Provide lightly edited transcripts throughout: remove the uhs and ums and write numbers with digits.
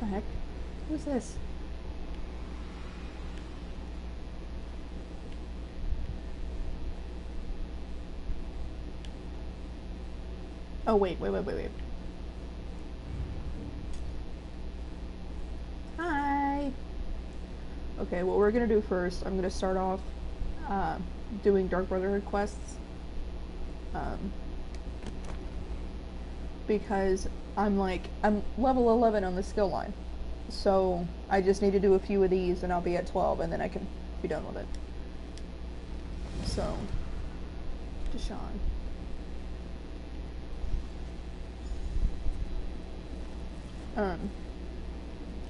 the heck? Who's this? Oh, wait. Hi! Okay, what we're gonna do first, I'm gonna start off doing Dark Brotherhood quests. Because I'm level 11 on the skill line. So I just need to do a few of these and I'll be at 12 and then I can be done with it. So, Deshaun.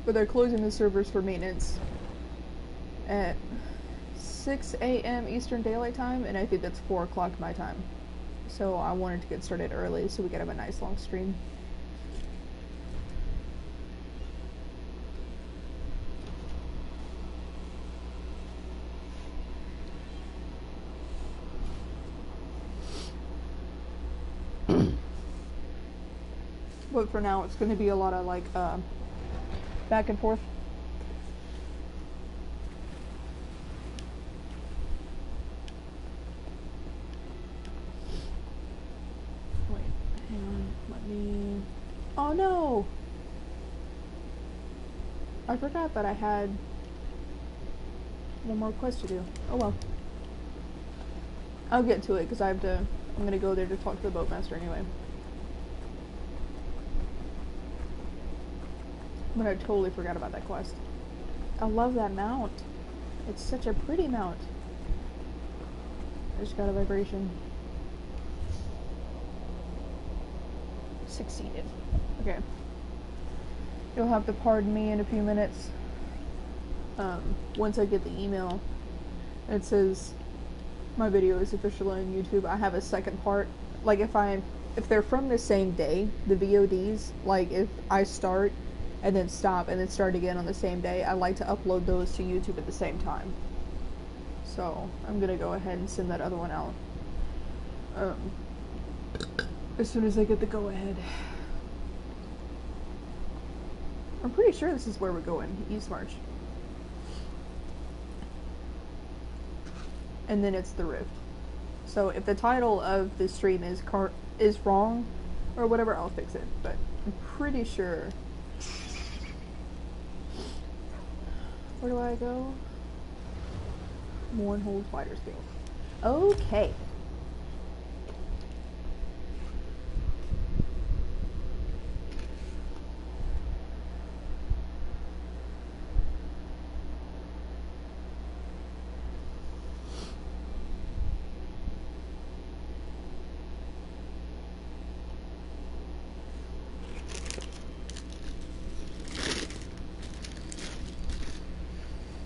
But they're closing the servers for maintenance at 6 a.m. Eastern Daylight Time, and I think that's 4 o'clock my time. So I wanted to get started early so we could have a nice long stream. But for now, it's going to be a lot of back and forth. Wait, hang on, let me... Oh no! I forgot that I had one more quest to do. Oh well. I'll get to it, because I'm going to go there to talk to the boatmaster anyway. But I totally forgot about that quest. I love that mount. It's such a pretty mount. I just got a vibration. Succeeded. Okay. You'll have to pardon me in a few minutes. Once I get the email, it says my video is officially on YouTube. I have a second part. Like if they're from the same day, the VODs, like if I start and then stop and then start again on the same day, I like to upload those to YouTube at the same time. So I'm gonna go ahead and send that other one out as soon as I get the go ahead. I'm pretty sure this is where we're going, East March. And then it's the Rift. So if the title of the stream is wrong or whatever, I'll fix it. But I'm pretty sure. Where do I go? Mournhold Fighter Skills. Okay.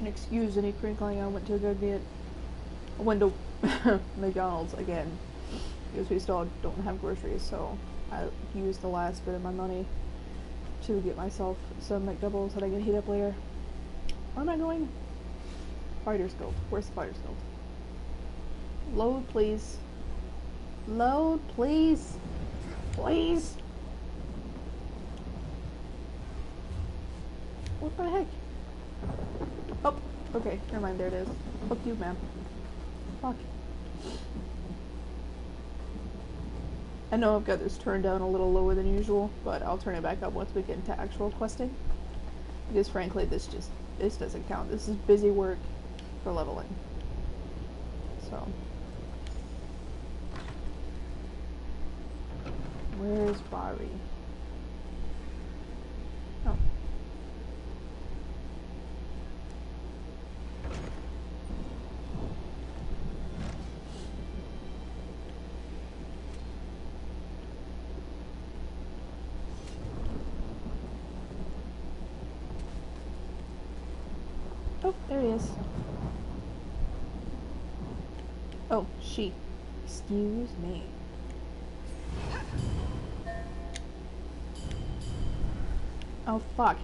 Excuse any crinkling, I went to go get a window McDonald's again because we still don't have groceries, so I used the last bit of my money to get myself some McDoubles that I can heat up later. Where am I going? Fighter's Guild. Where's the Fighter's Guild? Load, please. Load, please. Please. What the heck? Oh, okay, never mind, there it is. Fuck you, ma'am. Fuck. I know I've got this turned down a little lower than usual, but I'll turn it back up once we get into actual questing. Because frankly, this doesn't count. This is busy work for leveling. So. Where's Bari? Oh. Oh, there he is. Oh, she. Excuse me. Oh, fuck.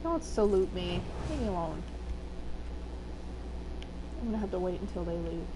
Don't salute me. Leave me alone. I'm gonna have to wait until they leave.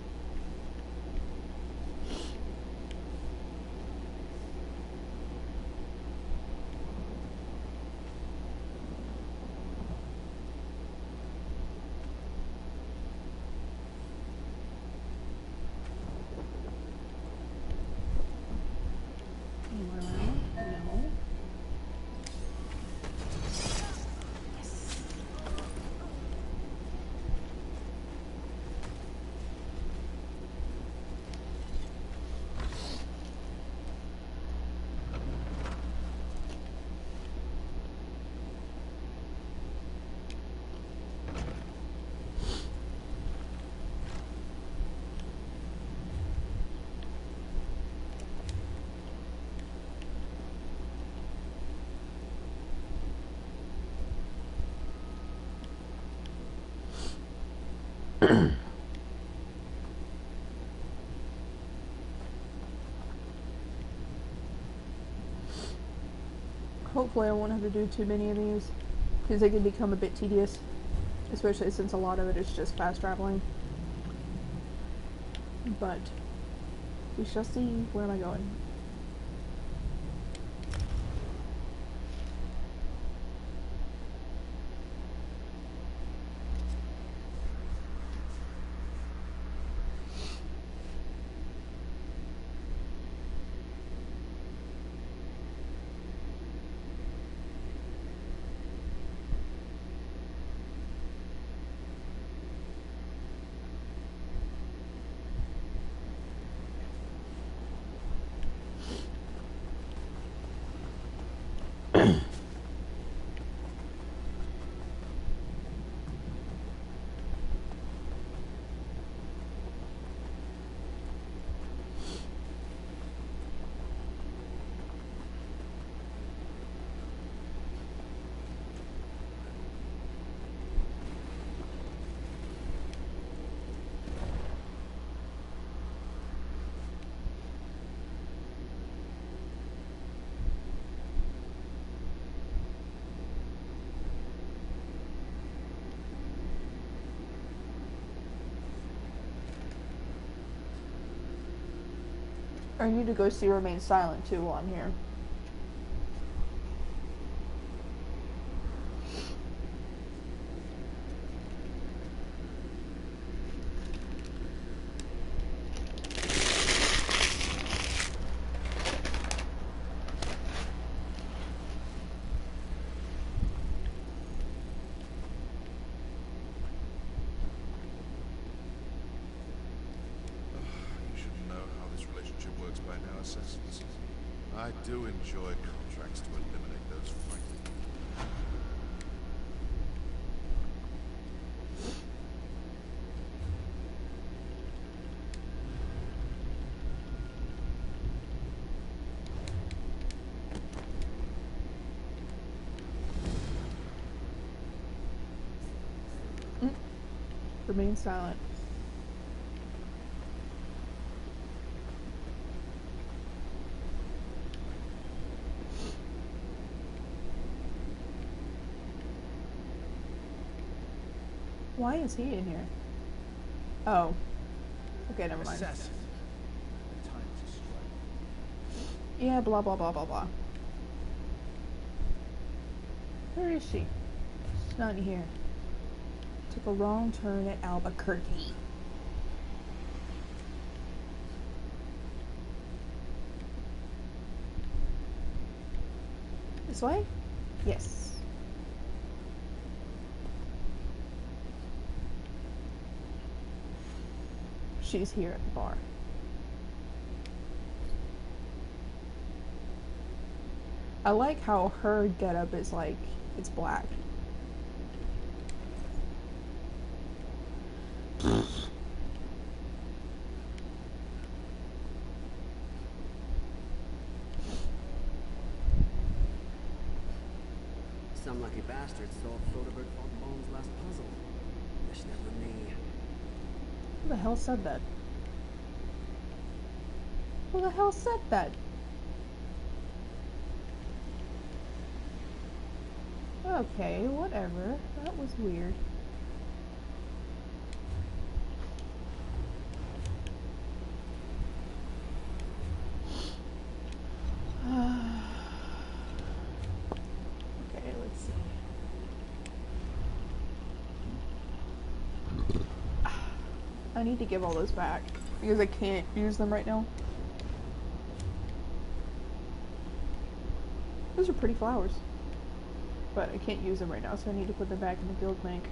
Hopefully I won't have to do too many of these, because they can become a bit tedious, especially since a lot of it is just fast traveling. But we shall see. Where am I going? I need to go see Remain Silent too while I'm here. I do enjoy contracts to eliminate those frightening. Remain Silent. Why is he in here? Oh. Okay, never mind. Yeah, blah blah blah blah blah. Where is she? She's not in here. Took a wrong turn at Albuquerque. This way? Yes. She's here at the bar. I like how her getup is like, it's black. Some lucky bastard solved Soderbergh Bones' last puzzle. Wish that were me. Who the hell said that? Who the hell said that? Okay, whatever. That was weird. Okay, let's see. I need to give all those back because I can't use them right now. Those are pretty flowers. But I can't use them right now, so I need to put them back in the guild bank.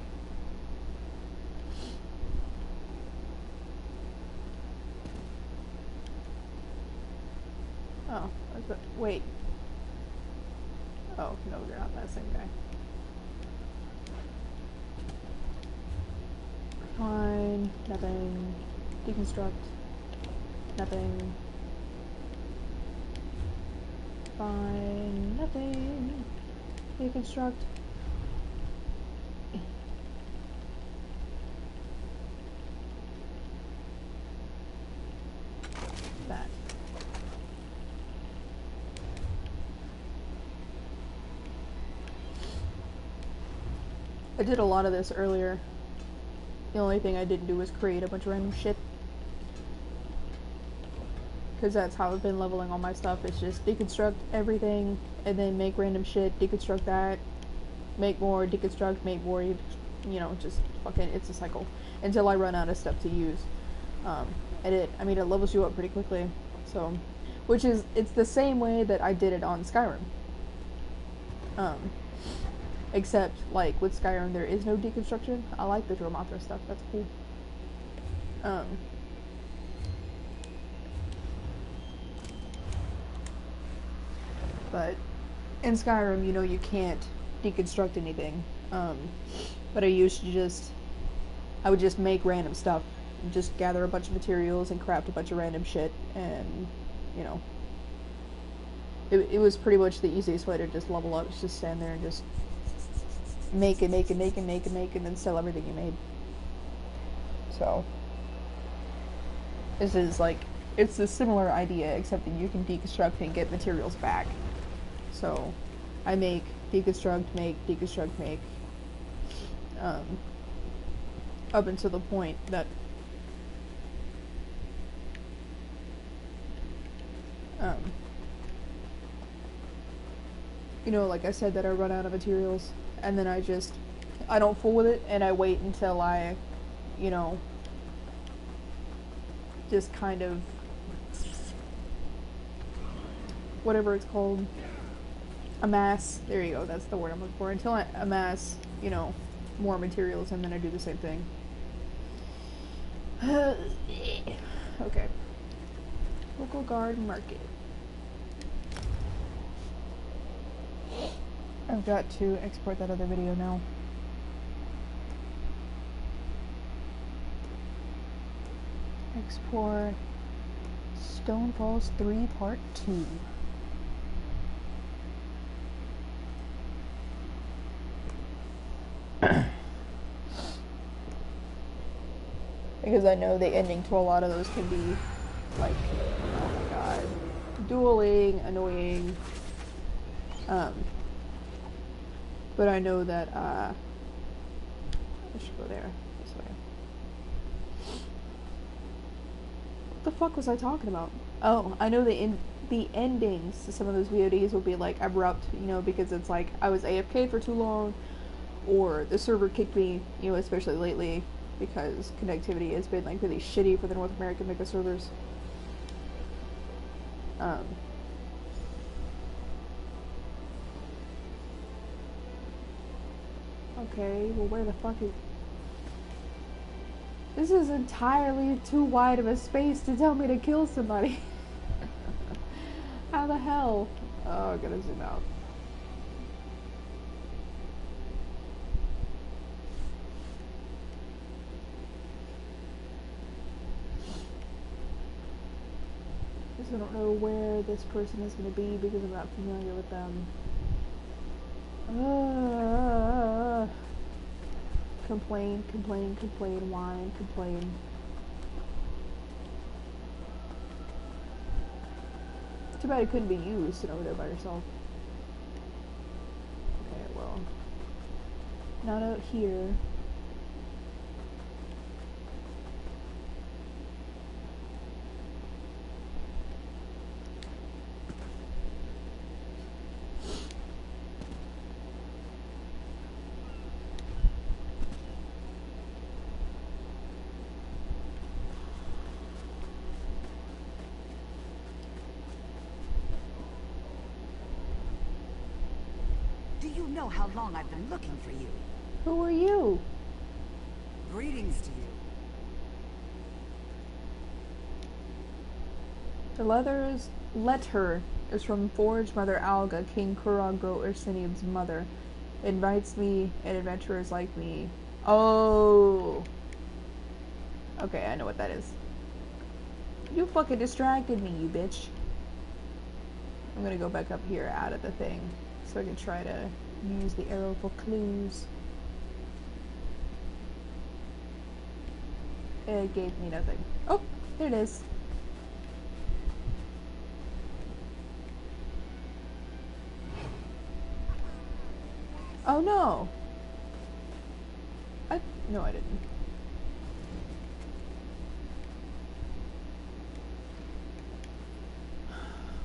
Oh, wait. Oh, no, you're not that same guy. Fine, nothing. Deconstruct. Nothing. Fine, nothing. Deconstruct. that. I did a lot of this earlier. The only thing I didn't do was create a bunch of random shit. Because that's how I've been leveling all my stuff. It's just deconstruct everything, and then make random shit, deconstruct that, make more, deconstruct, make more, you know, just fucking, it's a cycle. Until I run out of stuff to use. And it levels you up pretty quickly. So, which is, it's the same way that I did it on Skyrim. Except, like, with Skyrim there is no deconstruction. I like the Dromothra stuff, that's cool. But in Skyrim, you know, you can't deconstruct anything. But I used to I would just make random stuff. Just gather a bunch of materials and craft a bunch of random shit, and, you know. It was pretty much the easiest way to just level up. It's just stand there and just make, and then sell everything you made. So, this is like, it's a similar idea, except that you can deconstruct and get materials back. So, I make, deconstruct, make, up until the point that, you know, like I said, that I run out of materials, and then I don't fool with it, and I wait until I, you know, just kind of, whatever it's called, amass, there you go, that's the word I'm looking for, until I amass, you know, more materials, and then I do the same thing. Okay. Local guard market. I've got to export that other video now. Export Stone Falls 3 Part 2. Because I know the ending to a lot of those can be like, oh my god, dueling, annoying. But I know that I should go there this way. What the fuck was I talking about? Oh, I know the endings to some of those VODs will be like abrupt, you know, because it's like I was AFK for too long, or the server kicked me, you know, especially lately, because connectivity has been like really shitty for the North American mega servers. Okay, well where the fuck is... This is entirely too wide of a space to tell me to kill somebody. How the hell? Oh, I gotta zoom out. I don't know where this person is going to be because I'm not familiar with them. Complain, whine, complain. Too bad it couldn't be you sitting over there by yourself. Okay, well. Not out here. Do you know how long I've been looking for you? Who are you? Greetings to you. The letter is from Forge Mother Alga, King Kuragro Ursinium's mother. Invites me and adventurers like me. Oh! Okay, I know what that is. You fucking distracted me, you bitch. I'm gonna go back up here out of the thing so I can try to use the arrow for clues. It gave me nothing. Oh, there it is. Oh no! No, I didn't.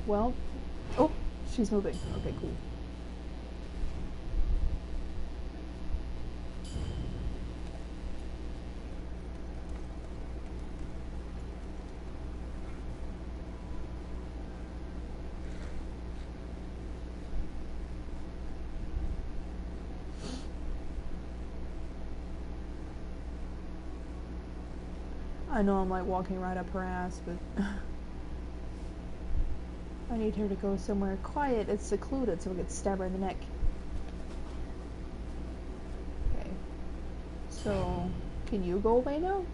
Well, oh, she's moving. Okay, cool. I know I'm like walking right up her ass, but I need her to go somewhere quiet and secluded so I can stab her in the neck. Okay. So, can you go away now?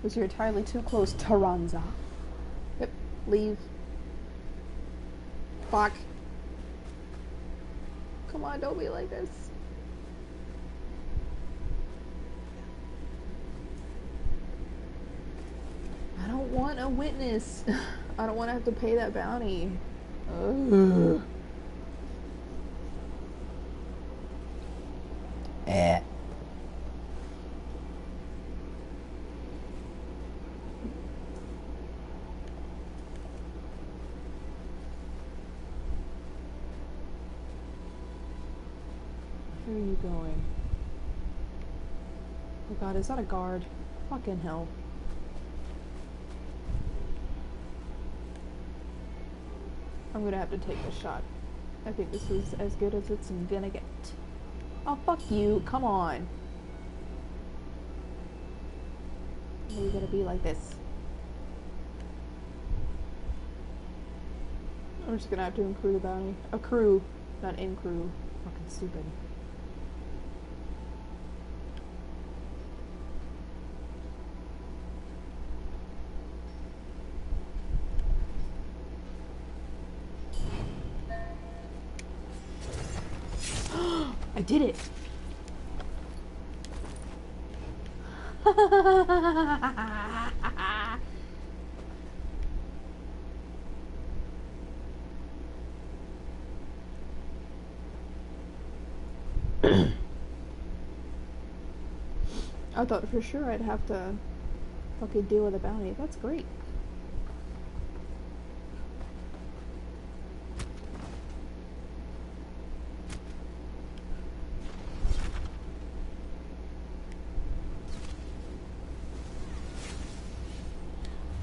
Because you're entirely too close, Taranza. Yep, leave. Fuck. Come on, don't be like this. I don't want a witness. I don't want to have to pay that bounty. Ugh. Where are you going? Oh god, is that a guard? Fucking hell. I'm gonna have to take a shot. I think this is as good as it's gonna get. Oh, fuck you. Come on. Are you gonna be like this? I'm just gonna have to accrue the bounty. Accrue, not increw. Fucking stupid. I did it! I thought for sure I'd have to fucking deal with a bounty. That's great.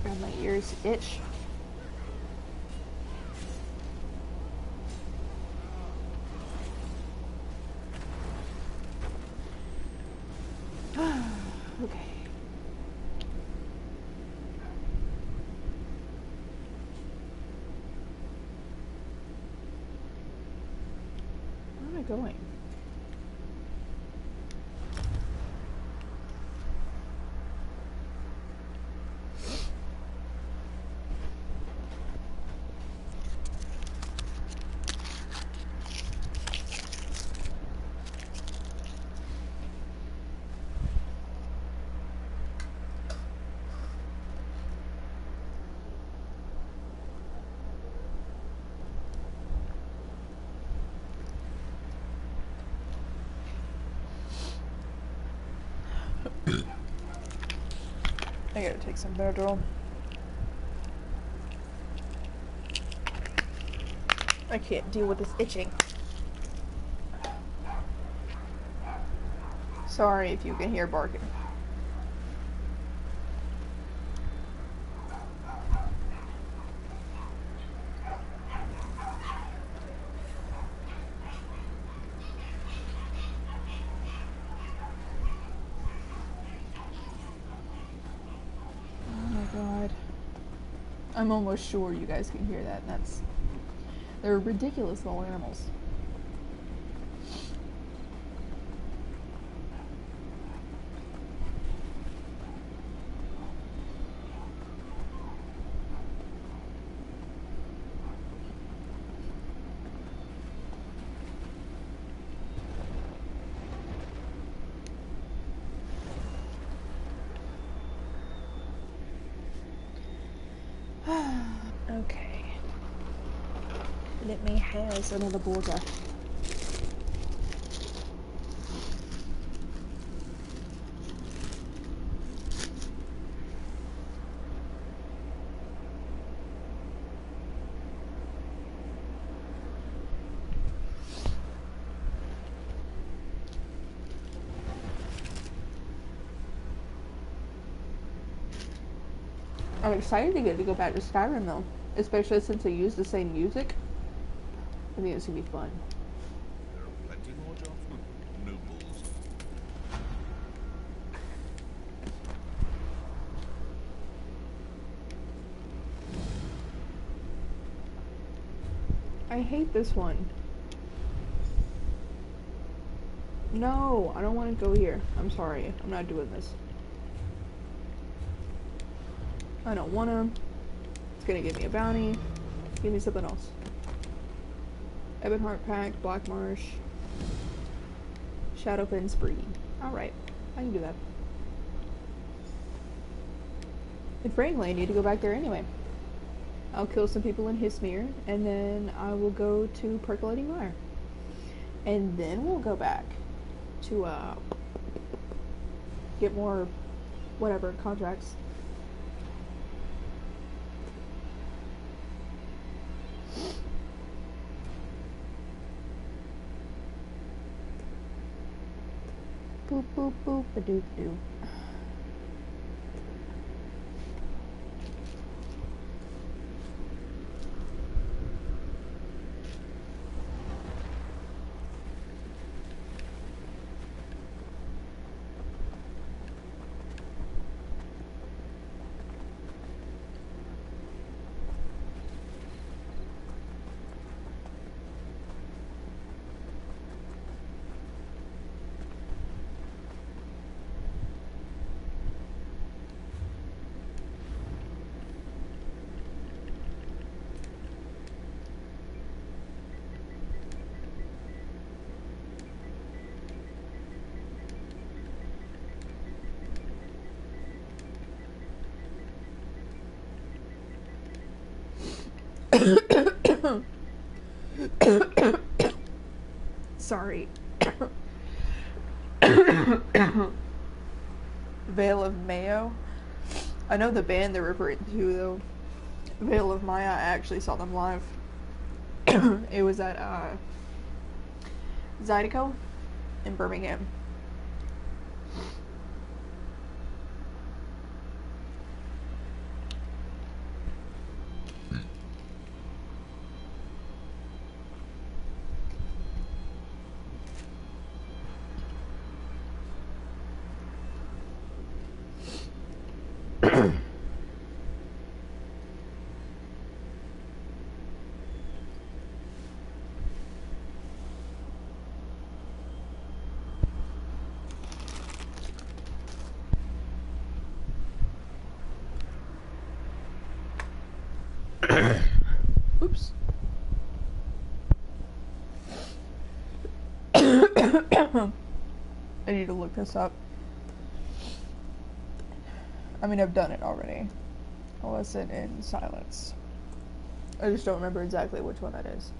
God, my ears itch. Okay. Where am I going? I gotta take some Benadryl. I can't deal with this itching. Sorry if you can hear barking. Oh my god. I'm almost sure you guys can hear that. They're ridiculous little animals. Okay. Let me have another burger. I'm excited to get to go back to Skyrim though, especially since they use the same music. I think it's gonna be fun. There are plenty more jobs. Nobles. I hate this one. No, I don't want to go here. I'm sorry. I'm not doing this. I don't want to. It's going to give me a bounty. Give me something else. Ebonheart Pact, Black Marsh, Shadowfen Spree. Alright, I can do that. And frankly, I need to go back there anyway. I'll kill some people in Hismir, and then I will go to Percolating Mire. And then we'll go back to, get more, whatever, contracts. Boop, boop, boop, a-doop-doo. Sorry. Veil of Mayo. I know the band they're referring to though. Veil of Maya, I actually saw them live. It was at Zydeco in Birmingham. Oops. I need to look this up. I mean, I've done it already. I'll listen in silence. I just don't remember exactly which one that is.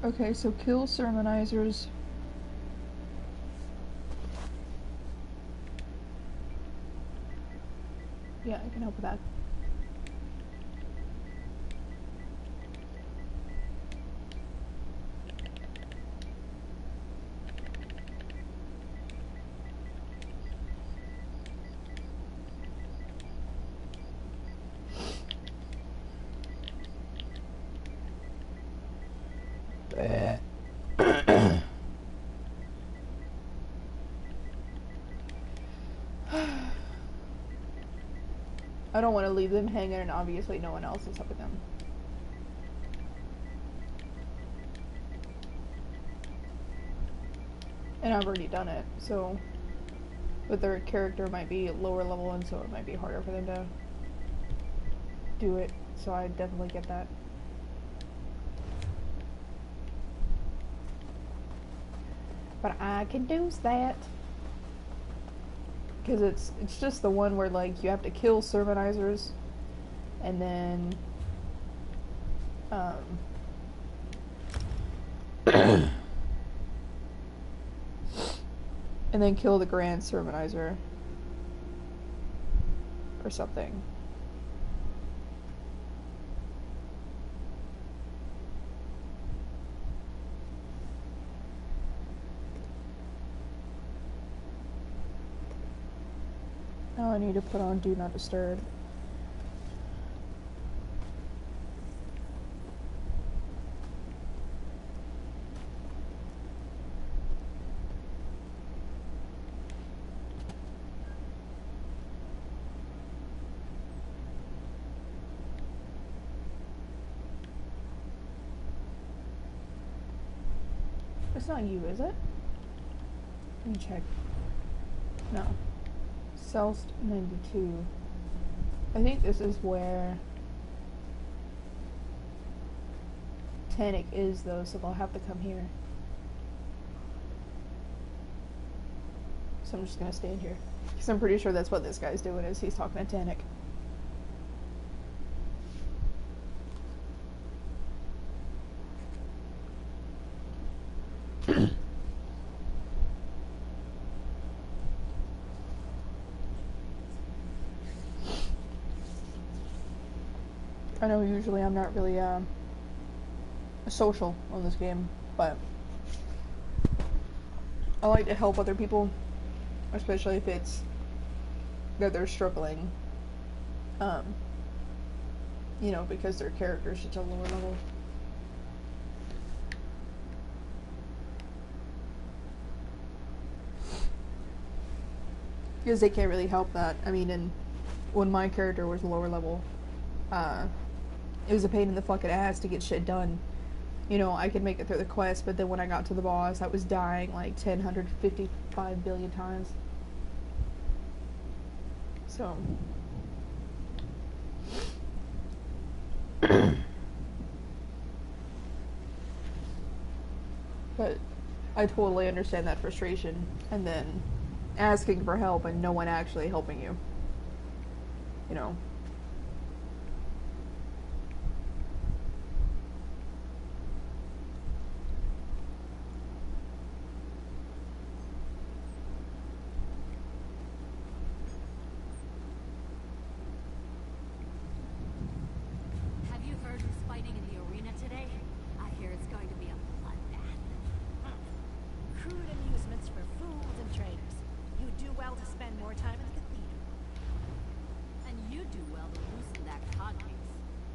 Okay, so kill sermonizers. Yeah, I can help with that. I don't want to leave them hanging, and obviously no one else is helping them. And I've already done it, so... But their character might be lower level, and so it might be harder for them to do it. So I definitely get that. But I can do that. Because it's just the one where like you have to kill sermonizers, and then and then kill the Grand Sermonizer or something. Now I need to put on Do Not Disturb. It's not you, is it? Let me check. No. Celst 92. I think this is where Tannic is, though, so they'll have to come here. So I'm just gonna stand here. Because I'm pretty sure that's what this guy's doing, is he's talking to Tannic. I know usually I'm not really social on this game, but I like to help other people, especially if it's that they're struggling, you know, because their character's such a lower level. Because they can't really help that. I mean, and when my character was lower level, it was a pain in the fucking ass to get shit done. You know, I could make it through the quest, but then when I got to the boss, I was dying like 1,055 billion times. So. But I totally understand that frustration, and then asking for help and no one actually helping you. You know. Have you heard who's fighting in the arena today? I hear it's going to be a bloodbath. Crude amusements for fools and traders. You do well to spend more time in the cathedral. And you do well to loosen that codpiece.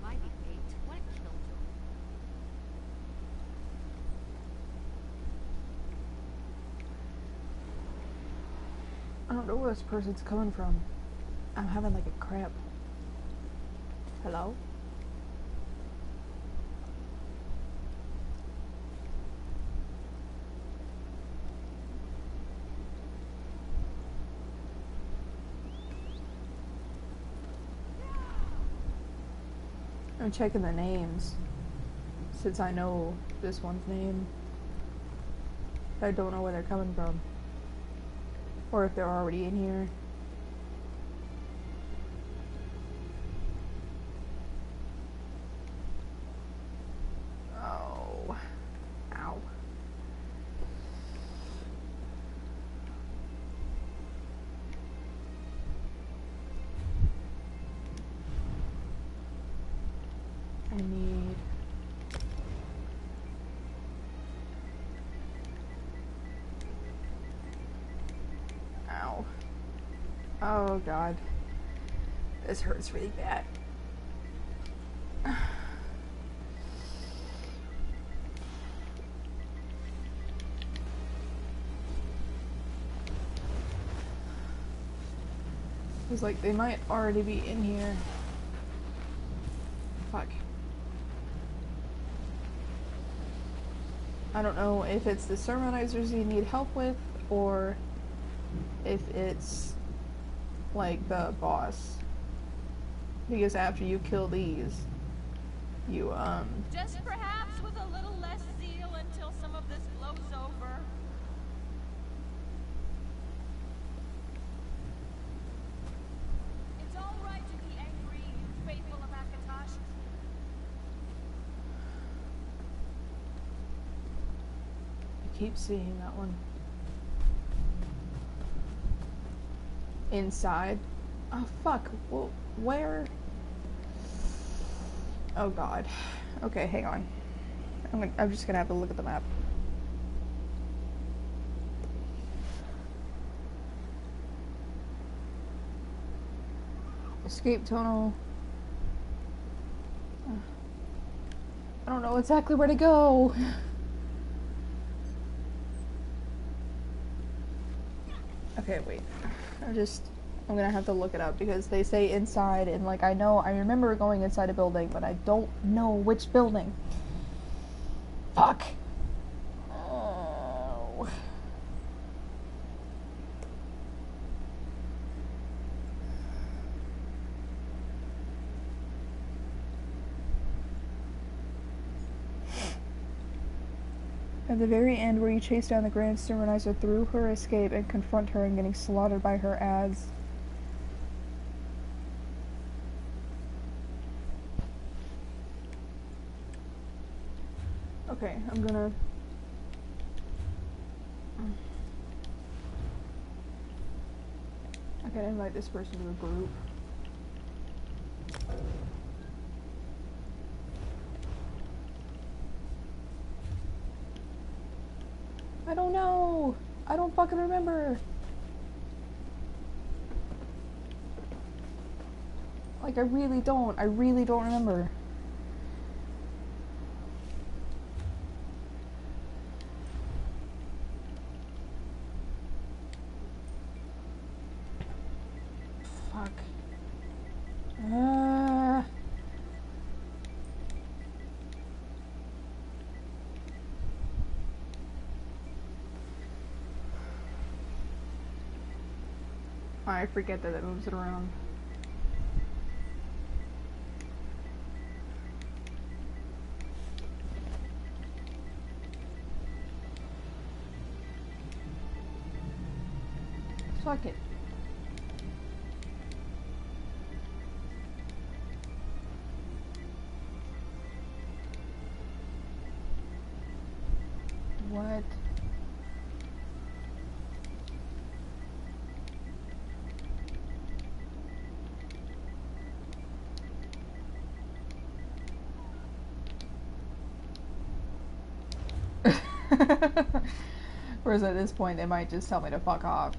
By the 8, what a killjoy. I don't know where this person's coming from. I'm having like a cramp. Hello? I'm checking the names, since I know this one's name. I don't know where they're coming from. Or if they're already in here. Oh. Ow. I need... Ow. Oh god. This hurts really bad. It's like they might already be in here. Fuck. I don't know if it's the sermonizers you need help with, or if it's like the boss. Because after you kill these, you Just perhaps with a little less zeal until some of this blows over. keep seeing that one. Inside? Oh fuck, well, where? Oh god. Okay, hang on. I'm just gonna have to look at the map. Escape tunnel. I don't know exactly where to go. Okay, wait. I'm gonna have to look it up because they say inside and like I remember going inside a building, but I don't know which building. Fuck. Oh. At the very end where you chase down the Grand Sermonizer through her escape and confront her and getting slaughtered by her ads. Okay, I'm gonna... I can invite this person to a group. I don't know! I don't fucking remember! Like, I really don't remember. Fuck. I forget that it moves it around. Fuck it. What? Whereas at this point they might just tell me to fuck off.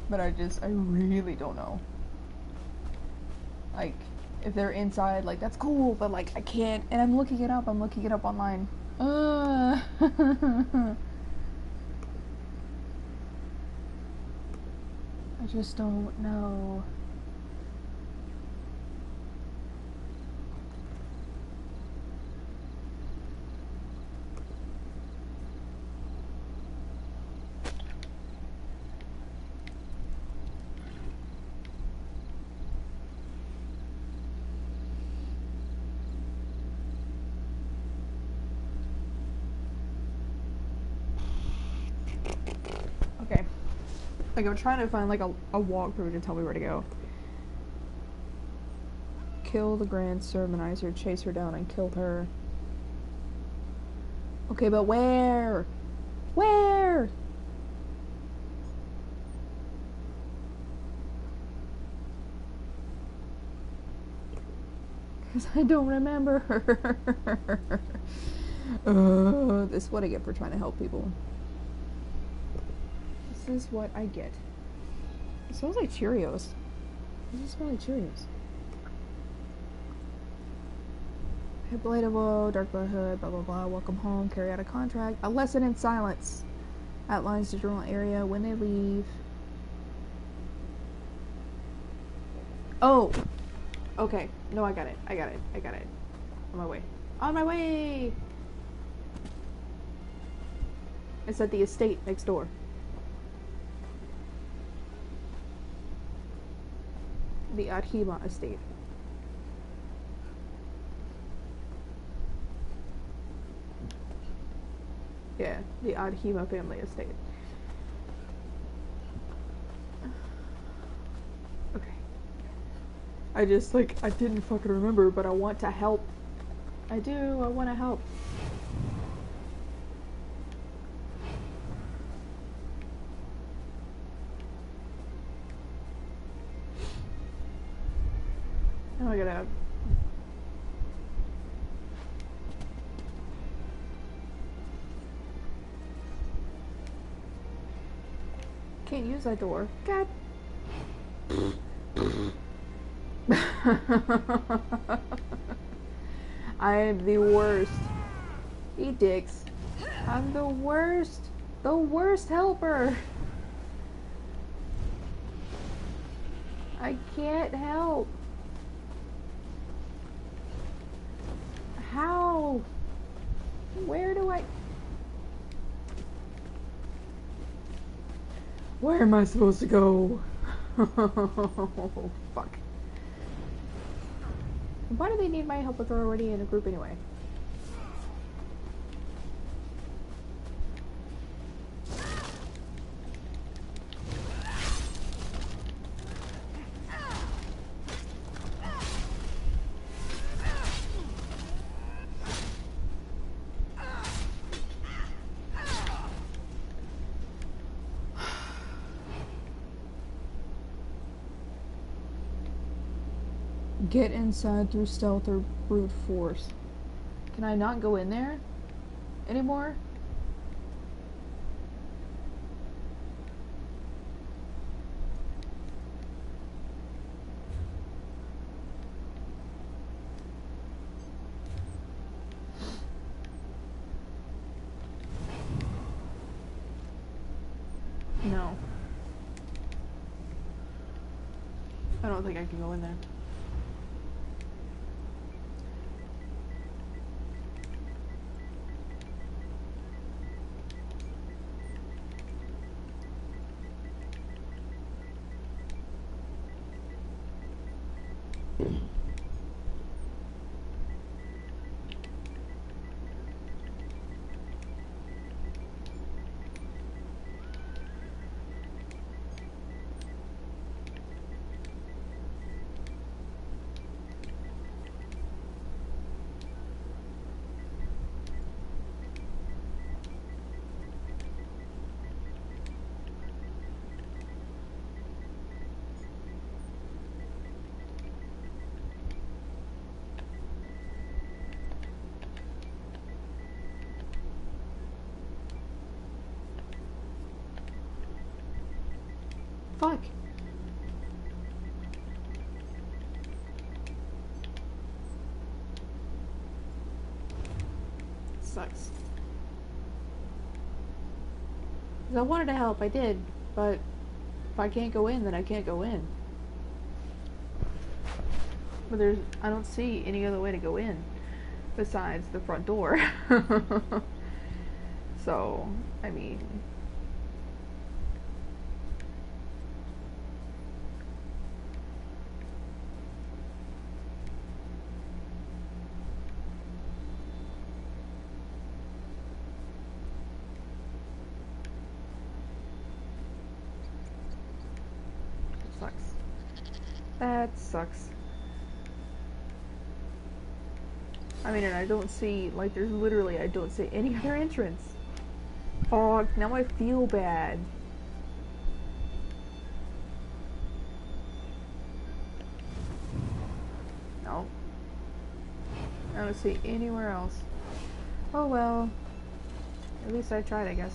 But I really don't know. Like, if they're inside, like, that's cool, but like, I can't, and I'm looking it up online. I just don't know. Okay. Like, I'm trying to find, like, a walkthrough to tell me where to go. Kill the Grand Sermonizer, chase her down, and kill her. Okay, but where? Where? Because I don't remember her. This is what I get for trying to help people. This is what I get. It smells like Cheerios. It just smells like Cheerios. Hippolytable, Dark Blood Hood, blah blah blah, welcome home, carry out a contract. A lesson in silence. Outlines the journal area when they leave. Oh! Okay. No, I got it. I got it. On my way. On my way! It's at the estate next door. The Adhima estate. Yeah, the Adhima family estate. Okay. I didn't fucking remember, but I want to help. I want to help. Oh, I gotta. Can't use that door. God. I am the worst. Eat dicks. I'm the worst. The worst helper. I can't help. How? Where do I... Where am I supposed to go? Fuck. Why do they need my help if they're already in a group anyway? Get inside through stealth or brute force. Can I not go in there anymore? No. I don't think I can go in there. Fuck. Sucks. 'Cause I wanted to help, I did, but if I can't go in, then I can't go in. But I don't see any other way to go in besides the front door. So, I mean... Sucks. That sucks. I mean, and I don't see, like, there's literally, I don't see any other entrance. Fuck, now I feel bad. No. I don't see anywhere else. Oh well. At least I tried, I guess.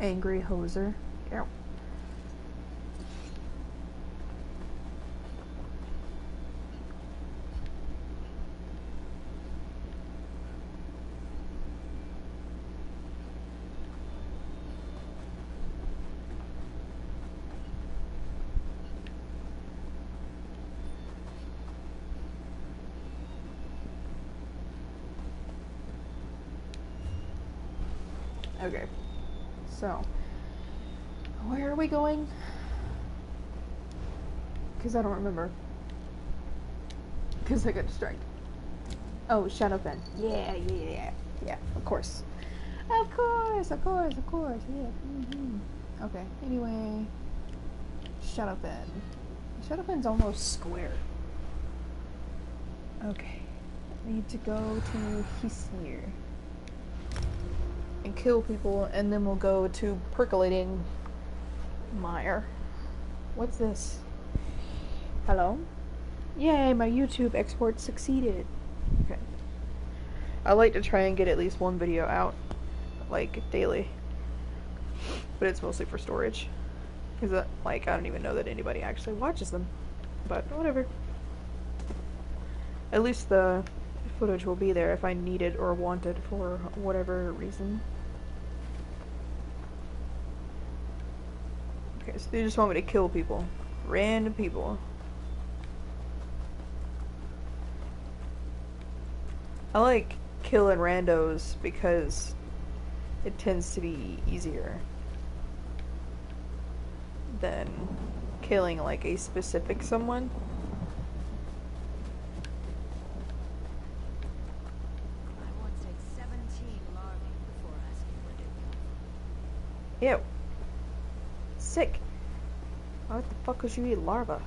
Angry hoser. Ow. Okay. So, where are we going? Because I don't remember. Because I got distracted. Oh, Shadowfen. Yeah, of course. Of course, of course, of course, yeah. Okay, anyway. Shadowfen. Shadowfen's almost square. Okay. Need to go to Hisnir and kill people, and then we'll go to Percolating Mire. What's this? Hello? Yay, my YouTube export succeeded. Okay. I like to try and get at least one video out, like, daily. But it's mostly for storage. Because, like, I don't even know that anybody actually watches them. But, whatever. At least the footage will be there if I need it or want it for whatever reason. Okay, so they just want me to kill people. Random people. I like killing randos because it tends to be easier than killing like a specific someone. I once ate 17 larvae before asking where they come from. Ew. Sick. Why the fuck would you eat larva?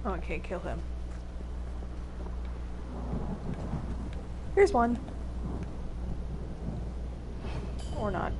Okay, kill him. Here's one. Or not.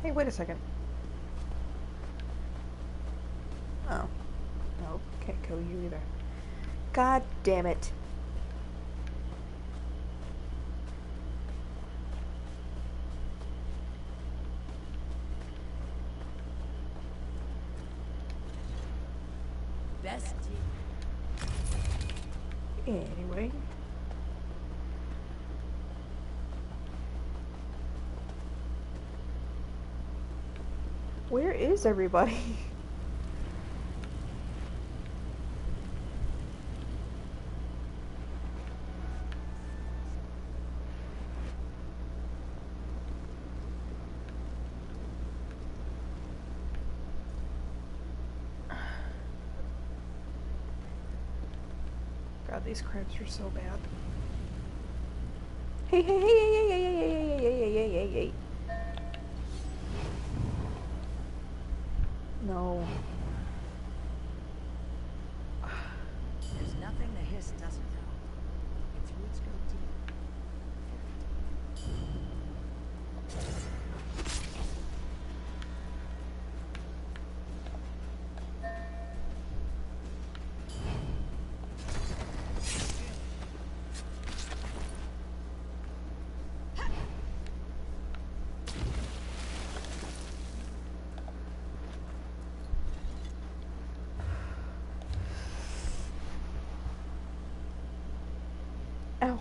Hey, wait a second. Oh. No, can't kill you either. God damn it. Best Anyway. Where is everybody? God, these crabs are so bad. Hey, hey, hey, hey, hey, hey, hey, hey, hey, hey, hey, hey, hey. No. There's nothing the hiss doesn't know. Its roots go deep. Ow.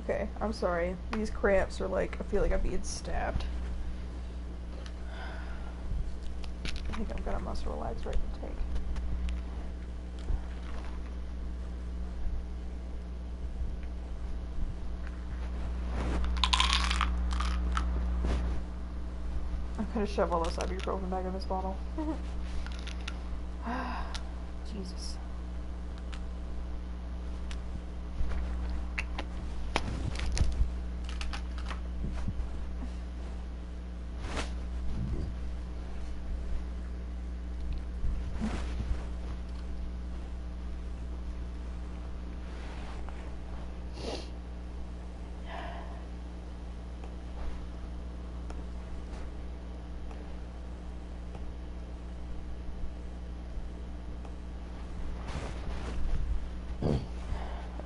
Okay, I'm sorry. These cramps are like, I feel like I'm being stabbed. I think I'm gonna must relax right to take. I'm gonna shove all this ibuprofen back in this bottle. Jesus.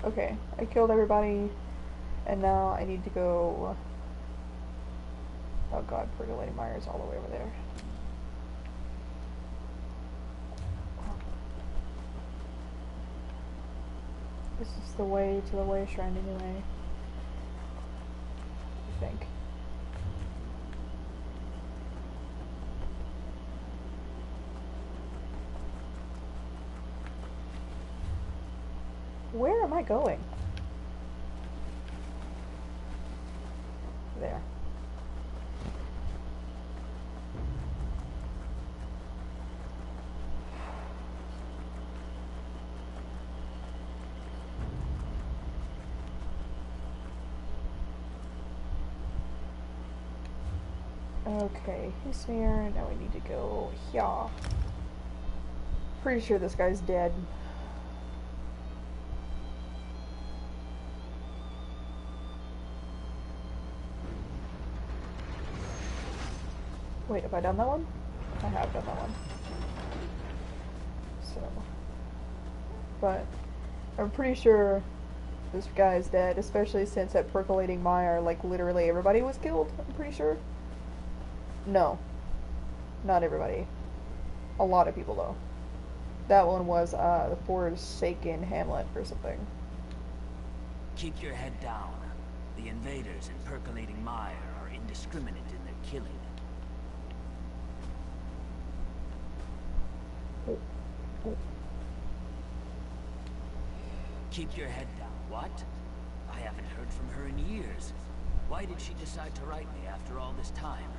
Okay, I killed everybody, and now I need to go... Oh god, Percolating Mire's all the way over there. This is the way to the way shrine anyway. I think. Where am I going? There. Okay, he's here. Now we need to go here. Pretty sure this guy's dead. Wait, have I done that one? I have done that one. So, but I'm pretty sure this guy's dead, especially since at Percolating Mire, like literally everybody was killed. I'm pretty sure. No, not everybody. A lot of people though. That one was the Forsaken Hamlet or something. Keep your head down. The invaders in Percolating Mire are indiscriminate in their killing. Keep your head down. What? I haven't heard from her in years. Why did she decide to write me after all this time?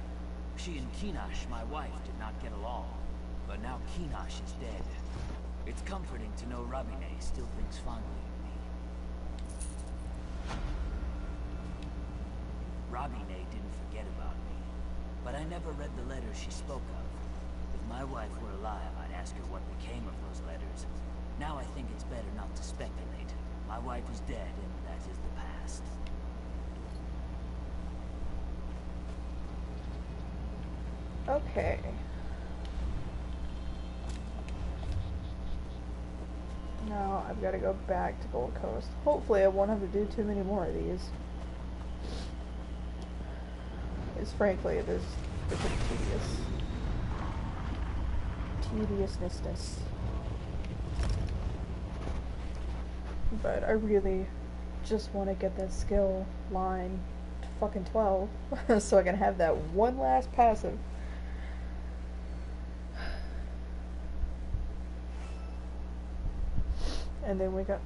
She and Kinash, my wife, did not get along. But now Kinash is dead. It's comforting to know Rabine still thinks fondly of me. Rabine didn't forget about me. But I never read the letters she spoke of. If my wife were alive, I'd ask her what became of those letters. Now I think it's better not to speculate. My wife is dead, and that is the past. Okay. Now I've got to go back to Gold Coast. Hopefully I won't have to do too many more of these. Because frankly, it is freaking tedious. Tediousness. But I really just want to get that skill line to fucking 12 so I can have that one last passive. And then we got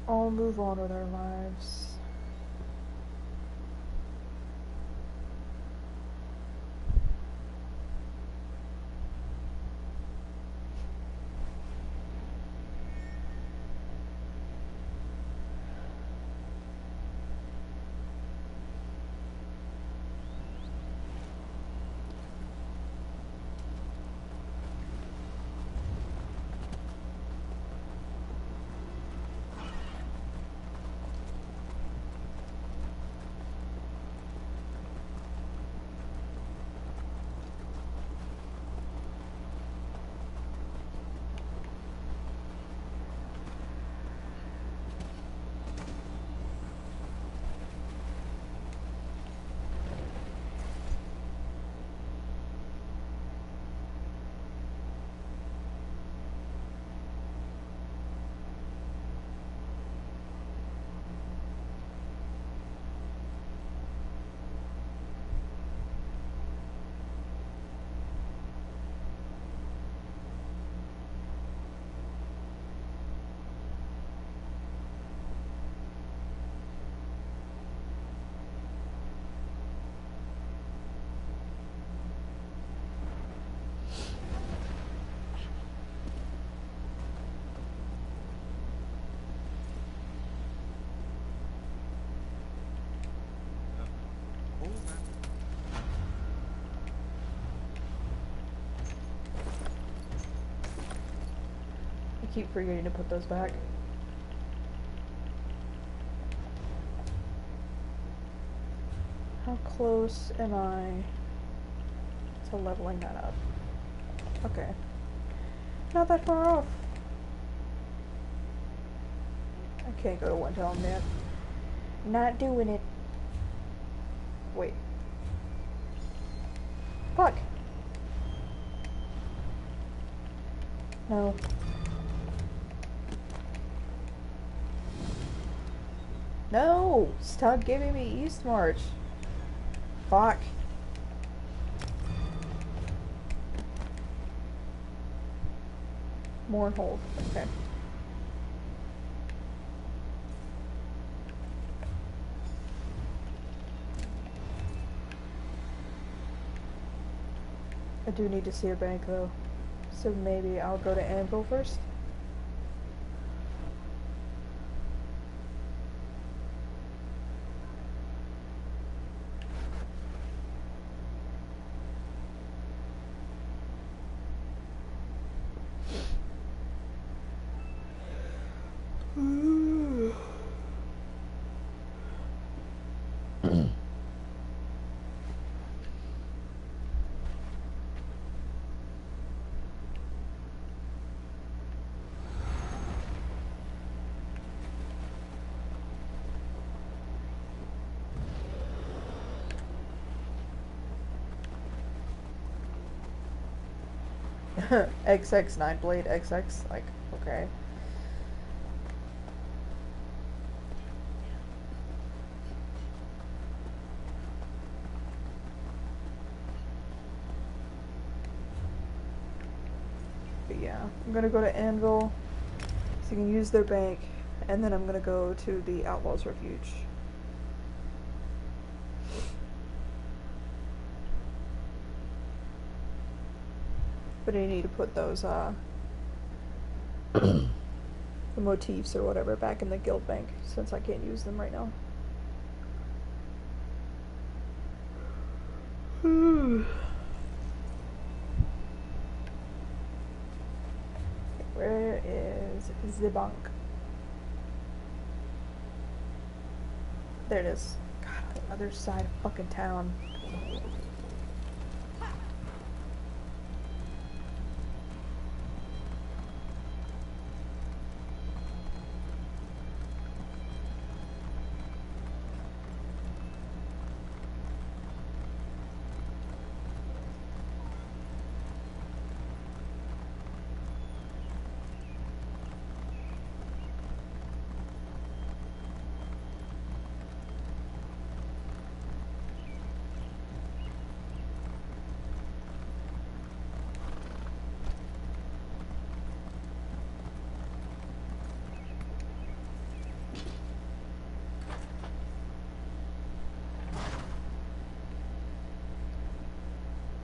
all move on with our lives. keep forgetting to put those back. How close am I to leveling that up? Okay. Not that far off. I can't go to one town yet. Not doing it. Wait. Fuck. No. No! Stop giving me East March. Fuck. Mournhold. Okay. I do need to see a bank though. So maybe I'll go to Anvil first. XX 9 blade XX, like, okay. But yeah, I'm gonna go to Anvil so you can use their bank, and then I'm gonna go to the Outlaws Refuge. But I need to put those, the motifs or whatever back in the guild bank, since I can't use them right now. Where is the bank? There it is. God, on the other side of fucking town.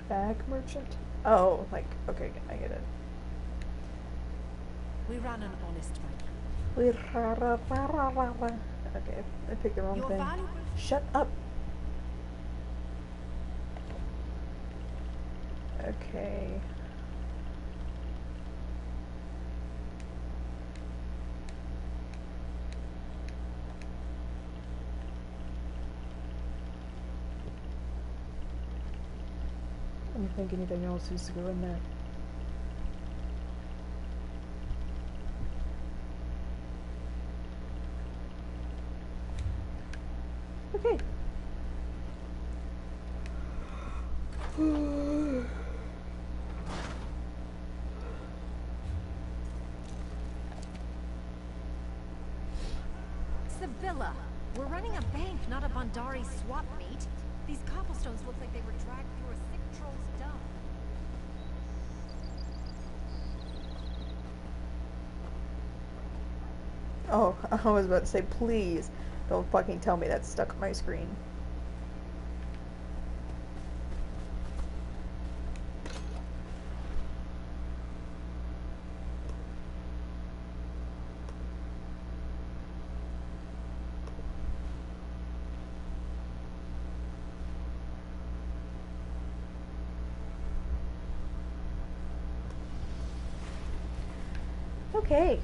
Bag merchant? Oh, like, okay, I get it. We run an honest bank. Okay, I picked the wrong Your thing. valuable. Shut up! Okay. I don't think anything else needs to go in there. Okay. Sibylla, we're running a bank, not a Bandari swap meet. These cobblestones look like they were dragged through a sick troll's dung. Oh, I was about to say, please don't fucking tell me that's stuck on my screen. Okay.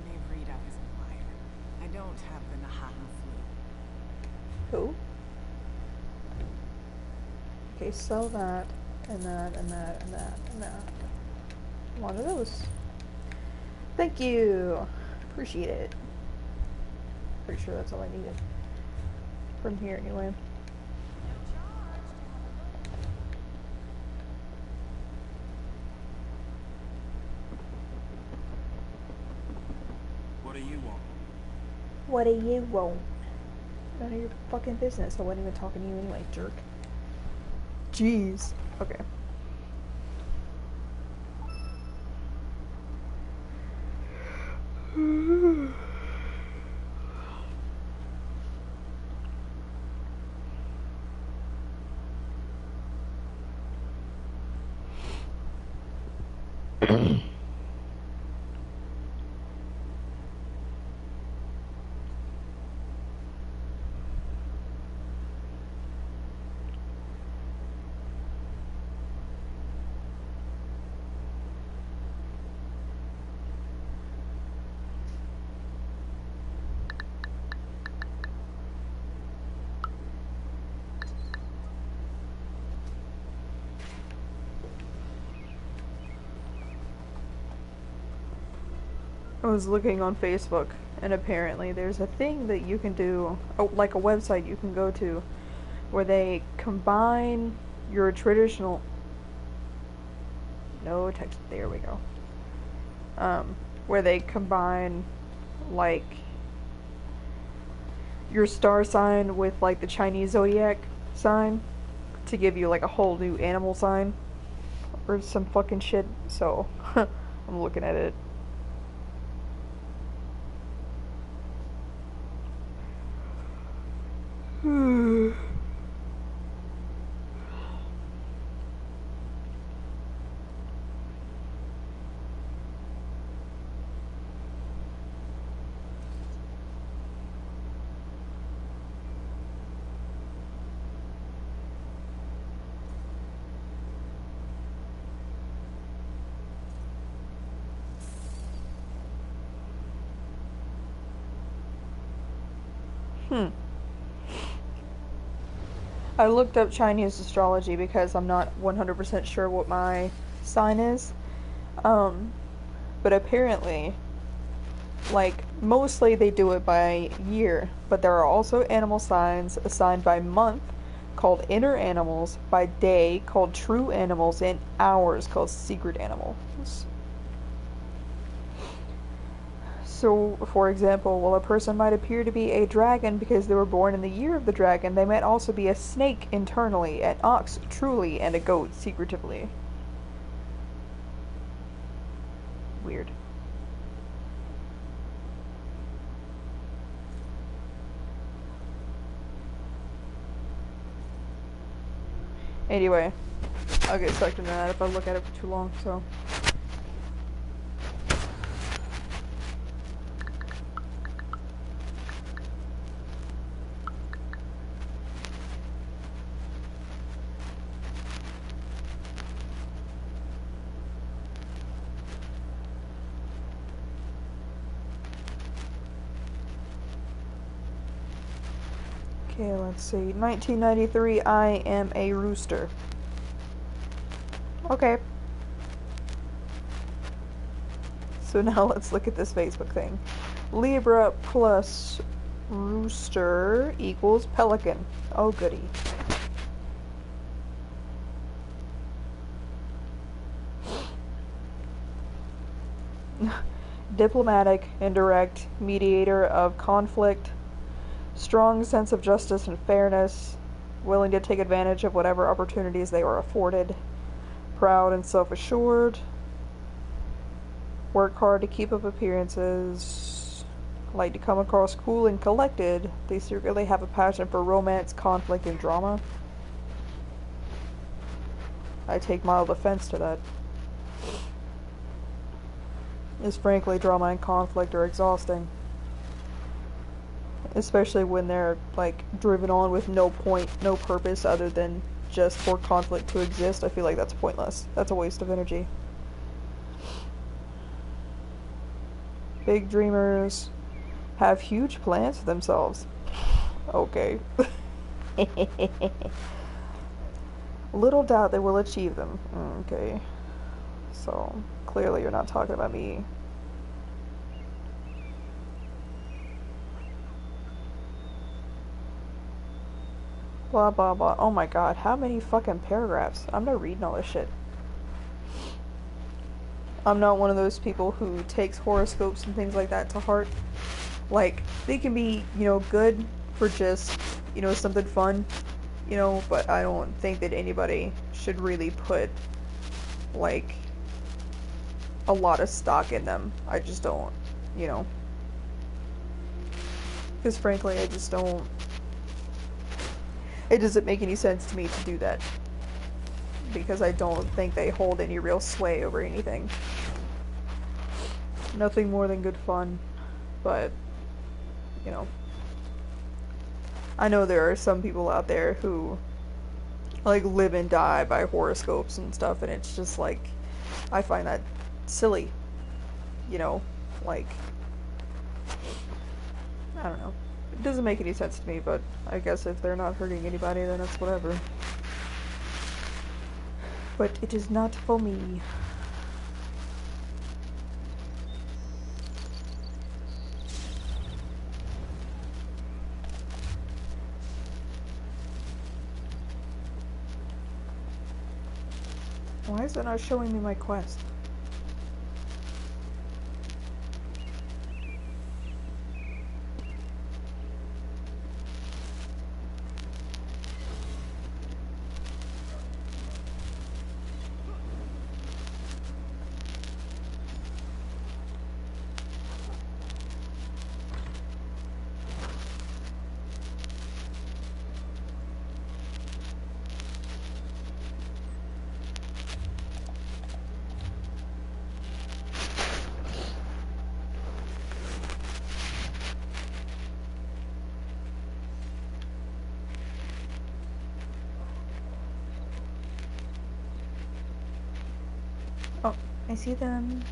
They've read out his liar. I don't have the Nahahan flu. Who? Okay, sell that, and that, and that, and that, and that. A lot of those. Thank you! Appreciate it. Pretty sure that's all I needed. From here, anyway. What do you want? What do you want? None of your fucking business. I wasn't even talking to you anyway, jerk. Jeez. Okay. I was looking on Facebook, and apparently there's a thing that you can do, like a website you can go to, where they combine your traditional... No text, there we go. Where they combine, like, your star sign with, like, the Chinese zodiac sign to give you, like, a whole new animal sign. Or some fucking shit, so I'm looking at it. I looked up Chinese astrology because I'm not 100% sure what my sign is. But apparently, like, mostly they do it by year, but there are also animal signs assigned by month called inner animals, by day called true animals, and hours called secret animals. So, for example, while a person might appear to be a dragon because they were born in the year of the dragon, they might also be a snake internally, an ox truly, and a goat secretively. Weird. Anyway, I'll get sucked into that if I look at it for too long, so... Okay, let's see. 1993, I am a rooster. Okay. So now let's look at this Facebook thing. Libra plus rooster equals pelican. Oh, goody. Diplomatic, indirect, mediator of conflict, strong sense of justice and fairness, willing to take advantage of whatever opportunities they are afforded, proud and self-assured, work hard to keep up appearances, like to come across cool and collected, they secretly have a passion for romance, conflict, and drama. I take mild offense to that. As frankly, drama and conflict are exhausting. Especially when they're, like, driven on with no point, no purpose other than just for conflict to exist. I feel like that's pointless. That's a waste of energy. Big dreamers have huge plans for themselves. Okay. Little doubt they will achieve them. Okay. So, clearly you're not talking about me. Blah blah blah. Oh my god, how many fucking paragraphs? I'm not reading all this shit. I'm not one of those people who takes horoscopes and things like that to heart. Like, they can be, you know, good for just, you know, something fun, you know, but I don't think that anybody should really put, like, a lot of stock in them. I just don't, you know. Because frankly, I just don't. It doesn't make any sense to me to do that. Because I don't think they hold any real sway over anything. Nothing more than good fun. But, you know. I know there are some people out there who, like, live and die by horoscopes and stuff, and it's just like, I find that silly. You know, like, I don't know. It doesn't make any sense to me, but I guess if they're not hurting anybody, then it's whatever. But it is not for me. Why is it not showing me my quest? Oh, I see them.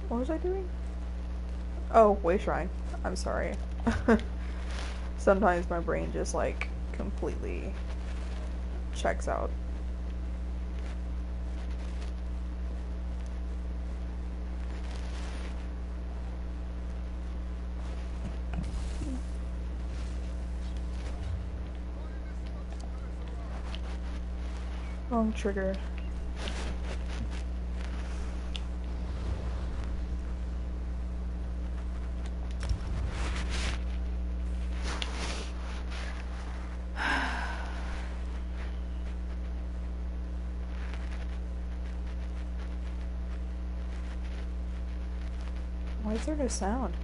What was I doing? Oh, Way Shrine. I'm sorry. Sometimes my brain just, like, completely checks out. Wrong trigger. Why is there no sound?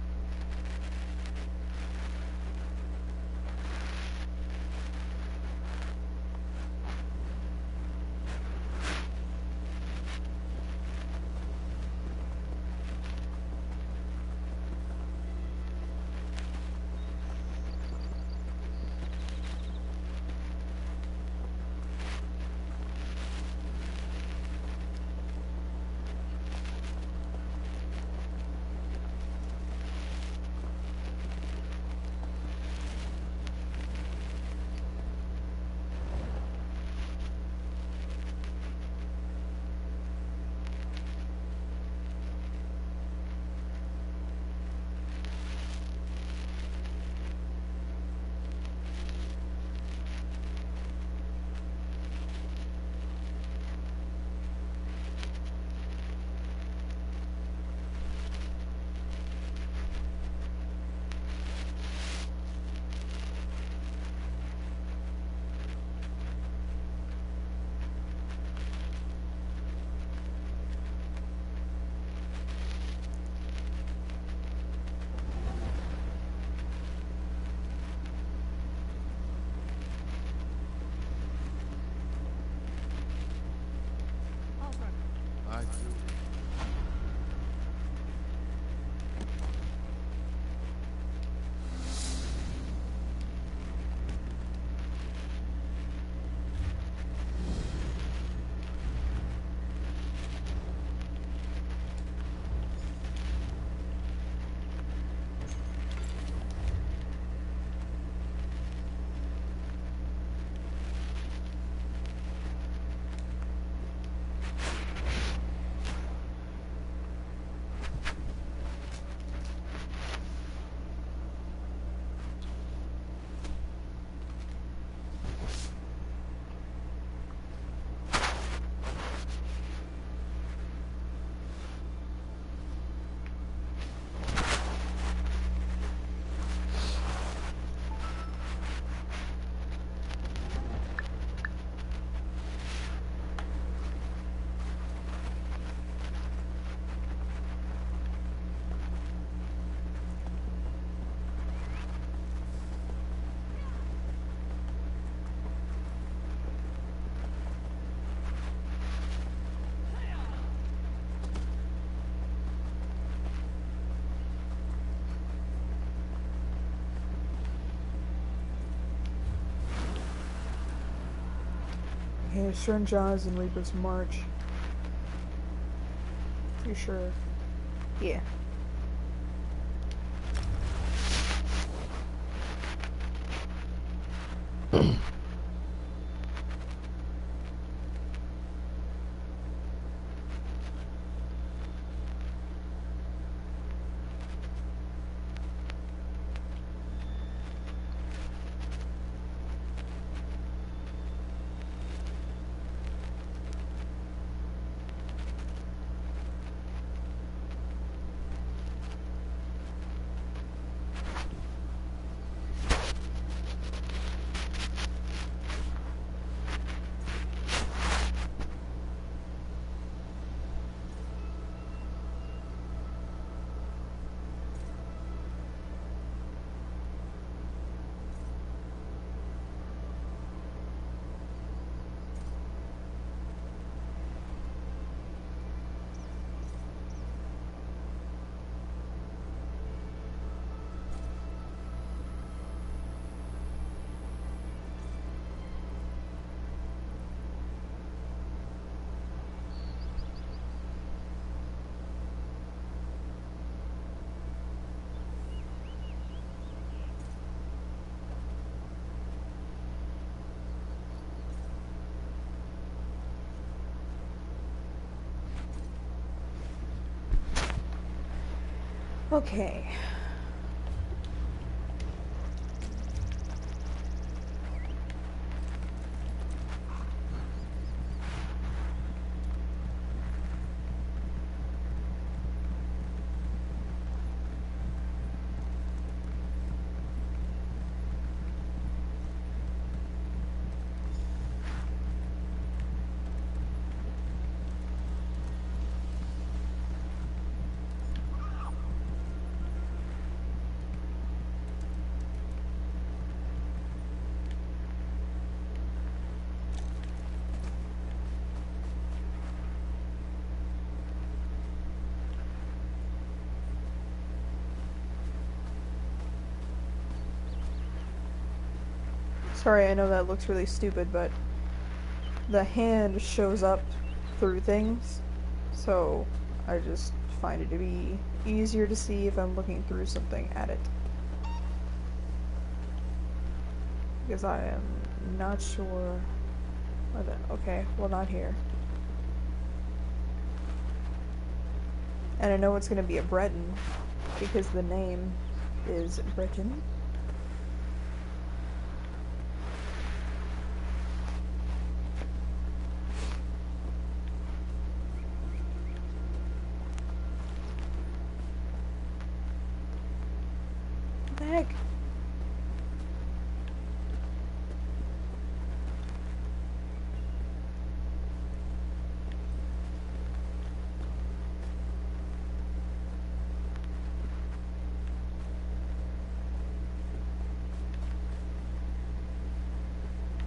Okay, Stern Jaws and Reaper's March. You sure? Yeah. Okay. Sorry, I know that looks really stupid, but the hand shows up through things, so I just find it to be easier to see if I'm looking through something at it. Because I am not sure whether... Okay, well, not here. And I know it's gonna be a Breton, because the name is Breton. What the heck?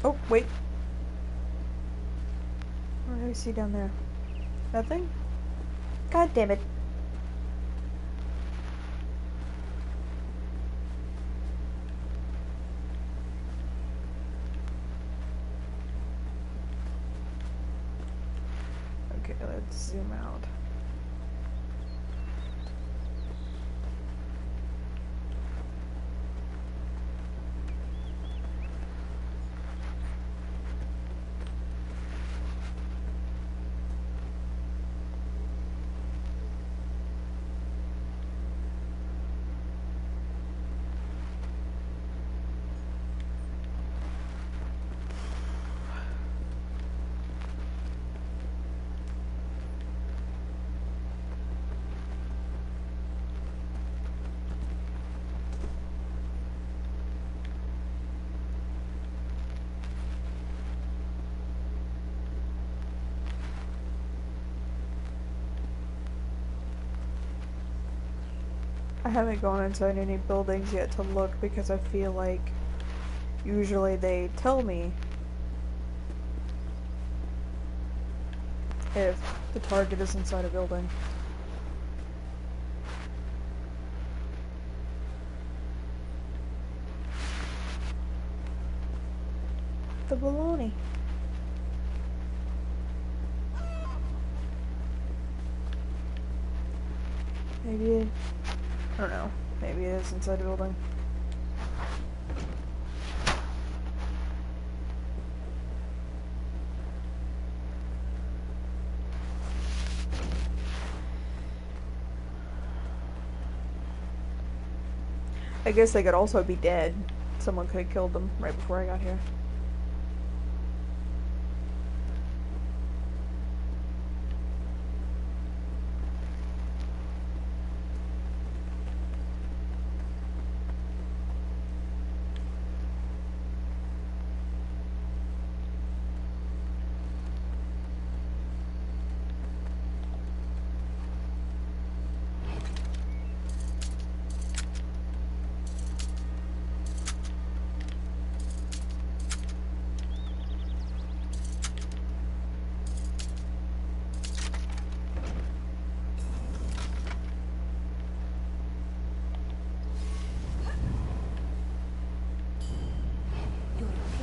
Oh, wait. What do I see down there? Nothing? God damn it. Okay, let's zoom out. I haven't gone inside any buildings yet to look because I feel like usually they tell me if the target is inside a building. The baloney. Maybe, I don't know, maybe it is inside the building. I guess they could also be dead. Someone could have killed them right before I got here.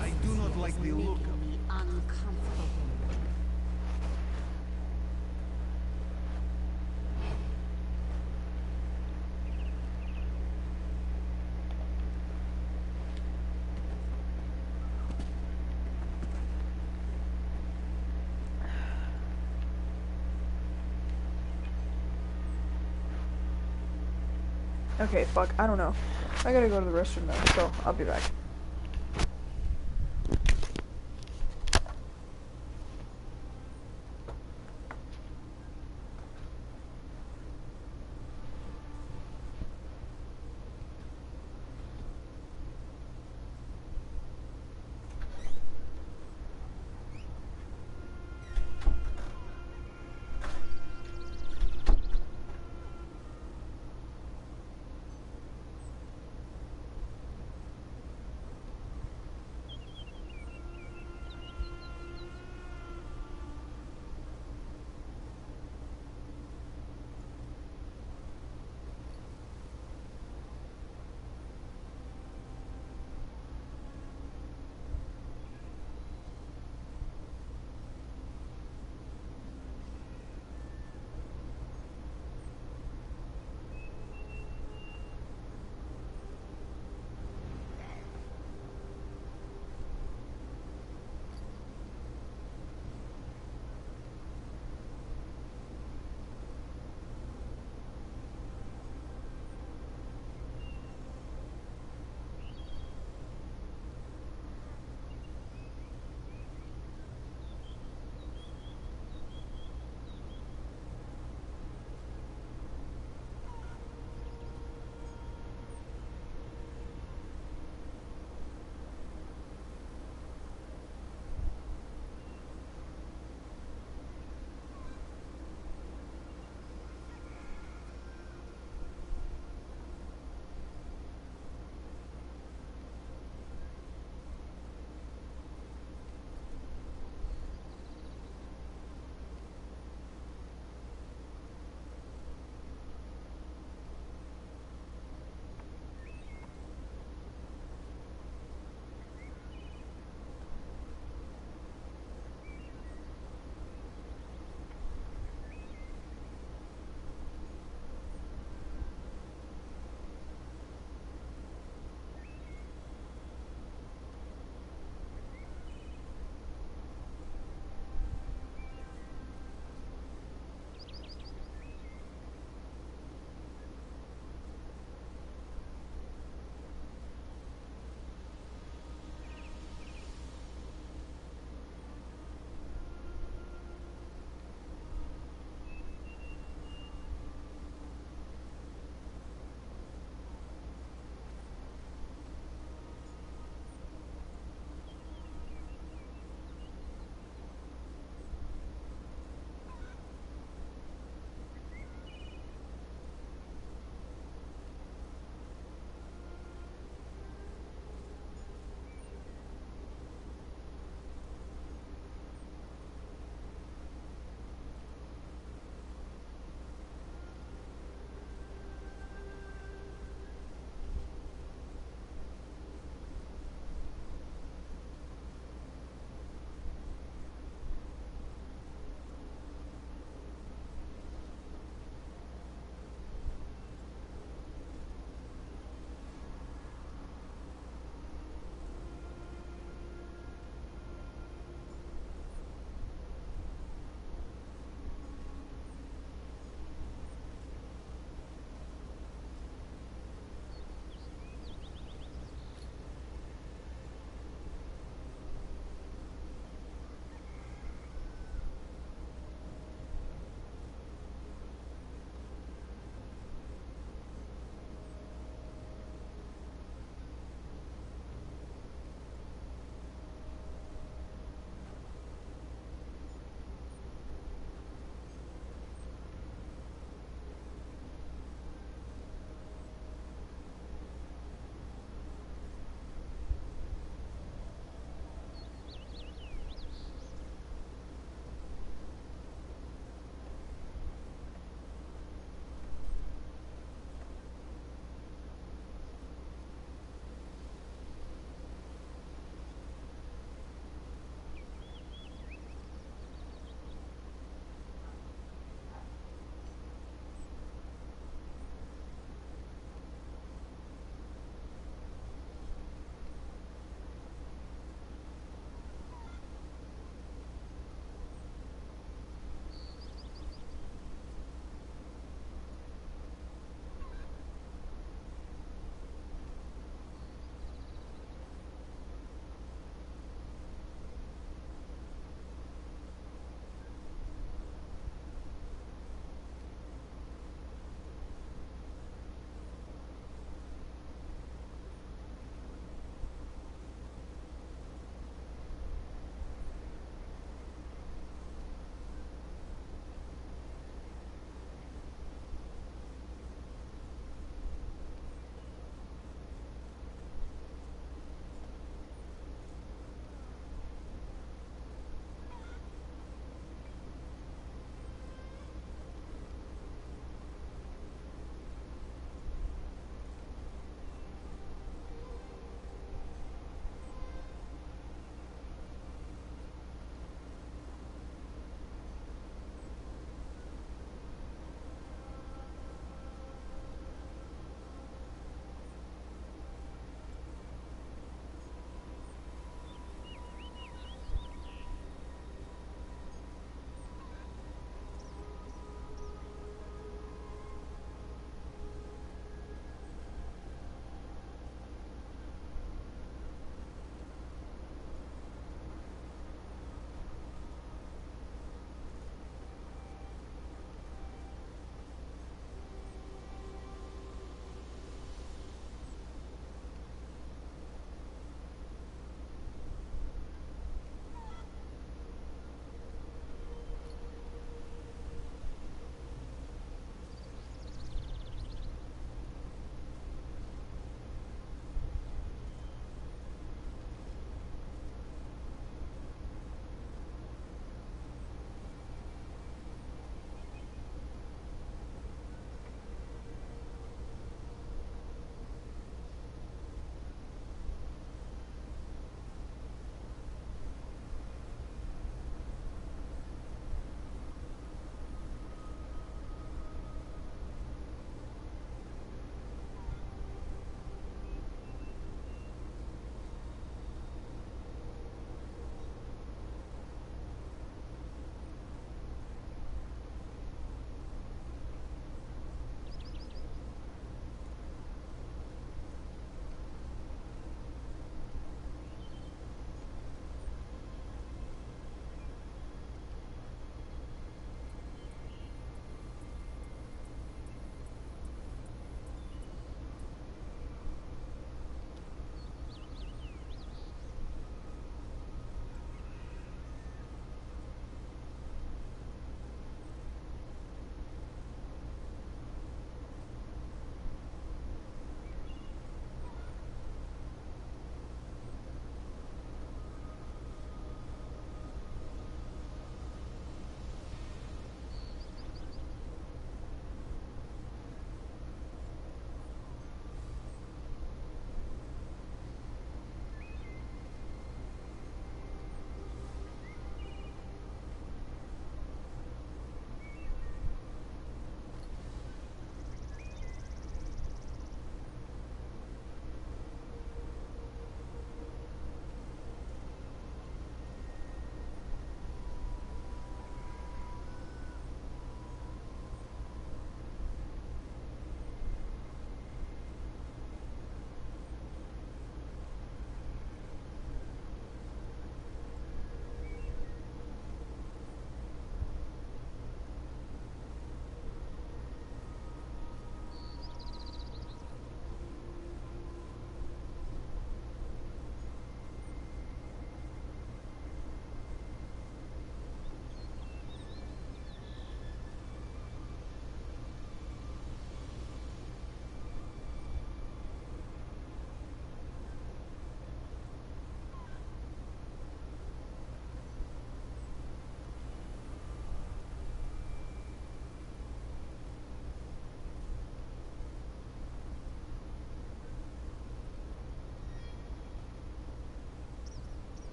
I do not like the look of me uncomfortable. Okay, fuck, I don't know. I gotta go to the restroom now, so I'll be back.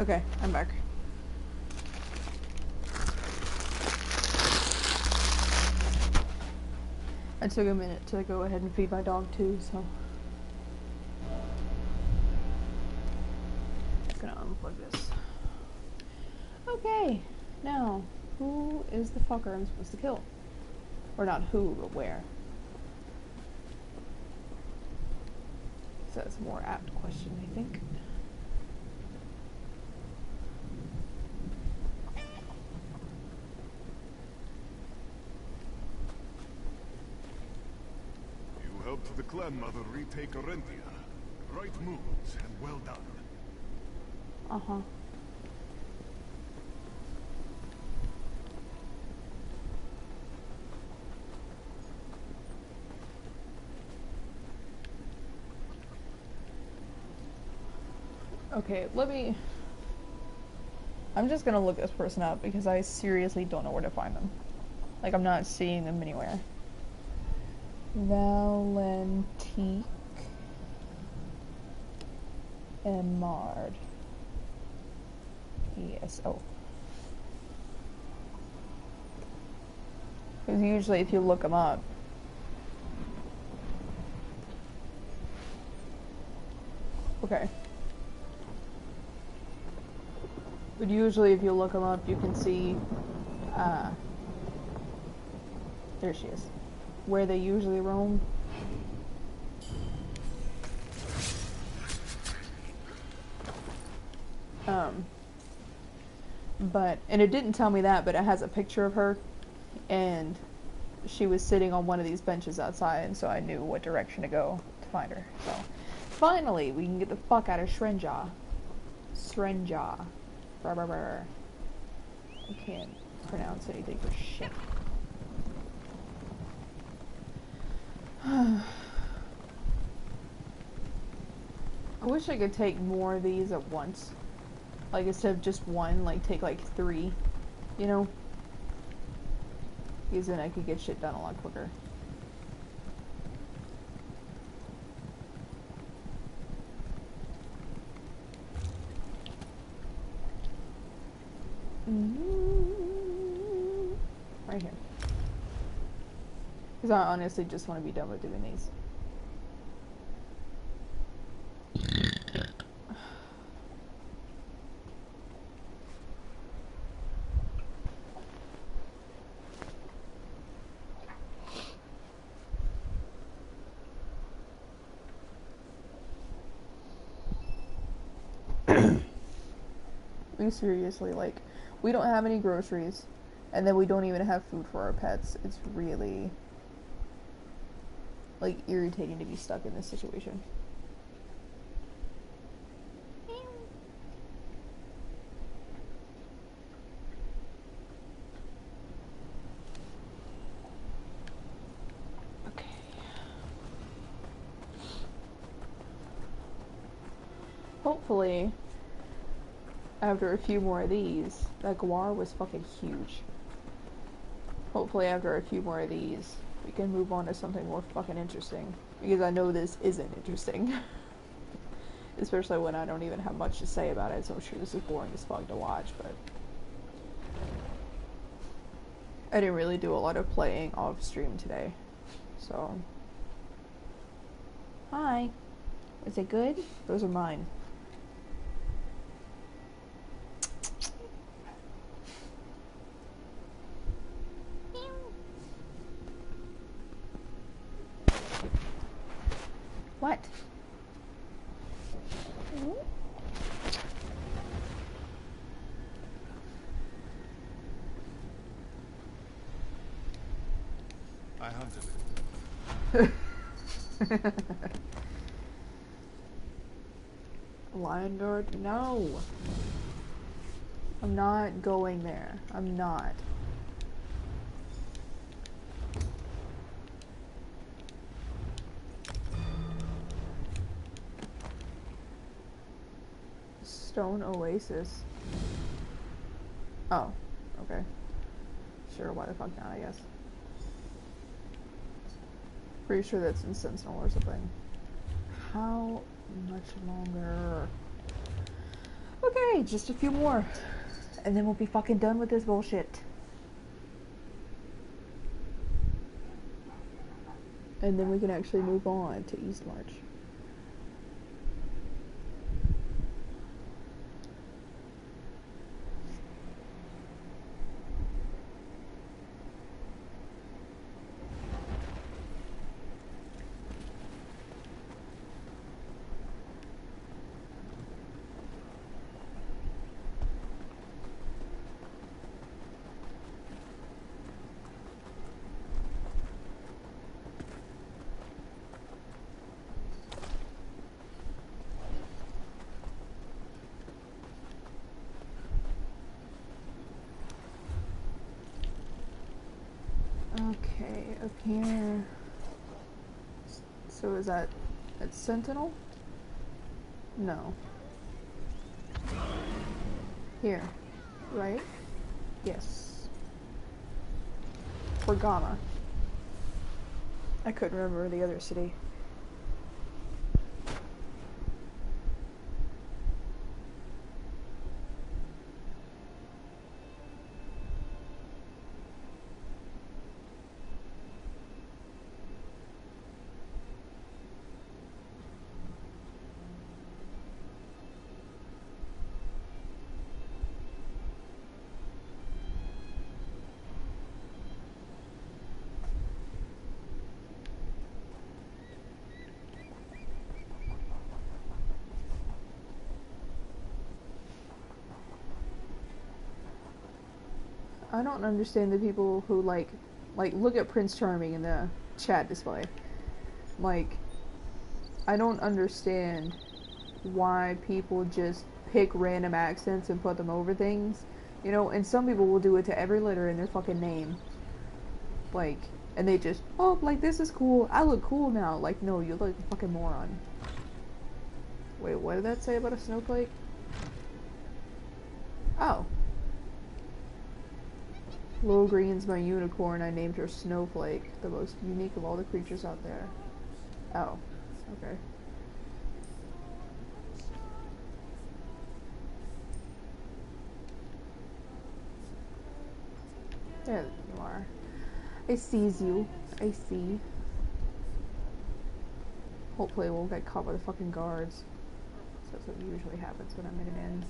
Okay, I'm back. I took a minute to go ahead and feed my dog too, so. Just gonna unplug this. Okay, now, who is the fucker I'm supposed to kill? Or not who, but where? So that's a more apt question, I think. You helped the clan mother retake Orentia. Right moves, and well done. Uh-huh. Okay, I'm just gonna look this person up because I seriously don't know where to find them. Like, I'm not seeing them anywhere. Valentique Emard. ESO. Because usually if you look them up, okay. But usually if you look them up, you can see, there she is. Where they usually roam. And it didn't tell me that, but it has a picture of her, and she was sitting on one of these benches outside, and so I knew what direction to go to find her. So, finally, we can get the fuck out of Srenja. Srenja. Brr, brr, brr. I can't pronounce anything for shit. I wish I could take more of these at once. Like, instead of just one, like, take, like, 3. You know? Because then I could get shit done a lot quicker. Right here. Because I honestly just want to be done with doing these. Seriously, like, we don't have any groceries, and then we don't even have food for our pets. It's really, like, irritating to be stuck in this situation. Okay. Hopefully, after a few more of these, that guar was fucking huge. Hopefully after a few more of these, we can move on to something more fucking interesting. Because I know this isn't interesting. Especially when I don't even have much to say about it, so I'm sure this is boring as fuck to watch, but... I didn't really do a lot of playing off stream today, so... Hi! Is it good? Those are mine. What? I hunted it. Lion guard? No! I'm not going there. I'm not. Stone Oasis. Oh, okay. Sure, why the fuck not, I guess. Pretty sure that's in Sentinel or something. How much longer? Okay, Okay, just a few more. And then we'll be fucking done with this bullshit. And then we can actually move on to Eastmarch. Okay, up here. So is that Sentinel? No. Here, right? Yes. For Gamma. I couldn't remember the other city. I don't understand the people who like look at Prince Charming in the chat display. Like, I don't understand why people just pick random accents and put them over things. You know, and some people will do it to every letter in their fucking name. Like, and they just, oh, like, this is cool. I look cool now. Like, no, you look like a fucking moron. Wait, what did that say about a snowflake? Oh. Logreen's my unicorn. I named her Snowflake, the most unique of all the creatures out there. Oh, okay. There you are. I sees you. I see. Hopefully we'll get caught by the fucking guards. So that's what usually happens when I'm in an inn.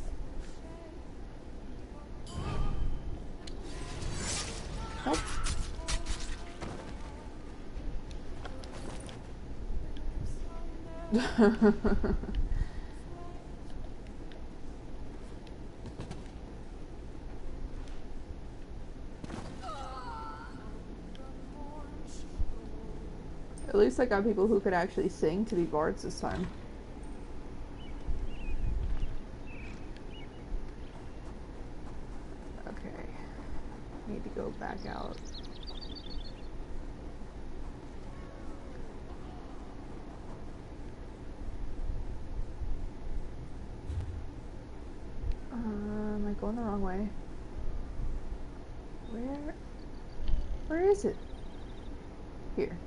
Nope. At least I got people who could actually sing to be bards this time. Okay. Need to go back out. Am I going the wrong way? Where is it? Here.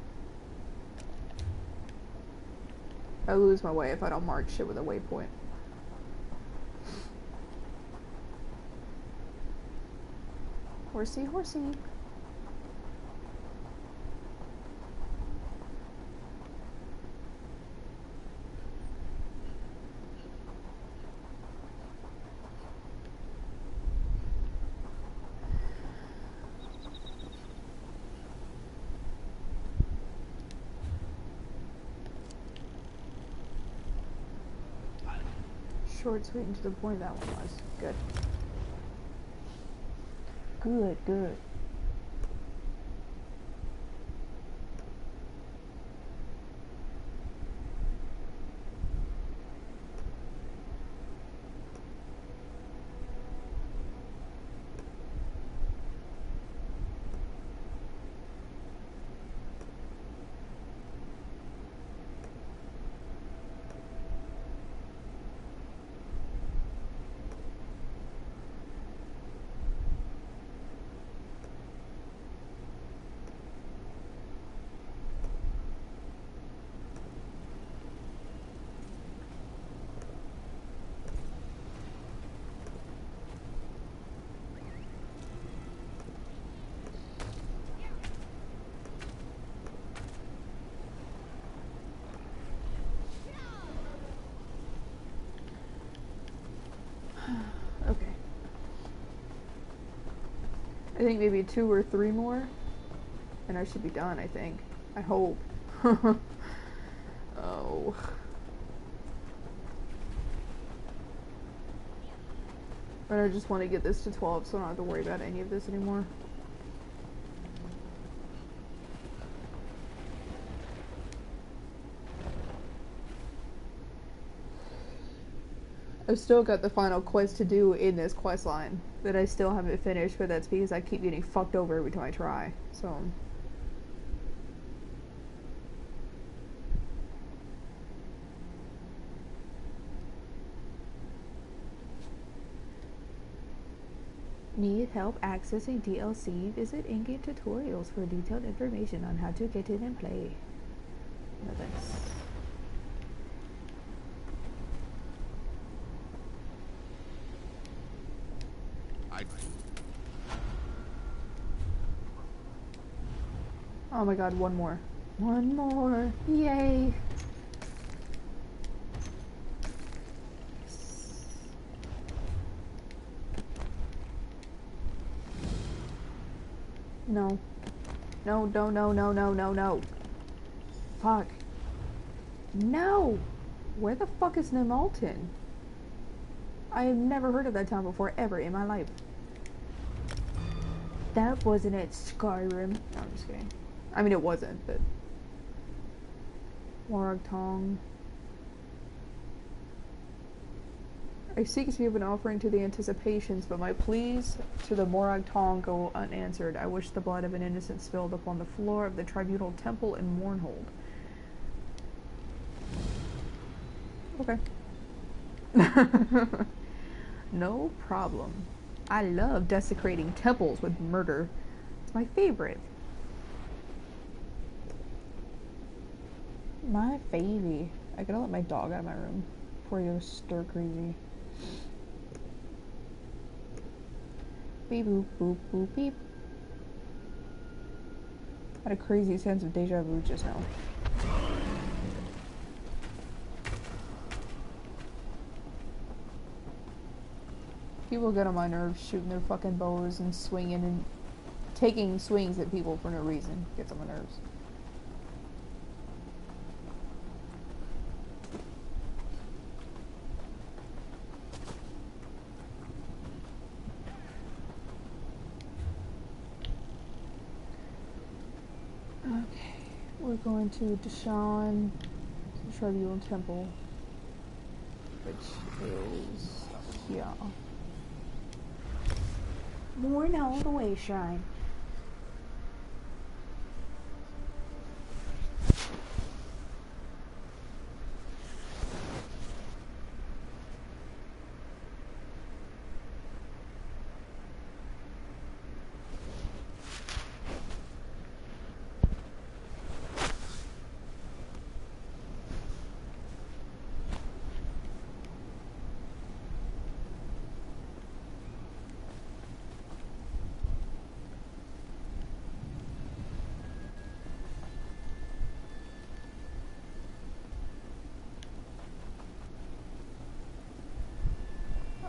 I lose my way if I don't mark shit with a waypoint. Horsey, horsey. Short, sweet, and to the point that one was. Good. Good, good. I think maybe 2 or 3 more, and I should be done, I think. I hope. Oh. But I just want to get this to 12 so I don't have to worry about any of this anymore. I've still got the final quest to do in this quest line that I still haven't finished, but that's because I keep getting fucked over every time I try. So need help accessing DLC? Visit in-game tutorials for detailed information on how to get in and play. No thanks. Oh my god, one more. One more. Yay. No. No, no, no, no, no, no, no. Fuck. No! Where the fuck is Nemalton? I have never heard of that town before, ever in my life. That wasn't at Skyrim. No, I'm just kidding. I mean, it wasn't, but... Morag Tong. I seek to give an offering to the anticipations, but my pleas to the Morag Tong go unanswered. I wish the blood of an innocent spilled upon the floor of the tribunal temple in Mournhold. Okay. No problem. I love desecrating temples with murder. It's my favorite. My baby. I gotta let my dog out of my room before he goes stir crazy. Beep boop boop boop beep. I had a crazy sense of deja vu just now. People get on my nerves shooting their fucking bows and swinging and taking swings at people for no reason. Gets on my nerves. Okay, we're going to Deshawn, the Tribunal Temple, which is here. More now the way, Shrine.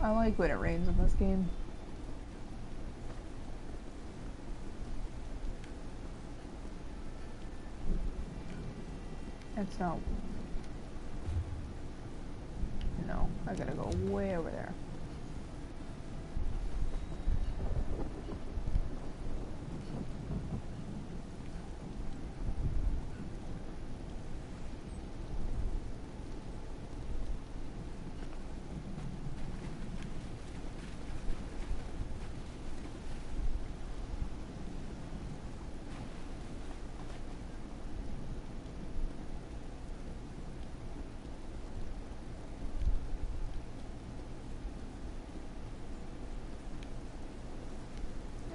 I like when it rains in this game. It's not... No, I gotta go way over there.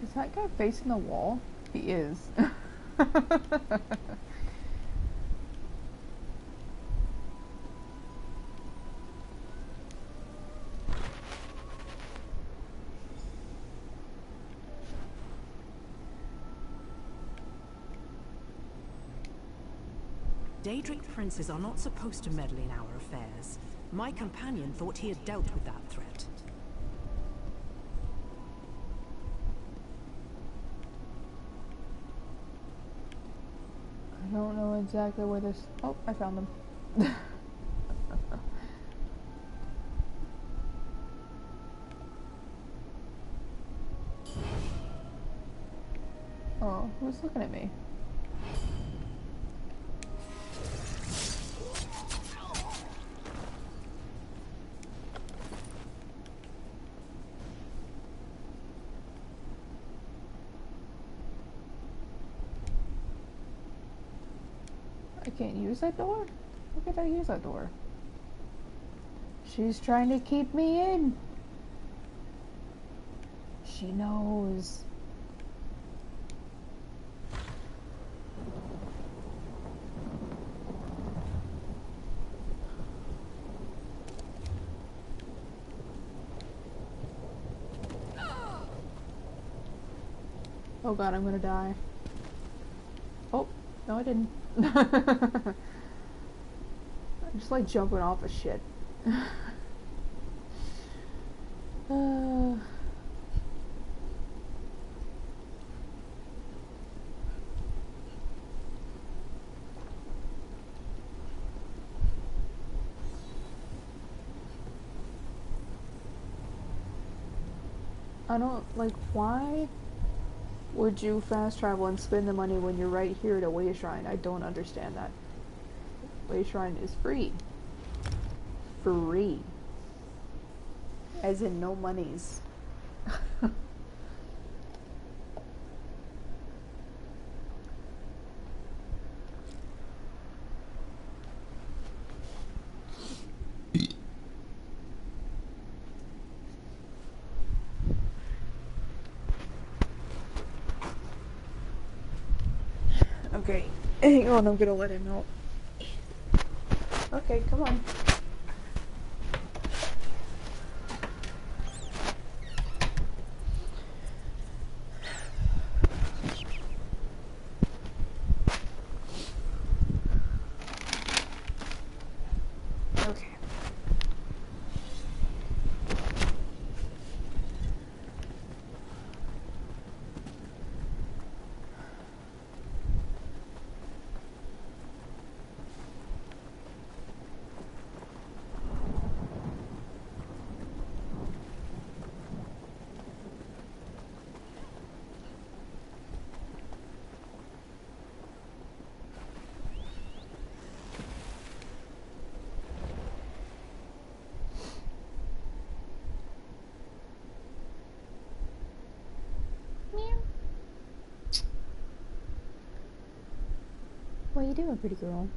Is that guy facing the wall? He is. Daedric princes are not supposed to meddle in our affairs. My companion thought he had dealt with that threat. don't know exactly where this... Oh, I found them. Oh, who's looking at me? I can't use that door? Why can't I use that door? She's trying to keep me in. She knows. Oh god, I'm gonna die. Oh, no I didn't. I'm just like jumping off of shit. I don't, like, why would you fast travel and spend the money when you're right here at a way shrine? I don't understand that. Way shrine is free. Free. As in no monies. Okay, hang on, I'm gonna let him out. Okay, come on. Okay. What are you doing, pretty girl?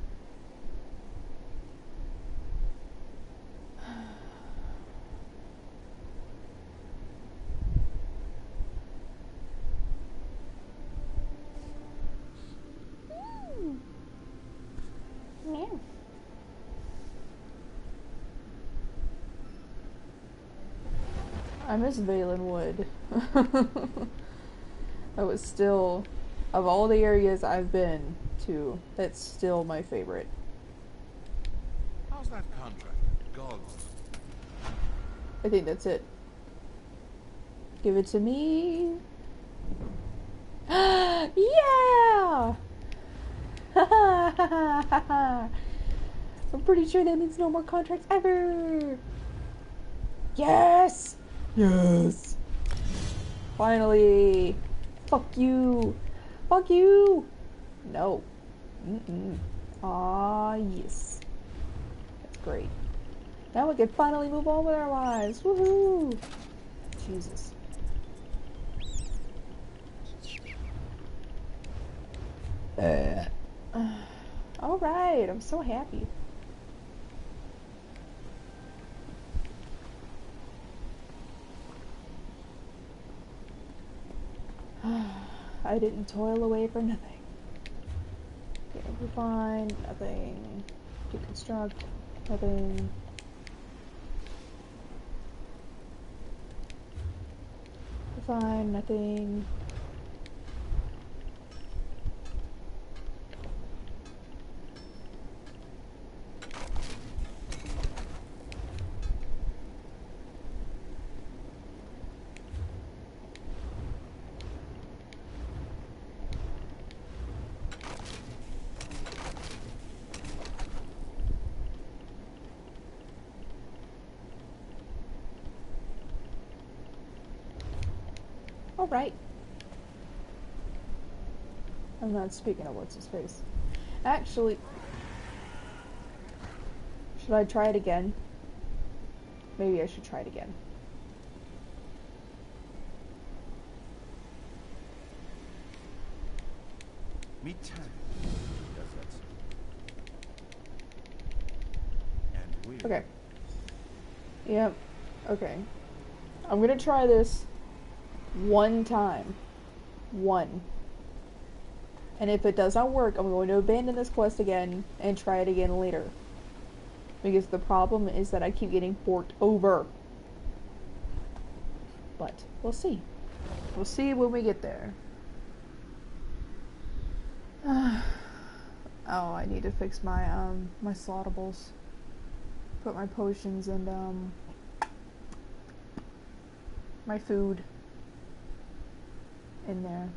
Meow. I miss Valen Wood. That was still, of all the areas I've been to, that's still my favorite. How's that contract? Gods. I think that's it. Give it to me. Yeah! I'm pretty sure that means no more contracts ever. Yes! Yes! Finally! Fuck you! Fuck you! No. Mm-mm. Ah, yes. That's great. Now we can finally move on with our lives. Woohoo! Jesus. Alright, I'm so happy. I didn't toil away for nothing. Okay, we're fine. Nothing. Deconstruct. Nothing. We're fine. Nothing. Alright. I'm not speaking of what's his face. Actually, should I try it again? Maybe I should try it again. Meet Tan. Yes, that's. And we. Okay. Yep. Okay. I'm gonna try this one time. One. And if it does not work, I'm going to abandon this quest again and try it again later. Because the problem is that I keep getting forked over. But we'll see. We'll see when we get there. Oh, I need to fix my my slottables. Put my potions and my food in there.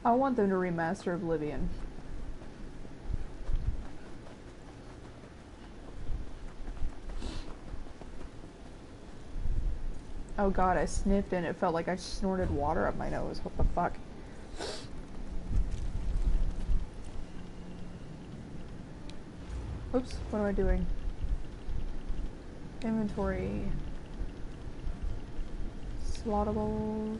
I want them to remaster Oblivion. Oh god, I sniffed and it felt like I snorted water up my nose. What the fuck? Oops, what am I doing? Inventory. Slottables.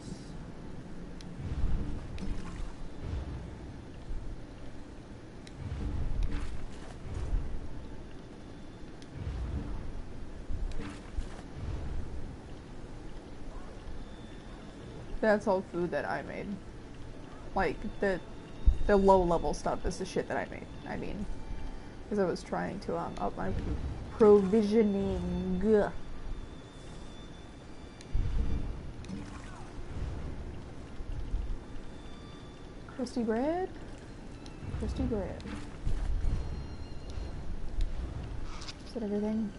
That's all food that I made. Like, the low level stuff is the shit that I made. I mean, because I was trying to up my provisioning. Ugh. Crusty bread? Crusty bread. Is that everything?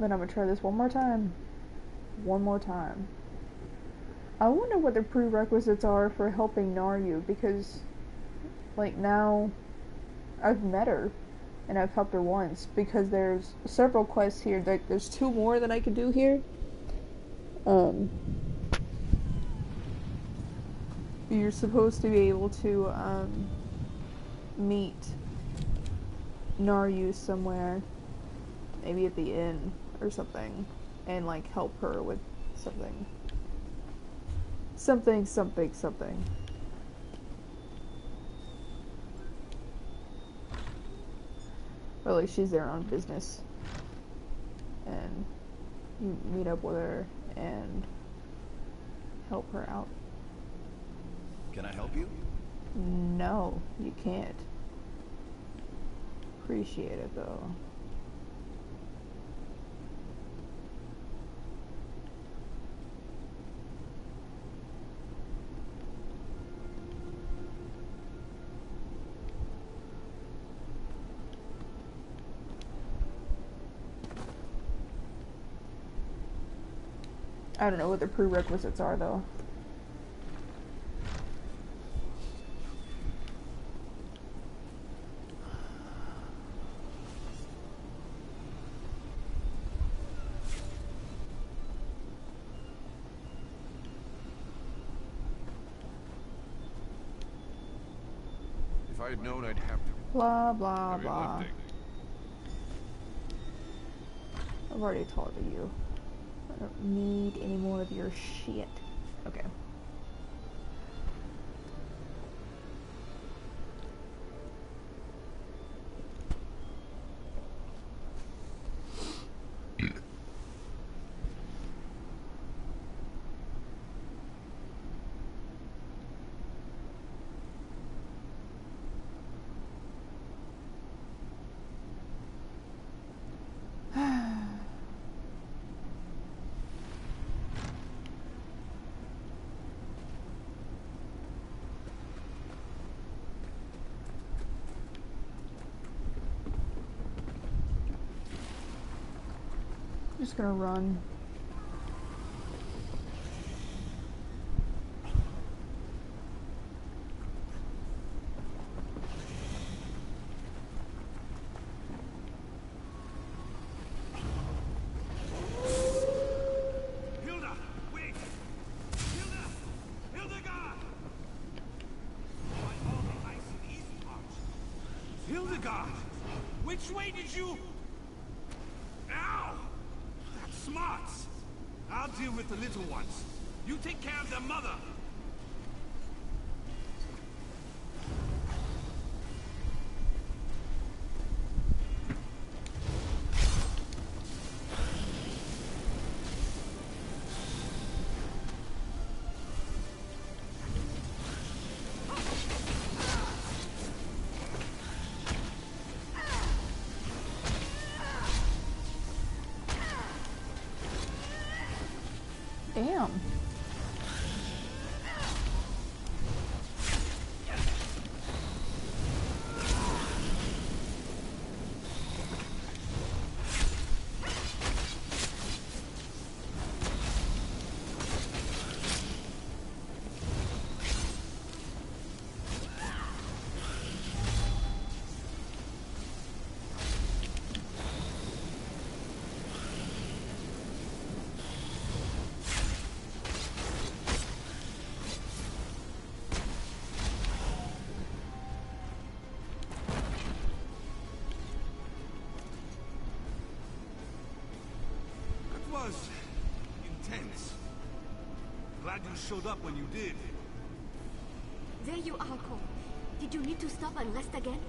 Then I'm gonna try this one more time. One more time. I wonder what the prerequisites are for helping Naryu, because, like, now I've met her and I've helped her once, because there's several quests here. There's 2 more that I could do here. You're supposed to be able to meet Naryu somewhere, maybe at the inn or something, and like help her with something. Something. Or like she's there on business. And you meet up with her and help her out. Can I help you? No, you can't. Appreciate it though. I don't know what the prerequisites are though. If I had known, I'd have to. Blah blah Heavy blah. lifting. I've already told you. I don't need any more of your shit. Okay. just gonna run. Hilda, wait! Hilda! Hildegard! Why all the ice in East March? Hildegard! Which way did you... Ow! That's smart! I'll deal with the little ones. You take care of their mother. Damn. Was intense. Glad you showed up when you did. There you are, Cole. Did you need to stop and rest again?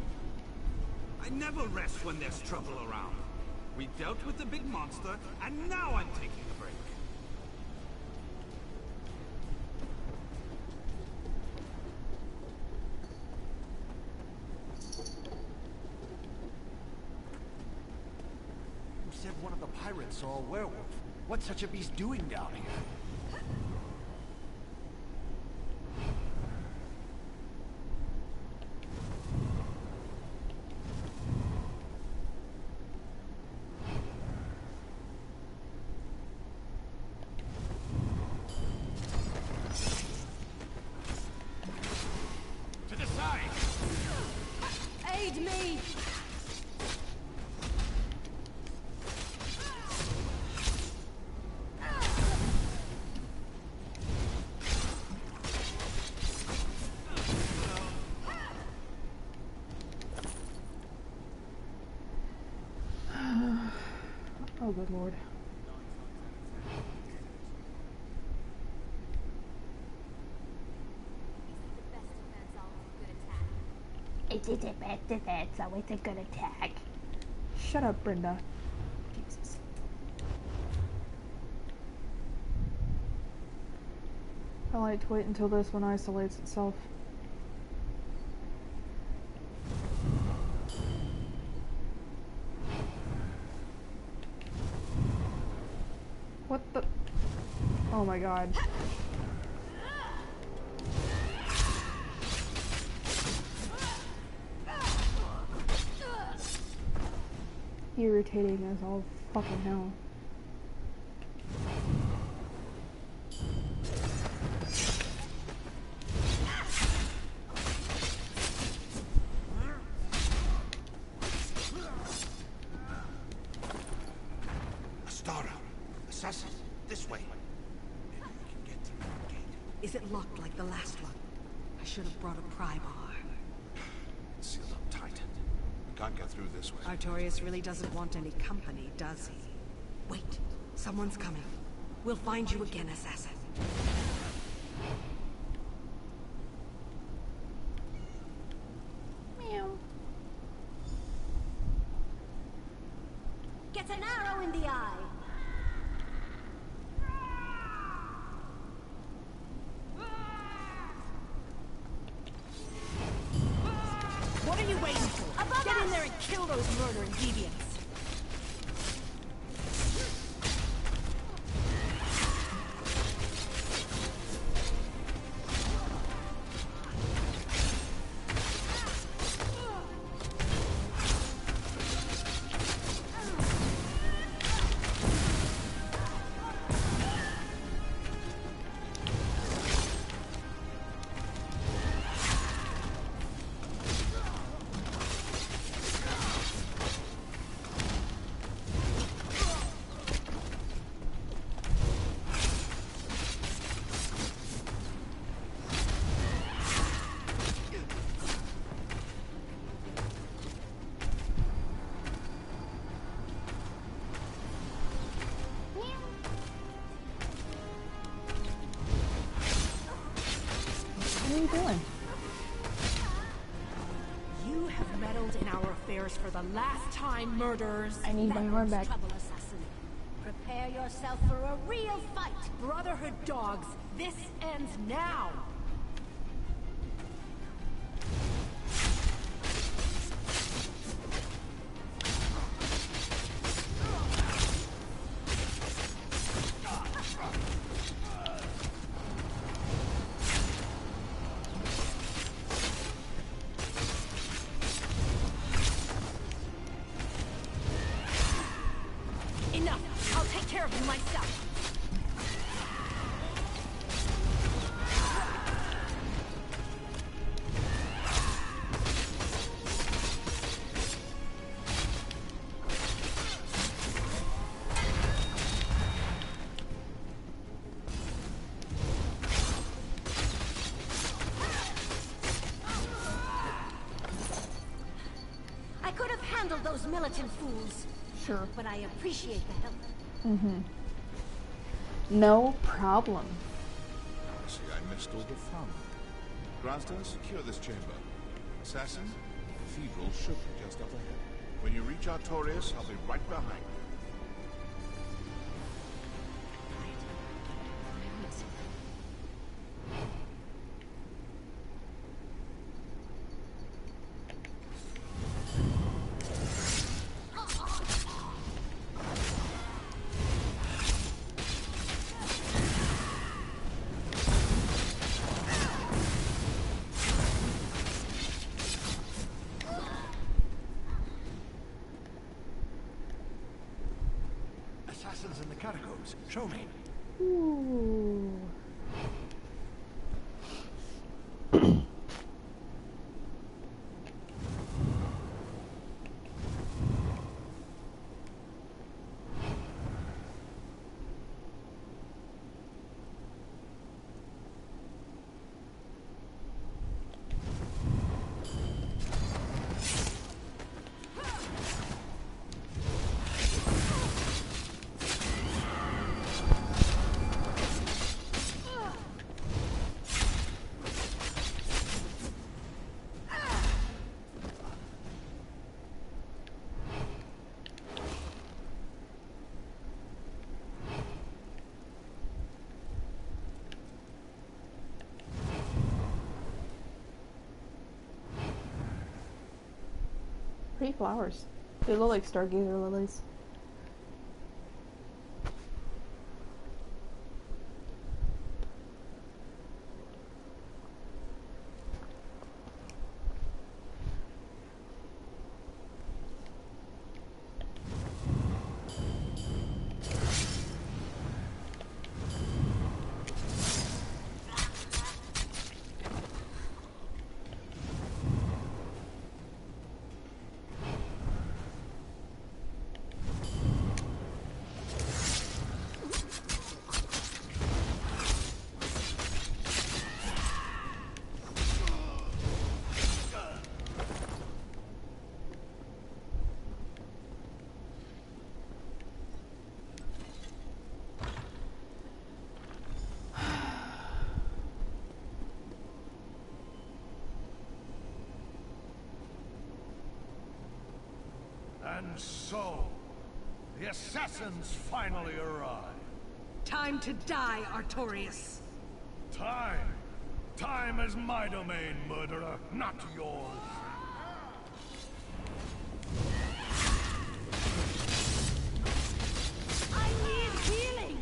I never rest when there's trouble around. We dealt with the big monster, and now I'm taking a break. You said one of the pirates saw a werewolf. What's such a beast doing down here? To the side! Aid me! Oh, good lord. It is the best defense, always a good attack. Shut up, Brenda. Jesus. I like to wait until this one isolates itself. What the? Oh my god. Irritating as all fucking hell. Astara! Assassin! This way! Maybe we can get through the gate. Is it locked like the last one? I should have brought a pry bar. It's sealed up tight. We can't get through this way. Artorias really doesn't want any company, does he? Wait, someone's coming. We'll find you again, assassin. Meow. Get an arrow in the eye! What are you waiting for? Get in there and kill those murdering deviants! What are you doing? You have meddled in our affairs for the last time, murderers. I need my arm back. Trouble, assassin. Prepare yourself for a real fight. Brotherhood dogs, this ends now. Enough. I'll take care of you myself. I could have handled those militant fools, Sure. but I appreciate the help. Mm-hmm. No problem. I see I missed all the fun. Grandstand, secure this chamber. Assassin, the cathedral should be just up ahead. When you reach Artorias, I'll be right behind you. Assassins in the catacombs. Show me. Ooh. Pretty flowers. They look like stargazer lilies. And so, the assassins finally arrive. Time to die, Artorias. Time. Time is my domain, murderer, not yours. I need healing!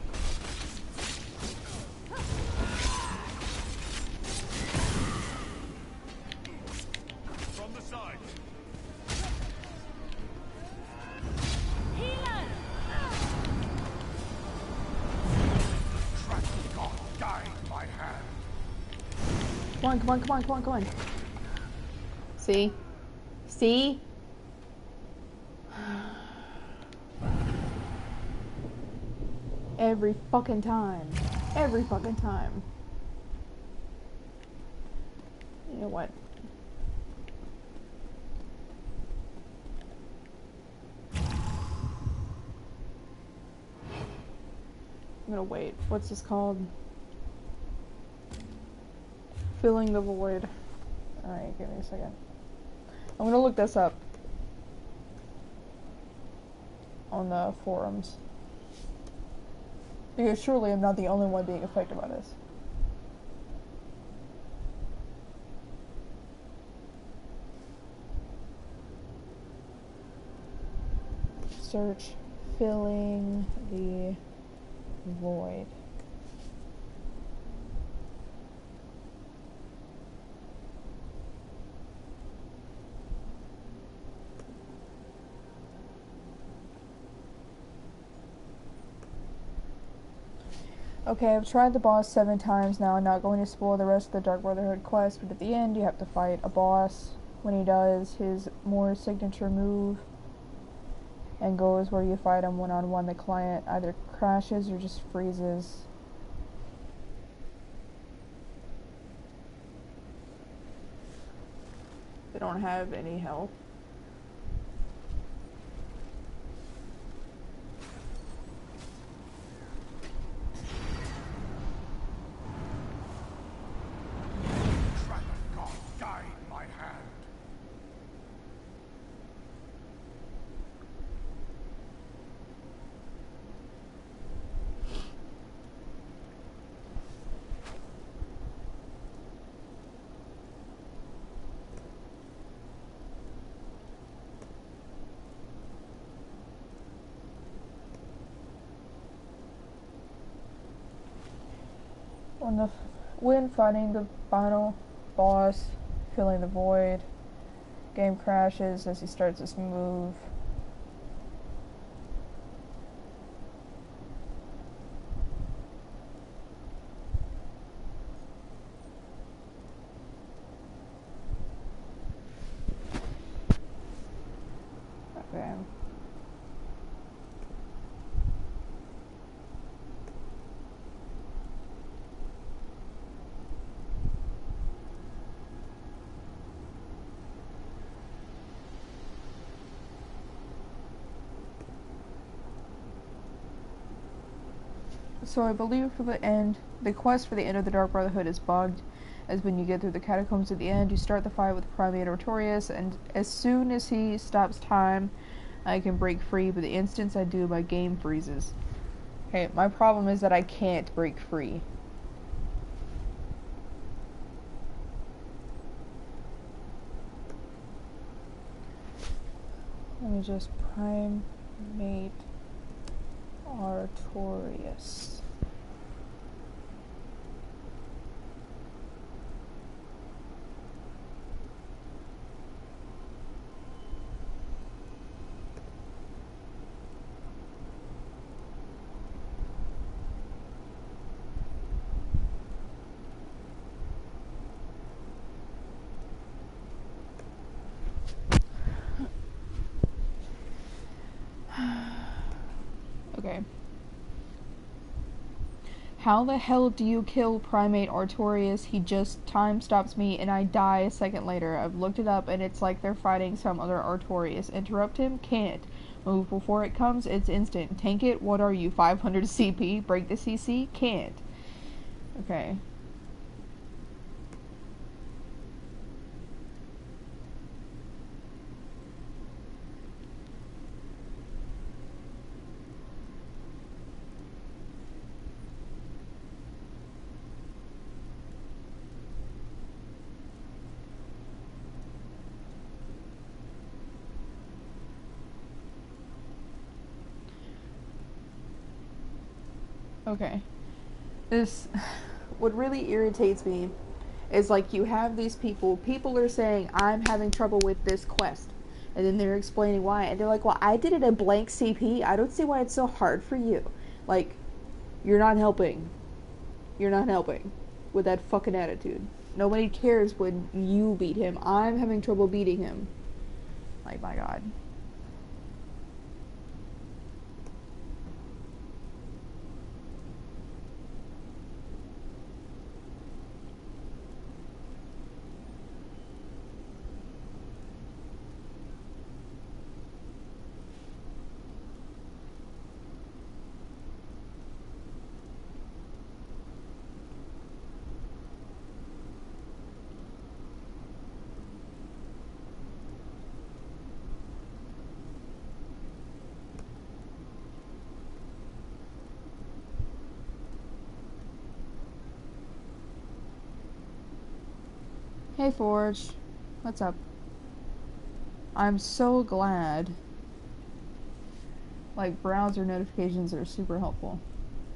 From the side. Healer! Trapped god died by hand. Come on, come on, come on, come on, come on. See? See? Every fucking time. Every fucking time. You know what? I'm gonna wait. What's this called? Filling the void. Alright, give me a second. I'm gonna look this up on the forums. Because surely I'm not the only one being affected by this. Search filling the void. Okay, I've tried the boss 7 times now. I'm not going to spoil the rest of the Dark Brotherhood quest, but at the end you have to fight a boss. When he does his more signature move and goes where you fight him one-on-one, the client either crashes or just freezes. They don't have any health. Dragon God died in my hand. When fighting the final boss, filling the void, game crashes as he starts his move. Okay. So I believe for the quest for the end of the Dark Brotherhood is bugged, as when you get through the catacombs at the end, you start the fight with Primate Artorias, and as soon as he stops time, I can break free, but the instance I do, my game freezes. Okay, my problem is that I can't break free. Let me just Primate Artorias. Okay. How the hell do you kill Primate Artorias? He just time stops me and I die a second later. I've looked it up and it's like they're fighting some other Artorias. Interrupt him? Can't. Move before it comes? It's instant. Tank it? What are you, 500 CP? Break the CC? Can't. Okay. Okay. This, what really irritates me is like you have these people are saying, I'm having trouble with this quest. And then they're explaining why. And they're like, well, I did it in blank CP. I don't see why it's so hard for you. Like, you're not helping. You're not helping with that fucking attitude. Nobody cares when you beat him. I'm having trouble beating him. Like, my god. Hey Forge, what's up? I'm so glad. Like, browser notifications are super helpful.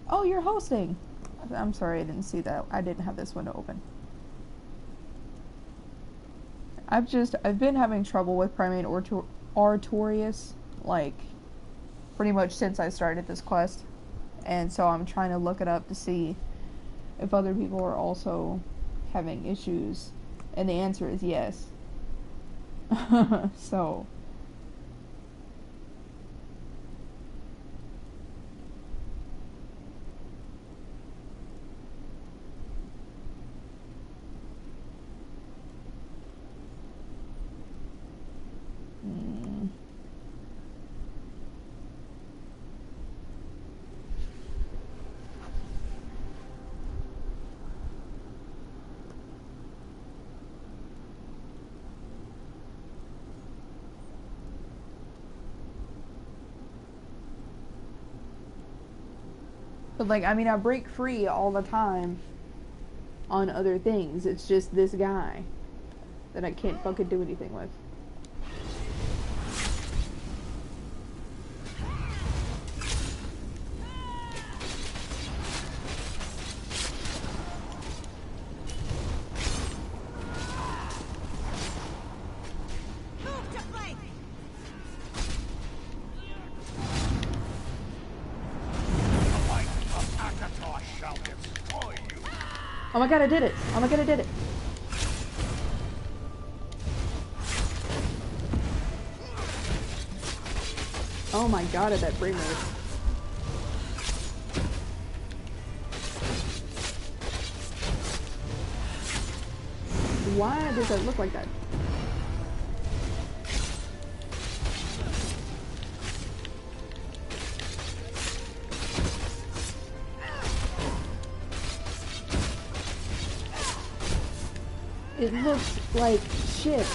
Oh, you're hosting! I'm sorry, I didn't see that. I didn't have this window open. I've been having trouble with Primate Artorias, like, pretty much since I started this quest. And so I'm trying to look it up to see if other people are also having issues. And the answer is yes. So... But, like, I mean, I break free all the time on other things. It's just this guy that I can't fucking do anything with. Oh my god, I did it! Oh my god, I did it! Oh my god, at that frame rate. Why does that look like that? It looks like shit.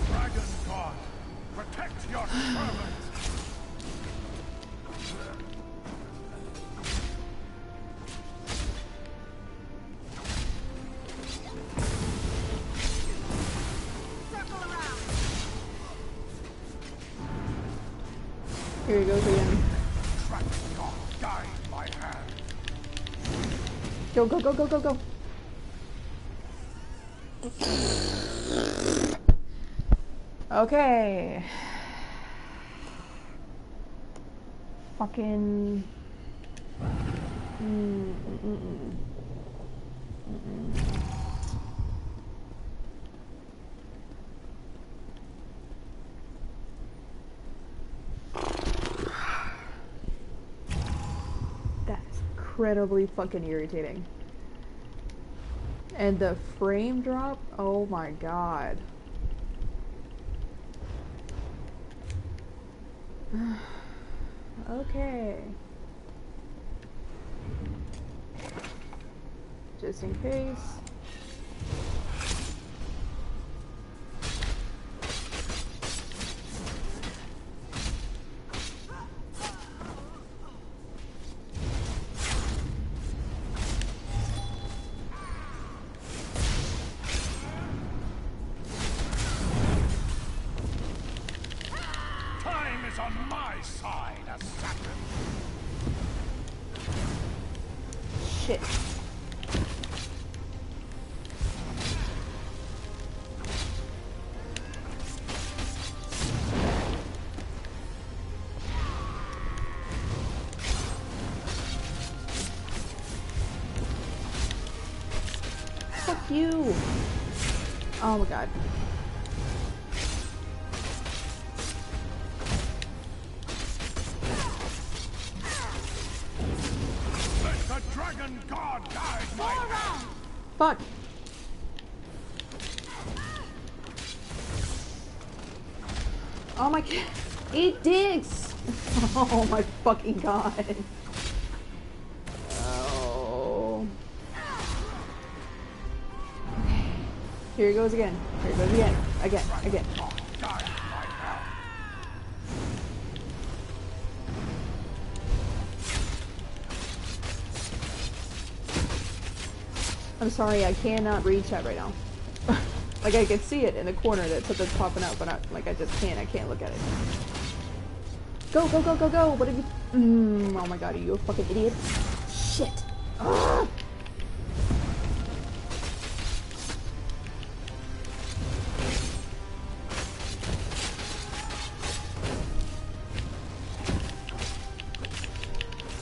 Dragon God, protect your servant. Here he goes again. Dragon God, guide my hand. Go, go, go, go, go, go! Okay. Fucking... That's incredibly fucking irritating. And the frame drop? Oh my god. Okay. Just in case. Time is on my side, assassin. Shit. Fuck you. Oh my god. Let the Dragon God guide my hand. Fuck. Oh my god. Eat dicks! Oh my fucking god. Oh. Here he goes again. Here he goes again. Again. Guide my hand. I'm sorry, I cannot read chat right now. Like, I can see it in the corner that something's popping up, but I just can't. I can't look at it. Go, go, go, go, go! What have you... oh my god, are you a fucking idiot? Shit! Ugh.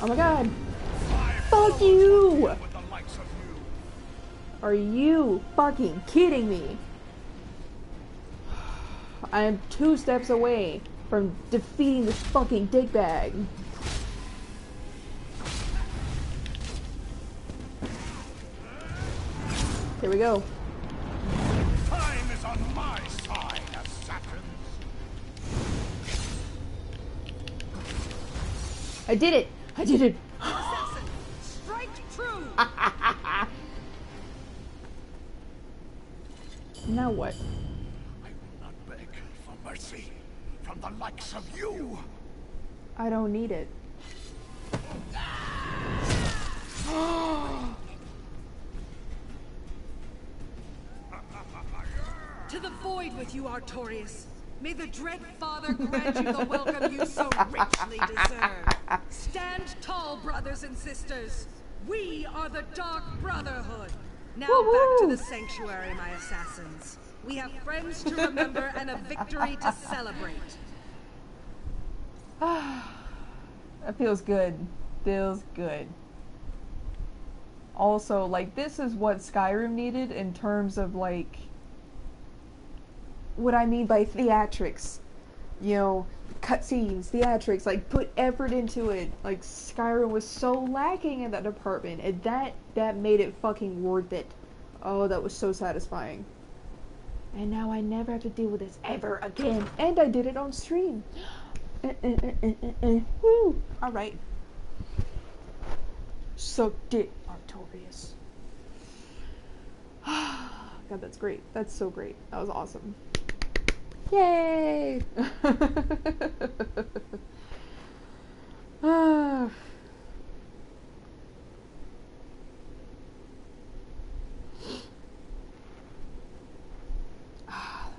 Oh my god! Fuck you! Are you fucking kidding me? I am 2 steps away from defeating this fucking dickbag. Here we go. Time is on my side, assassins. I did it! I did it! Assassin, strike true! Now what? I will not beg for mercy from the likes of you. I don't need it. To the void with you, Artorias. May the Dread Father grant you the welcome you so richly deserve. Stand tall, brothers and sisters. We are the Dark Brotherhood. Now back to the sanctuary, my assassins. We have friends to remember and a victory to celebrate. That feels good. Feels good. Also, like, this is what Skyrim needed in terms of, like, what I mean by theatrics. You know, cutscenes, theatrics, like, put effort into it. Like, Skyrim was so lacking in that department, and that made it fucking worth it. Oh, that was so satisfying. And now I never have to deal with this ever again. And I did it on stream. Woo! Alright. Sucked it, Artorias. God, that's great. That's so great. That was awesome. Yay! That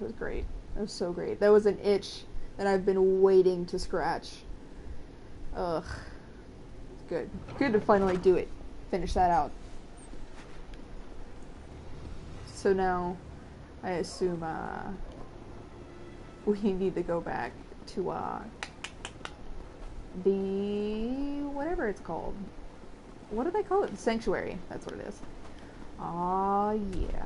was great. That was so great. That was an itch that I've been waiting to scratch. Ugh. It's good. Good to finally do it. Finish that out. So now, I assume, we need to go back to, the... whatever it's called. What do they call it? The sanctuary. That's what it is. Aw, yeah.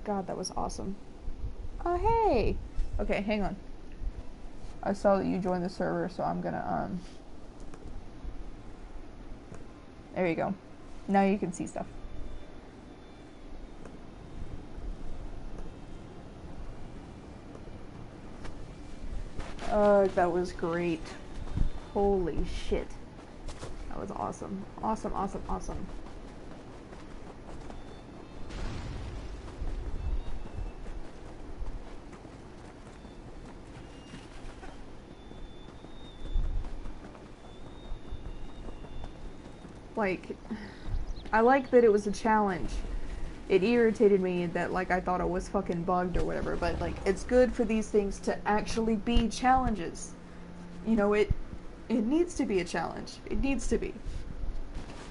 God, that was awesome. Oh, hey! Okay, hang on. I saw that you joined the server, so I'm gonna, there you go. Now you can see stuff. That was great. Holy shit. That was awesome. Awesome, awesome, awesome. Like, I like that it was a challenge. It irritated me that, like, I thought it was fucking bugged or whatever, but, like, it's good for these things to actually be challenges. You know, it needs to be a challenge. It needs to be.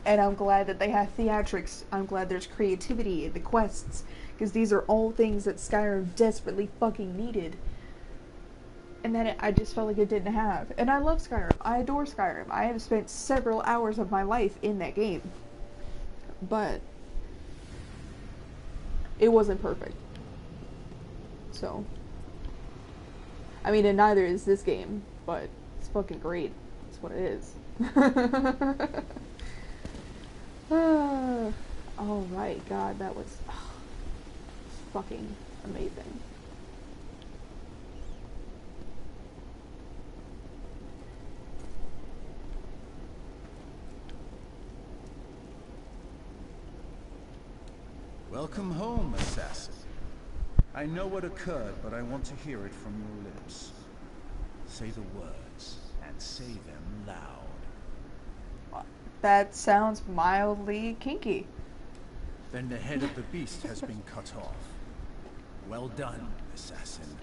And I'm glad that they have theatrics. I'm glad there's creativity in the quests, because these are all things that Skyrim desperately fucking needed. And then I just felt like it didn't have. And I love Skyrim. I adore Skyrim. I have spent several hours of my life in that game. But it wasn't perfect. So, I mean, and neither is this game, but it's fucking great. That's what it is. Alright, God, that was fucking amazing. Welcome home, assassin. I know what occurred, but I want to hear it from your lips. Say the words, and say them loud. That sounds mildly kinky. Then the head of the beast has been cut off. Well done, assassin.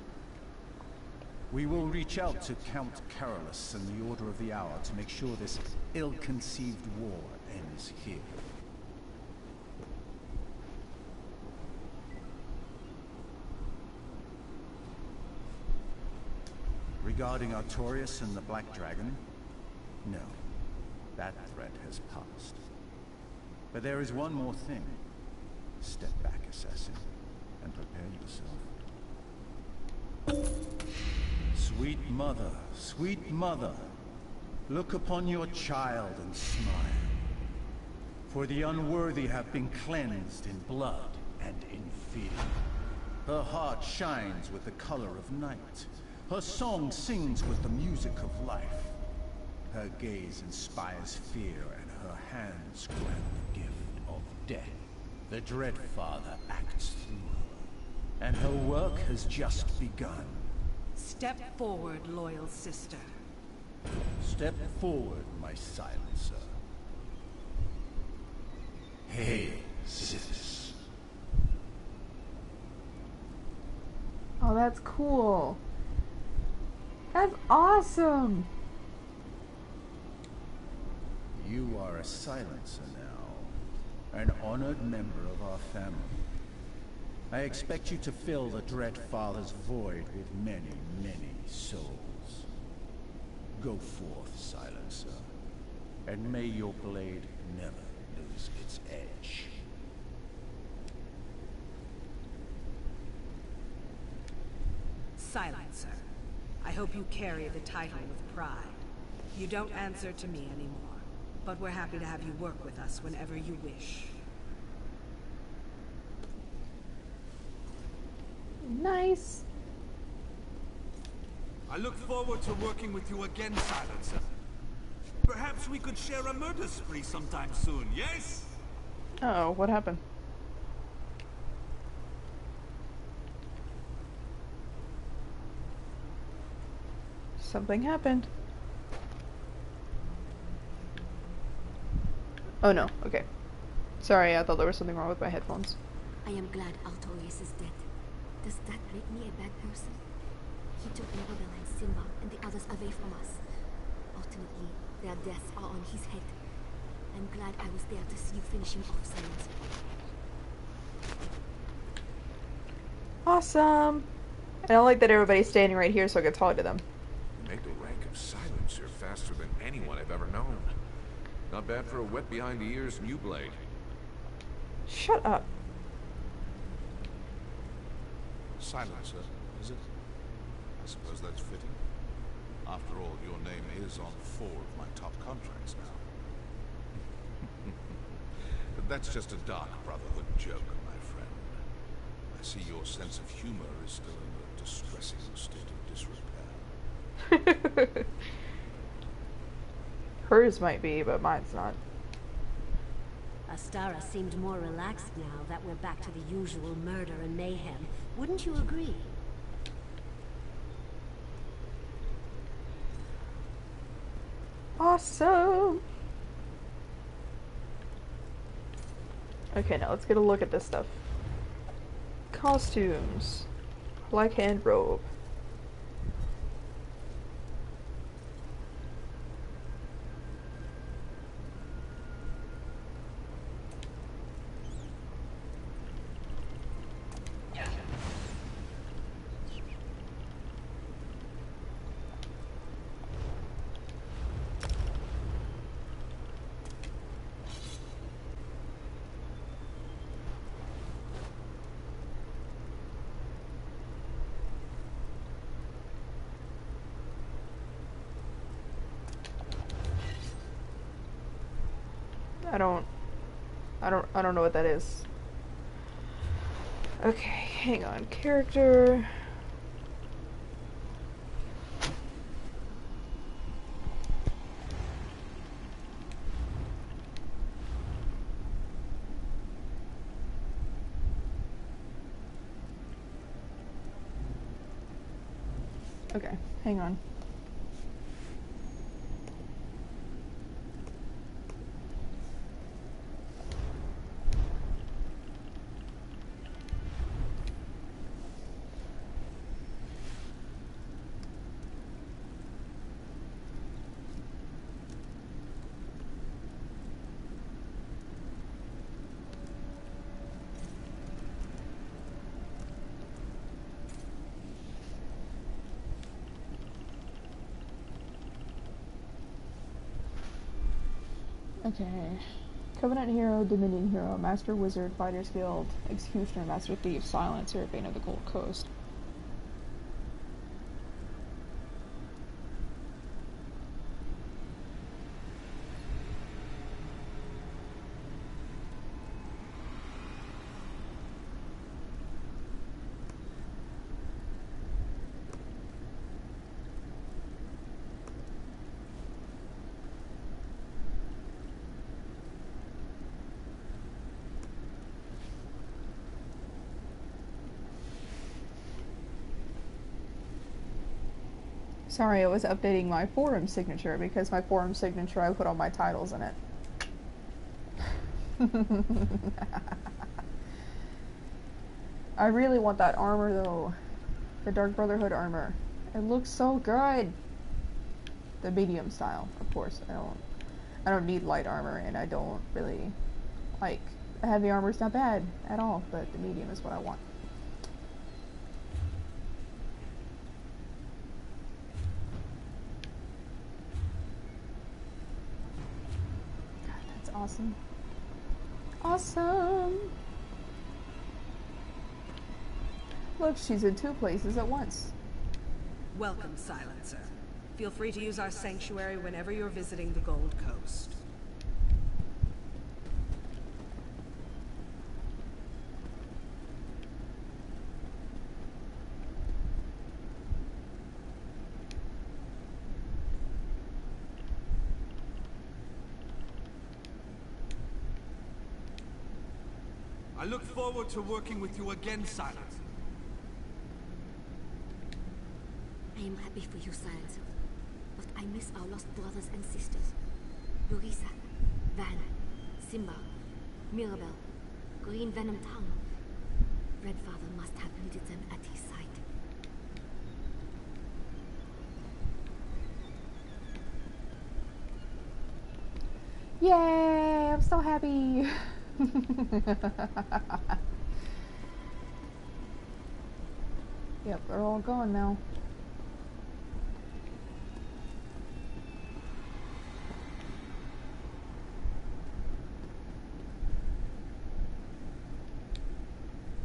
We will reach out to Count Carolus and the Order of the Hour to make sure this ill-conceived war ends here. Regarding Artorias and the Black Dragon, no. That threat has passed. But there is one more thing. Step back, assassin, and prepare yourself. Sweet mother, look upon your child and smile. For the unworthy have been cleansed in blood and in fear. Her heart shines with the color of night. Her song sings with the music of life. Her gaze inspires fear, and her hands grant the gift of death. The Dread Father acts through her, and her work has just begun. Step forward, loyal sister. Step forward, my silencer. Hail, Sithis. Oh, that's cool. That's awesome. You are a silencer now, an honored member of our family. I expect you to fill the Dread Father's void with many, many souls. Go forth, silencer, and may your blade never lose its edge. Silencer. I hope you carry the title with pride. You don't answer to me anymore, but we're happy to have you work with us whenever you wish. Nice. I look forward to working with you again, Silencer. Perhaps we could share a murder spree sometime soon, yes? Uh-oh, what happened? Something happened. Oh no, okay. Sorry, I thought there was something wrong with my headphones. I am glad Artorias is dead. Does that make me a bad person? He took Mirabel and Simba and the others away from us. Ultimately, their deaths are on his head. I'm glad I was there to see you finish him off, Silencer. Awesome! I don't like that everybody's standing right here so I can talk to them. You make the rank of Silencer faster than anyone I've ever known. Not bad for a wet behind the ears new blade. Shut up. Silencer, is it? I suppose that's fitting. After all, your name is on 4 of my top contracts now. But that's just a dark brotherhood joke, my friend. I see your sense of humor is still in a distressing state of disrepair. Hers might be, but mine's not. Astara seemed more relaxed now that we're back to the usual murder and mayhem. Wouldn't you agree? Awesome! Okay, now let's get a look at this stuff. Costumes. Black hand robe. I don't know what that is. Okay, hang on. Character. Okay, hang on. Okay. Covenant Hero, Dominion Hero, Master Wizard, Fighters Guild, Executioner, Master Thief, Silencer, Bane of the Gold Coast. Sorry, I was updating my forum signature because my forum signature I put all my titles in it. I really want that armor though. The Dark Brotherhood armor. It looks so good. The medium style, of course. I don't need light armor, and I don't really like the heavy armor's not bad at all, but the medium is what I want. Awesome. Awesome! Look, she's in 2 places at once. Welcome, Silencer. Feel free to use our sanctuary whenever you're visiting the Gold Coast. I look forward to working with you again, Silencer. I am happy for you, Silencer. But I miss our lost brothers and sisters. Burisa, Van, Simba, Mirabel, Green Venom Town. Red Father must have needed them at his side. Yay! I'm so happy! Yep, they're all gone now.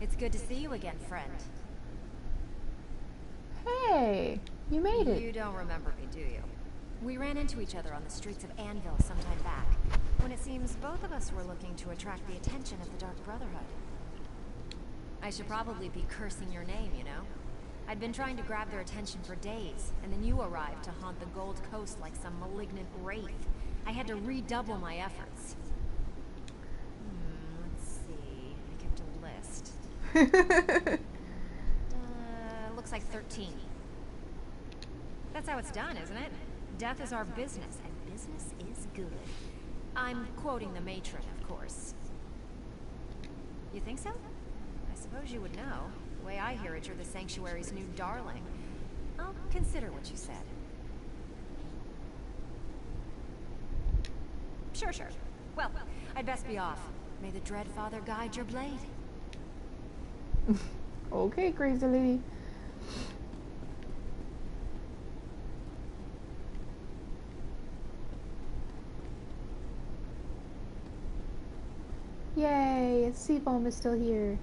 It's good to see you again, friend. Hey! You made it! You don't remember me, do you? We ran into each other on the streets of Anvil some time back, when it seems both of us were looking to attract the attention of the Dark Brotherhood. I should probably be cursing your name, you know? I'd been trying to grab their attention for days, and then you arrived to haunt the Gold Coast like some malignant wraith. I had to redouble my efforts. Let's see. I kept a list. Looks like 13. That's how it's done, isn't it? Death is our business, and business is good. I'm quoting the matron, of course. You think so? I suppose you would know. The way I hear it, you're the Sanctuary's new darling. I'll consider what you said. Sure. Well, I'd best be off. May the Dread Father guide your blade. Okay, crazy lady. Yay! Seafoam is still here.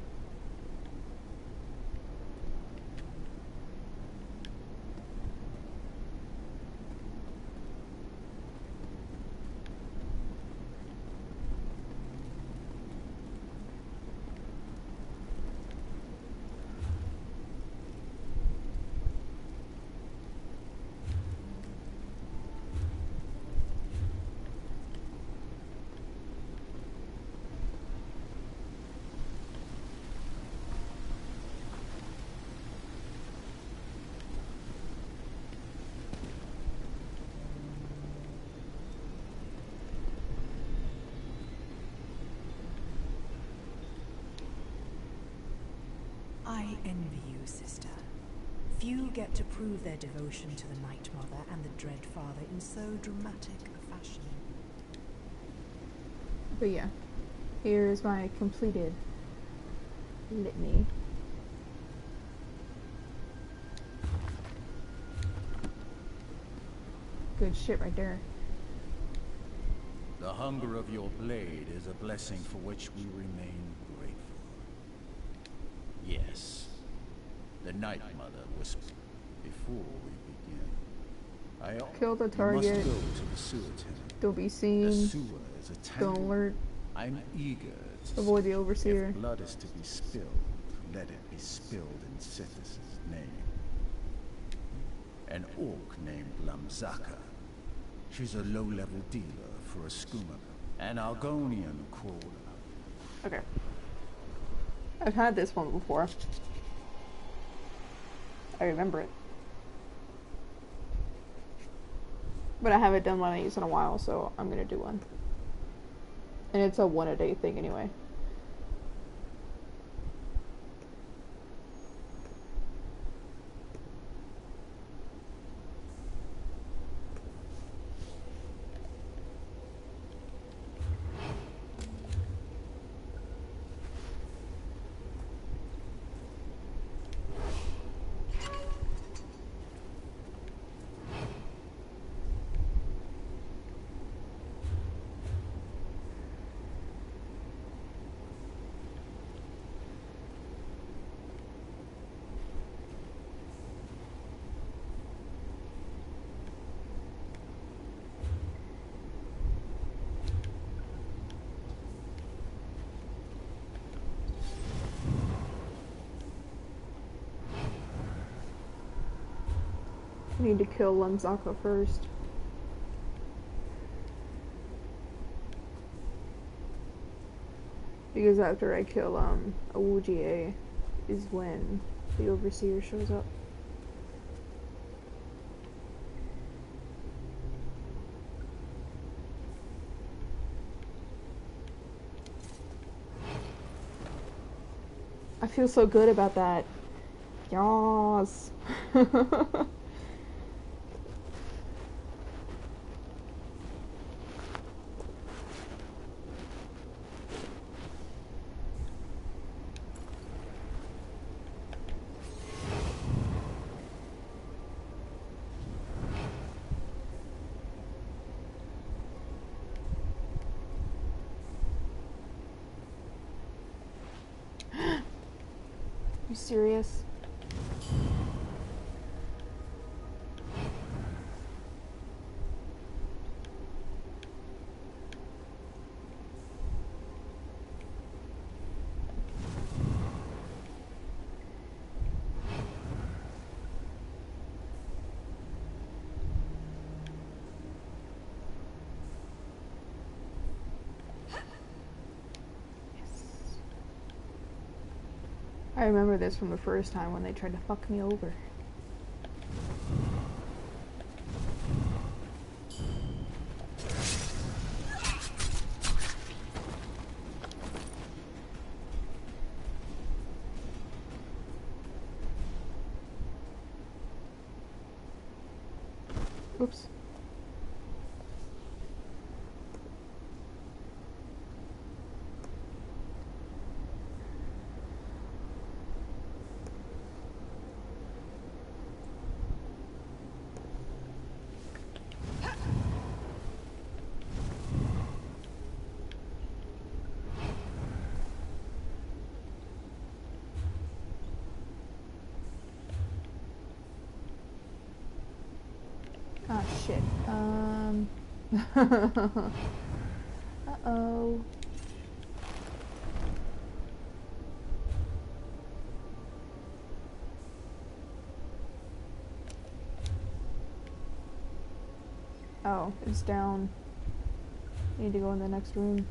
I envy you, sister. Few get to prove their devotion to the Night Mother and the Dread Father in so dramatic a fashion. But yeah, here is my completed litany. Good shit right there. The hunger of your blade is a blessing for which we remain grateful. Yes, the Night Mother whispered before we begin. Kill the You target. must go to the sewer tunnel. Don't be The seen. sewer is a Don't tangle. alert. I'm eager to Avoid see. the overseer. If blood is to be spilled, let it be spilled in Sithis' name. An orc named Lamzaka. She's a low-level dealer for a schooner. An Argonian crawler. Okay. I've had this one before. I remember it. But I haven't done one of these in a while, so I'm gonna do one. And it's a one-a-day thing anyway. I need to kill Lemzaka first. Because after I kill Awujiye is when the Overseer shows up. I feel so good about that. Yas. You serious? I remember this from the first time when they tried to fuck me over. Oops. Ah, shit. Uh-oh. Oh, it's down. Need to go in the next room.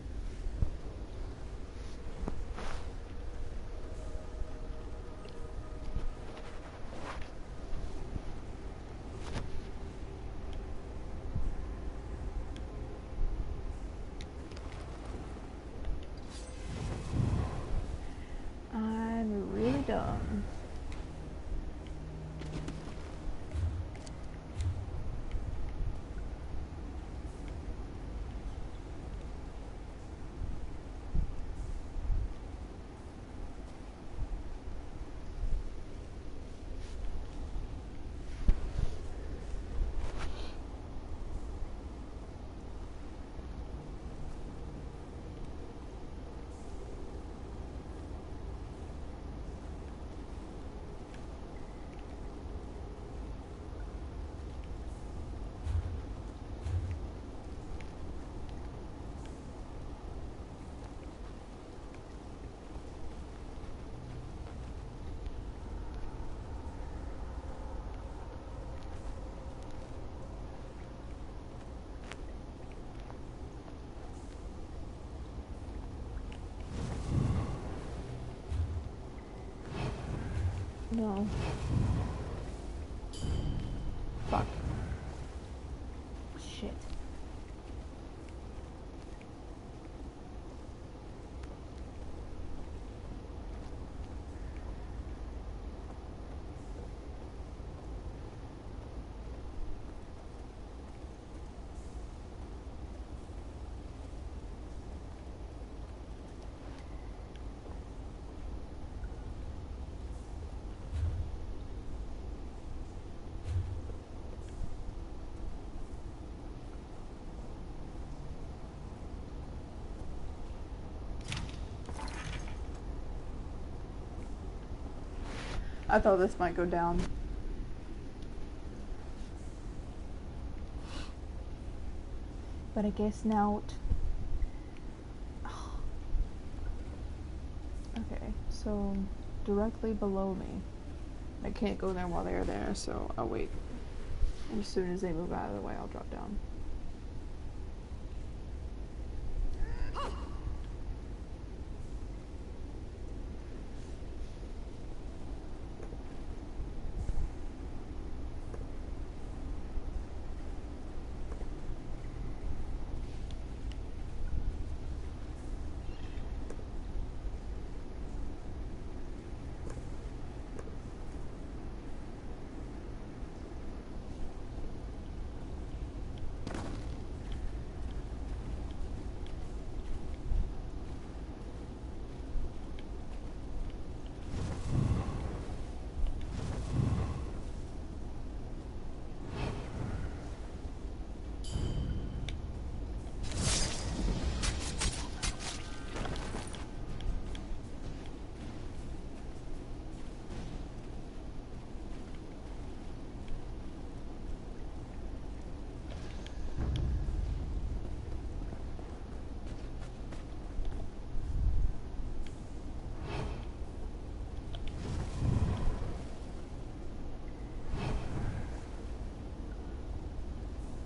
I'm really finally done. No. Fuck. Shit. I thought this might go down. But I guess not. Okay, so directly below me. I can't go there while they're there, so I'll wait. And as soon as they move out of the way, I'll drop down.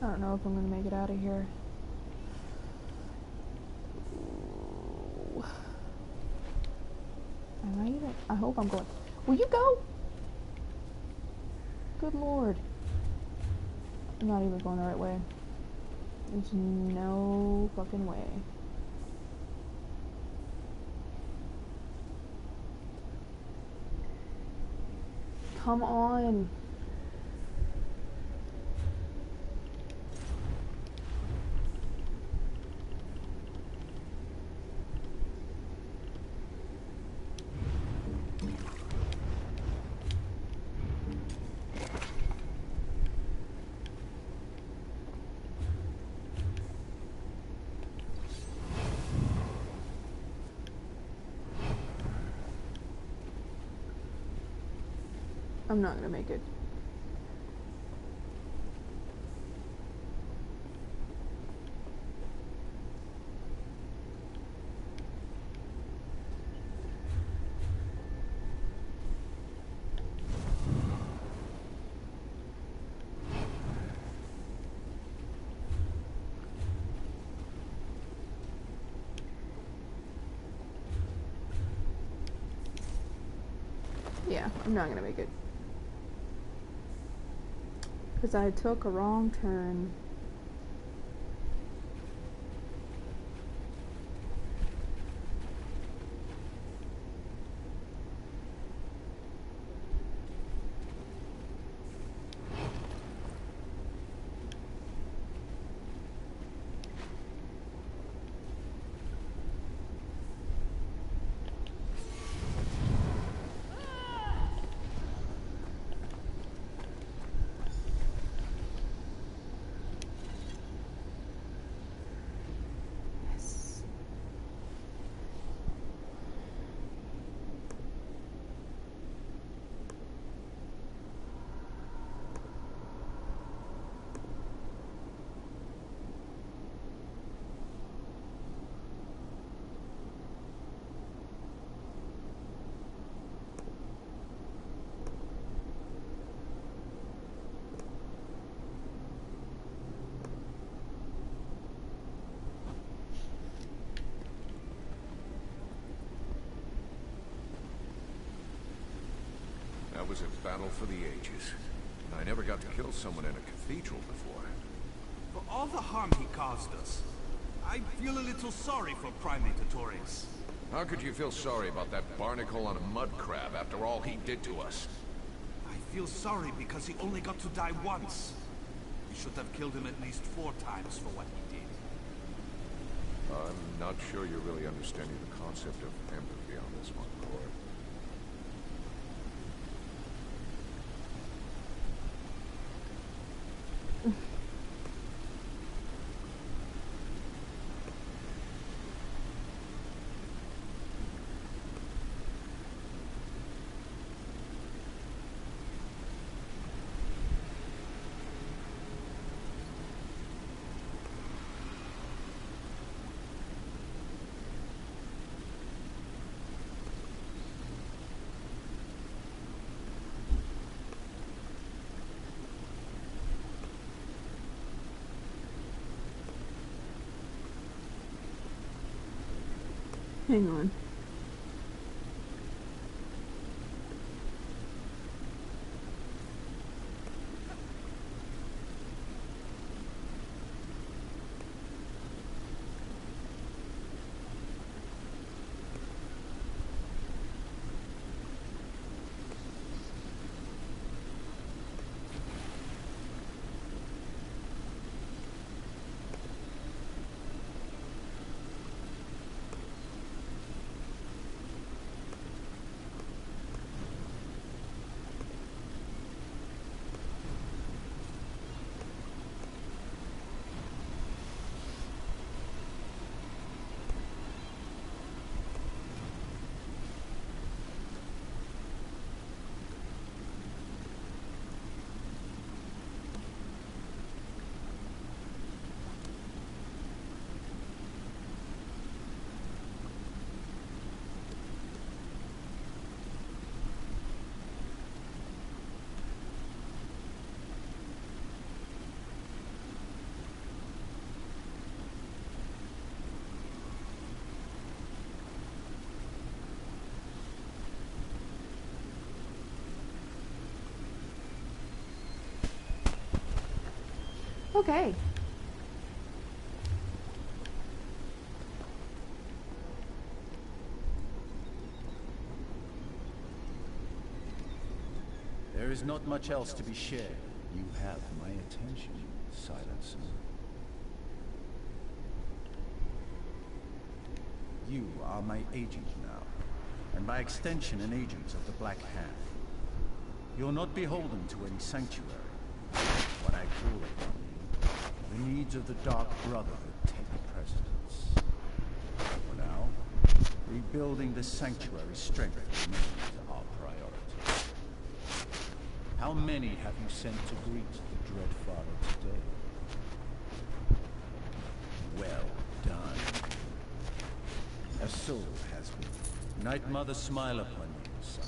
I don't know if I'm gonna make it out of here. Ooh. Am I even? I hope I'm going. Will you go? Good lord. I'm not even going the right way. There's no fucking way. Come on. I'm not gonna make it. Yeah, I'm not gonna make it. Because I took a wrong turn. was in battle for the ages. I never got to kill someone in a cathedral before. For all the harm he caused us, I feel a little sorry for Primate Artorias. How could you feel sorry about that barnacle on a mud crab after all he did to us? I feel sorry because he only got to die once. We should have killed him at least 4 times for what he did. I'm not sure you're really understanding the concept of empathy on this one, Core. Hang on. Okay. There is not much else to be shared. You have my attention, Silencer. You are my agent now, and by extension an agent of the Black Hand. You're not beholden to any sanctuary. When I call upon you, the needs of the Dark Brotherhood take precedence. For now, rebuilding the sanctuary strength remains our priority. How many have you sent to greet the Dread Father today? Well done. A soul has been. Night Mother smile upon you, son.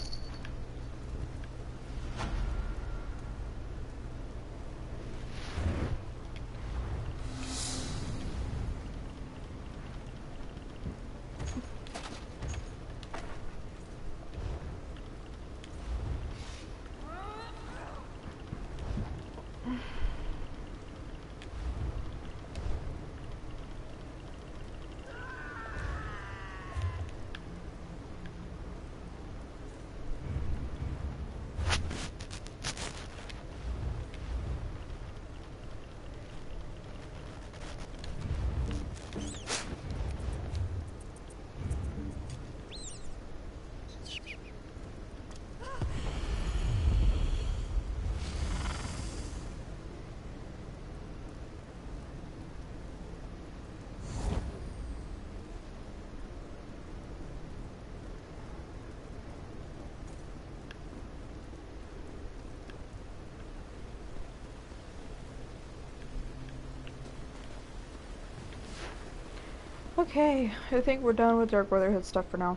Okay, I think we're done with Dark Brotherhood stuff for now.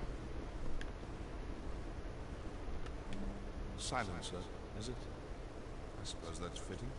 Silencer, is it? I suppose that's fitting.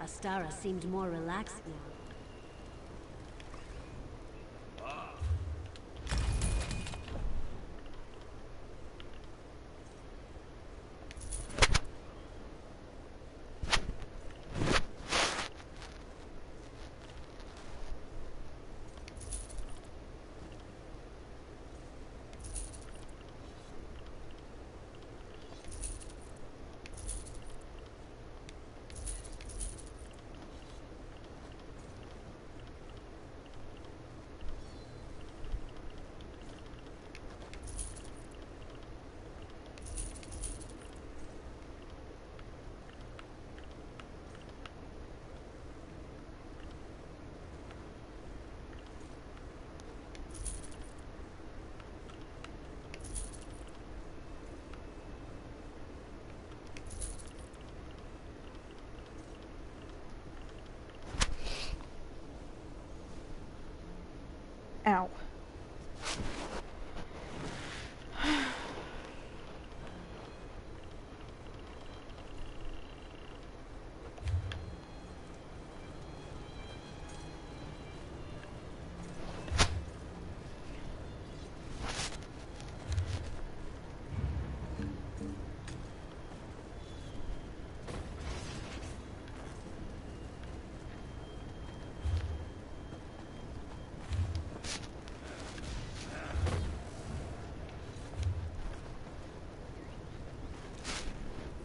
Astara seemed more relaxed now. Ow.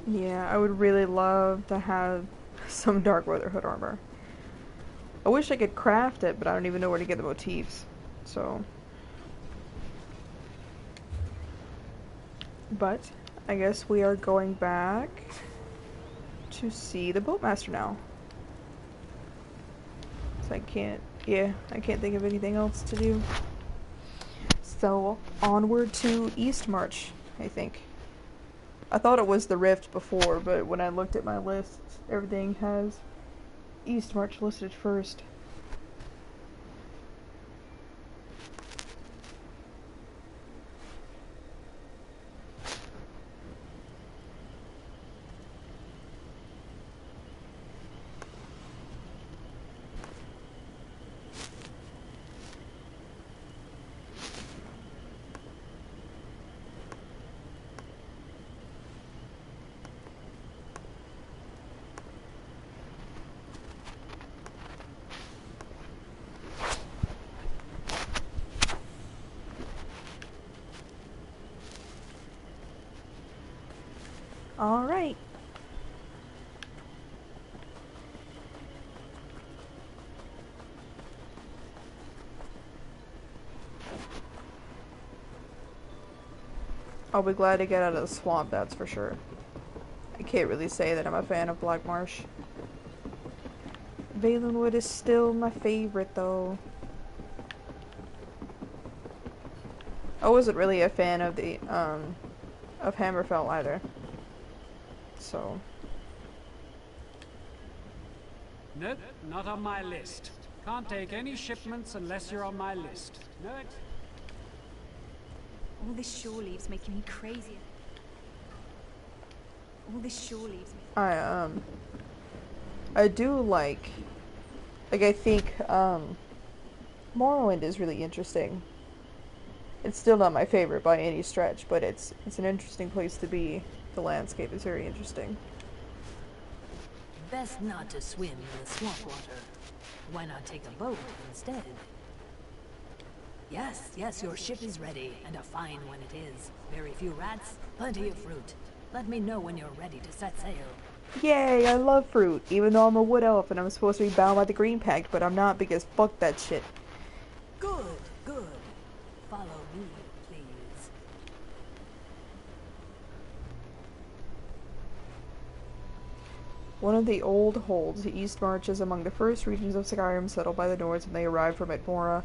Yeah, I would really love to have some Dark Brotherhood armor. I wish I could craft it, but I don't even know where to get the motifs. So. But, I guess we are going back to see the Boatmaster now. So I can't think of anything else to do. So, onward to Eastmarch, I think. I thought it was the Rift before, but when I looked at my list, everything has Eastmarch listed first. Alright. I'll be glad to get out of the swamp, that's for sure. I can't really say that I'm a fan of Black Marsh. Valenwood is still my favorite, though. I wasn't really a fan of the, of Hammerfell either. So. Nope, not on my list. Can't take any shipments unless you're on my list. Know it? All this shore leave's making me crazy. All this shore leave's I do I think, Morrowind is really interesting. It's still not my favorite by any stretch, but it's an interesting place to be. The landscape is very interesting. Best not to swim in the swamp water. Why not take a boat instead? Yes, your ship is ready, and a fine one it is. Very few rats, plenty of fruit. Let me know when you're ready to set sail. Yay, I love fruit, even though I'm a wood elf and I'm supposed to be bound by the green pact, but I'm not because fuck that shit. Good. Follow me, please. One of the old holds, Eastmarch is among the first regions of Skyrim settled by the Nords when they arrived from Edmora.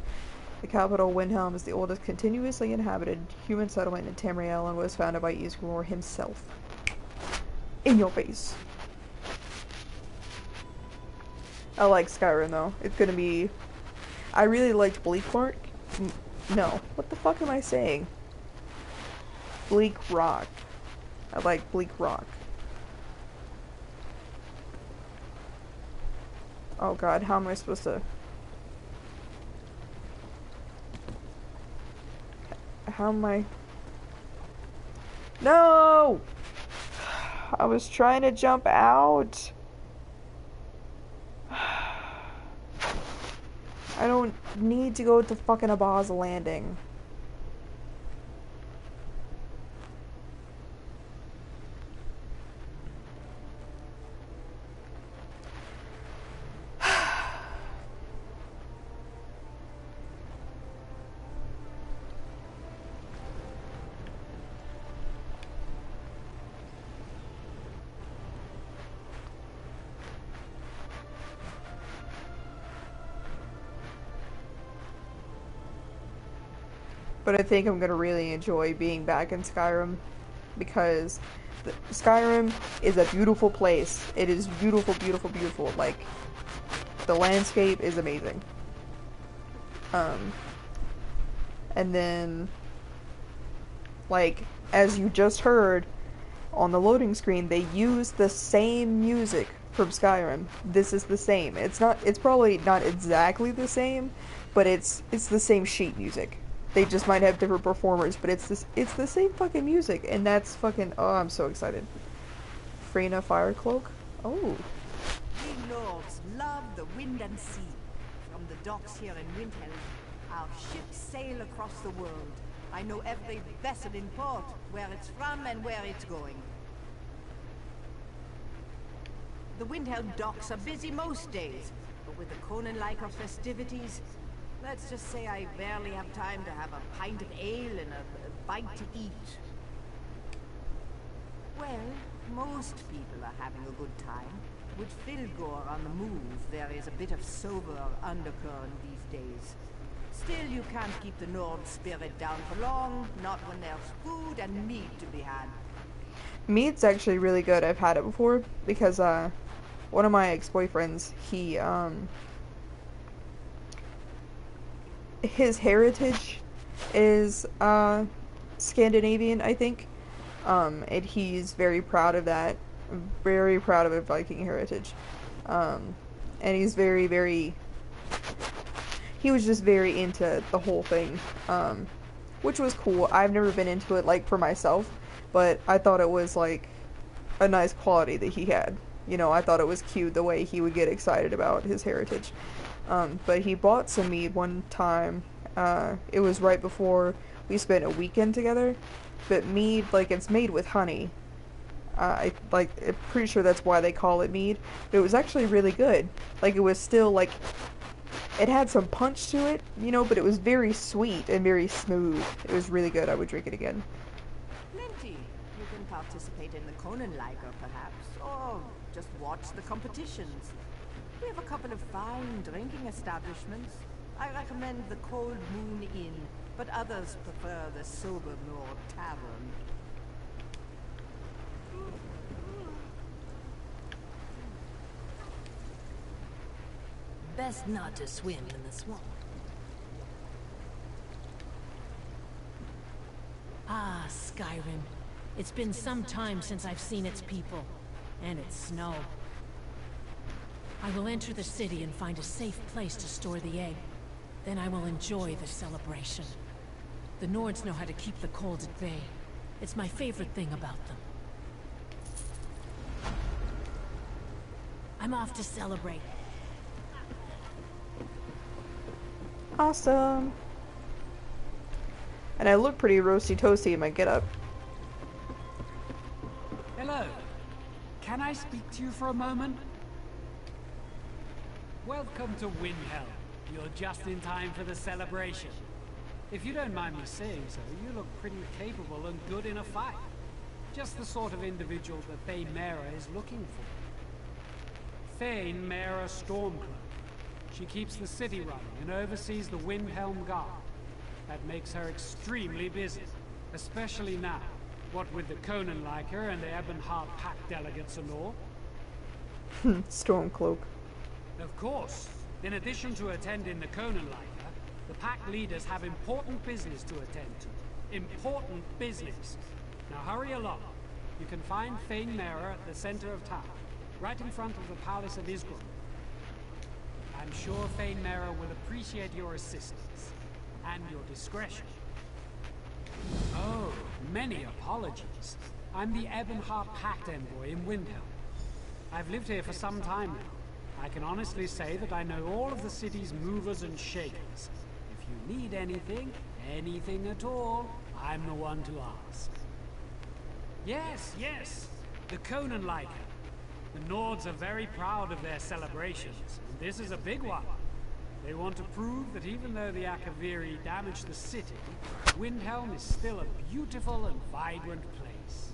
The capital, Windhelm, is the oldest continuously inhabited human settlement in Tamriel and was founded by Ysgramor himself. In your face. I like Skyrim though. It's gonna be... I really liked Bleakmark. No. What the fuck am I saying? Bleak Rock. I like Bleak Rock. Oh god, how am I supposed to... How am I... No! I was trying to jump out. I don't need to go to fucking Abaza Landing. But I think I'm gonna really enjoy being back in Skyrim, because Skyrim is a beautiful place. It is beautiful, beautiful, beautiful. Like, the landscape is amazing. And then, like, as you just heard on the loading screen, they use the same music from Skyrim. This is the same. It's probably not exactly the same, but it's the same sheet music. They just might have different performers, but it's the same fucking music, and that's fucking... Oh, I'm so excited. Freyna Firecloak? Oh. We lords love the wind and sea. From the docks here in Windhelm, our ships sail across the world. I know every vessel in port, where it's from and where it's going. The Windhelm docks are busy most days, but with the Conan-Liker festivities, let's just say I barely have time to have a pint of ale and a bite to eat. Well, most people are having a good time. With Filgor on the move, there is a bit of sober undercurrent these days. Still, you can't keep the Nord spirit down for long, not when there's food and meat to be had. Meat's actually really good. I've had it before, because, one of my ex-boyfriends, his heritage is, Scandinavian, I think. And he's very proud of that. Very proud of his Viking heritage. And he's very, very... He was just very into the whole thing. Which was cool. I've never been into it, like, for myself. But I thought it was, like, a nice quality that he had. You know, I thought it was cute the way he would get excited about his heritage. But he bought some mead one time. It was right before we spent a weekend together. But mead, like, it's made with honey. I'm pretty sure that's why they call it mead. But it was actually really good. Like, it was still, like, it had some punch to it, you know, but it was very sweet and very smooth. It was really good. I would drink it again. Plenty. You can participate in the Conan-Liker, perhaps, or just watch the competitions. We have a couple of fine drinking establishments. I recommend the Cold Moon Inn, but others prefer the Sober Nord Tavern. Best not to swim in the swamp. Ah, Skyrim. It's been some time since I've seen its people, and its snow. I will enter the city and find a safe place to store the egg. Then I will enjoy the celebration. The Nords know how to keep the cold at bay. It's my favorite thing about them. I'm off to celebrate. Awesome. And I look pretty roasty toasty in my getup. Hello. Can I speak to you for a moment? Welcome to Windhelm. You're just in time for the celebration. If you don't mind me saying so, you look pretty capable and good in a fight. Just the sort of individual that Thane Mera is looking for. Thane Mera Stormcloak. She keeps the city running and oversees the Windhelm Guard. That makes her extremely busy, especially now, what with the Conan-Liker and the Ebonheart Pack delegates and all. Stormcloak. Of course, in addition to attending the Conan-Liker, the Pack leaders have important business to attend to. Important business. Now hurry along. You can find Thane Mera at the center of town, right in front of the Palace of Isgrim. I'm sure Fane Mera will appreciate your assistance and your discretion. Oh, many apologies. I'm the Ebonheart Pact envoy in Windhelm. I've lived here for some time now. I can honestly say that I know all of the city's movers and shakers. If you need anything, anything at all, I'm the one to ask. Yes, the Conan Liger. The Nords are very proud of their celebrations, and this is a big one. They want to prove that even though the Akaviri damaged the city, Windhelm is still a beautiful and vibrant place.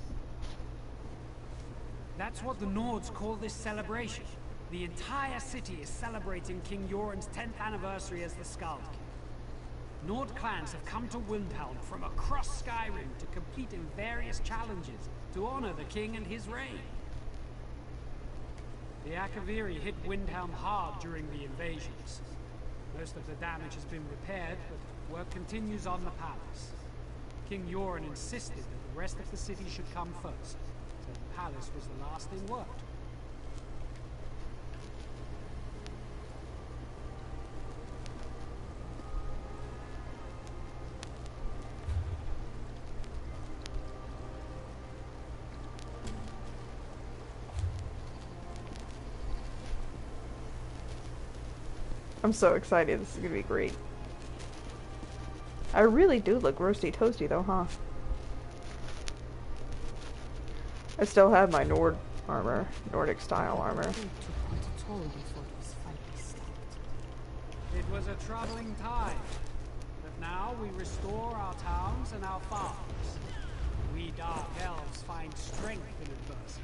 That's what the Nords call this celebration. The entire city is celebrating King Yoren's 10th anniversary as the Skald King. Nord clans have come to Windhelm from across Skyrim to compete in various challenges to honor the king and his reign. The Akaviri hit Windhelm hard during the invasions. Most of the damage has been repaired, but work continues on the palace. King Yoren insisted that the rest of the city should come first, so the palace was the last thing worked. I'm so excited. This is gonna be great. I really do look roasty toasty though, huh? I still have my Nord armor, Nordic style armor. It was a troubling time, but now we restore our towns and our farms. We dark elves find strength in adversity.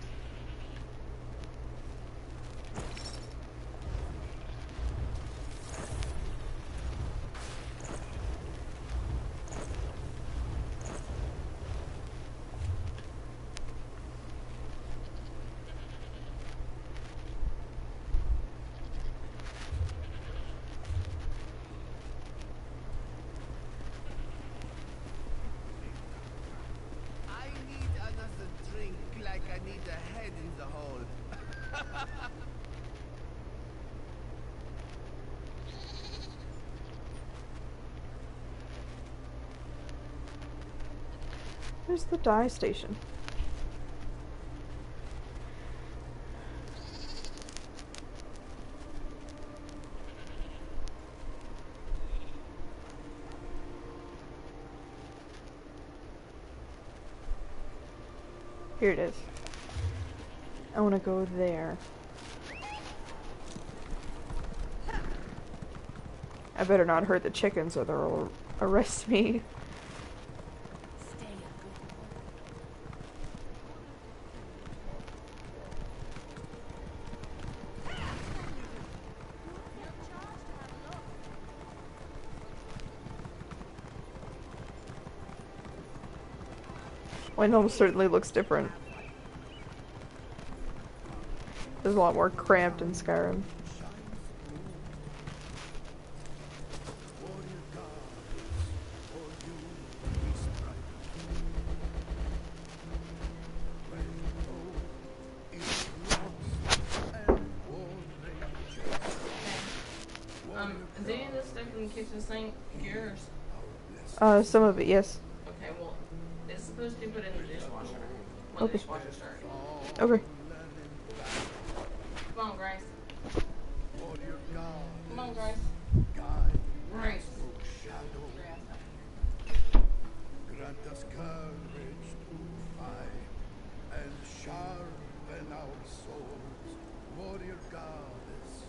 Where's the dye station? Here it is. I want to go there. I better not hurt the chickens or they'll arrest me. Windhelm certainly looks different. There's a lot more cramped in Skyrim. Is any of this stuff in the kitchen sink yours? Some of it, yes. Okay, well, it's supposed to be put in the dishwasher when Okay. the dishwasher starts. Okay. Come on, Grace. Come on, Grace. Grace. Grant us courage to fight and sharpen our swords, warrior goddess.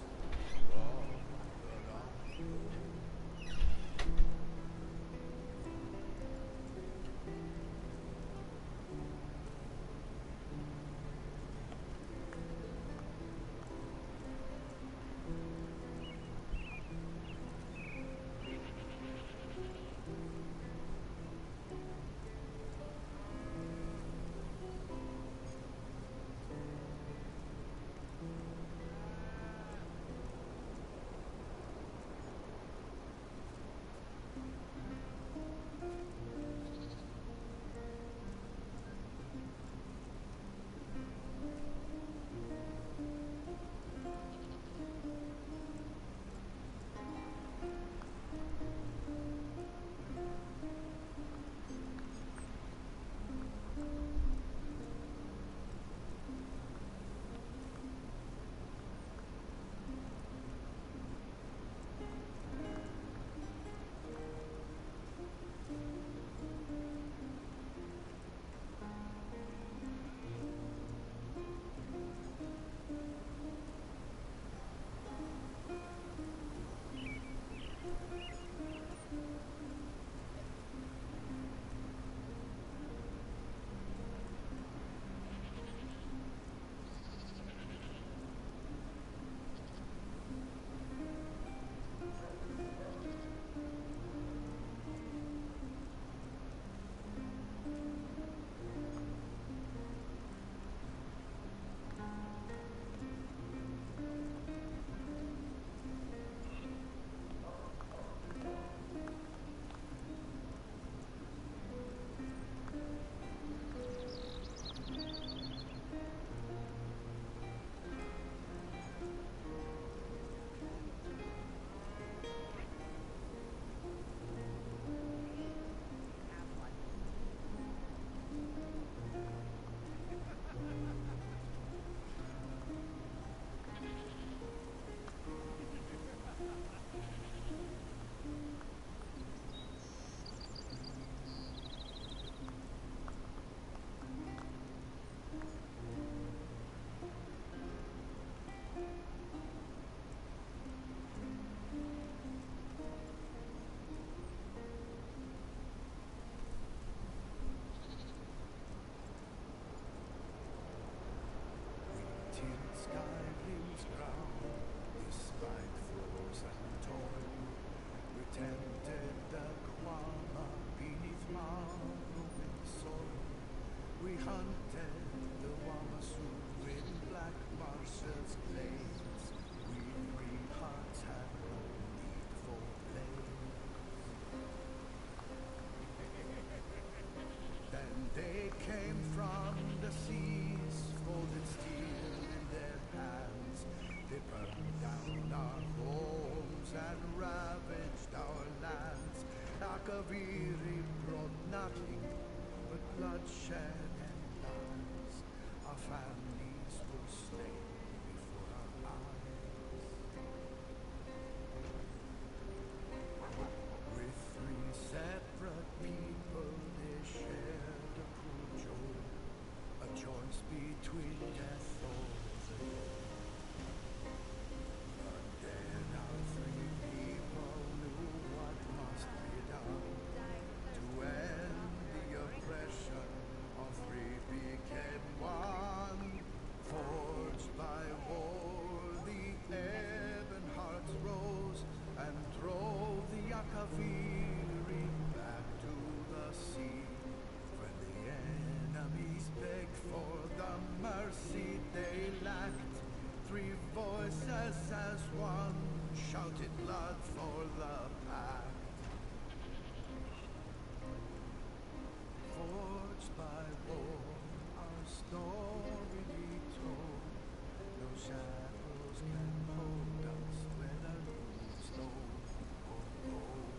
in black marshes glades, we three hearts had no need for blades. Then they came from the seas, folded steel in their hands. They burned down our homes and ravaged our lands. Akaviri brought nothing but bloodshed and lies. Our families were slain before our eyes. With three separate people, they shared a cruel joy, a choice between death or the dead. But then our three people knew what must be done to end the oppression. All three became one, forged by war. The ebon hearts rose and drove the Akaviri back to the sea. When the enemies begged for the mercy they lacked, three voices as one shouted blood for the pact. Forged by war, our story be told. No shadows can hold us, whether through stone or gold.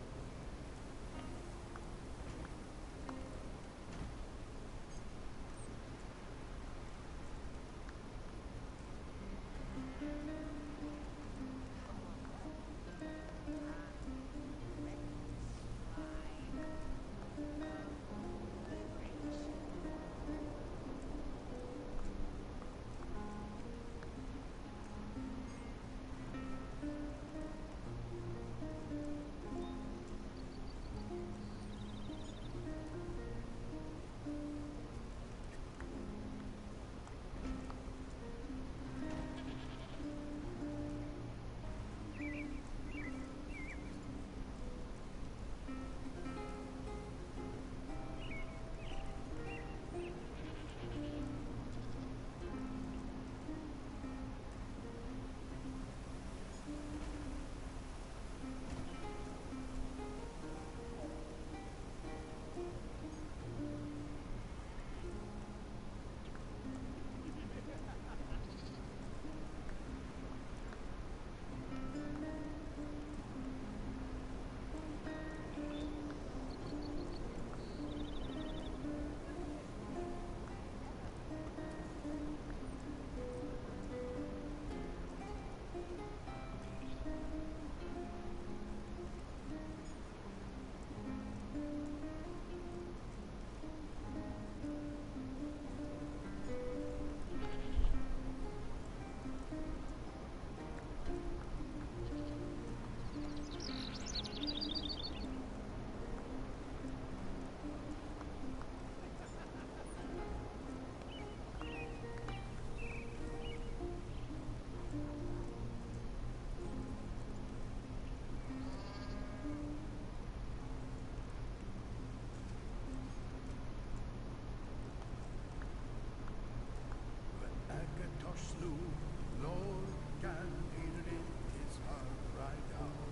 Slew Lord Gandirin his heart right out.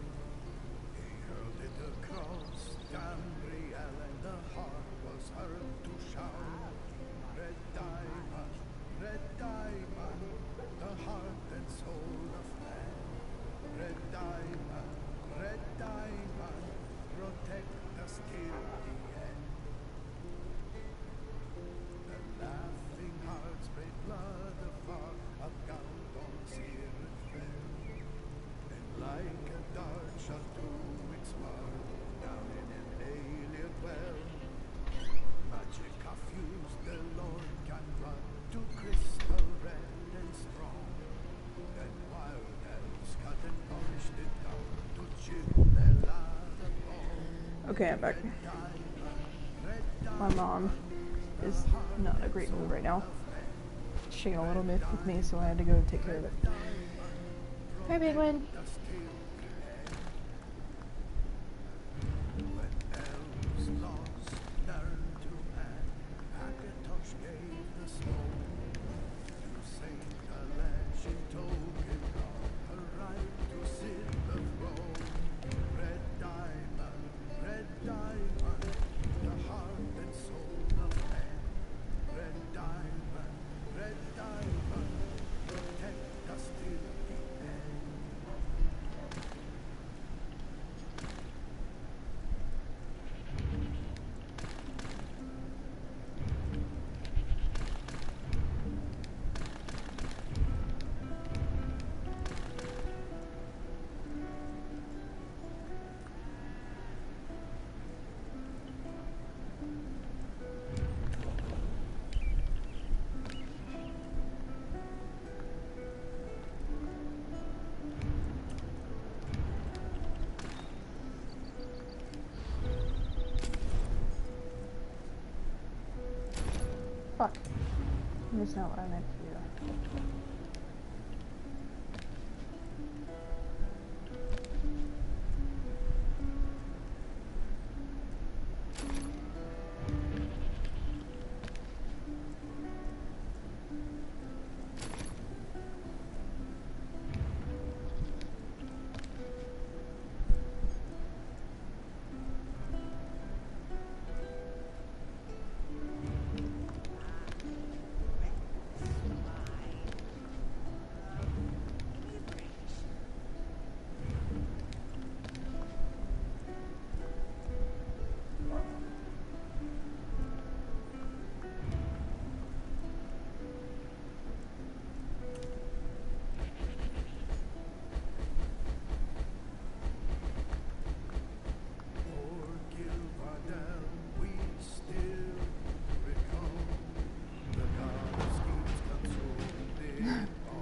He hurled it across Gambriel, and the heart was heard to shout. Red diamond, the heart and soul of man. Red diamond, protect us till the end. The laughing hearts spread blood afar, of Galdon's here and fair. And like a dart shot through its mark, down in an alien well. Magic fused the Lord can run to crystal red and strong. Then wild elves cut and polished it down to chip their lather bone. Okay, I'm back. My mom is not in a great mood right now. She got a little bit with me, so I had to go take care of it. Hi, Penguin. Fuck. That's not what I meant to do.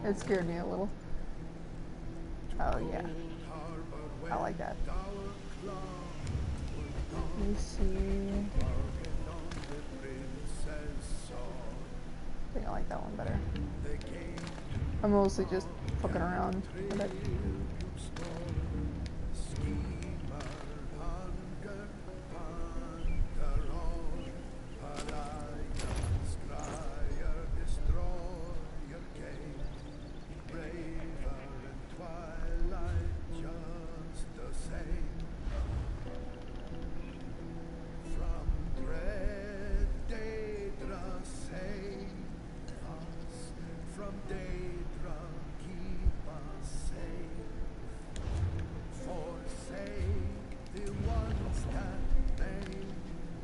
It scared me a little. Oh yeah. I like that. Let me see. I think I like that one better. I'm mostly just fucking around with it.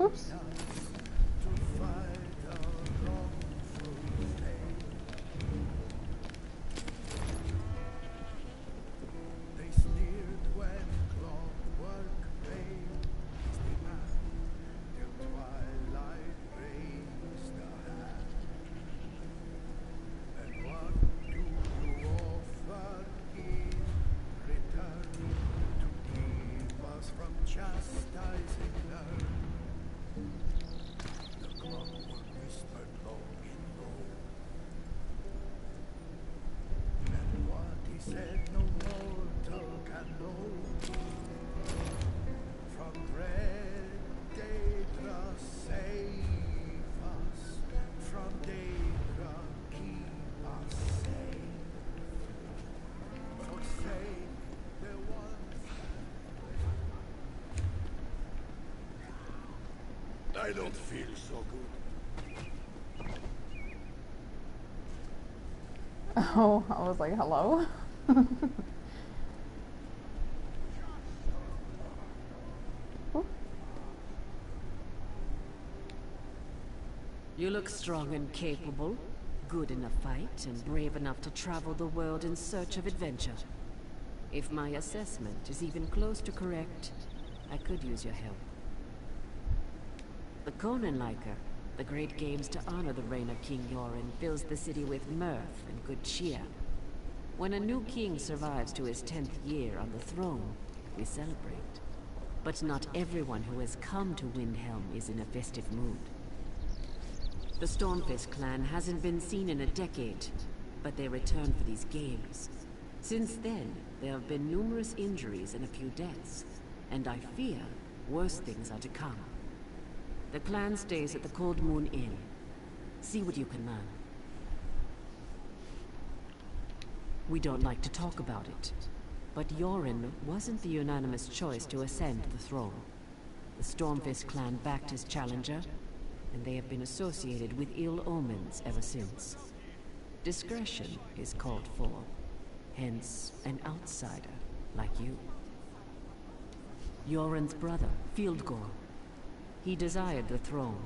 Oops. I don't feel so good. Oh, I was like, hello? You look strong and capable, good in a fight, and brave enough to travel the world in search of adventure. If my assessment is even close to correct, I could use your help. The Konenliker, the great games to honor the reign of King Yoren, fills the city with mirth and good cheer. When a new king survives to his 10th year on the throne, we celebrate. But not everyone who has come to Windhelm is in a festive mood. The Stormfist clan hasn't been seen in a decade, but they return for these games. Since then, there have been numerous injuries and a few deaths, and I fear worse things are to come. The clan stays at the Cold Moon Inn. See what you can learn. We don't like to talk about it, but Yoren wasn't the unanimous choice to ascend the throne. The Stormfist clan backed his challenger, and they have been associated with ill omens ever since. Discretion is called for, hence an outsider like you. Yoren's brother, Fieldgore. He desired the throne.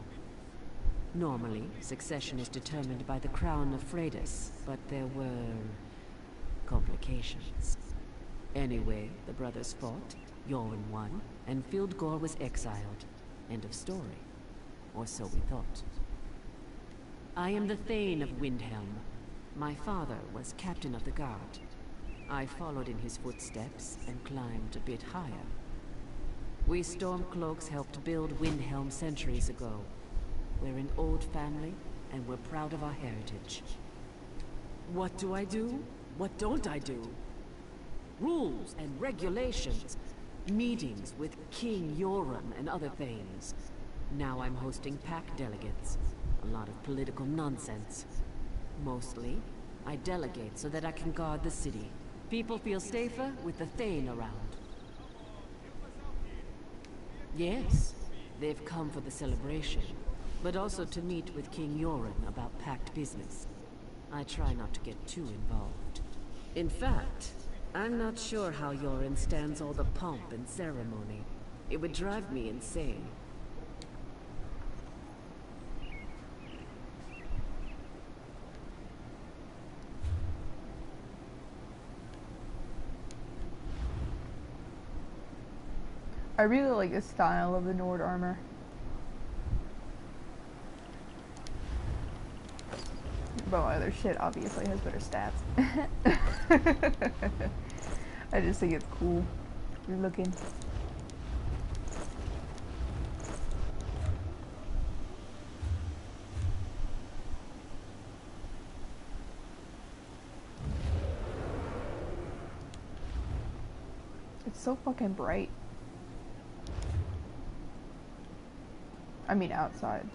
Normally, succession is determined by the crown of Freydis, but there were complications. Anyway, the brothers fought, Yoren won, and Fieldgore was exiled. End of story. Or so we thought. I am the Thane of Windhelm. My father was captain of the guard. I followed in his footsteps and climbed a bit higher. We Stormcloaks helped build Windhelm centuries ago. We're an old family, and we're proud of our heritage. What do I do? What don't I do? Rules and regulations. Meetings with King Yoren and other things. Now I'm hosting pack delegates. A lot of political nonsense. Mostly, I delegate so that I can guard the city. People feel safer with the Thane around. Yes, they've come for the celebration, but also to meet with King Yoren about packed business. I try not to get too involved. In fact, I'm not sure how Yoren stands all the pomp and ceremony. It would drive me insane. I really like the style of the Nord armor. But my other shit obviously has better stats. I just think it's cool. You're looking. It's so fucking bright. I mean outside.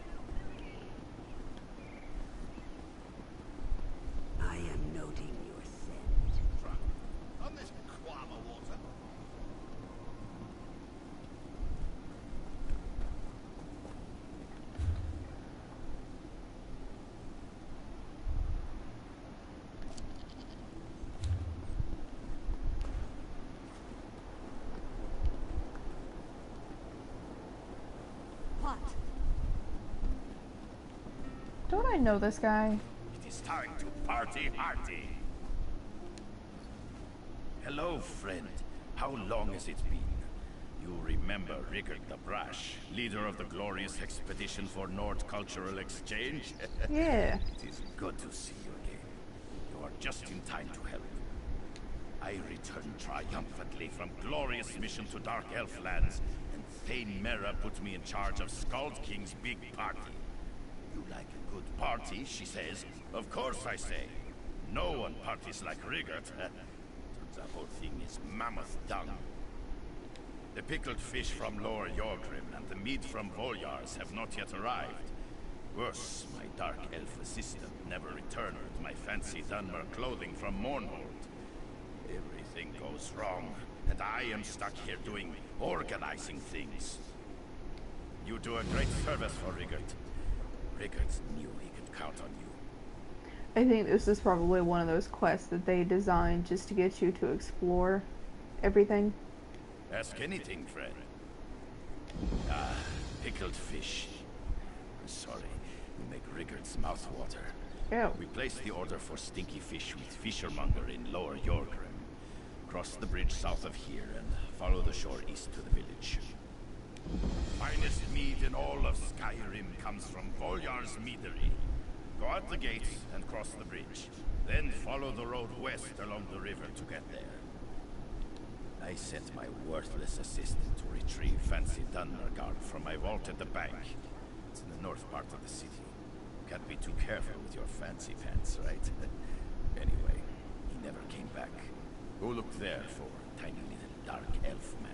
I am noting your scent. On this quam of water. What? Don't I know this guy? It is time to party hardy. Hello, friend. How long has it been? You remember Rickard the Brash, leader of the glorious expedition for Nord Cultural Exchange? Yeah. It is good to see you again. You are just in time to help. I return triumphantly from glorious mission to Dark Elf lands, and Thane Mera put me in charge of Skald King's big party. You like a good party, she says. Of course I say. No one parties like Riggert. The whole thing is mammoth dung. The pickled fish from Lower Yorgrim and the meat from Volyars have not yet arrived. Worse, my dark elf assistant never returned with my fancy Dunmer clothing from Mournhold. Everything goes wrong, and I am stuck here doing organizing things. You do a great service for Riggert. Riggert knew he could count on you. I think this is probably one of those quests that they designed just to get you to explore everything. Ask anything, friend. Ah, pickled fish. Sorry, you make Riggert's mouth water. Ew. We placed the order for stinky fish with Fishermonger in Lower Yorgrim. Cross the bridge south of here and follow the shore east to the village. Finest mead in all of Skyrim comes from Volyar's meadery. Go out the gates and cross the bridge. Then follow the road west along the river to get there. I sent my worthless assistant to retrieve fancy Dunmergard from my vault at the bank. It's in the north part of the city. Can't be too careful with your fancy pants, right? Anyway, he never came back. Go look there for tiny little dark elf man.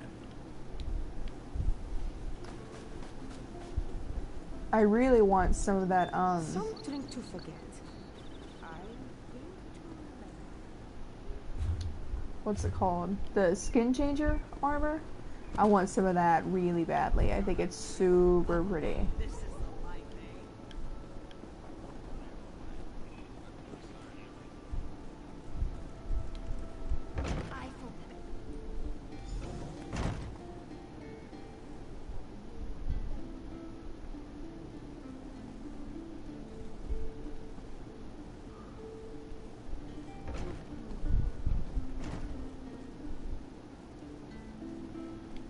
I really want some of that, Something to forget. what's it called? The skin changer armor? I want some of that really badly. I think it's super pretty.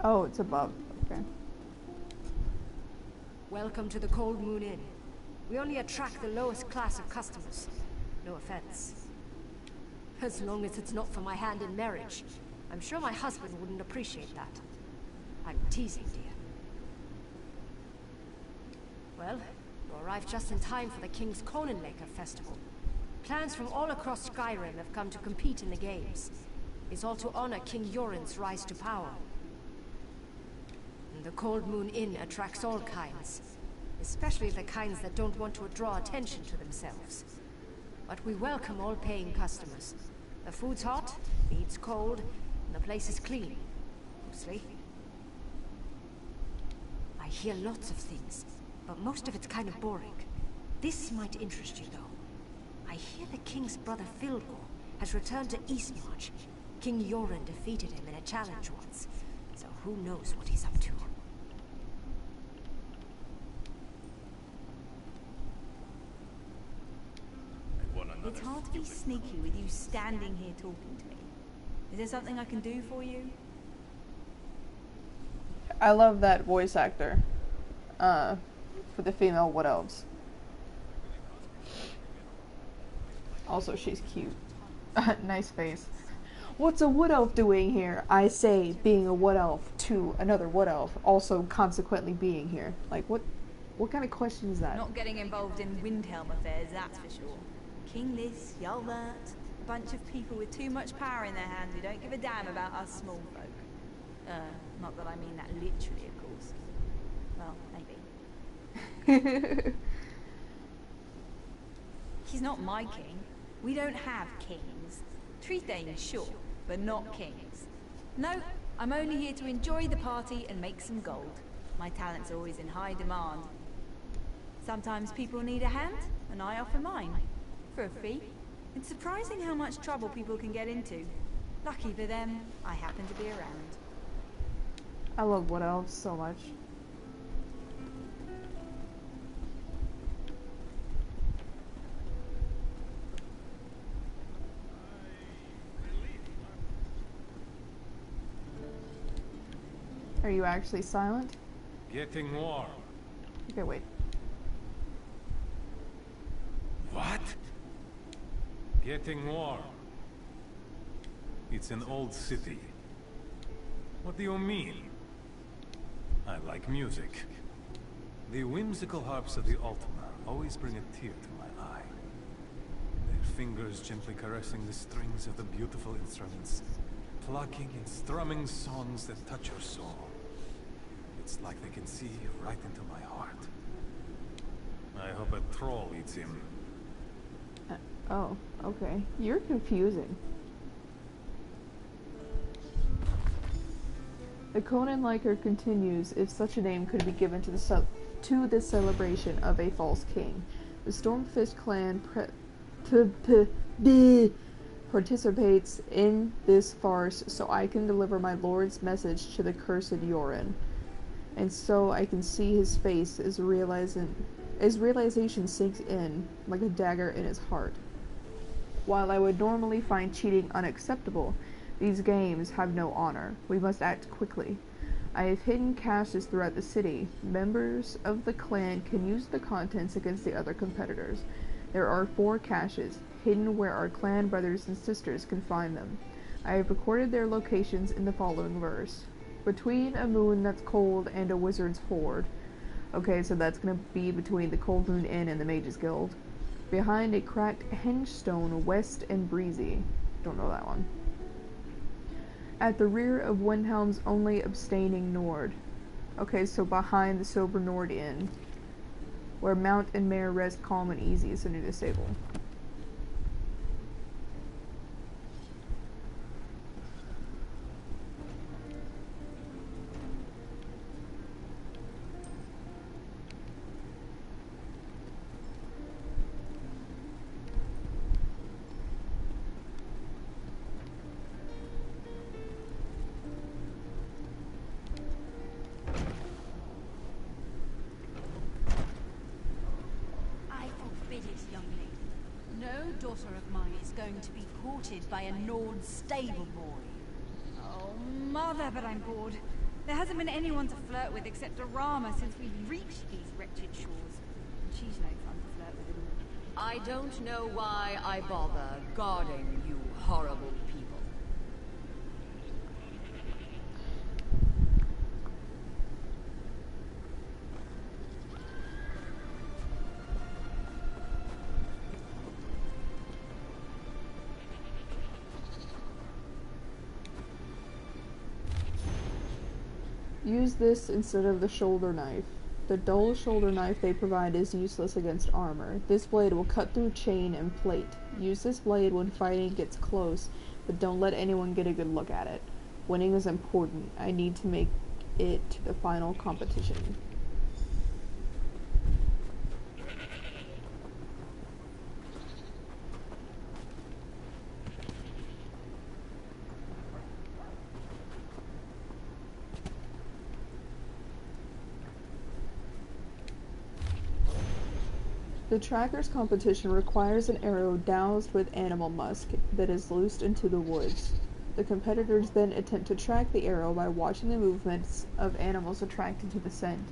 Oh, it's above. Okay. Welcome to the Cold Moon Inn. We only attract the lowest class of customers. No offense. As long as it's not for my hand in marriage. I'm sure my husband wouldn't appreciate that. I'm teasing, dear. Well, You arrived just in time for the King's Conan Festival. Clans from all across Skyrim have come to compete in the games. It's all to honor King Yoren's rise to power. And the Cold Moon Inn attracts all kinds, especially the kinds that don't want to draw attention to themselves. But we welcome all paying customers. The food's hot, meat's cold, and the place is clean. Mostly. I hear lots of things, but most of it's kind of boring. This might interest you, though. I hear the King's brother Filgor has returned to Eastmarch. King Yoren defeated him in a challenge once, so who knows what he's up to. It's hard to be sneaky with you standing here talking to me. Is there something I can do for you? I love that voice actor for the female Wood Elves. Also, she's cute. Nice face. What's a Wood Elf doing here? I say, being a Wood Elf to another Wood Elf, also consequently being here. Like, what kind of question is that? Not getting involved in Windhelm affairs, that's for sure. King this, Jarl that. A bunch of people with too much power in their hands who don't give a damn about us small folk. Not that I mean that literally, of course. Well, maybe. He's not my king. We don't have kings. Tree Thanes, sure, but not kings. No, I'm only here to enjoy the party and make some gold. My talent's always in high demand. Sometimes people need a hand, and I offer mine. For a fee. It's surprising how much trouble people can get into. Lucky for them, I happen to be around. I love Wood Elves so much. Are you actually silent? Getting warm. Okay, wait. What? Getting warm. It's an old city. What do you mean? I like music. The whimsical harps of the Ultima always bring a tear to my eye. Their fingers gently caressing the strings of the beautiful instruments, plucking and strumming songs that touch your soul. It's like they can see right into my heart. I hope a troll eats him. Oh, okay. You're confusing. The Conan Liker continues, if such a name could be given to the celebration of a false king. The Stormfist clan participates in this farce so I can deliver my lord's message to the cursed Yoren. And so I can see his face as realization sinks in like a dagger in his heart. While I would normally find cheating unacceptable, these games have no honor. We must act quickly. I have hidden caches throughout the city. Members of the clan can use the contents against the other competitors. There are 4 caches, hidden where our clan brothers and sisters can find them. I have recorded their locations in the following verse. Between a moon that's cold and a wizard's hoard. Okay, so that's gonna be between the Cold Moon Inn and the Mages Guild. Behind a cracked hengestone west and breezy. Don't know that one. At the rear of Windhelm's only abstaining Nord. Okay, so behind the sober Nord Inn. Where Mount and Mare rest calm and easy, so near the stable. Daughter of mine is going to be courted by a Nord stable boy. Oh, mother, but I'm bored. There hasn't been anyone to flirt with except Arama since we've reached these wretched shores. And she's no fun to flirt with at all. I don't know why I bother guarding you horrible people. Use this instead of the shoulder knife. The dull shoulder knife they provide is useless against armor. This blade will cut through chain and plate. Use this blade when fighting gets close, but don't let anyone get a good look at it. Winning is important. I need to make it to the final competition. The tracker's competition requires an arrow doused with animal musk that is loosed into the woods. The competitors then attempt to track the arrow by watching the movements of animals attracted to the scent.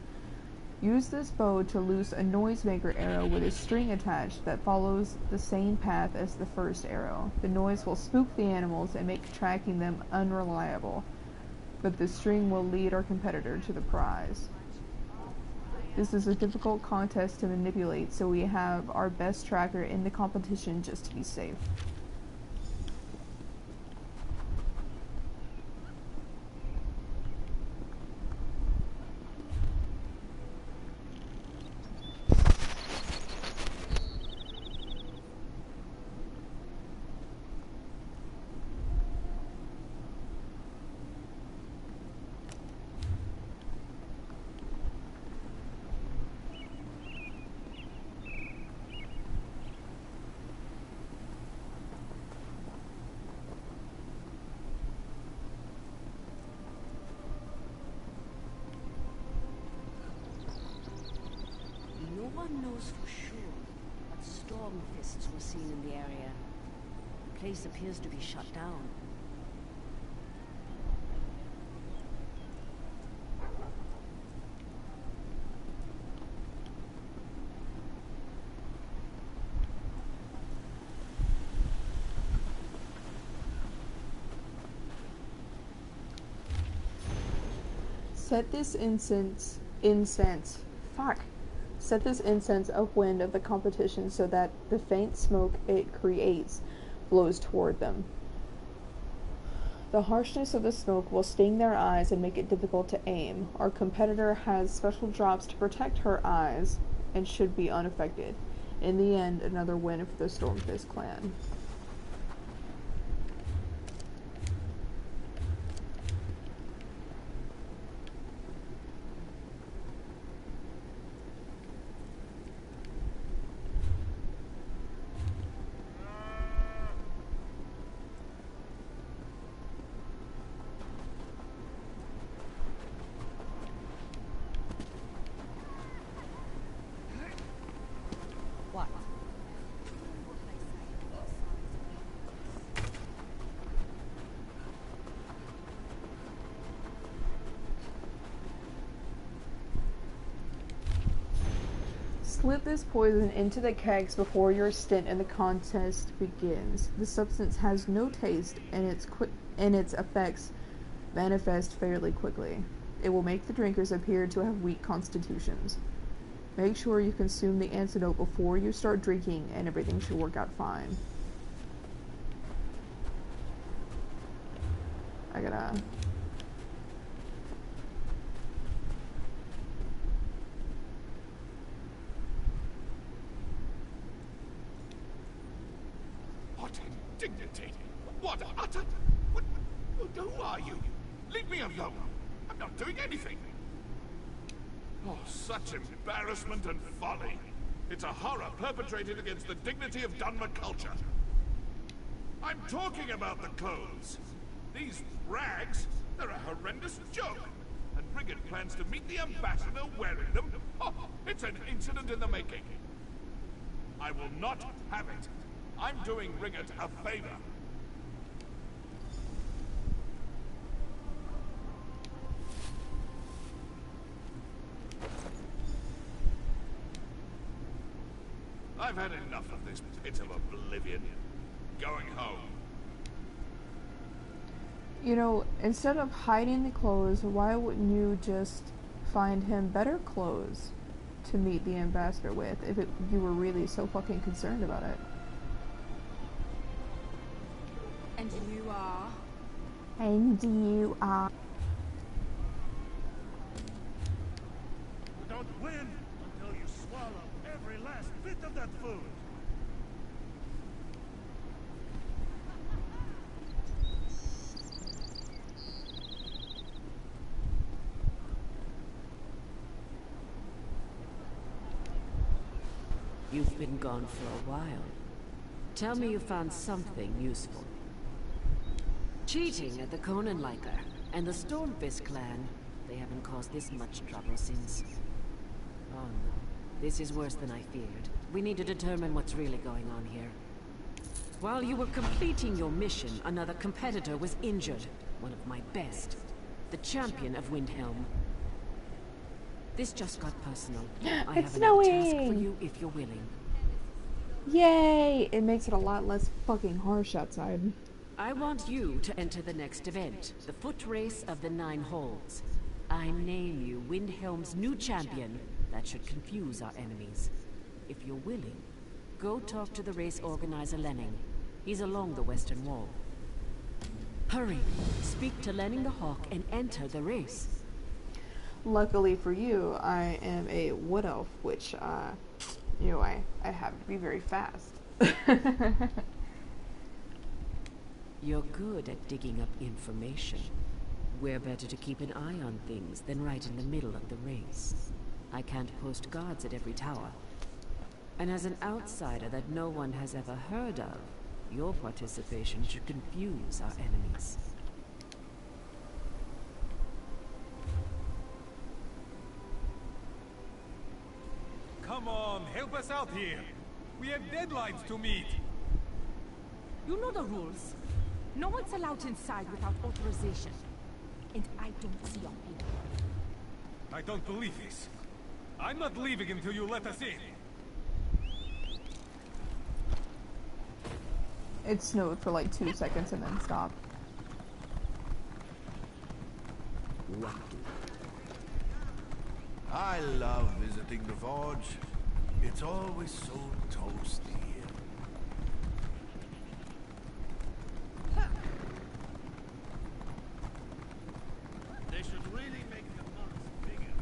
Use this bow to loose a noisemaker arrow with a string attached that follows the same path as the first arrow. The noise will spook the animals and make tracking them unreliable, but the string will lead our competitor to the prize. This is a difficult contest to manipulate, so we have our best tracker in the competition just to be safe. No one knows for sure, but storm fists were seen in the area. The place appears to be shut down. Set this Set this incense upwind of the competition so that the faint smoke it creates blows toward them. The harshness of the smoke will sting their eyes and make it difficult to aim. Our competitor has special drops to protect her eyes and should be unaffected. In the end, another win for the Stormfist clan. What? Slip this poison into the kegs before your stint in the contest begins. The substance has no taste, and its effects manifest fairly quickly. It will make the drinkers appear to have weak constitutions. Make sure you consume the antidote before you start drinking, and everything should work out fine. I gotta... What indignity! What utter... Who are you? Leave me alone! I'm not doing anything! Oh, such embarrassment and folly! It's a horror perpetrated against the dignity of Dunmer culture! I'm talking about the clothes! These rags, they're a horrendous joke! And Brigid plans to meet the ambassador wearing them? Oh, it's an incident in the making! I will not have it! I'm doing Rigott a favor! I've had enough of this pit of oblivion. Going home. You know, instead of hiding the clothes, why wouldn't you just find him better clothes to meet the ambassador with if you were really so fucking concerned about it? And you are? And you are... win until you swallow every last bit of that food. You've been gone for a while. Tell me you found something useful. Cheating at the Conanliker and the Stormfist clan. They haven't caused this much trouble since. Oh no. This is worse than I feared. We need to determine what's really going on here. While you were completing your mission, another competitor was injured. One of my best. The champion of Windhelm. This just got personal. I have another task for you if you're willing. Yay! It makes it a lot less fucking harsh outside. I want you to enter the next event, the foot race of the 9 holes. I name you Windhelm's new champion. That should confuse our enemies. If you're willing, go talk to the race organizer Lenning. He's along the western wall. Hurry! Speak to Lenning the Hawk and enter the race. Luckily for you, I am a wood elf, which, you know, I have to be very fast. You're good at digging up information. We're better to keep an eye on things than right in the middle of the race. I can't post guards at every tower. And as an outsider that no one has ever heard of, your participation should confuse our enemies. Come on, help us out here. We have deadlines to meet. You know the rules. No one's allowed inside without authorization. And I don't see your people. I don't believe this. I'm not leaving until you let us in. It snowed for like 2 seconds and then stopped. I love visiting the forge. It's always so toasty here. They should really make the months bigger.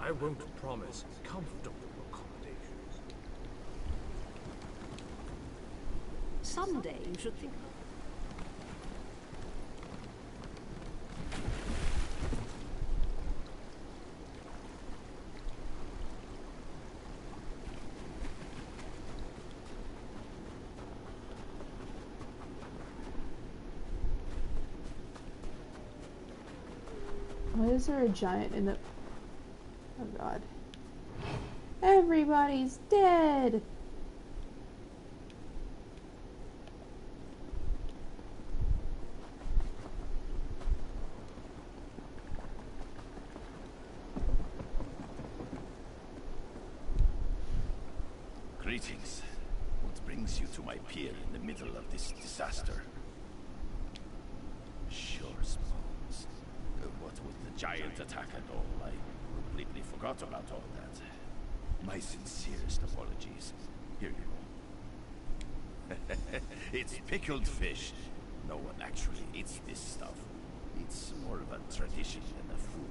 I won't promise comfortable accommodations. Someday you should think. Why is there a giant in the... Oh god. Everybody's dead! Greetings. What brings you to my pier in the middle of this disaster? Sure, Spawns. What with the giant attack and all, I completely forgot about all that. My sincerest apologies. Here you go. It's pickled fish. No one actually eats this stuff. It's more of a tradition than a food.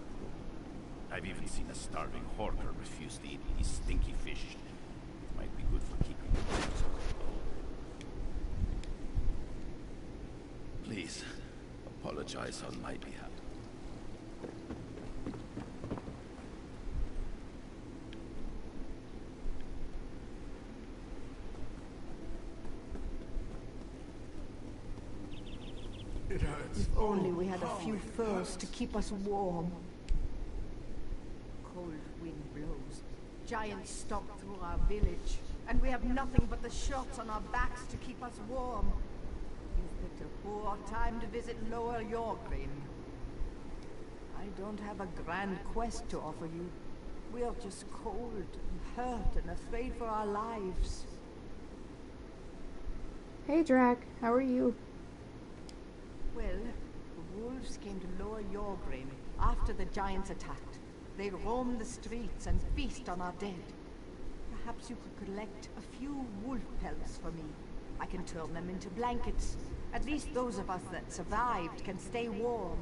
I've even seen a starving hawker refuse to eat these stinky fish. It might be good for keeping the pigs away. Please, apologize on my behalf. It hurts. If only we had a few furs to keep us warm. Cold wind blows. Giants stalk through our village, and we have nothing but the shots on our backs to keep us warm. You've picked a poor time to visit Lower Yorgrim. I don't have a grand quest to offer you. We are just cold and hurt and afraid for our lives. Hey Drac, how are you? Well, the wolves came to Lower Yorgrim after the giants attacked. They roam the streets and feast on our dead. Perhaps you could collect a few wolf pelts for me. I can turn them into blankets. At least those of us that survived can stay warm.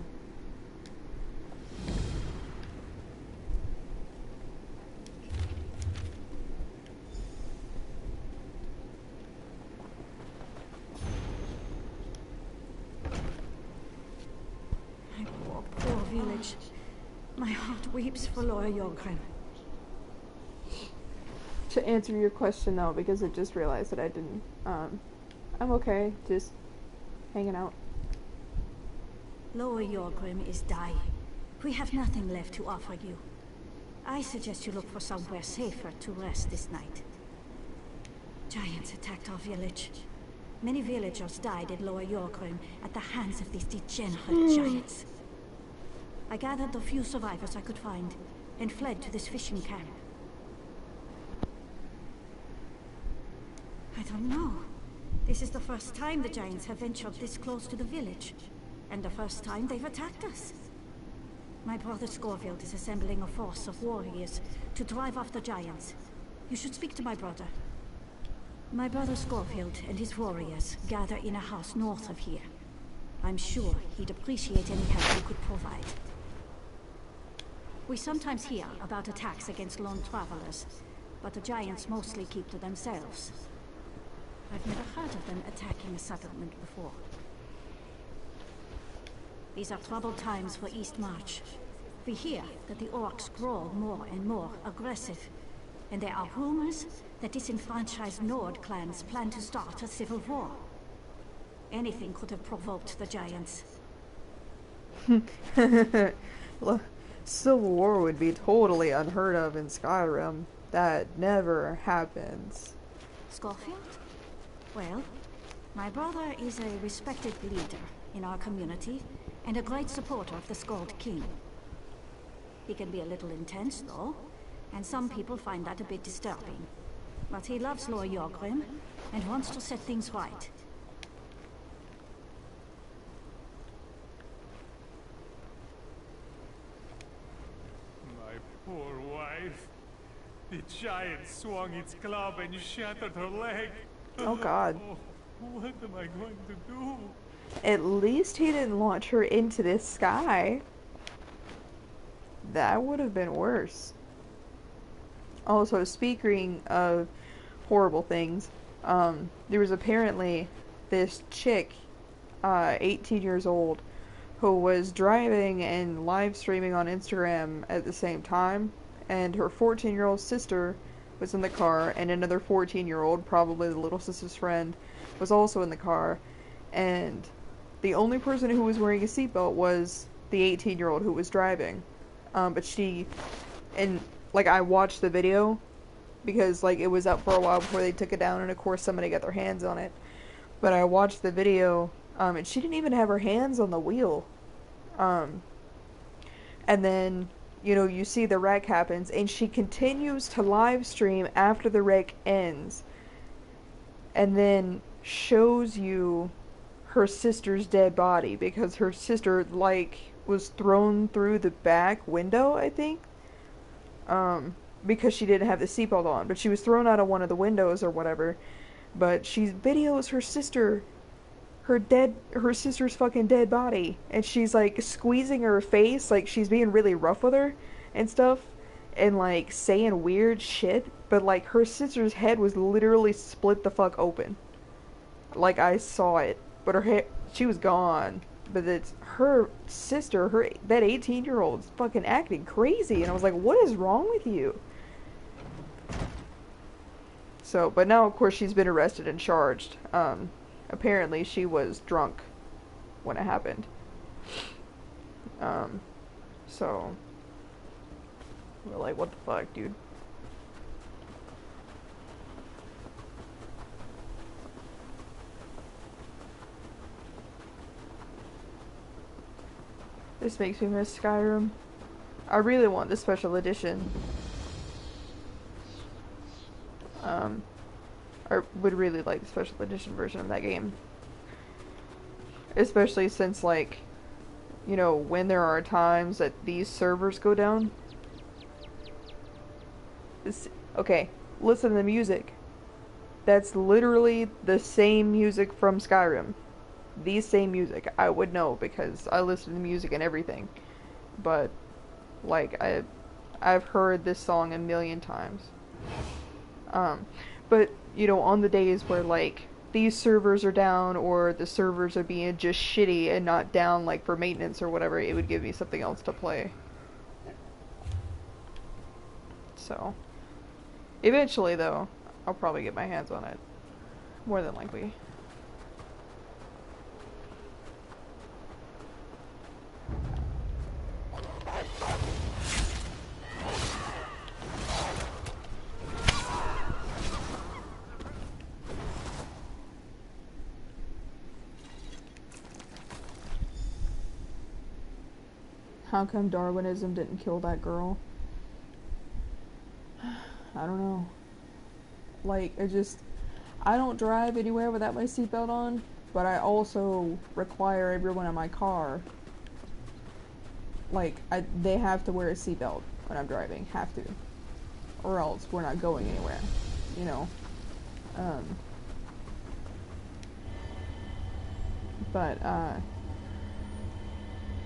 My poor village. My heart weeps for Lower Yorgrim. To answer your question though, because I just realized that I didn't, I'm okay, just hanging out. Lower Yorgrim is dying. We have nothing left to offer you. I suggest you look for somewhere safer to rest this night. Giants attacked our village. Many villagers died in Lower Yorgrim at the hands of these degenerate giants. I gathered the few survivors I could find and fled to this fishing camp. I don't know. This is the first time the giants have ventured this close to the village, and the first time they've attacked us. My brother Scorfield is assembling a force of warriors to drive off the giants. You should speak to my brother. My brother Scorfield and his warriors gather in a house north of here. I'm sure he'd appreciate any help you could provide. We sometimes hear about attacks against lone travelers, but the giants mostly keep to themselves. I've never heard of them attacking a settlement before. These are troubled times for East March. We hear that the orcs grow more and more aggressive, and there are rumors that disenfranchised Nord clans plan to start a civil war. Anything could have provoked the giants. Civil War would be totally unheard of in Skyrim. That never happens. Scorfield? Well, my brother is a respected leader in our community and a great supporter of the Skald King. He can be a little intense, though, and some people find that a bit disturbing. But he loves Lower Yorgrim and wants to set things right. My poor wife. The giant swung its club and shattered her leg. Oh god. Oh, what am I going to do? At least he didn't launch her into the sky. That would have been worse. Also, speaking of horrible things, there was apparently this chick, 18 years old, who was driving and live streaming on Instagram at the same time, and her 14-year-old sister was in the car, and another 14-year-old, probably the little sister's friend, was also in the car, and the only person who was wearing a seatbelt was the 18-year-old who was driving. But she, and like I watched the video because like it was up for a while before they took it down, and of course somebody got their hands on it. But I watched the video, and she didn't even have her hands on the wheel. And then, you know, you see the wreck happens, and she continues to live stream after the wreck ends, and then shows you her sister's dead body, because her sister, like, was thrown through the back window, I think, because she didn't have the seatbelt on, but she was thrown out of one of the windows or whatever, but she videos her sister, her sister's fucking dead body, and she's, like, squeezing her face, like, she's being really rough with her, and stuff, and, like, saying weird shit, but, like, her sister's head was literally split the fuck open. Like, I saw it, but her head, she was gone. But it's her sister, that 18-year-old's fucking acting crazy. And I was like, what is wrong with you? So, but now, of course, she's been arrested and charged. Apparently she was drunk when it happened. So, we're like, what the fuck, dude? This makes me miss Skyrim. I really want the special edition. I would really like the special edition version of that game. Especially since, like, you know, when there are times that these servers go down. Okay, listen to the music. That's literally the same music from Skyrim. The same music. I would know because I listen to the music and everything. But, like, I've heard this song a million times. But, you know, on the days where, like, these servers are down or the servers are being just shitty and not down, like, for maintenance or whatever, it would give me something else to play. So, eventually, though, I'll probably get my hands on it. More than likely. How come Darwinism didn't kill that girl? I don't know. Like, I don't drive anywhere without my seatbelt on, but I also require everyone in my car, like, they have to wear a seatbelt when I'm driving. Have to. Or else we're not going anywhere. You know?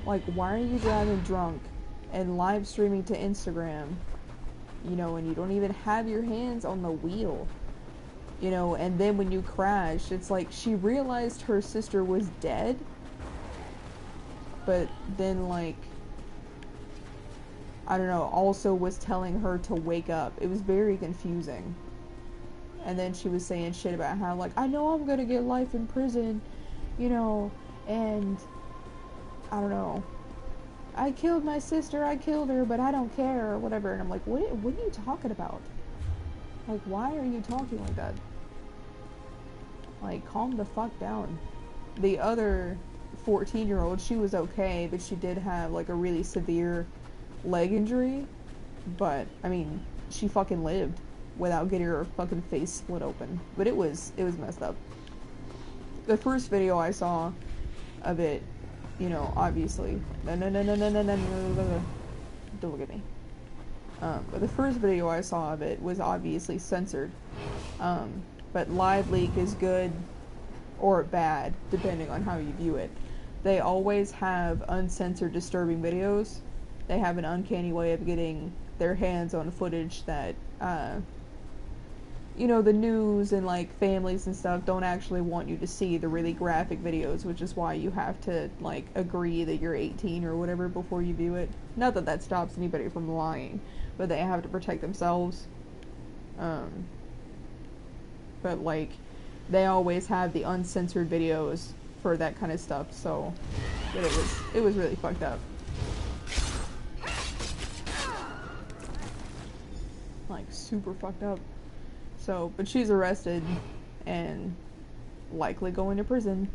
Like, why are you driving drunk and live streaming to Instagram, you know, and you don't even have your hands on the wheel, you know, and then when you crash, it's like she realized her sister was dead, but then, like, I don't know, also was telling her to wake up. It was very confusing. And then she was saying shit about how, like, I know I'm gonna get life in prison, you know, and I don't know. I killed my sister, I killed her, but I don't care, or whatever. And I'm like, what are you talking about? Like, why are you talking like that? Like, calm the fuck down. The other 14-year-old, she was okay, but she did have, like, a really severe leg injury. But, I mean, she fucking lived without getting her fucking face split open. But it was messed up. The first video I saw of it, you know, obviously, no, don't look at me. But the first video I saw of it was obviously censored. But Live Leak is good or bad, depending on how you view it. They always have uncensored, disturbing videos. They have an uncanny way of getting their hands on footage that, you know, the news and, like, families and stuff don't actually want you to see the really graphic videos, which is why you have to, like, agree that you're 18 or whatever before you view it. Not that that stops anybody from lying, but they have to protect themselves. But, like, they always have the uncensored videos for that kind of stuff, so but it was really fucked up. Like, super fucked up. So, but she's arrested and likely going to prison.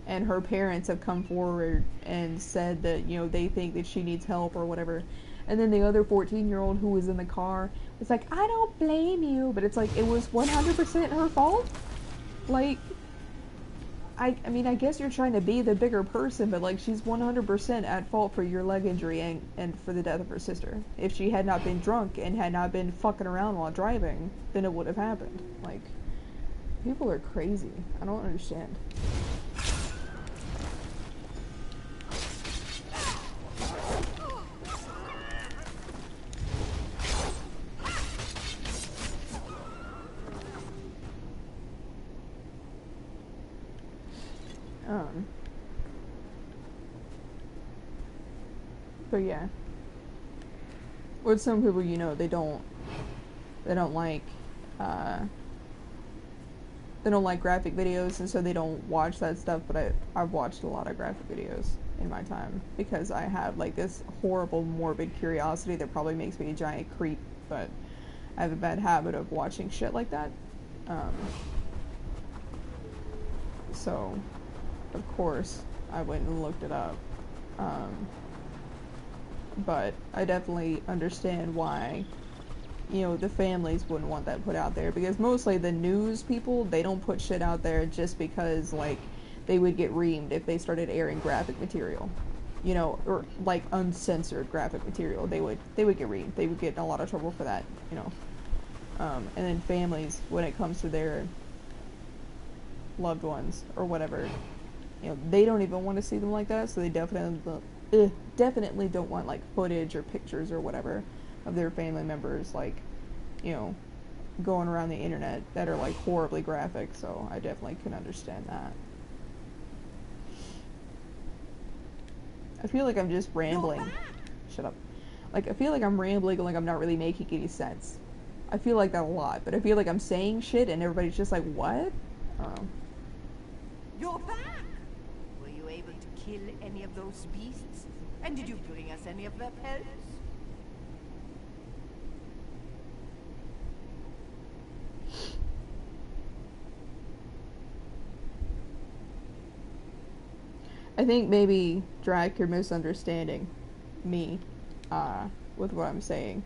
And her parents have come forward and said that, you know, they think that she needs help or whatever. And then the other 14-year-old who was in the car was like, I don't blame you. But it's like, it was 100% her fault. Like, I mean, I guess you're trying to be the bigger person, but, like, she's 100% at fault for your leg injury and for the death of her sister. If she had not been drunk and had not been fucking around while driving, then it would have happened. Like, people are crazy. I don't understand. But yeah, with some people, you know, they don't like graphic videos, and so they don't watch that stuff. But I've watched a lot of graphic videos in my time because I have, like, this horrible morbid curiosity that probably makes me a giant creep. But I have a bad habit of watching shit like that. So, of course, I went and looked it up. But I definitely understand why you know, the families wouldn't want that put out there, because mostly the news people, they don't put shit out there just because, like, they would get reamed if they started airing graphic material, you know, or like uncensored graphic material. They would get reamed. They would get in a lot of trouble for that, you know. And then families, when it comes to their loved ones or whatever, you know, they don't even want to see them like that, so they definitely don't want like footage or pictures or whatever of their family members, like, you know, going around the internet that are like horribly graphic. So I definitely can understand that. I feel like I'm just rambling. Shut up. Like, I feel like I'm rambling, like I'm not really making any sense. I feel like that a lot, but I feel like I'm saying shit and everybody's just like, what? I don't know. You're back! Were you able to kill any of those beasts? And did you bring us any of their pelts? I think maybe, Drag, you're misunderstanding me, with what I'm saying.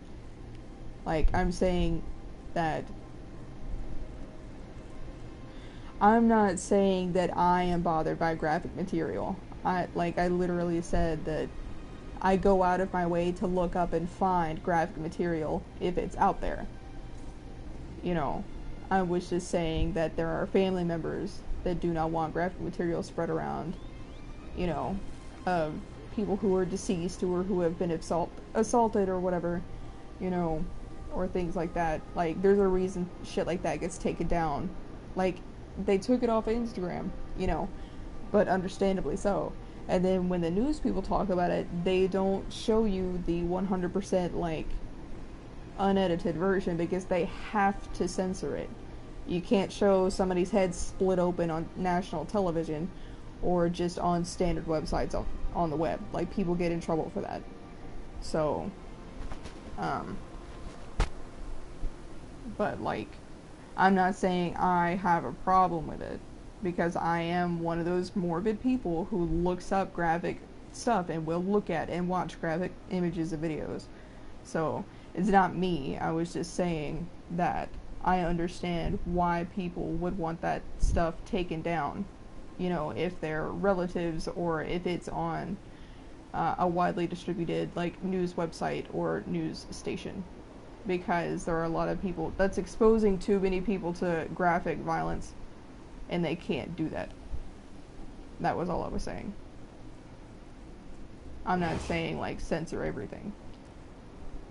Like, I'm saying that I'm not saying that I am bothered by graphic material. I literally said that I go out of my way to look up and find graphic material if it's out there. You know, I was just saying that there are family members that do not want graphic material spread around, you know, of people who are deceased or who have been assaulted or whatever, you know, or things like that. Like, there's a reason shit like that gets taken down. Like, they took it off Instagram, you know, but understandably so. And then when the news people talk about it, they don't show you the 100% like unedited version because they have to censor it. You can't show somebody's head split open on national television or just on standard websites on the web. Like, people get in trouble for that. So, but like, I'm not saying I have a problem with it, because I am one of those morbid people who looks up graphic stuff and will look at and watch graphic images and videos. So, it's not me. I was just saying that I understand why people would want that stuff taken down, you know, if they're relatives or if it's on a widely distributed, like, news website or news station. Because there are a lot of people that's exposing too many people to graphic violence, and they can't do that. That was all I was saying. I'm not saying like censor everything,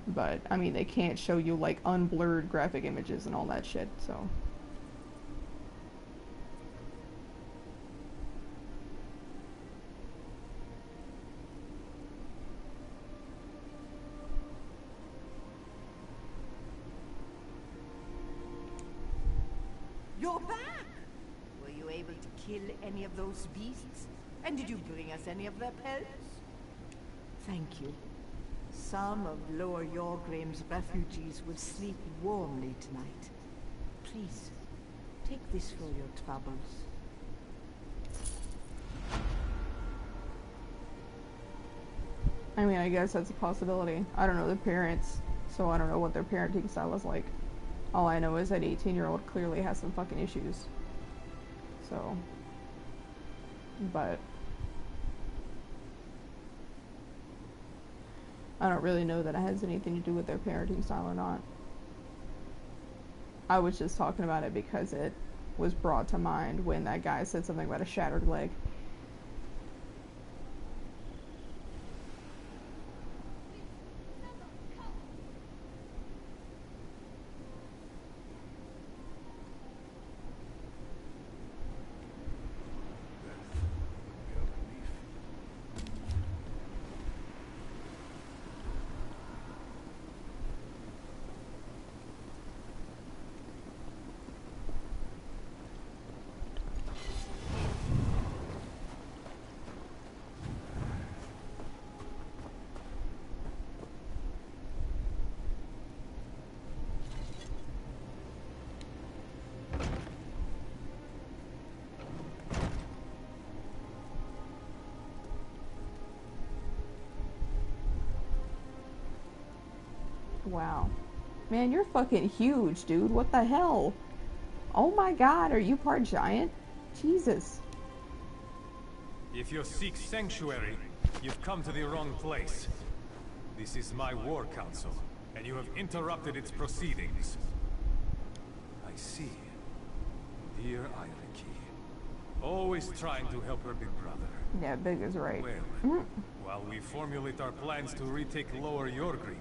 but I mean, they can't show you like unblurred graphic images and all that shit, so. You're back! Were you able to kill any of those beasts? And did you bring us any of their pelts? Thank you. Some of Lower Yorgrim's refugees will sleep warmly tonight. Please, take this for your troubles. I mean, I guess that's a possibility. I don't know the parents, so I don't know what their parenting style is like. All I know is that 18-year-old clearly has some fucking issues. So, but I don't really know that it has anything to do with their parenting style or not. I was just talking about it because it was brought to mind when that guy said something about a shattered leg. Wow. Man, you're fucking huge, dude. What the hell? Oh my god, are you part giant? Jesus. If you seek sanctuary, you've come to the wrong place. This is my war council, and you have interrupted its proceedings. I see. Dear Iriki, always trying to help her big brother. Yeah, Big is right. Well, while we formulate our plans to retake Lower Yorgrim,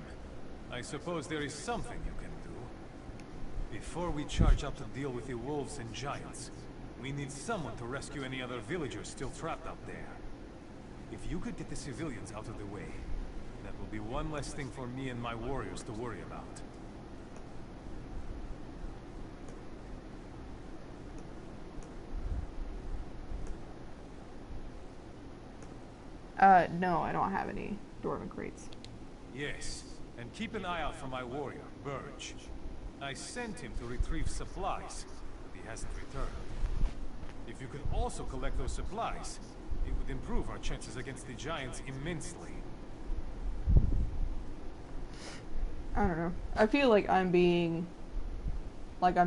I suppose there is something you can do. Before we charge out to deal with the wolves and giants, we need someone to rescue any other villagers still trapped out there. If you could get the civilians out of the way, that will be one less thing for me and my warriors to worry about. No, I don't have any dwarven crates. Yes, and keep an eye out for my warrior, Burge. I sent him to retrieve supplies, but he hasn't returned. If you could also collect those supplies, it would improve our chances against the giants immensely. I don't know. I feel like I'm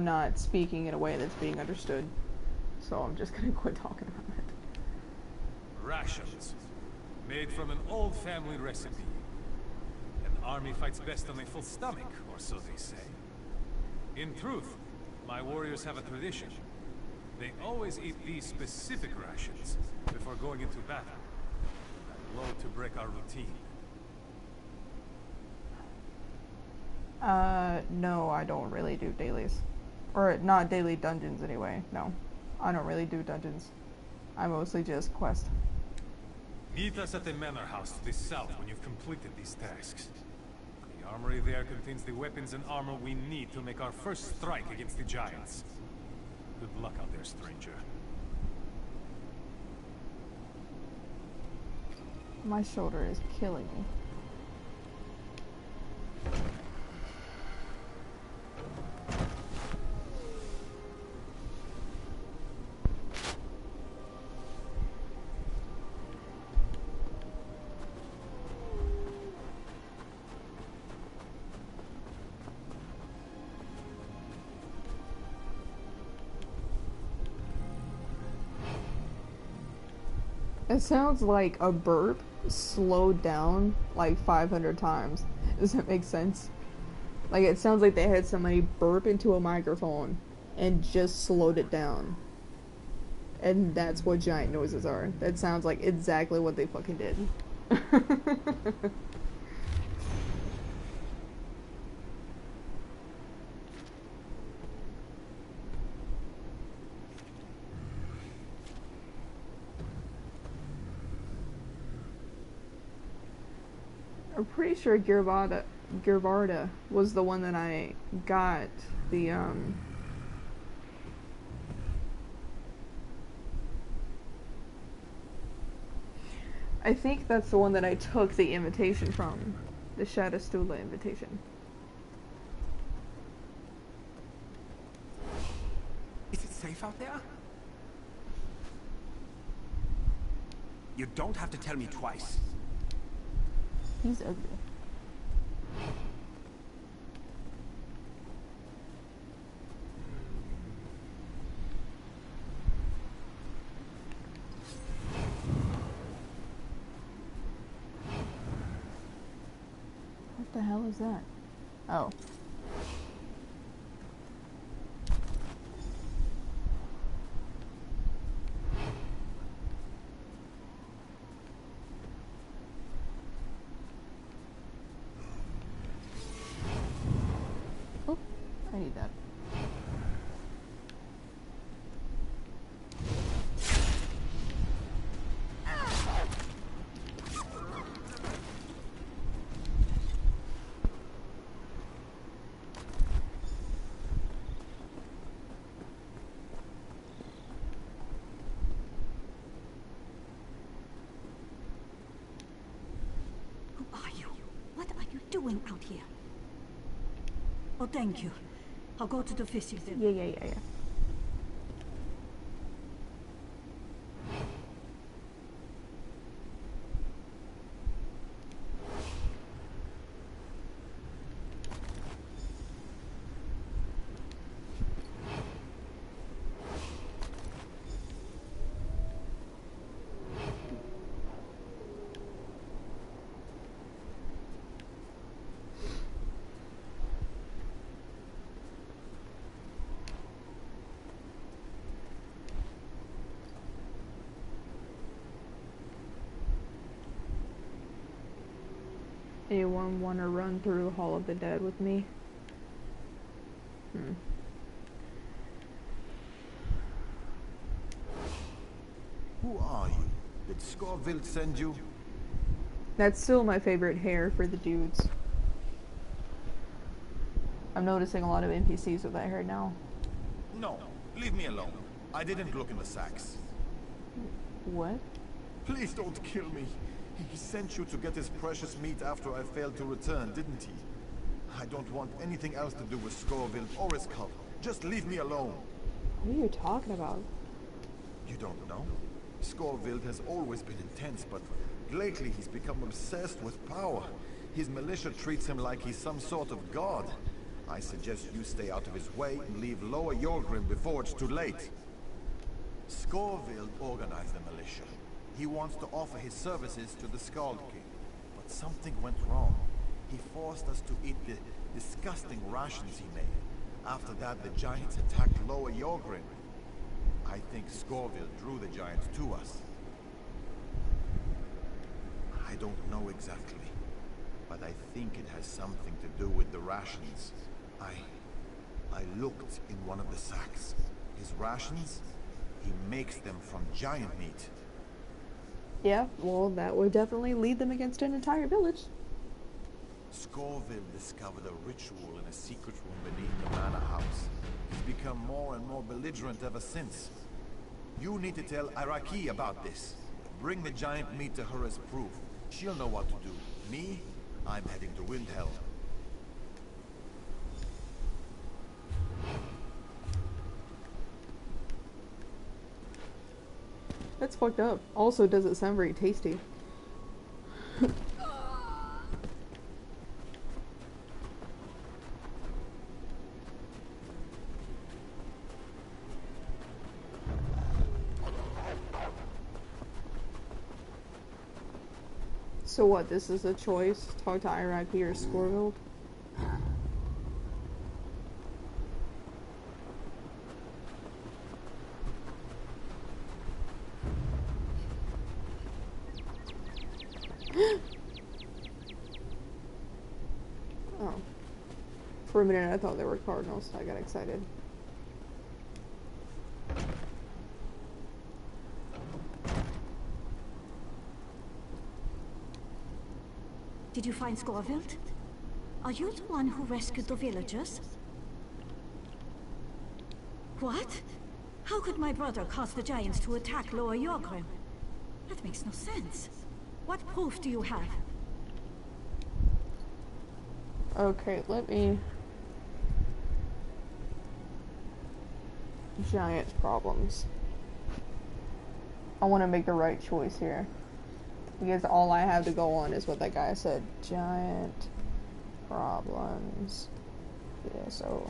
not speaking in a way that's being understood. So I'm just gonna quit talking about it. Rations. Made from an old family recipe. An army fights best on a full stomach, or so they say. In truth, my warriors have a tradition. They always eat these specific rations before going into battle. I'm loath to break our routine. No, I don't really do dailies. Or not daily dungeons anyway, no. I don't really do dungeons. I mostly just quest. Meet us at the manor house to the south when you've completed these tasks. The armory there contains the weapons and armor we need to make our first strike against the giants. Good luck out there, stranger. My shoulder is killing me. It sounds like a burp slowed down like 500 times. Does that make sense? Like it sounds like they had somebody burp into a microphone and just slowed it down. And that's what giant noises are. That sounds like exactly what they fucking did. I'm pretty sure Girvarda was the one that I got the I think that's the one that I took the invitation from. The Shadowstula invitation. Is it safe out there? You don't have to tell me twice. He's ugly. What the hell is that? Oh. I need that. Who are you? What are you doing out here? Oh, thank you. I'll go to the fishing then. Yeah. Anyone want to run through Hall of the Dead with me? Who are you? Did Scorvild send you? That's still my favorite hair for the dudes. I'm noticing a lot of NPCs with that hair now. No, leave me alone. I didn't look in the sacks. What? Please don't kill me. He sent you to get his precious meat after I failed to return, didn't he? I don't want anything else to do with Scorvild or his cult. Just leave me alone. What are you talking about? You don't know? Scorvild has always been intense, but lately he's become obsessed with power. His militia treats him like he's some sort of god. I suggest you stay out of his way and leave Lower Jorgrim before it's too late. Scorvild organized the militia. He wants to offer his services to the Skald King. But something went wrong. He forced us to eat the disgusting rations he made. After that, the giants attacked Lower Jorgrim. I think Scorvild drew the giants to us. I don't know exactly, but I think it has something to do with the rations. I looked in one of the sacks. His rations? He makes them from giant meat. Yeah, well, that would definitely lead them against an entire village. Scorvild discovered a ritual in a secret room beneath the manor house. He's become more and more belligerent ever since. You need to tell Iraqi about this. Bring the giant meat to her as proof. She'll know what to do. Me? I'm heading to Windhelm. That's fucked up. Also, does it sound very tasty? So what, this is a choice? Talk to Iraqi or Scorvild? Oh. For a minute I thought they were cardinals, so I got excited. Did you find Scorvild? Are you the one who rescued the villagers? What? How could my brother cause the giants to attack Lower Jorgrim? That makes no sense. What proof do you have? Okay, let me... Giant problems. I want to make the right choice here. Because all I have to go on is what that guy said. Giant problems. Yeah, so...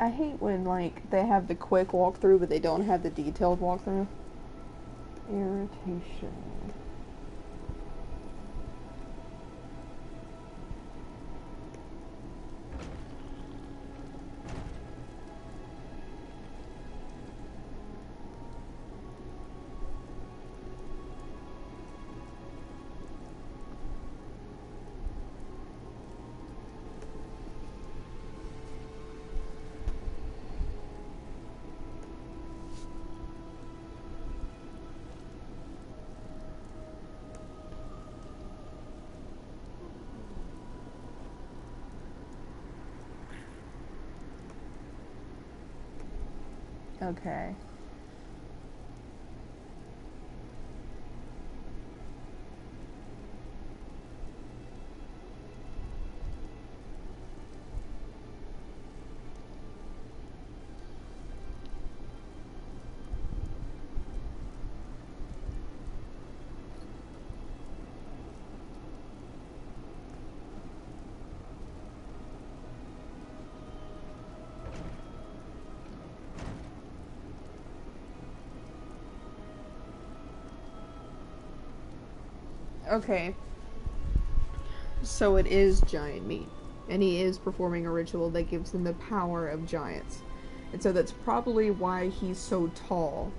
I hate when, like, they have the quick walkthrough, but they don't have the detailed walkthrough. Irritation. Okay. Okay. So it is giant meat. And he is performing a ritual that gives him the power of giants. And so that's probably why he's so tall.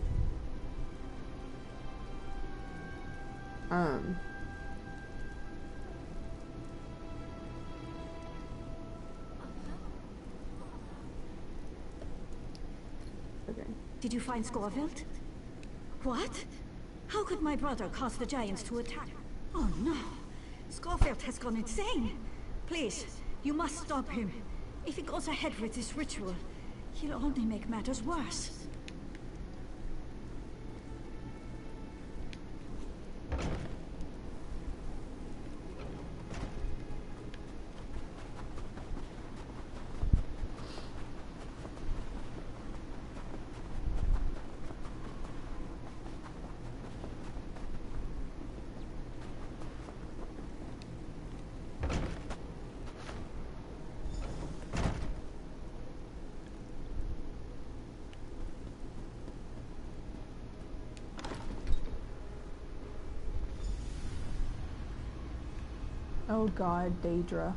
Okay. Did you find Scorvild? What? How could my brother cause the giants to attack? Oh no! Scorfield has gone insane! Please, you must stop him. If he goes ahead with this ritual, he'll only make matters worse. Oh god, Daedra.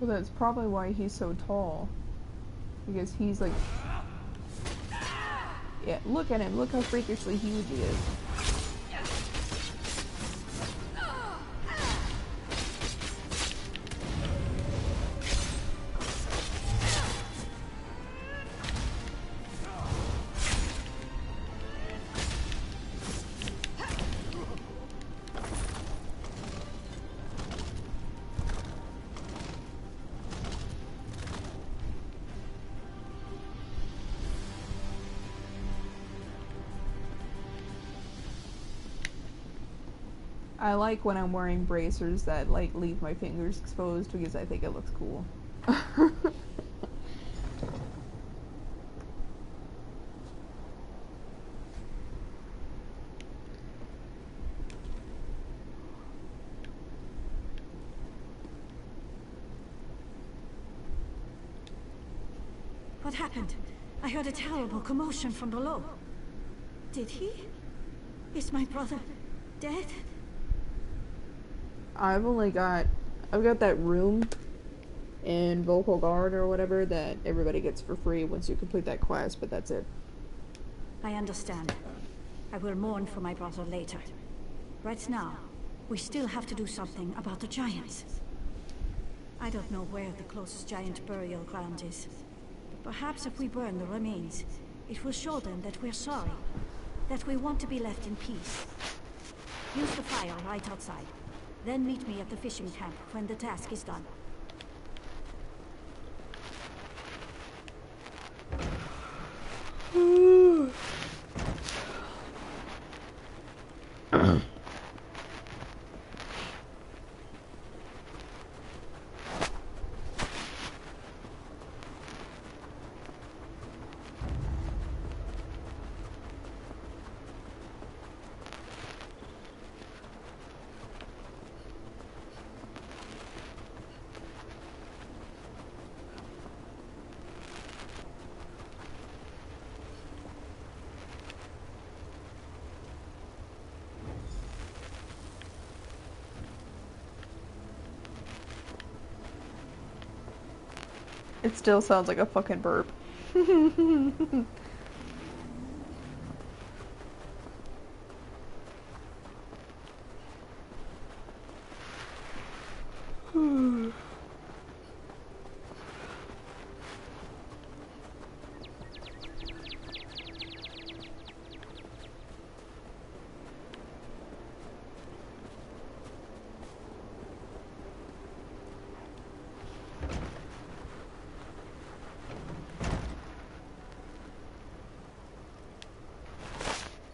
Well, that's probably why he's so tall. Because he's like... Yeah, look at him. Look how freakishly huge he is. I like when I'm wearing bracers that like leave my fingers exposed because I think it looks cool. What happened? I heard a terrible commotion from below. Did he? Is my brother dead? I've got that room in Vocal Guard or whatever that everybody gets for free once you complete that quest, but that's it. I understand. I will mourn for my brother later. Right now, we still have to do something about the giants. I don't know where the closest giant burial ground is. But perhaps if we burn the remains, it will show them that we're sorry. That we want to be left in peace. Use the fire right outside. Then meet me at the fishing camp when the task is done. It still sounds like a fucking burp.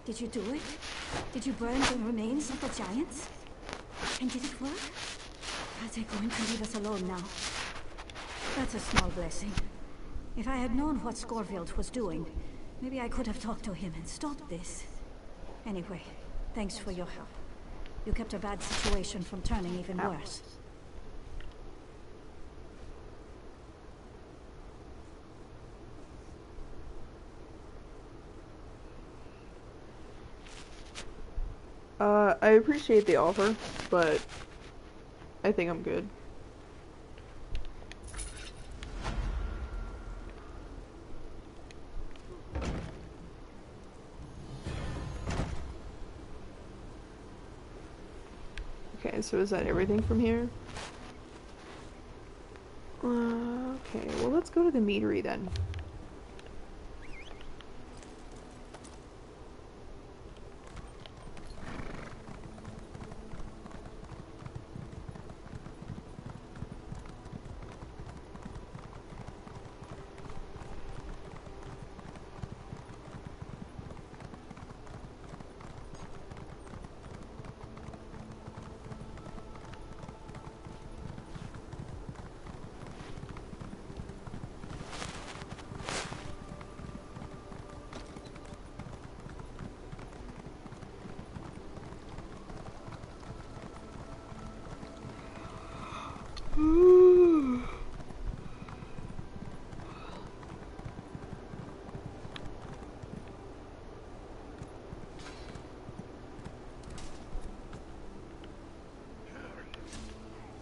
Did you do it? Did you burn the remains of the giants? And did it work? Are they going to leave us alone now? That's a small blessing. If I had known what Scorfield was doing, maybe I could have talked to him and stopped this. Anyway, thanks for your help. You kept a bad situation from turning even worse. I appreciate the offer, but I think I'm good. Okay, so is that everything from here? Okay, well let's go to the meadery then.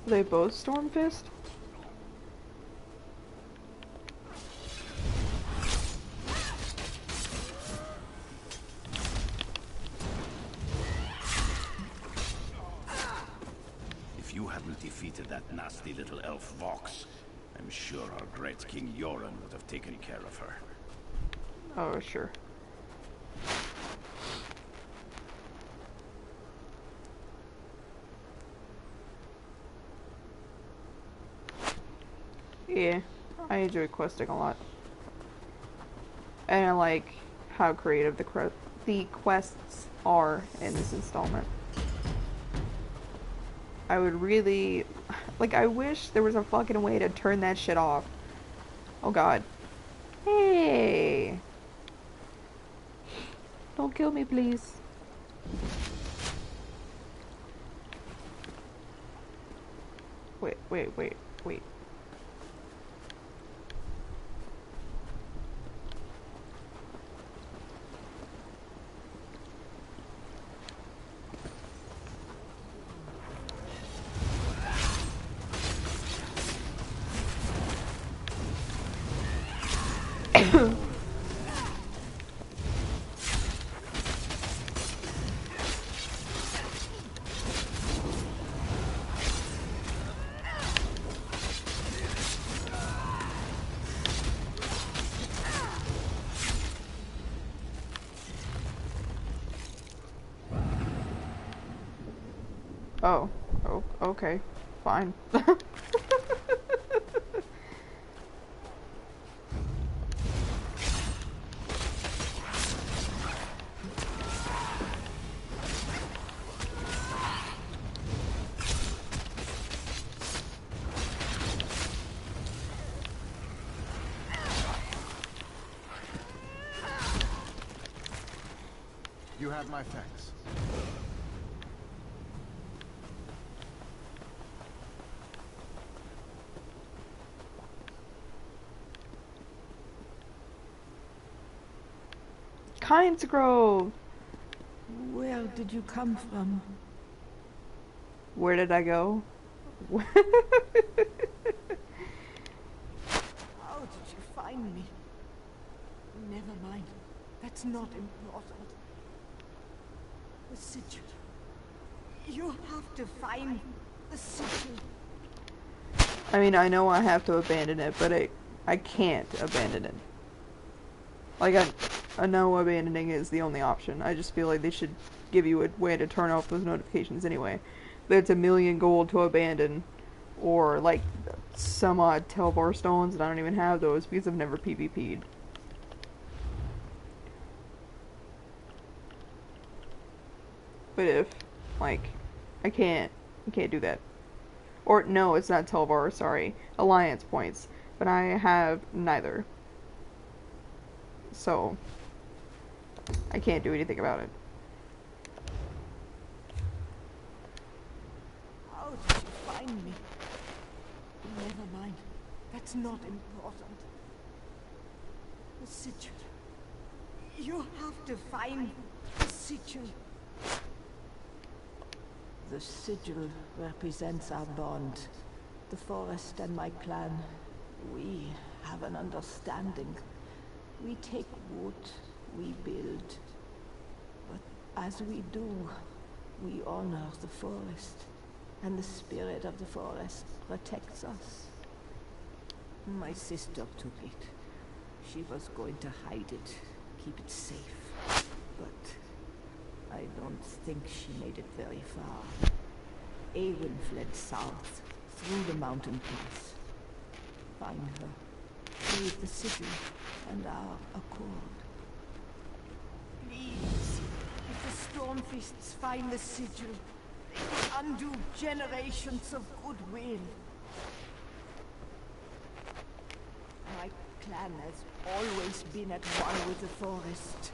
Are they both Stormfist? If you hadn't defeated that nasty little elf Vox, I'm sure our great King Yoren would have taken care of her. Oh, sure. Yeah, I enjoy questing a lot. And I like how creative the quests are in this installment. I would really... Like, I wish there was a fucking way to turn that shit off. Oh god. Hey! Don't kill me, please. Wait. Oh, okay. Fine. You have my thanks. Kinds Grove! Where did you come from? Where did I go? How did you find me? Never mind. That's not important. The sigil. You have to find the sigil. I mean, I know I have to abandon it, but I can't abandon it. Like, I know abandoning is the only option. I just feel like they should give you a way to turn off those notifications anyway. That's a million gold to abandon, or like some odd Telvar stones, and I don't even have those because I've never PvP'd. But if, like, I can't do that. Or, no, it's not Telvar, sorry. Alliance points. But I have neither. So, I can't do anything about it. It's not important. The sigil. You have to find the sigil. The sigil represents our bond. The forest and my clan, we have an understanding. We take wood, we build. But as we do, we honor the forest. And the spirit of the forest protects us. My sister took it. She was going to hide it, keep it safe. But I don't think she made it very far. Eowyn fled south, through the mountain pass. Find her, save the city, and our accord. Please, if the Stormfists find the sigil, they will undo generations of goodwill. My clan has always been at one with the forest.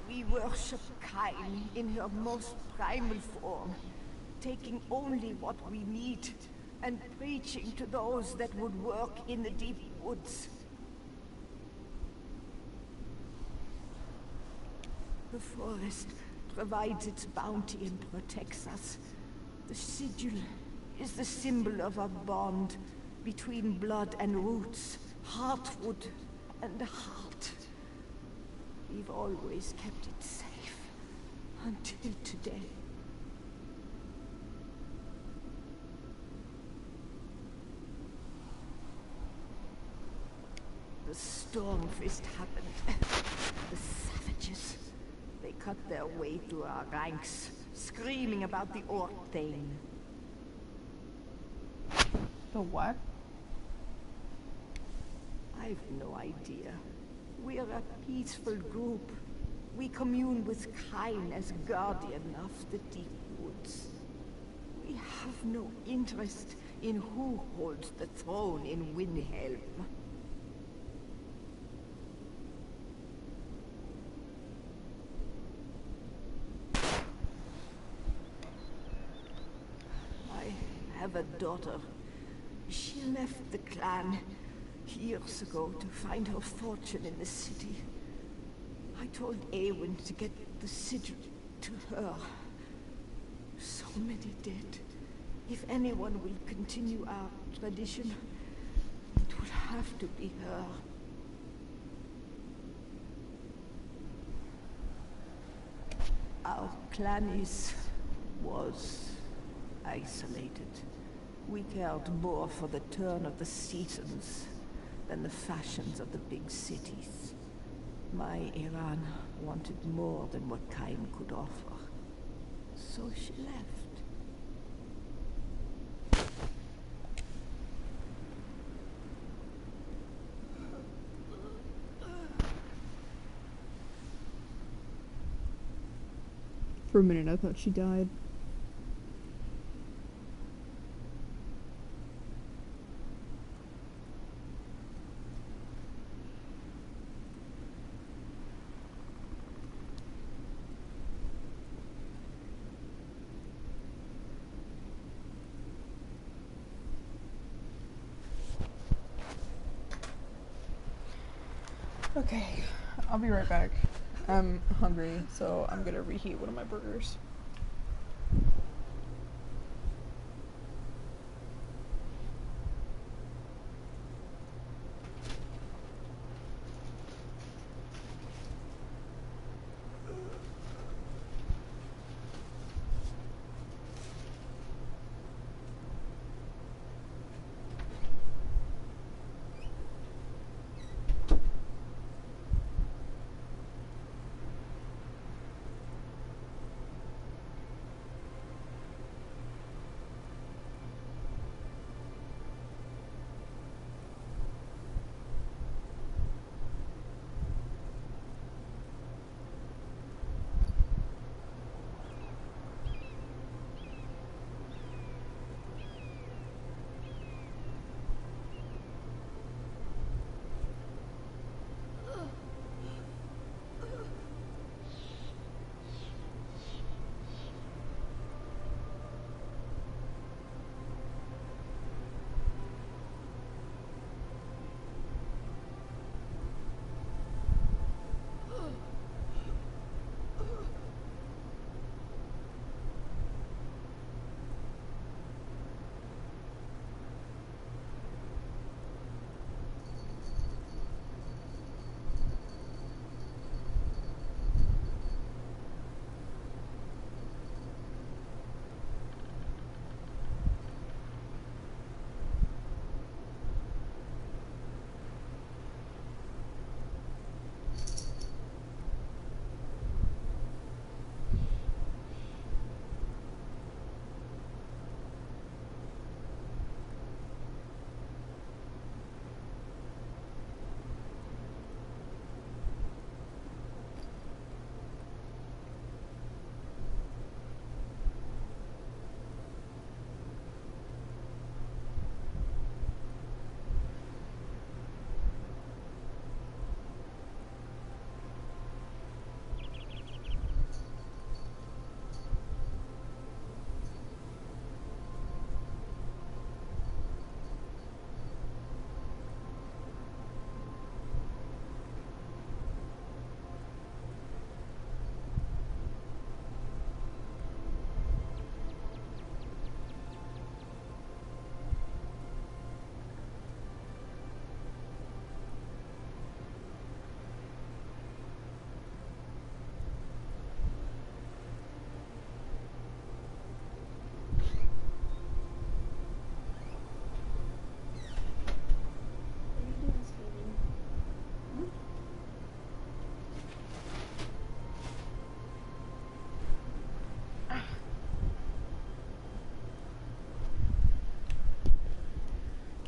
We worship Kain in her most primal form, taking only what we need and preaching to those that would work in the deep woods. The forest provides its bounty and protects us. The sigil is the symbol of a bond between blood and roots, heartwood and heart. We've always kept it safe, until today. The Stormfist happened. The savages. They cut their way through our ranks, screaming about the Orc Thane. The what? I've no idea. We're a peaceful group. We commune with Kain as guardian of the deep woods. We have no interest in who holds the throne in Windhelm. I have a daughter. She left the clan years ago to find her fortune in the city. I told Eowyn to get the sigil to her. So many dead. If anyone will continue our tradition, it will have to be her. Our clan was isolated. We cared more for the turn of the seasons than the fashions of the big cities. My Iran wanted more than what Kain could offer. So she left. For a minute, I thought she died. Okay, I'll be right back. I'm hungry, so I'm gonna reheat one of my burgers.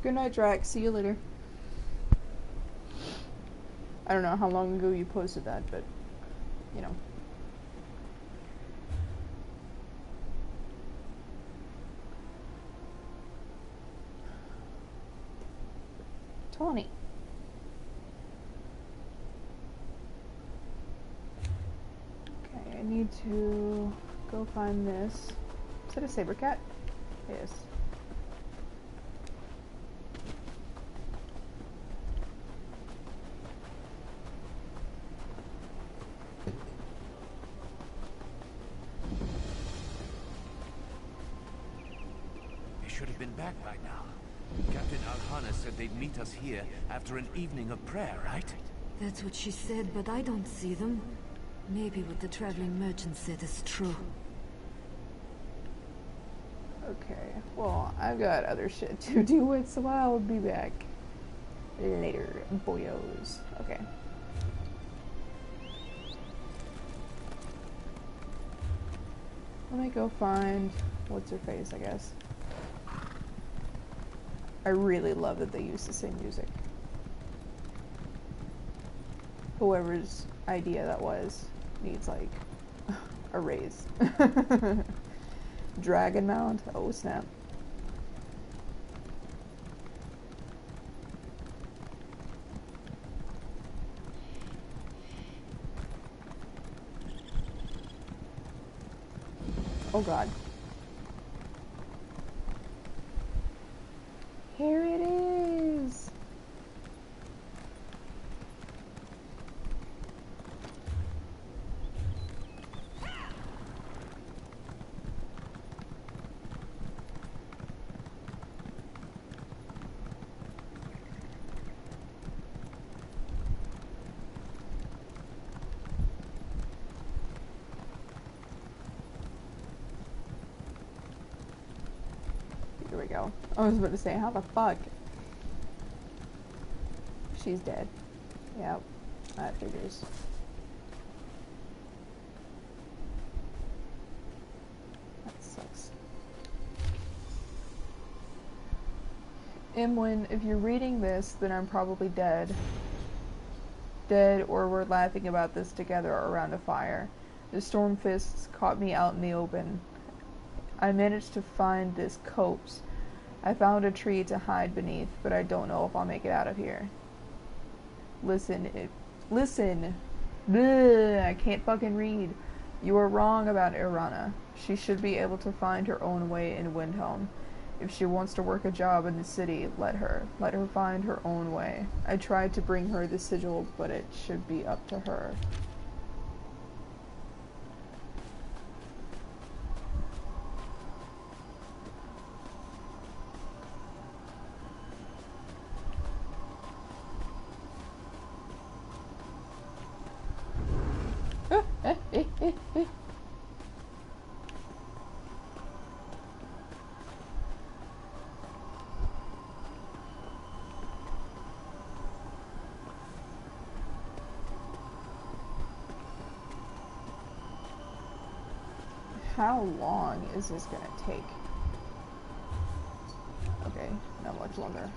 Good night, Drax. See you later. I don't know how long ago you posted that, but, you know. Tony. Okay, I need to go find this. Is it a saber cat? Yes. They should have been back by now. Captain Alhana said they'd meet us here after an evening of prayer, right? That's what she said, but I don't see them. Maybe what the traveling merchant said is true. Okay, well, I've got other shit to do with, so I'll be back later, boyos. Okay. Let me go find what's her face, I guess. I really love that they use the same music. Whoever's idea that was needs, like, a raise. Dragon Mount? Oh, snap. Oh god. Here it is! Here we go. I was about to say, how the fuck? She's dead. Yep, that figures. That sucks. Imwin, if you're reading this, then I'm probably dead. Dead, or we're laughing about this together around a fire. The storm fists caught me out in the open. I managed to find this copse. I found a tree to hide beneath, but I don't know if I'll make it out of here. Listen. Bleh, I can't fucking read. You were wrong about Irana. She should be able to find her own way in Windhelm. If she wants to work a job in the city, let her. Let her find her own way. I tried to bring her the sigil, but it should be up to her. How long is this gonna take? Okay, not much longer.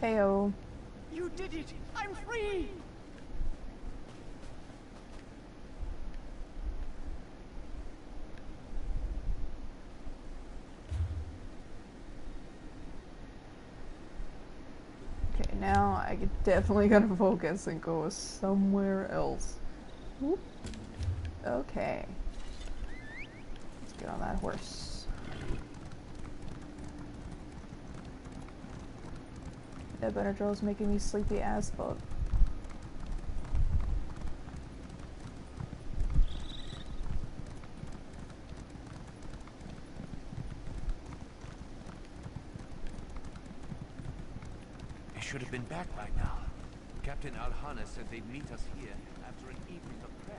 Heyo. You did it! I'm free! Okay, now I definitely gotta focus and go somewhere else. Whoop. Okay. Let's get on that horse. That Benadryl's making me sleepy as fuck. I should have been back by now. Captain Alhana said they'd meet us here after an evening of prayer.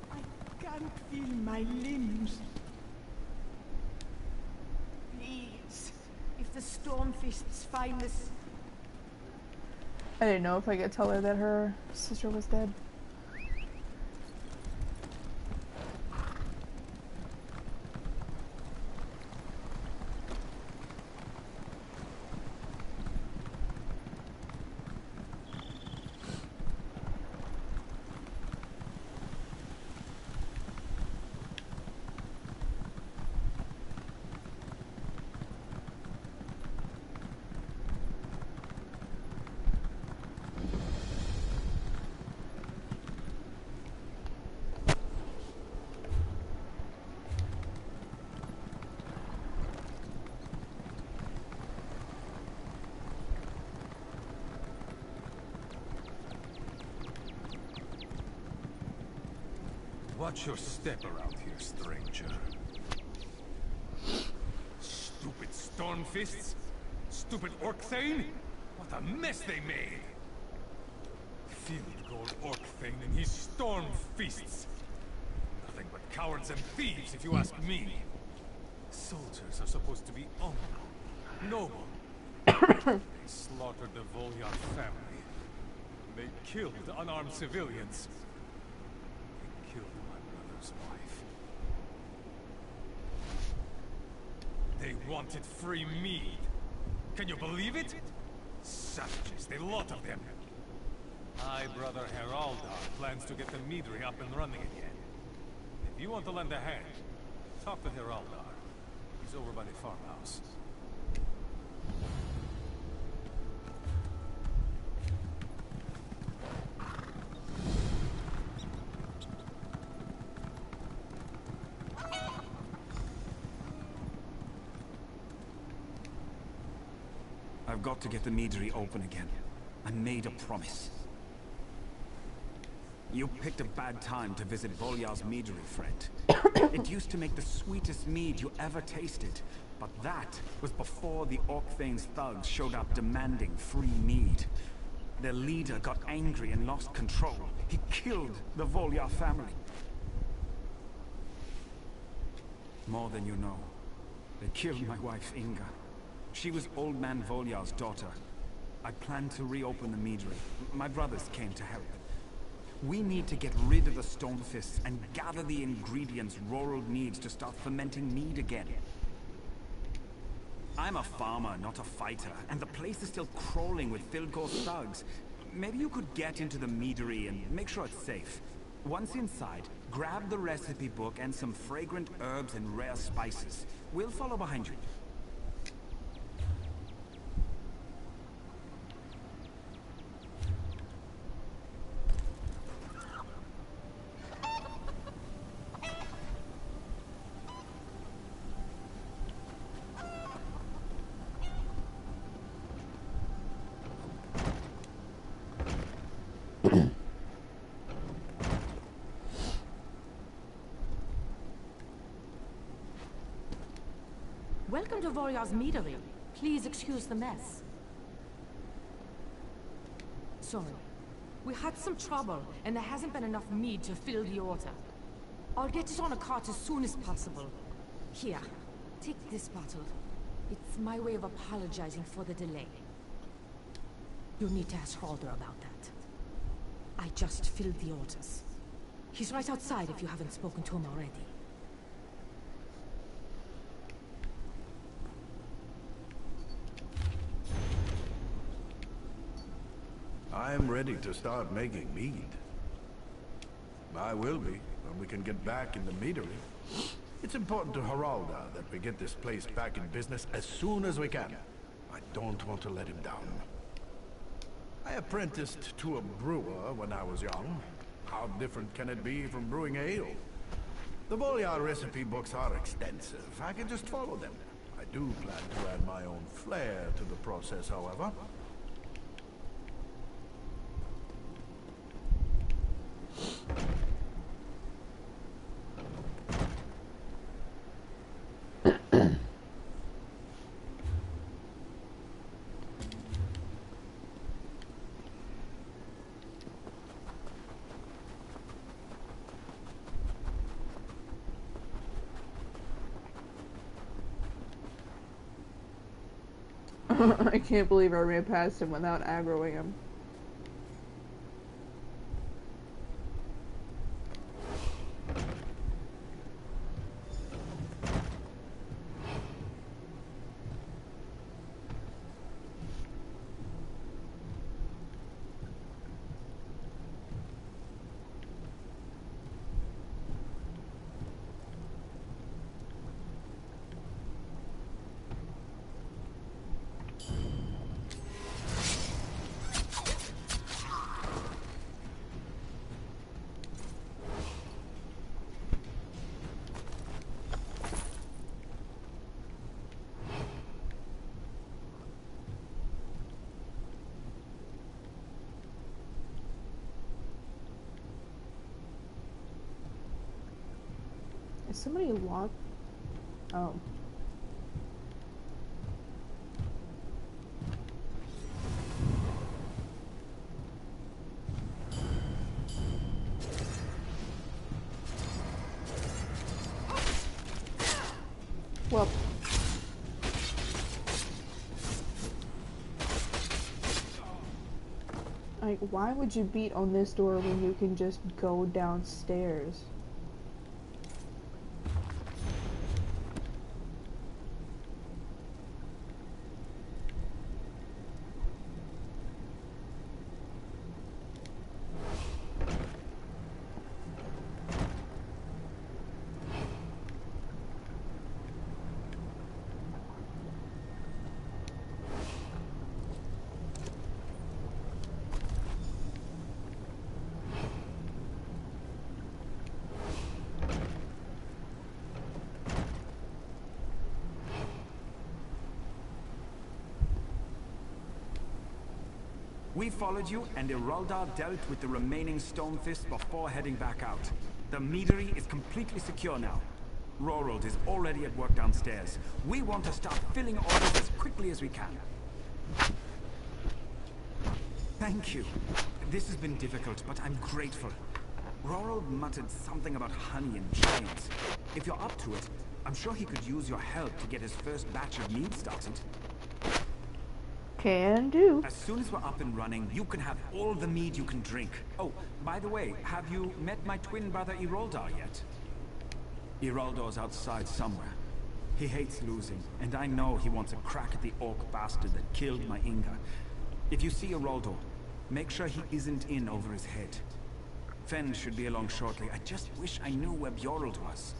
I can't feel my limbs. Please, if the Stormfists find us... I didn't know if I could tell her that her sister was dead. Watch your step around here, stranger. Stupid Stormfists! Stupid Orcthane! What a mess they made! Field goal Orcthane and his Stormfists! Nothing but cowards and thieves, if you ask me. Soldiers are supposed to be honorable, noble. They slaughtered the Volyar family. They killed unarmed civilians. They killed my brother's wife. They wanted free mead. Can you believe it? Savages, the lot of them. My brother Heraldar plans to get the meadery up and running again. If you want to lend a hand, talk to Heraldar. He's over by the farmhouse. I've got to get the meadery open again. I made a promise. You picked a bad time to visit Volyar's meadery, friend. It used to make the sweetest mead you ever tasted, but that was before the Orcthane's thugs showed up demanding free mead. Their leader got angry and lost control. He killed the Volyar family. More than you know. They killed my wife, Inga. She was Old Man Volyar's daughter. I planned to reopen the meadery. My brothers came to help. We need to get rid of the Stonefists and gather the ingredients Rorald needs to start fermenting mead again. I'm a farmer, not a fighter, and the place is still crawling with Thilgor's thugs. Maybe you could get into the meadery and make sure it's safe. Once inside, grab the recipe book and some fragrant herbs and rare spices. We'll follow behind you. Welcome to Volyar's meadery. Please excuse the mess. Sorry. We had some trouble, and there hasn't been enough mead to fill the order. I'll get it on a cart as soon as possible. Here, take this bottle. It's my way of apologizing for the delay. You'll need to ask Halder about that. I just filled the orders. He's right outside if you haven't spoken to him already. I'm ready to start making mead. I will be when we can get back in the meadery. It's important to Haralda that we get this place back in business as soon as we can. I don't want to let him down. I apprenticed to a brewer when I was young. How different can it be from brewing ale? The Volyar recipe books are extensive. I can just follow them. I do plan to add my own flair to the process, however. I can't believe I ran past him without aggroing him. Is somebody locked? Oh. Well. Like, why would you beat on this door when you can just go downstairs? We followed you, and Iraldar dealt with the remaining stone fists before heading back out. The meadery is completely secure now. Rorold is already at work downstairs. We want to start filling orders as quickly as we can. Thank you. This has been difficult, but I'm grateful. Rorold muttered something about honey and chains. If you're up to it, I'm sure he could use your help to get his first batch of mead started. Can do. As soon as we're up and running, you can have all the mead you can drink. Oh, by the way, have you met my twin brother Iraldar yet? Iraldar's outside somewhere. He hates losing, and I know he wants a crack at the orc bastard that killed my Inga. If you see Iraldar, make sure he isn't in over his head. Fen should be along shortly. I just wish I knew where Bjorld was.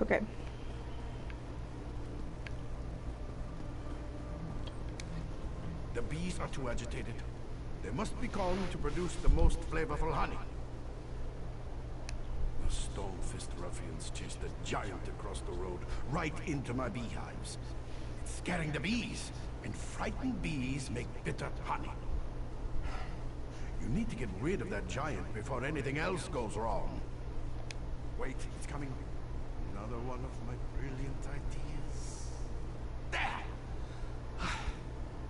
Okay. The bees are too agitated. They must be calmed to produce the most flavorful honey. The stone-fist ruffians chased the giant across the road, right into my beehives. It's scaring the bees, and frightened bees make bitter honey. You need to get rid of that giant before anything else goes wrong. Wait, it's coming. Another one of my brilliant ideas. There!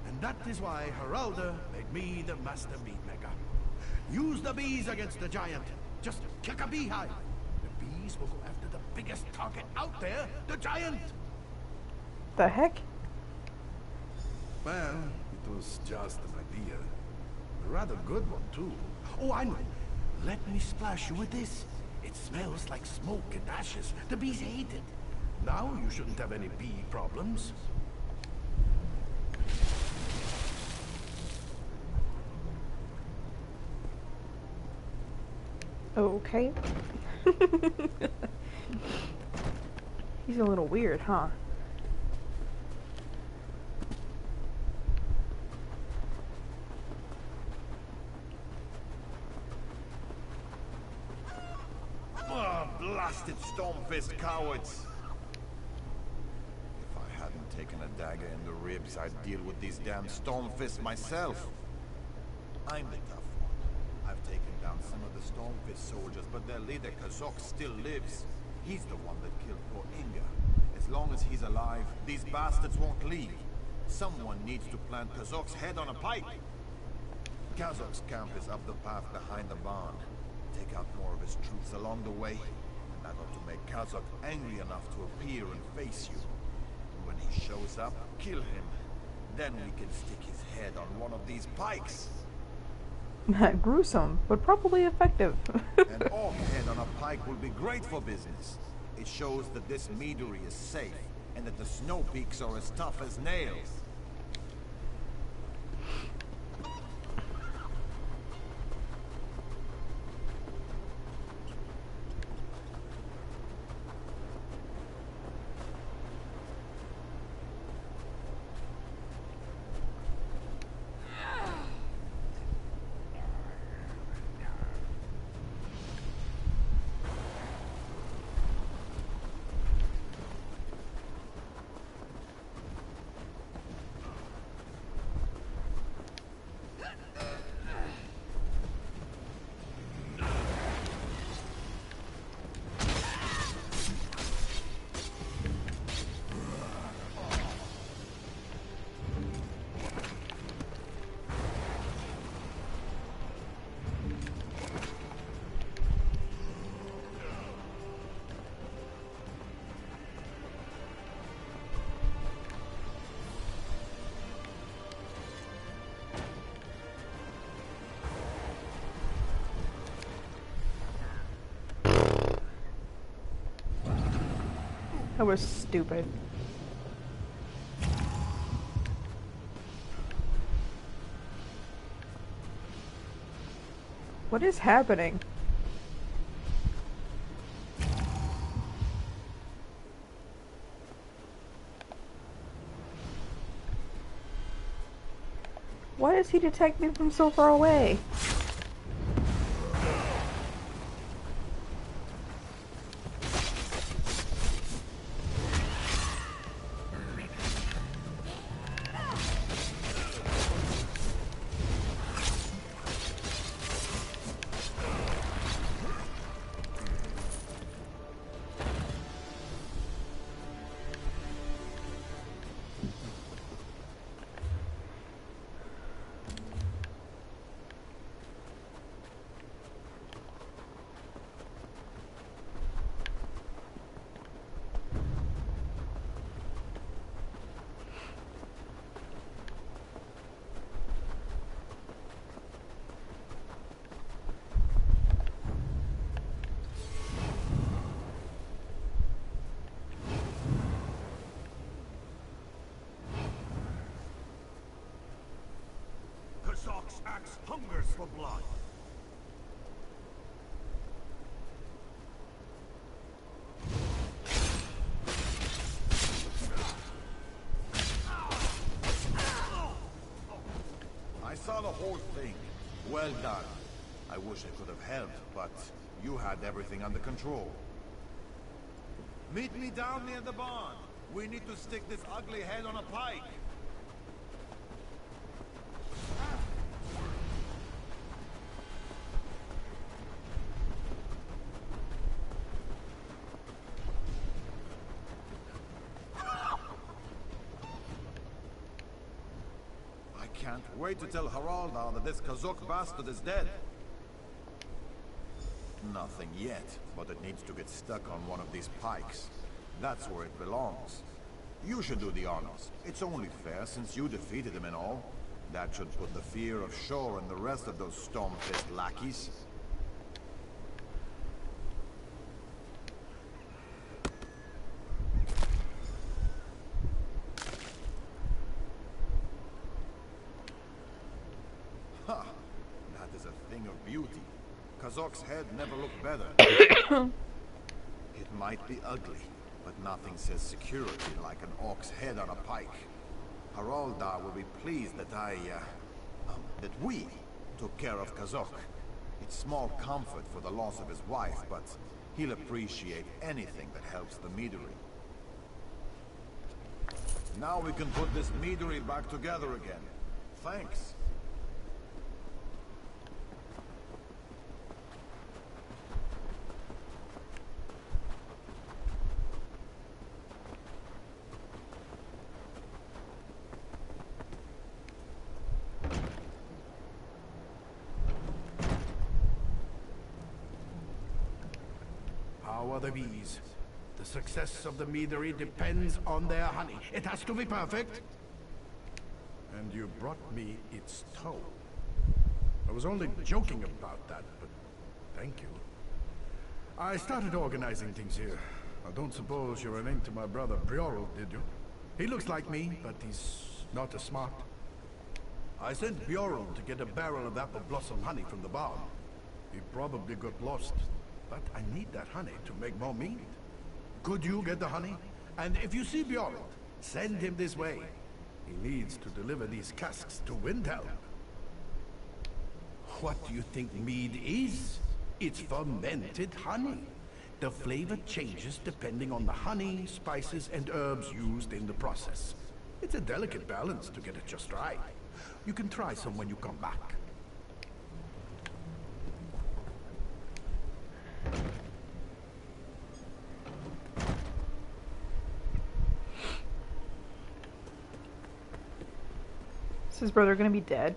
And that is why Geralda made me the master meat maker. Use the bees against the giant. Just kick a beehive. The bees will go after the biggest target out there, the giant. The heck? Well, it was just an idea. A rather good one, too. Oh, I know. Let me splash you with this. It smells like smoke and ashes. The bees hate it. Now you shouldn't have any bee problems. Okay. He's a little weird, huh? Oh, blasted Stormfist cowards! If I hadn't taken a dagger in the ribs, I'd deal with these damn Stormfists myself. I'm the tough one. I've taken down some of the Stormfist soldiers, but their leader, Kazok, still lives. He's the one that killed poor Inga. As long as he's alive, these bastards won't leave. Someone needs to plant Kazok's head on a pike. Kazok's camp is up the path behind the barn. Take out more of his troops along the way, and that ought to make Kazok angry enough to appear and face you. And when he shows up, kill him. Then we can stick his head on one of these pikes. Gruesome, but probably effective. An orc head on a pike will be great for business. It shows that this meadery is safe, and that the snow peaks are as tough as nails. That was stupid. What is happening? Why does he detect me from so far away? Kazok's axe hungers for blood. I saw the whole thing. Well done. I wish I could have helped, but you had everything under control. Meet me down near the barn. We need to stick this ugly head on a pike. I can't wait to tell Haraldar that this Kazuk bastard is dead. Nothing yet, but it needs to get stuck on one of these pikes. That's where it belongs. You should do the honors. It's only fair since you defeated him and all. That should put the fear of Shore and the rest of those storm-faced lackeys. Ha! That is a thing of beauty. Kazok's head never looked better. It might be ugly, but nothing says security like an orc's head on a pike. Haraldar will be pleased that that we took care of Kazok. It's small comfort for the loss of his wife, but he'll appreciate anything that helps the meadery. Now we can put this meadery back together again. Thanks. How are the bees? The success of the meadery depends on their honey. It has to be perfect. And you brought me its toe. I was only joking about that, but thank you. I started organizing things here. I don't suppose you ran into my brother Briorel, did you? He looks like me, but he's not as smart. I sent Briorel to get a barrel of apple blossom honey from the barn. He probably got lost. But I need that honey to make more mead. Could you get the honey? And if you see Bjorn, send him this way. He needs to deliver these casks to Windhelm. What do you think mead is? It's fermented honey. The flavor changes depending on the honey, spices, and herbs used in the process. It's a delicate balance to get it just right. You can try some when you come back. Is his brother gonna be dead?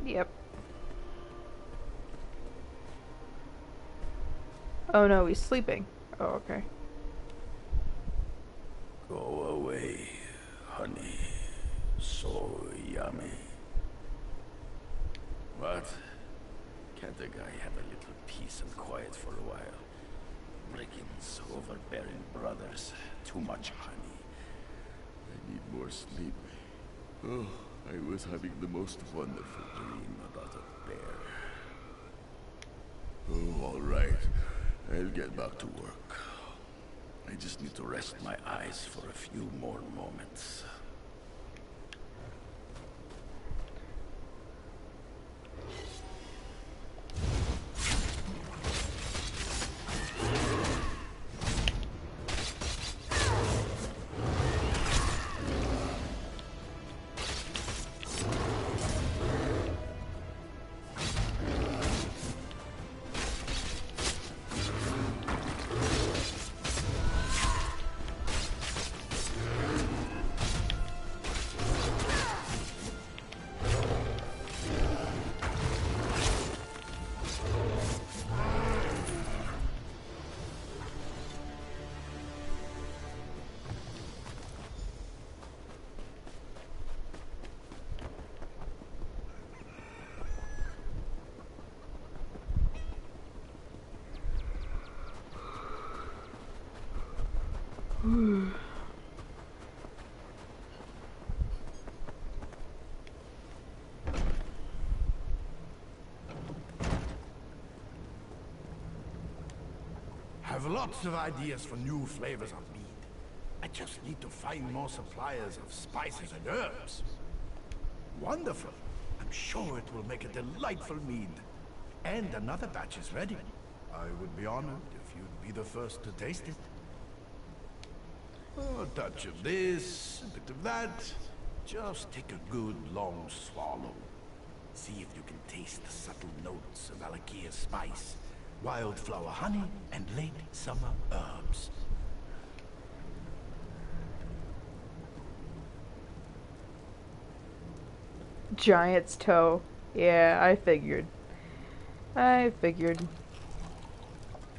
Yep. Oh no, he's sleeping. Oh, okay. Go away, honey. So yummy. What? Can't a guy have a little peace and quiet for a while? Brigands, overbearing brothers, too much honey. I need more sleep. Oh, I was having the most wonderful dream about a bear. Oh, all right. I'll get back to work. I just need to rest my eyes for a few more moments. Have lots of ideas for new flavors of mead. I just need to find more suppliers of spices and herbs. Wonderful. I'm sure it will make a delightful mead. And another batch is ready. I would be honored if you'd be the first to taste it. A touch of this, a bit of that. Just take a good long swallow. See if you can taste the subtle notes of Alakia spice, wildflower honey, and late summer herbs. Giant's toe. Yeah, I figured.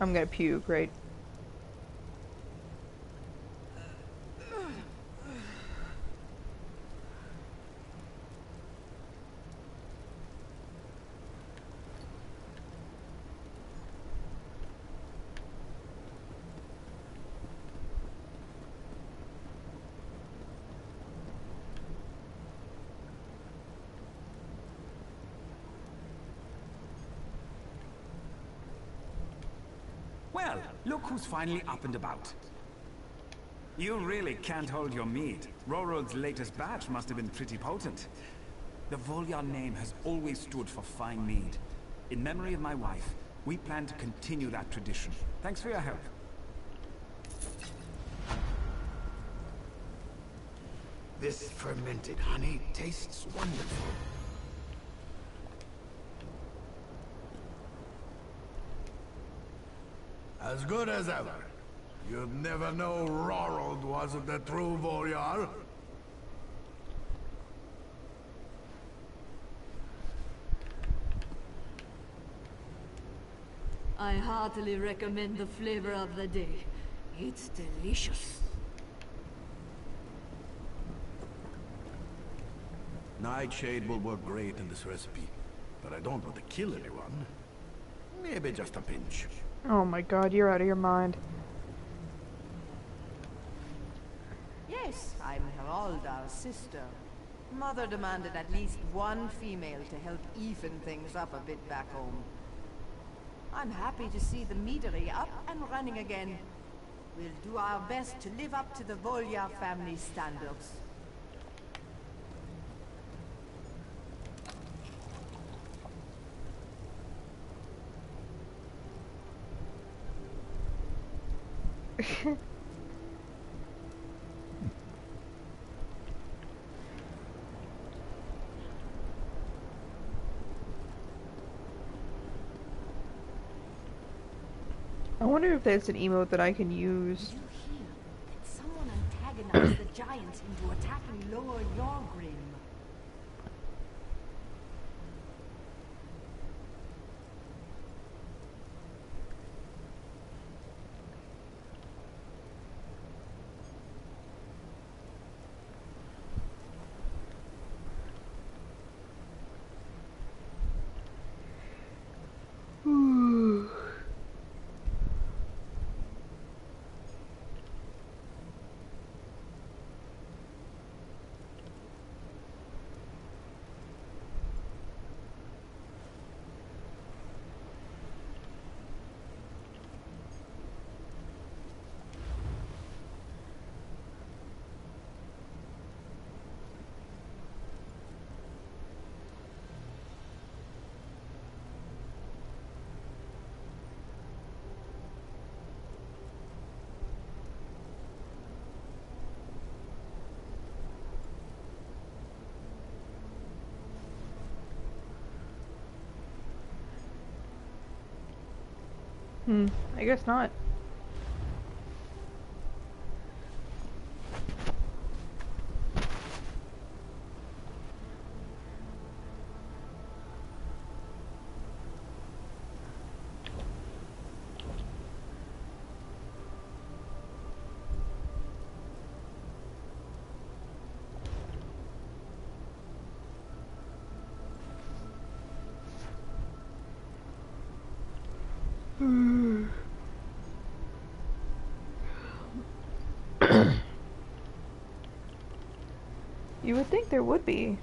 I'm gonna puke, right? Well, look who's finally up and about. You really can't hold your mead. Rorold's latest batch must have been pretty potent. The Volya name has always stood for fine mead. In memory of my wife, we plan to continue that tradition. Thanks for your help. This fermented honey tastes wonderful. As good as ever. You'd never know Rorold wasn't a true Volyar. I heartily recommend the flavor of the day. It's delicious. Nightshade will work great in this recipe, but I don't want to kill anyone. Maybe just a pinch. Oh my god, you're out of your mind. Yes, I'm Heralda's sister. Mother demanded at least one female to help even things up a bit back home. I'm happy to see the meadery up and running again. We'll do our best to live up to the Volya family standards. I wonder if there's an emote that I can use. Did someone antagonize the giants into attacking Lower Yorgrim? I guess not. You would think there would be.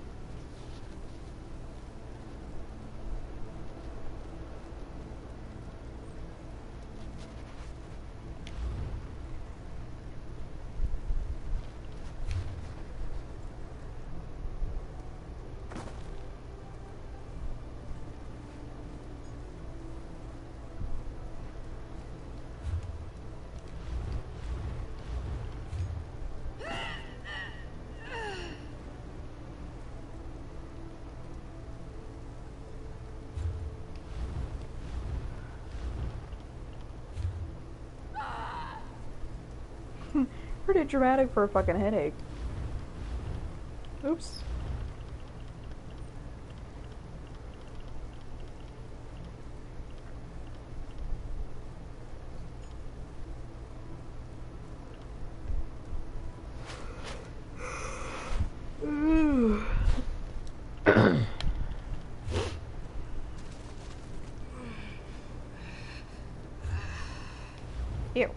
Pretty dramatic for a fucking headache. Oops. Ew.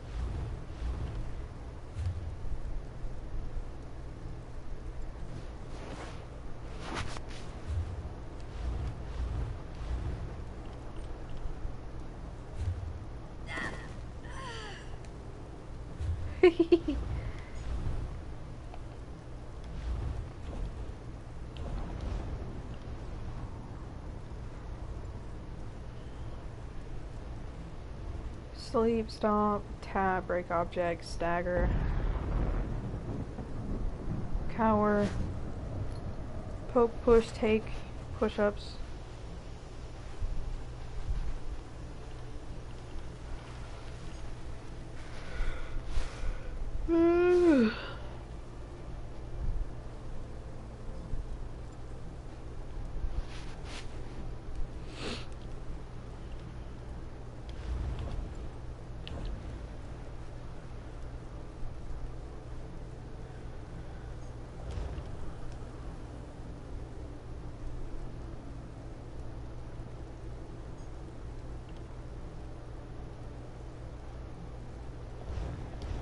Sleep, stomp, tap, break objects, stagger, cower, poke, push, take, push-ups.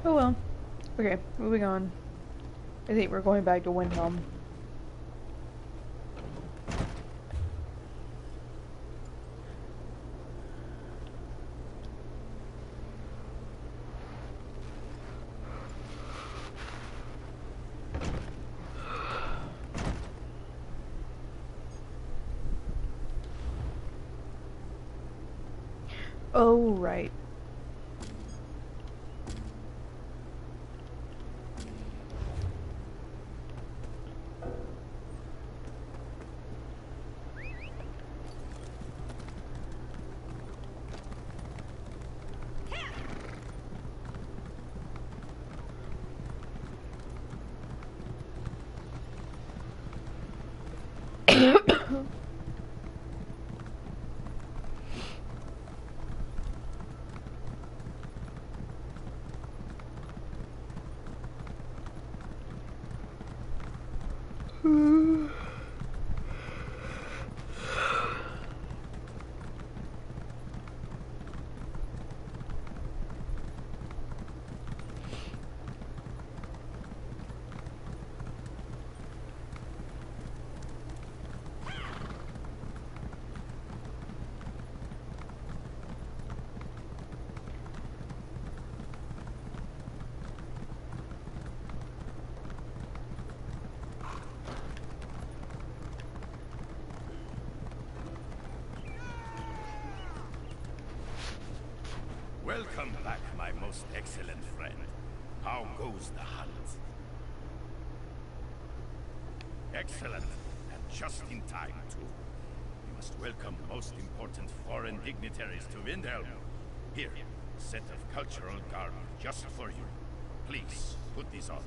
Oh well. Okay, moving on. I think we're going back to Windhelm. Oh, right. Welcome back, my most excellent friend. How goes the hunt? Excellent, and just in time, too. You must welcome most important foreign dignitaries to Windhelm. Here, a set of cultural garb just for you. Please, put these on.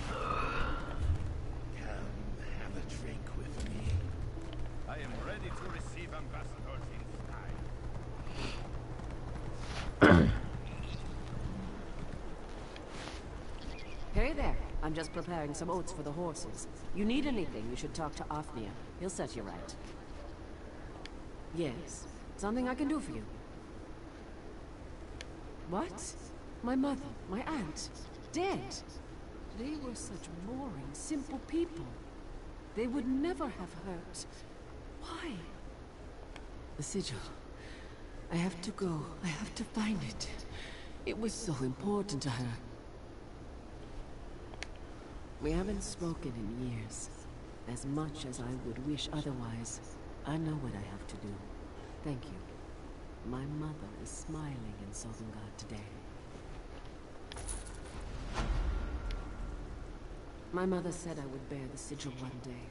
Come, have a drink with me. I am ready to receive ambassadors in style. Hey there. I'm just preparing some oats for the horses. You need anything, you should talk to Othnia. He'll set you right. Yes. Something I can do for you. What? My mother, my aunt, dead. They were such boring, simple people. They would never have hurt. Why? The sigil. I have to go. I have to find it. It was so important to her. We haven't spoken in years. As much as I would wish otherwise, I know what I have to do. Thank you. My mother is smiling in Sovngarde today. My mother said I would bear the sigil one day.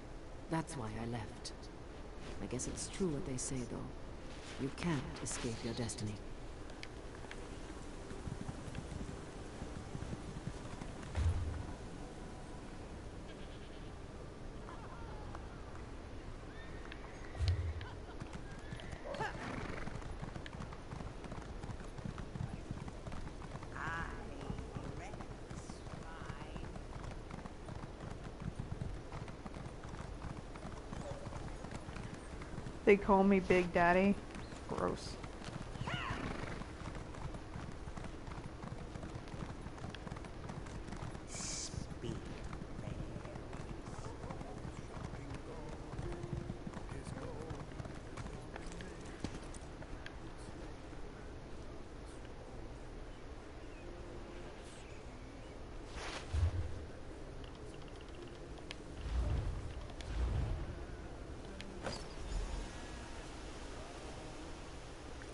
That's why I left. I guess it's true what they say, though. You can't escape your destiny. They call me Big Daddy. Gross.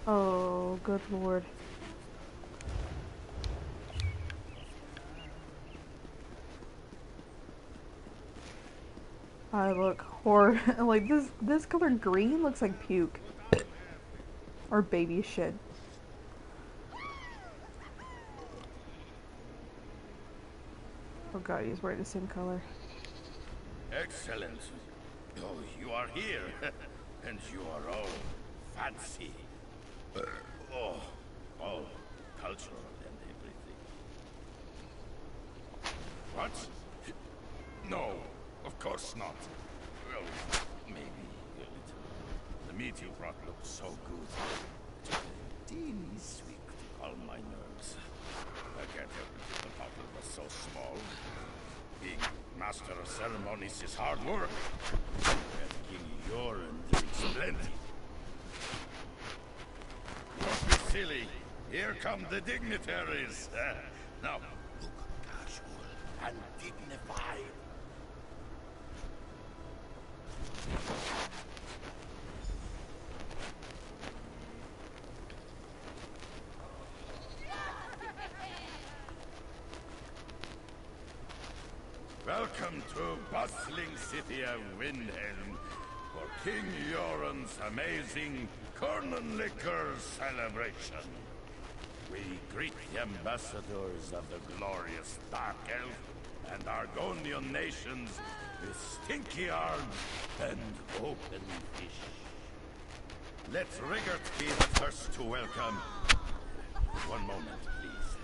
Oh, good lord. I look horrid. Like this color green looks like puke. Or baby shit. Oh god, he's wearing the same color. Excellent. Oh, you are here. And you are all fancy. All cultural and everything. What? No, of course not. Well, maybe a little. The meat you brought looked so good. Just a teeny sweet to calm my nerves. I can't help it if the bottle was so small. Being master of ceremonies is hard work. And King Yoren drinks plenty. Don't be silly. Here come the dignitaries. Now, look casual and dignified. Welcome to bustling city of Windhelm for King Yoren's amazing Corn Liquor celebration. We greet the ambassadors of the glorious Dark Elf and Argonian nations with stinky arms and open fish. Let Rigert be the first to welcome. One moment, please.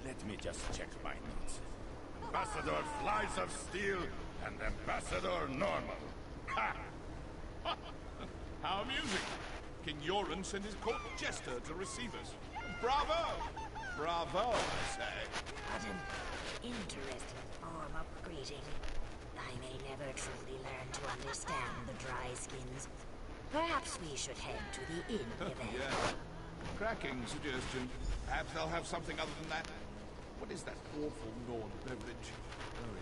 Let me just check my notes. Ambassador Flies of Steel and Ambassador Normal. Ha! How amusing. King Yoren sent his court jester to receive us. Bravo! Bravo, I say. What an interesting form of greeting. I may never truly learn to understand the dry skins. Perhaps we should head to the inn event. Yeah. Cracking suggestion. Perhaps they'll have something other than that. What is that awful Nord beverage? Oh,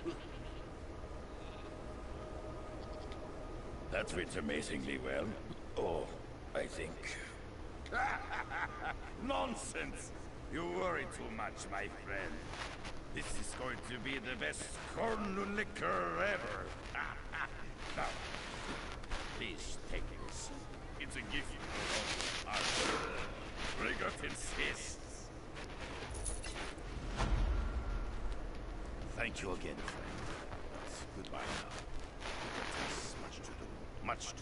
yes. That fits amazingly well. Oh, I think. Nonsense! You worry too much, my friend. This is going to be the best corn liquor ever. Now, please take this. It's a gift for all our Rigert insists. Thank you again, friend. Goodbye now. There's much to do. Much to do.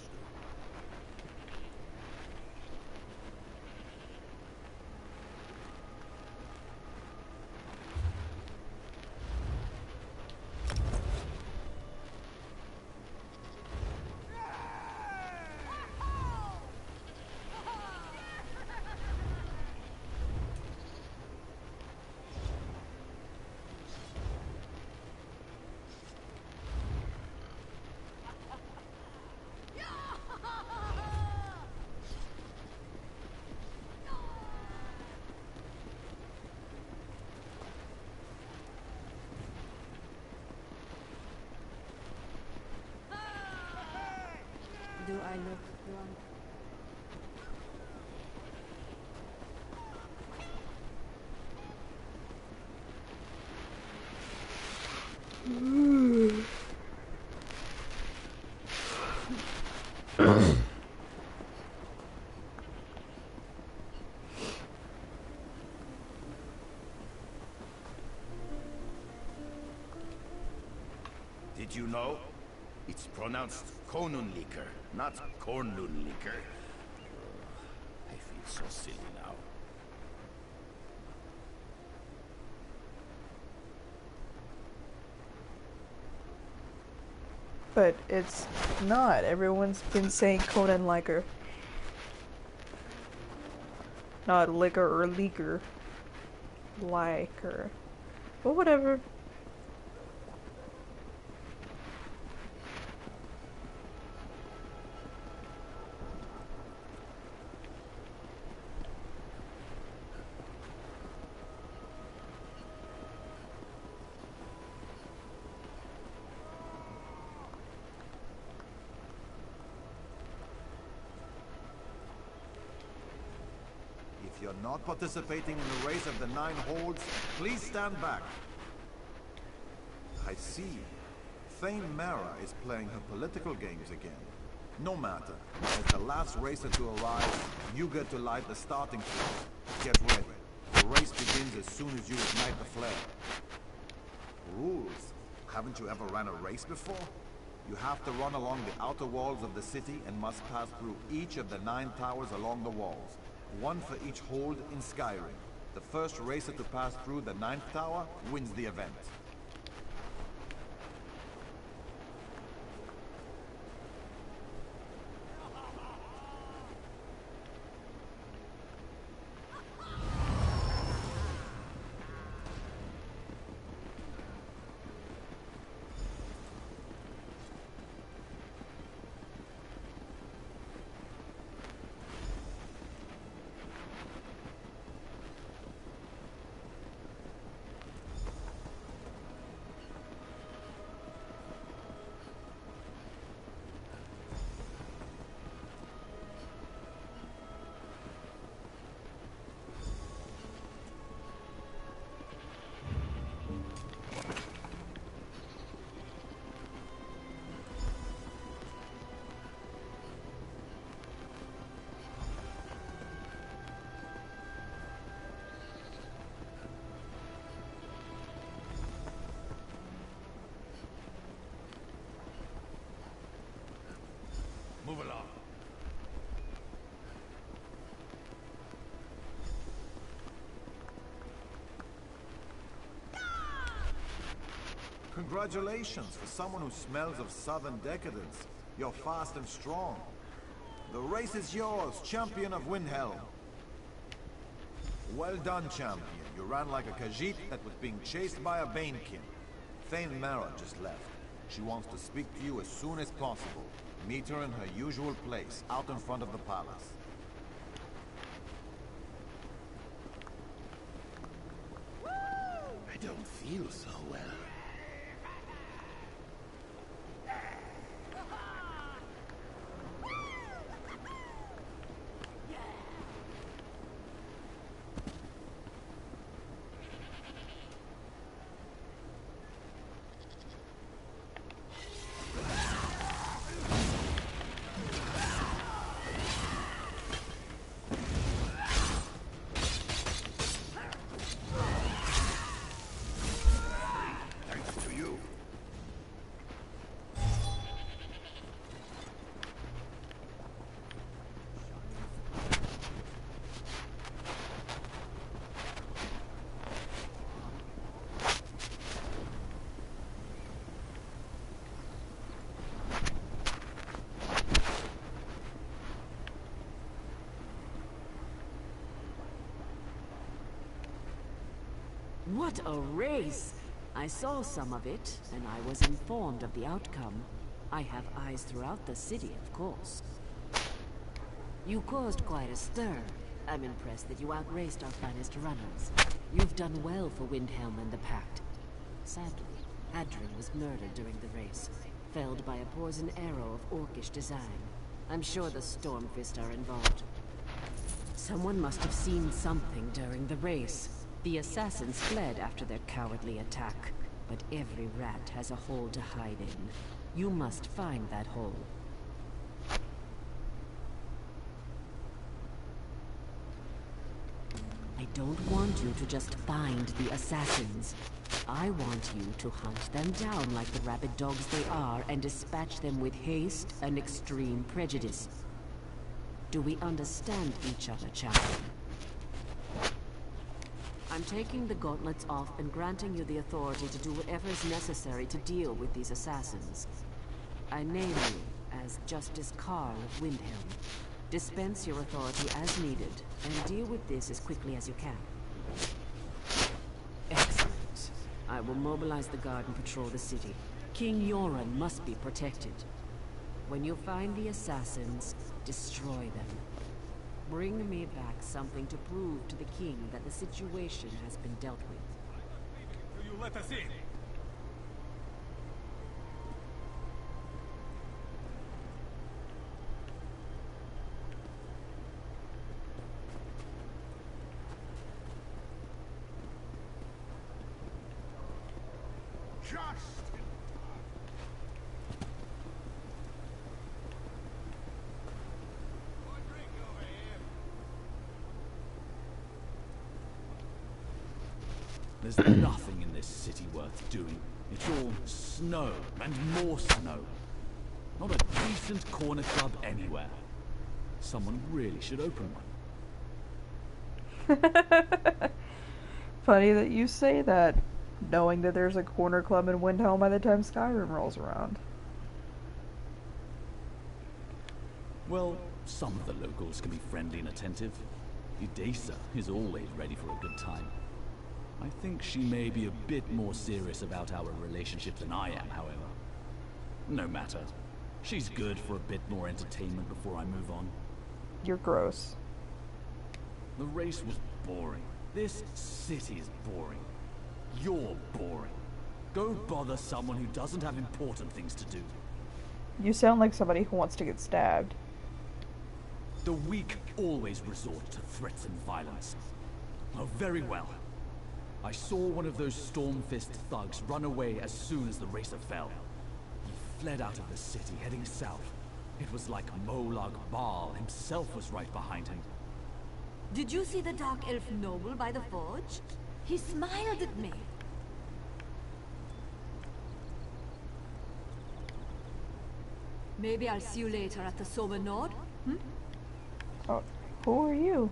Do I look drunk? Did you know? It's pronounced Konunliker, not Kornlunliker. I feel so silly now. But it's not. Everyone's been saying Conan Liker. Not liquor or leaker. Liker. But whatever. If you're not participating in the race of the 9 holds, please stand back. I see. Thane Mara is playing her political games again. No matter. As the last racer to arrive, you get to light the starting fuse. Get ready. The race begins as soon as you ignite the flare. Rules. Haven't you ever ran a race before? You have to run along the outer walls of the city and must pass through each of the 9 towers along the walls. 1 for each hold in Skyrim. The first racer to pass through the 9th tower wins the event. Move along. Congratulations for someone who smells of southern decadence. You're fast and strong. The race is yours, champion of Windhelm. Well done, champion. You ran like a Khajiit that was being chased by a Banekin. Thane Mara just left. She wants to speak to you as soon as possible. Meet her in her usual place, out in front of the palace. I don't feel so well. What a race! I saw some of it, and I was informed of the outcome. I have eyes throughout the city, of course. You caused quite a stir. I'm impressed that you outraced our finest runners. You've done well for Windhelm and the Pact. Sadly, Adrin was murdered during the race, felled by a poison arrow of orcish design. I'm sure the Stormfist are involved. Someone must have seen something during the race. The assassins fled after their cowardly attack, but every rat has a hole to hide in. You must find that hole. I don't want you to just find the assassins. I want you to hunt them down like the rabid dogs they are and dispatch them with haste and extreme prejudice. Do we understand each other, champion? I'm taking the gauntlets off and granting you the authority to do whatever is necessary to deal with these assassins. I name you as Justice Carl of Windhelm. Dispense your authority as needed, and deal with this as quickly as you can. Excellent. I will mobilize the guard and patrol the city. King Yoren must be protected. When you find the assassins, destroy them. Bring me back something to prove to the king that the situation has been dealt with. Will you let us in? There's nothing in this city worth doing. It's all snow and more snow. Not a decent corner club anywhere. Someone really should open one. Funny that you say that, knowing that there's a corner club in Windhelm by the time Skyrim rolls around. Well, some of the locals can be friendly and attentive. Udesa is always ready for a good time. I think she may be a bit more serious about our relationship than I am, however. No matter. She's good for a bit more entertainment before I move on. You're gross. The race was boring. This city is boring. You're boring. Go bother someone who doesn't have important things to do. You sound like somebody who wants to get stabbed. The weak always resort to threats and violence. Oh, very well. I saw one of those Stormfist thugs run away as soon as the racer fell. He fled out of the city, heading south. It was like Molag Bal himself was right behind him. Did you see the Dark Elf noble by the forge? He smiled at me. Maybe I'll see you later at the Sober Nord? Hmm? Oh, who are you?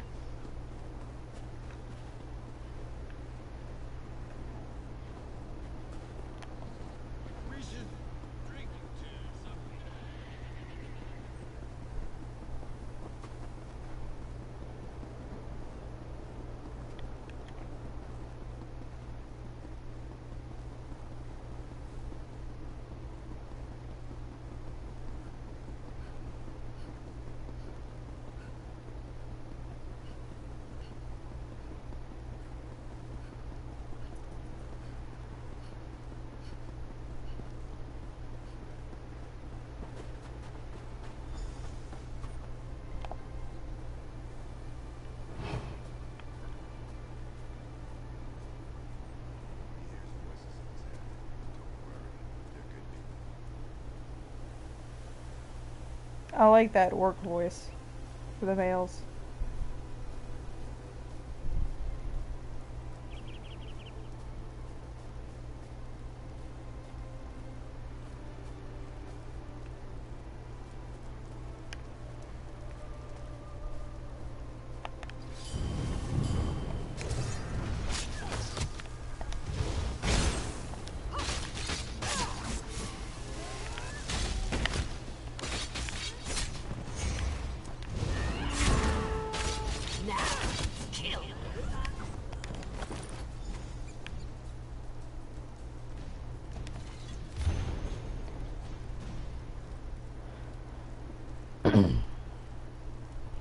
I like that orc voice for the males.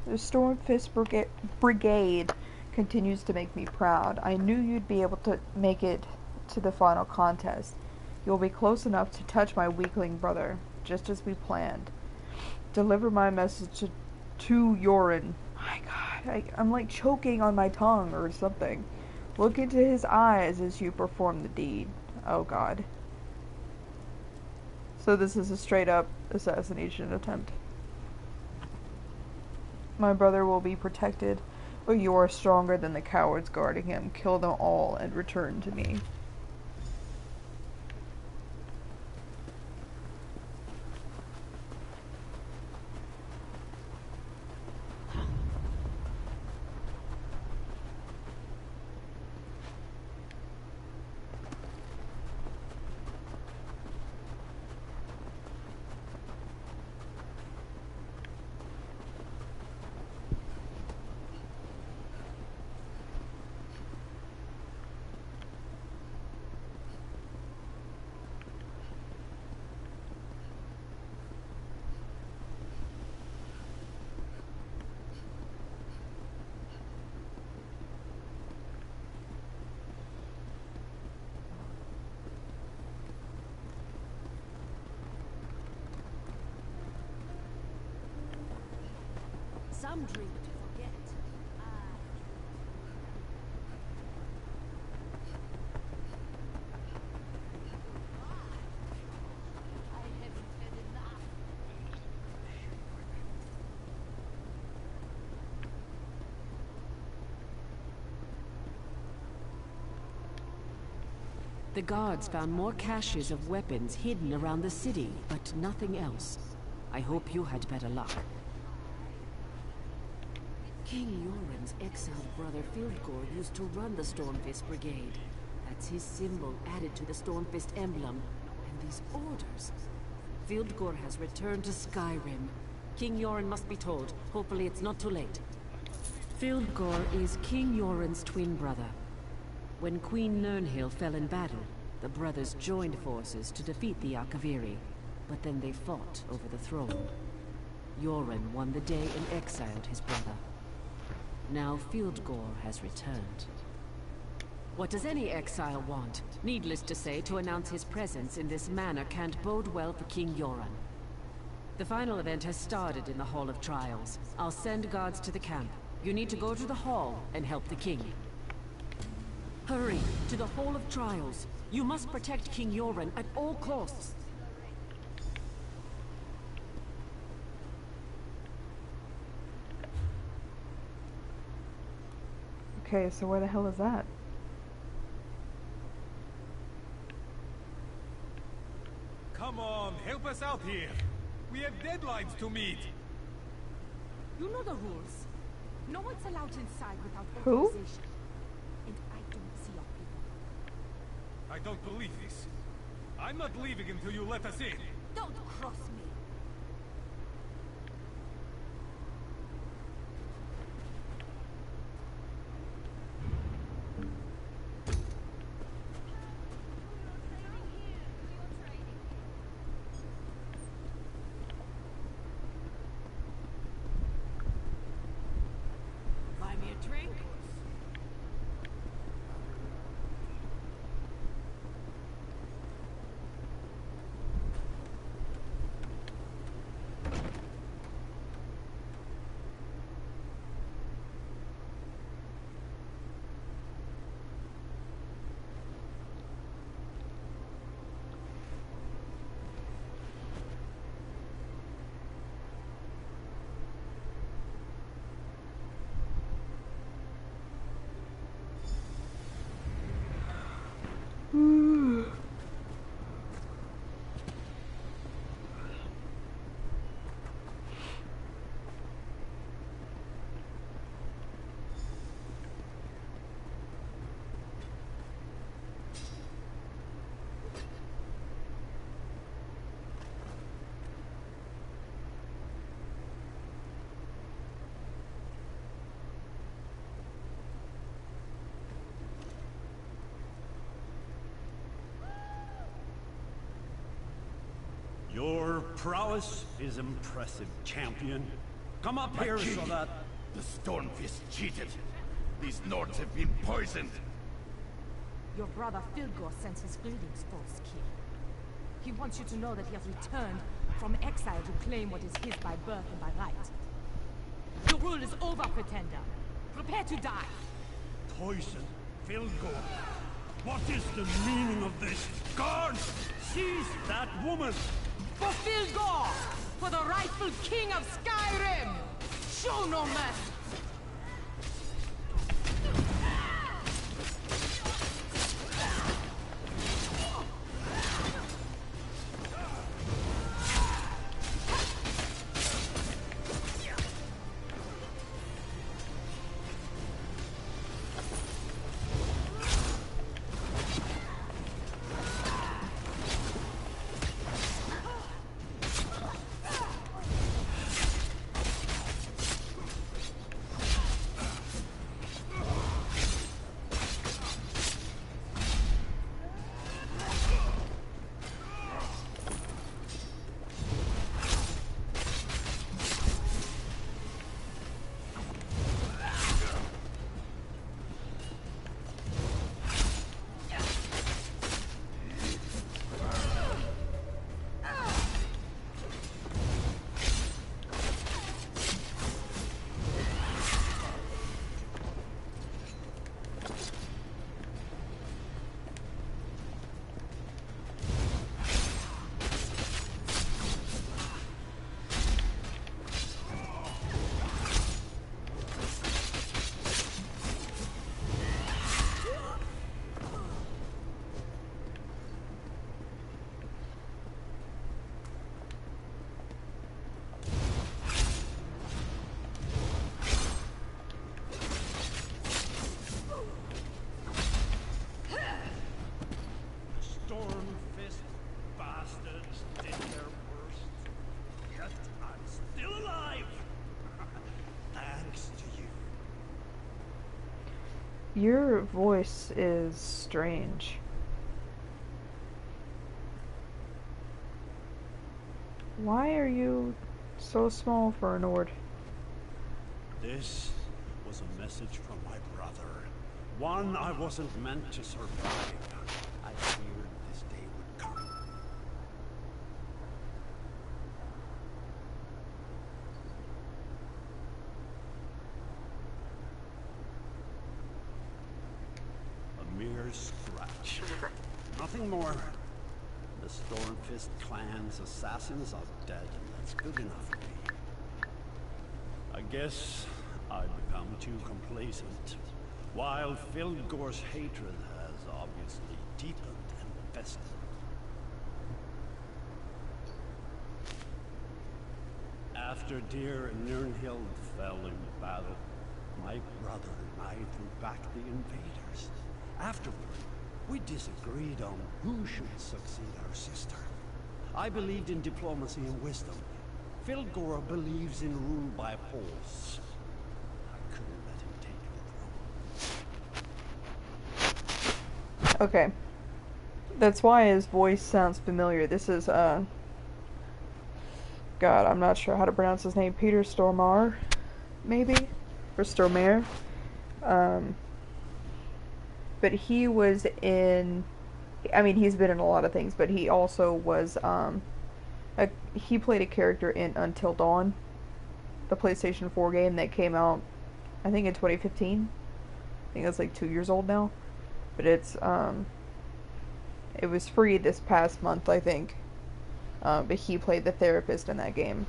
The Stormfist Brigade continues to make me proud. I knew you'd be able to make it to the final contest. You'll be close enough to touch my weakling brother, just as we planned. Deliver my message to Yoren. My God, I'm like choking on my tongue or something. Look into his eyes as you perform the deed. Oh God. So this is a straight up assassination attempt. My brother will be protected, but you are stronger than the cowards guarding him. Kill them all and return to me. some drink to forget. The guards found more caches of weapons hidden around the city, but nothing else. I hope you had better luck. King Yoren's exiled brother Fildgor used to run the Stormfist Brigade. That's his symbol added to the Stormfist emblem. And these orders. Fildgor has returned to Skyrim. King Yoren must be told. Hopefully it's not too late. Fildgor is King Yoren's twin brother. When Queen Nirnhill fell in battle, the brothers joined forces to defeat the Akaviri, but then they fought over the throne. Yoren won the day and exiled his brother. Now Fildgor has returned. What does any exile want? Needless to say, to announce his presence in this manor can't bode well for King Yoren. The final event has started in the Hall of Trials. I'll send guards to the camp. You need to go to the hall and help the king. Hurry, to the Hall of Trials. You must protect King Yoren at all costs. Okay, so where the hell is that? Come on, help us out here. We have deadlines to meet. You know the rules. No one's allowed inside without Who? authorization. And I don't see your people. I don't believe this. I'm not leaving until you let us in. Don't cross me. Buy me a drink? Your prowess is impressive, champion. Come up here so that... The Stormfist cheated. These Nords have been poisoned. Your brother Fildgor sends his greetings, false king. He wants you to know that he has returned from exile to claim what is his by birth and by right. Your rule is over, pretender. Prepare to die. Poison, Fildgor. What is the meaning of this? Guards! Seize that woman! For Fildgor! For the rightful king of Skyrim! Show no mercy! Your voice is strange. Why are you so small for an Ord? This was a message from my brother. One I wasn't meant to survive. I feared this day would come. A mere scratch. Nothing more. The Stormfist clan's assassins are dead, and that's good enough for me. I guess I've become too complacent, while Fildgor's hatred has obviously deepened and festered. After Deir and Nirnhild fell in battle, my brother and I threw back the invaders. Afterward, we disagreed on who should succeed our sister. I believed in diplomacy and wisdom. Fildgor believes in rule by force. I couldn't let him take the throne. Okay. That's why his voice sounds familiar. This is, God, I'm not sure how to pronounce his name. Peter Stormare, maybe? Or Stormare. But he was in, I mean, he's been in a lot of things, but he also was, he played a character in Until Dawn, the PlayStation 4 game that came out, I think in 2015. I think that's like 2 years old now. But it's, it was free this past month, I think. But he played the therapist in that game.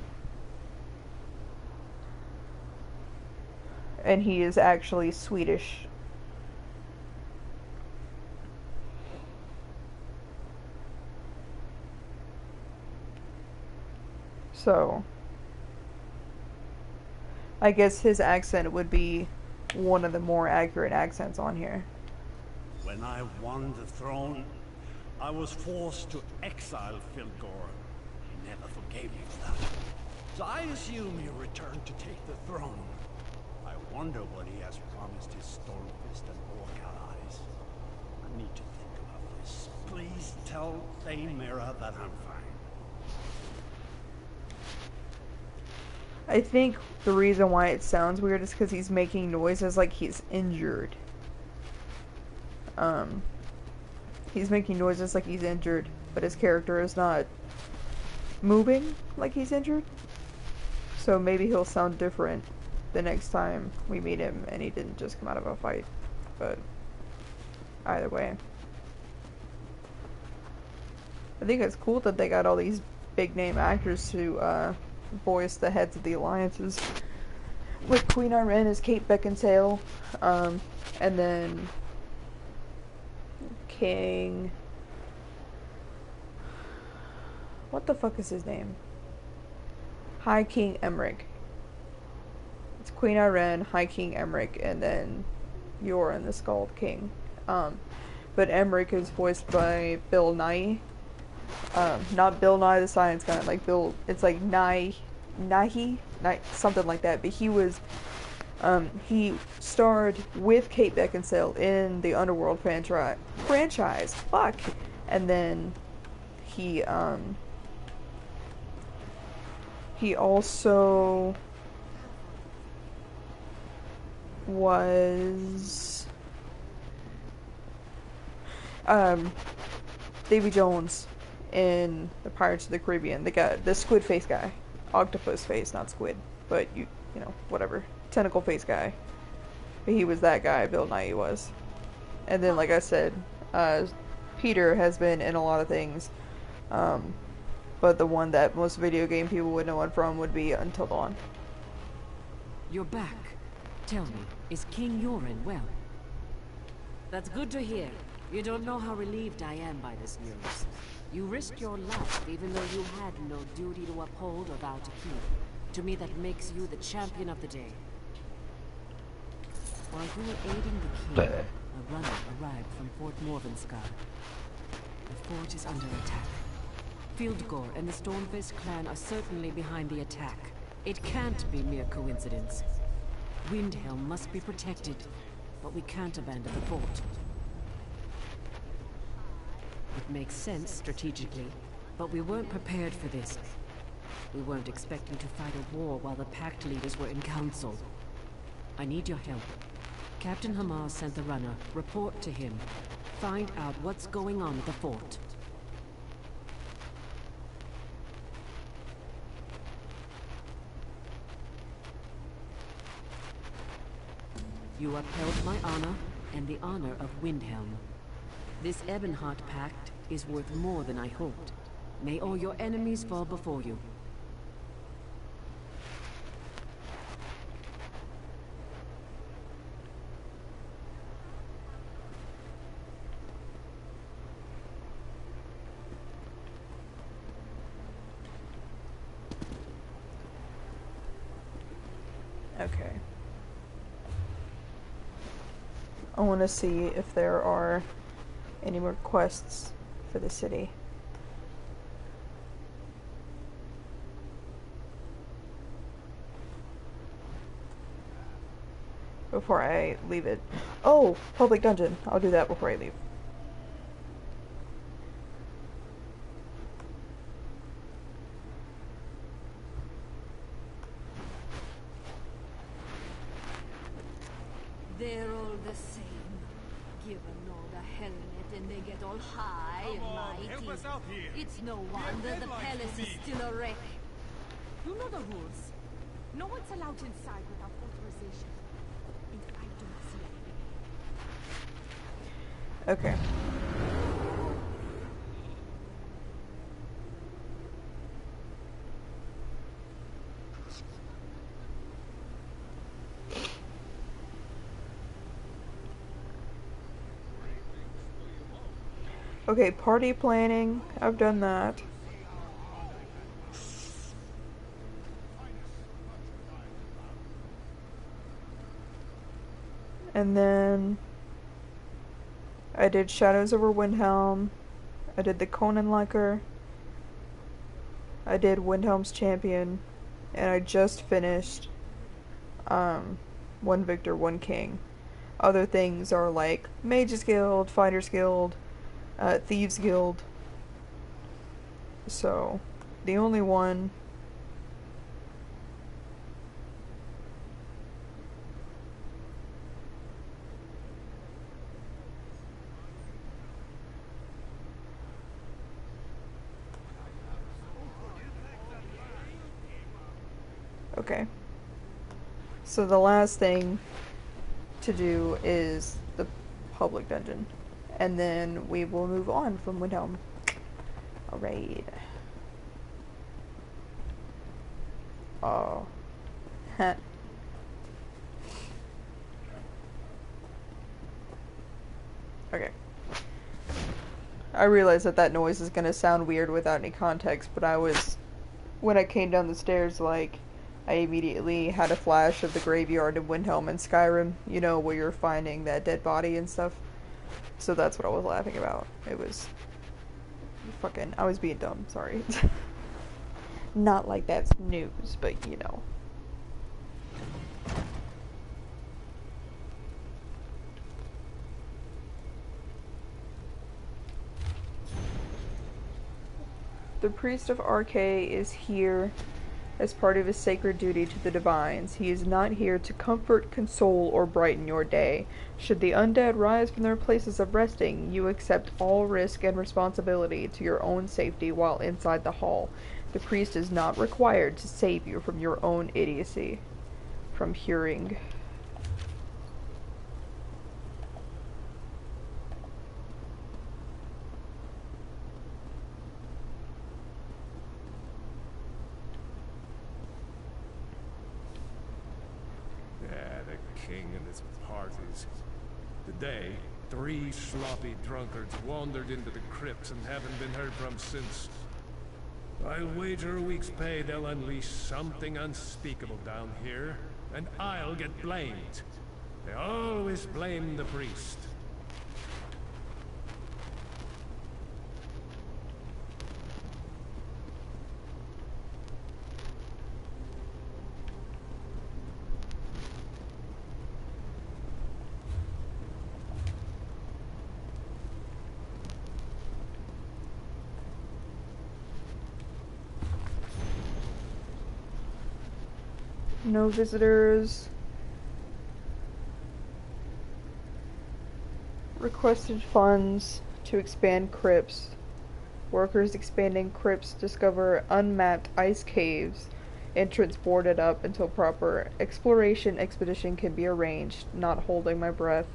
And he is actually Swedish. So, I guess his accent would be one of the more accurate accents on here. When I won the throne, I was forced to exile Fildgor. He never forgave me for that. So I assume he returned to take the throne. I wonder what he has promised his Stormfist and Orc allies. I need to think about this. Please tell Thane Mera that I'm fine. I think the reason why it sounds weird is because he's making noises like he's injured. He's making noises like he's injured, but his character is not moving like he's injured. So maybe he'll sound different the next time we meet him and he didn't just come out of a fight. But either way, I think it's cool that they got all these big name actors to voice the heads of the alliances. With Queen Irene as Kate Beckinsale, and then King... What the fuck is his name? High King Emmerich. It's Queen Irene, High King Emmerich, and then Yoren the Scald King. But Emmerich is voiced by Bill Nighy. Not Bill Nye the Science Guy, like Bill, it's like Nighy, something like that, but he was, he starred with Kate Beckinsale in the Underworld franchise, fuck, and then he also was, Davy Jones in the Pirates of the Caribbean. They got the squid face guy. Octopus face, not squid. But you know, whatever. Tentacle face guy. But he was that guy, Bill Nighy was. And then, like I said, Peter has been in a lot of things. But the one that most video game people would know him from would be Until Dawn. You're back. Tell me, is King Yoren well? That's good to hear. You don't know how relieved I am by this news. You risked your life even though you had no duty to uphold or vow to keep. To me that makes you the champion of the day. While you were aiding the king, a runner arrived from Fort Morvenskar. The fort is under attack. Fildgor and the Stormfist clan are certainly behind the attack. It can't be mere coincidence. Windhelm must be protected. but we can't abandon the fort. It makes sense strategically, but we weren't prepared for this. We weren't expecting to fight a war while the Pact leaders were in council. I need your help. Captain Hamas sent the runner. Report to him. Find out what's going on at the fort. You upheld my honor and the honor of Windhelm. This Ebonheart Pact is worth more than I hoped. May all your enemies fall before you. Okay. I want to see if there are any more quests for the city. Before I leave it. Oh! Public dungeon. I'll do that before I leave. They're all the same. Give a Nord a helmet and they get all high and mighty. Help us out here. It's no wonder the palace is still a wreck. You know the rules. No one's allowed inside without authorization. And I don't see it. Okay. Okay, party planning. I've done that. And then I did Shadows over Windhelm. I did the Conan Liker. I did Windhelm's Champion. And I just finished One Victor, One King. Other things are like Mage's Guild, Fighter's Guild, Thieves Guild. So, the only one... Okay. So the last thing to do is the public dungeon. And then we will move on from Windhelm. Alright. Oh. Heh. Okay. I realize that that noise is gonna sound weird without any context, but when I came down the stairs, like, I immediately had a flash of the graveyard in Windhelm and Skyrim, you know, where you're finding that dead body and stuff. So that's what I was laughing about. It was fucking... I was being dumb, sorry. Not like that's news, but you know. The priest of RK is here as part of his sacred duty to the divines. He is not here to comfort, console, or brighten your day. Should the undead rise from their places of resting, you accept all risk and responsibility to your own safety while inside the hall. The priest is not required to save you from your own idiocy. From hearing. King and his parties. Today, 3 sloppy drunkards wandered into the crypts and haven't been heard from since. I'll wager a week's pay they'll unleash something unspeakable down here, and I'll get blamed. They always blame the priest. No visitors. Requested funds to expand crypts. Workers expanding crypts discover unmapped ice caves. Entrance boarded up until proper exploration expedition can be arranged. Not holding my breath.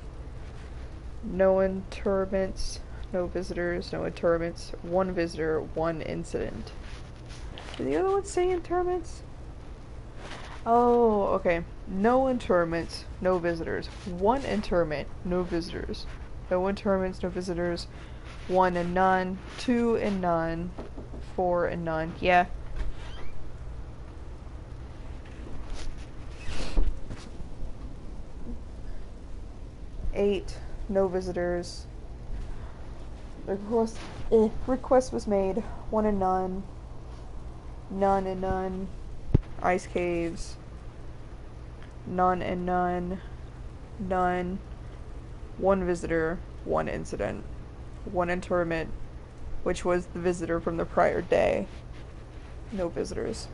No interments. No visitors. No interments. One visitor. One incident. Did the other one say interments? Oh, okay. No interments. No visitors. One interment. No visitors. No interments. No visitors. 1 and none, 2 and none, 4 and none. Yeah. Eight, no visitors. Request was made. 1 and none, none and none. Ice caves. None and none, none. One visitor, one incident. One interment, which was the visitor from the prior day. No visitors.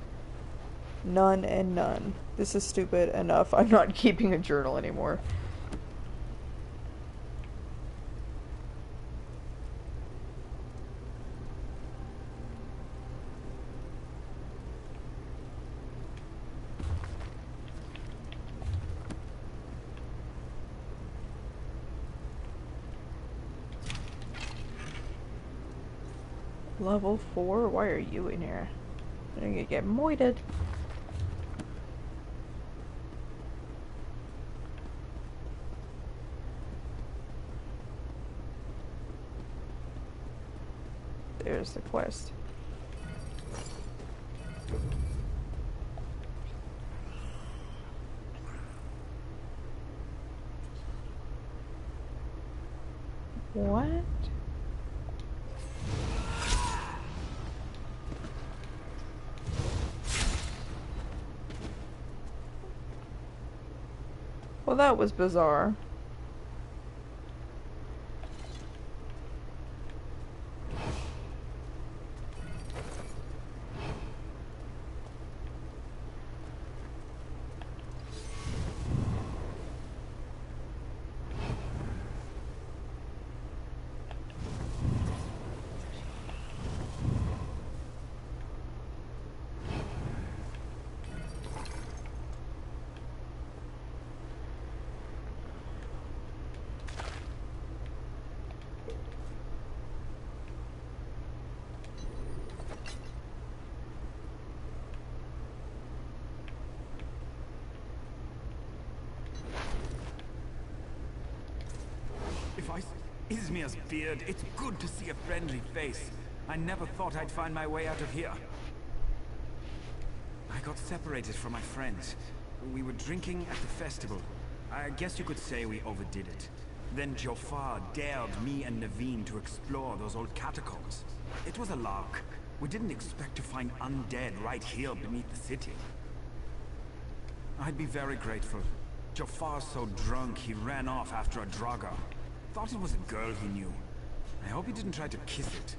None and none. This is stupid enough. I'm not keeping a journal anymore. Level 4? Why are you in here? I'm gonna get moited. There's the quest. What? Well, that was bizarre. Izmir's beard, it's good to see a friendly face. I never thought I'd find my way out of here. I got separated from my friends. We were drinking at the festival. I guess you could say we overdid it. Then Jofar dared me and Naveen to explore those old catacombs. It was a lark. We didn't expect to find undead right here beneath the city. I'd be very grateful. Jofar's so drunk he ran off after a Draga. Thought it was a girl he knew. I hope he didn't try to kiss it.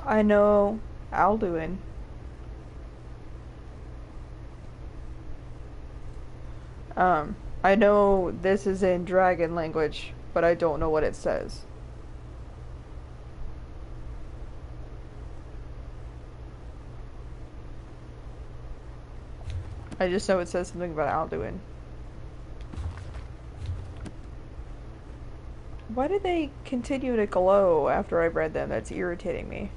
I know Alduin. I know this is in dragon language, but I don't know what it says. I just know it says something about Alduin. Why did they continue to glow after I've read them? That's irritating me.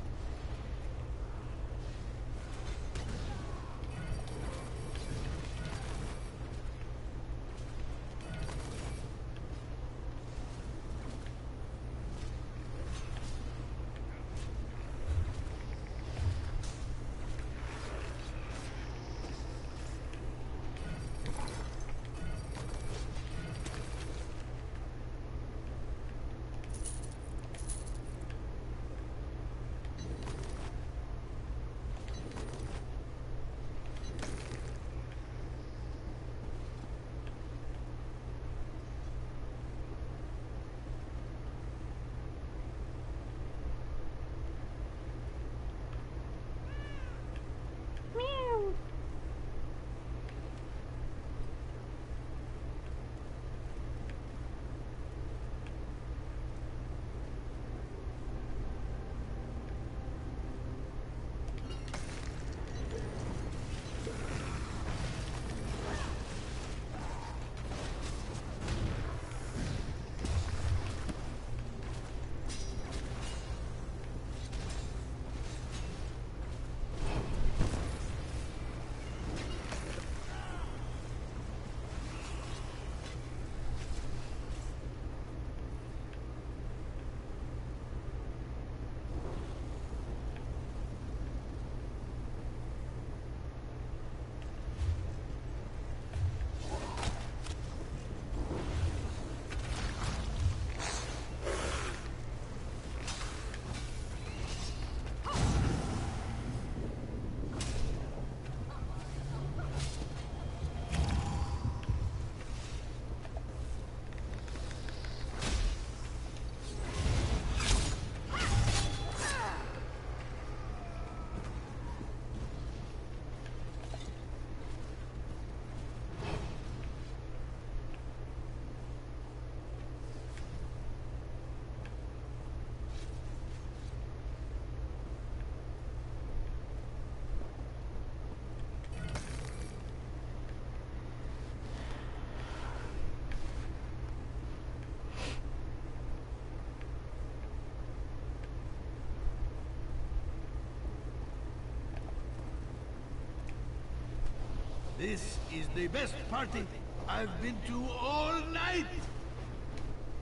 This is the best party I've been to all night.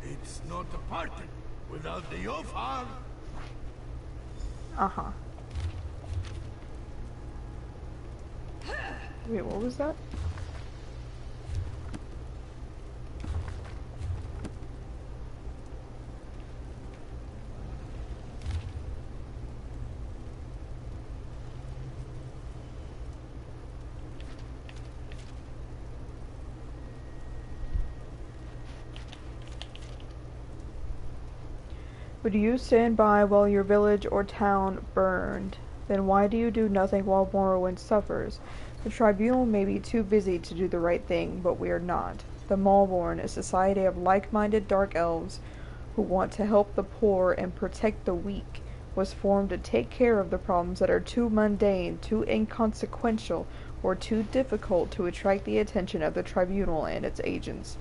It's not a party without the Yofar. Uh-huh. Wait, what was that? Would you stand by while your village or town burned? Then why do you do nothing while Morrowind suffers? The Tribunal may be too busy to do the right thing, but we are not. The Malborn, a society of like-minded dark elves who want to help the poor and protect the weak, was formed to take care of the problems that are too mundane, too inconsequential, or too difficult to attract the attention of the Tribunal and its agents.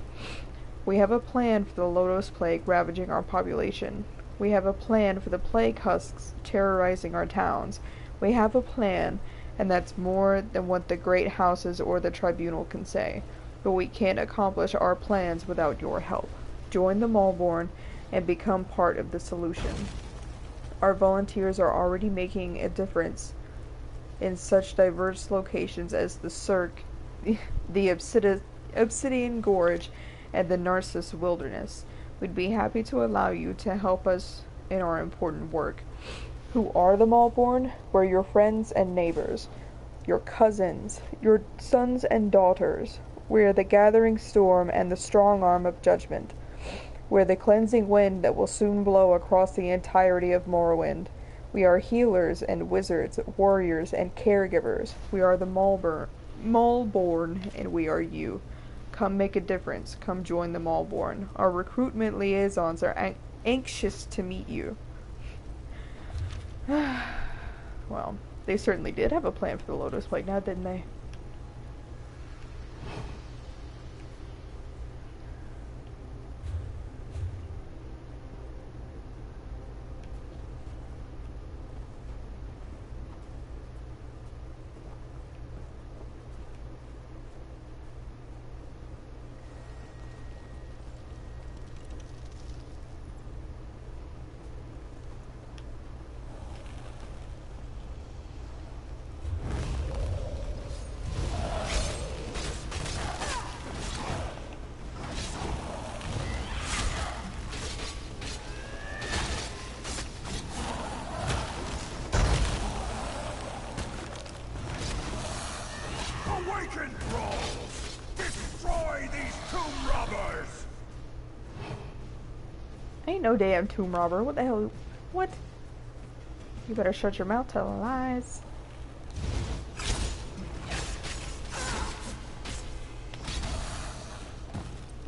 We have a plan for the Lodos Plague ravaging our population. We have a plan for the plague husks terrorizing our towns. We have a plan, and that's more than what the great houses or the Tribunal can say. But we can't accomplish our plans without your help. Join the Malborn and become part of the solution. Our volunteers are already making a difference in such diverse locations as the Cirque, the Obsidian Gorge, and the Narcissus Wilderness. We'd be happy to allow you to help us in our important work. Who are the Malborn? We're your friends and neighbors, your cousins, your sons and daughters. We're the gathering storm and the strong arm of judgment. We're the cleansing wind that will soon blow across the entirety of Morrowind. We are healers and wizards, warriors and caregivers. We are the Maulborn, and we are you. Come make a difference. Come join the Maulborn. Our recruitment liaisons are anxious to meet you. Well, they certainly did have a plan for the Lotus Plague now, didn't they? Awaken, thralls! Destroy these tomb robbers! Ain't no damn tomb robber. What the hell? What? You better shut your mouth telling lies.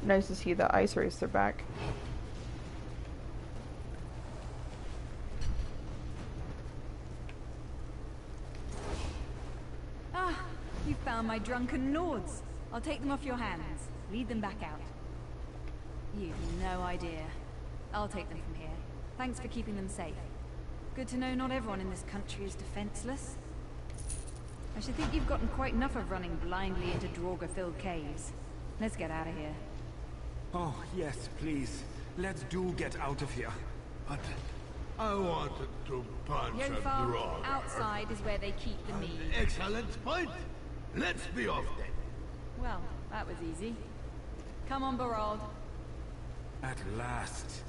Nice to see the ice racer back. Ah, you found my drunken lords. I'll take them off your hands. Lead them back out. You've no idea. I'll take them from here. Thanks for keeping them safe. Good to know not everyone in this country is defenseless. I should think you've gotten quite enough of running blindly into Draugr-filled caves. Let's get out of here. Oh, yes, please. Let's do get out of here. But I wanted to punch a Yofar, draw. outside is where they keep the mead. Excellent point. Let's be off then. Well, that was easy. Come on, Barald. At last.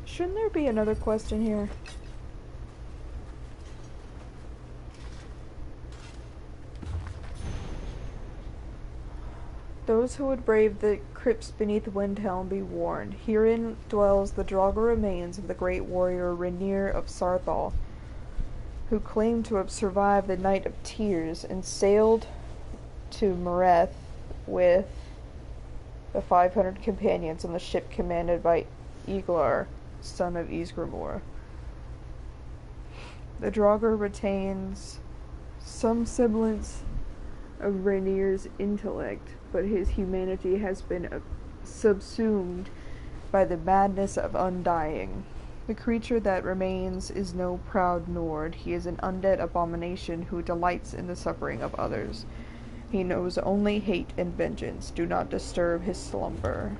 Shouldn't there be another quest in here? Those who would brave the crypts beneath Windhelm be warned. Herein dwells the Draugr remains of the great warrior Rainier of Sarthal, who claimed to have survived the Night of Tears and sailed to Mareth with the 500 companions on the ship commanded by Eglar, son of Ysgramor. The Draugr retains some semblance of Rainier's intellect, but his humanity has been subsumed by the madness of undying. The creature that remains is no proud Nord. He is an undead abomination who delights in the suffering of others. He knows only hate and vengeance. Do not disturb his slumber.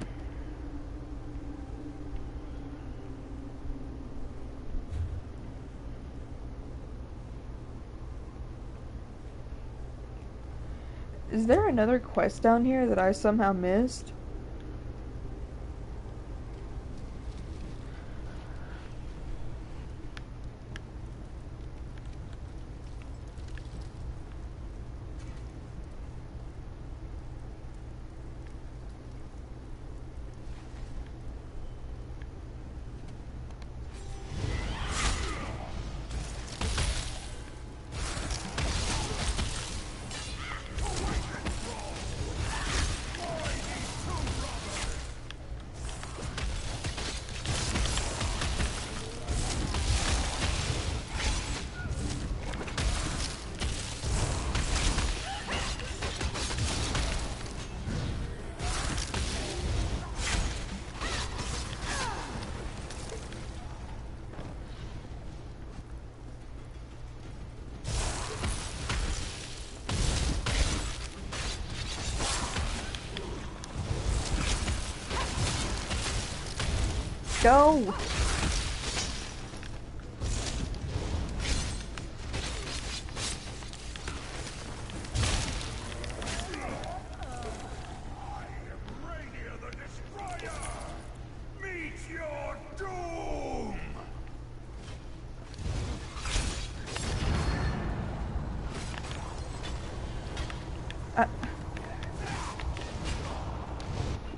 Is there another quest down here that I somehow missed? go!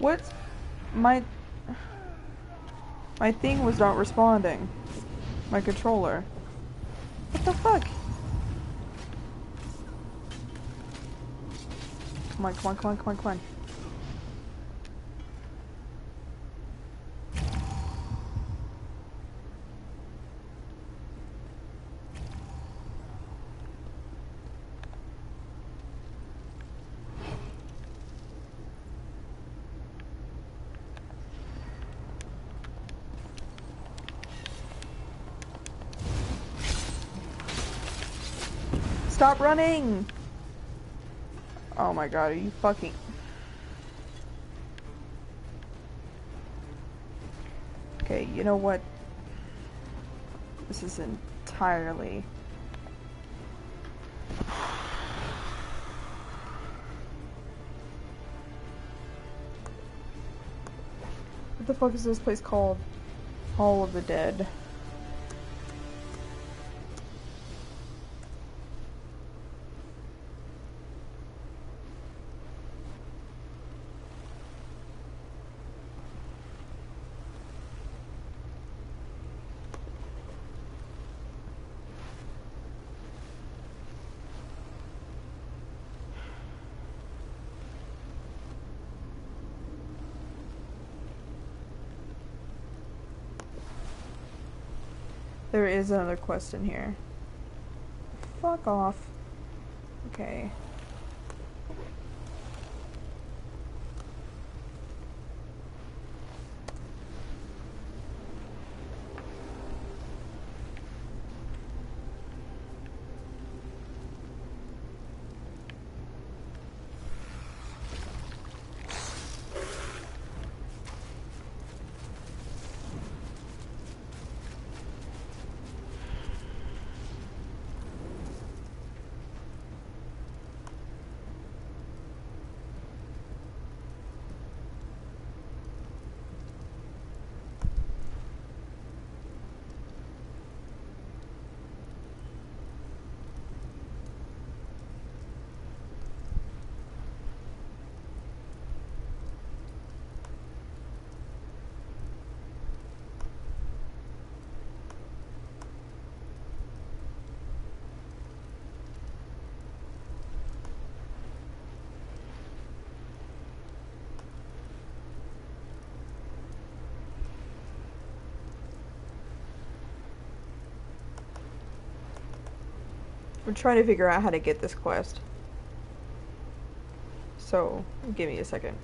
What? My thing was not responding. My controller. What the fuck? Come on, come on, come on, come on, come on. Stop running! Oh my god, are you fucking... Okay, you know what? This is entirely... What the fuck is this place called? Hall of the Dead. There is another quest in here. Fuck off. Okay. I'm trying to figure out how to get this quest. So, give me a second.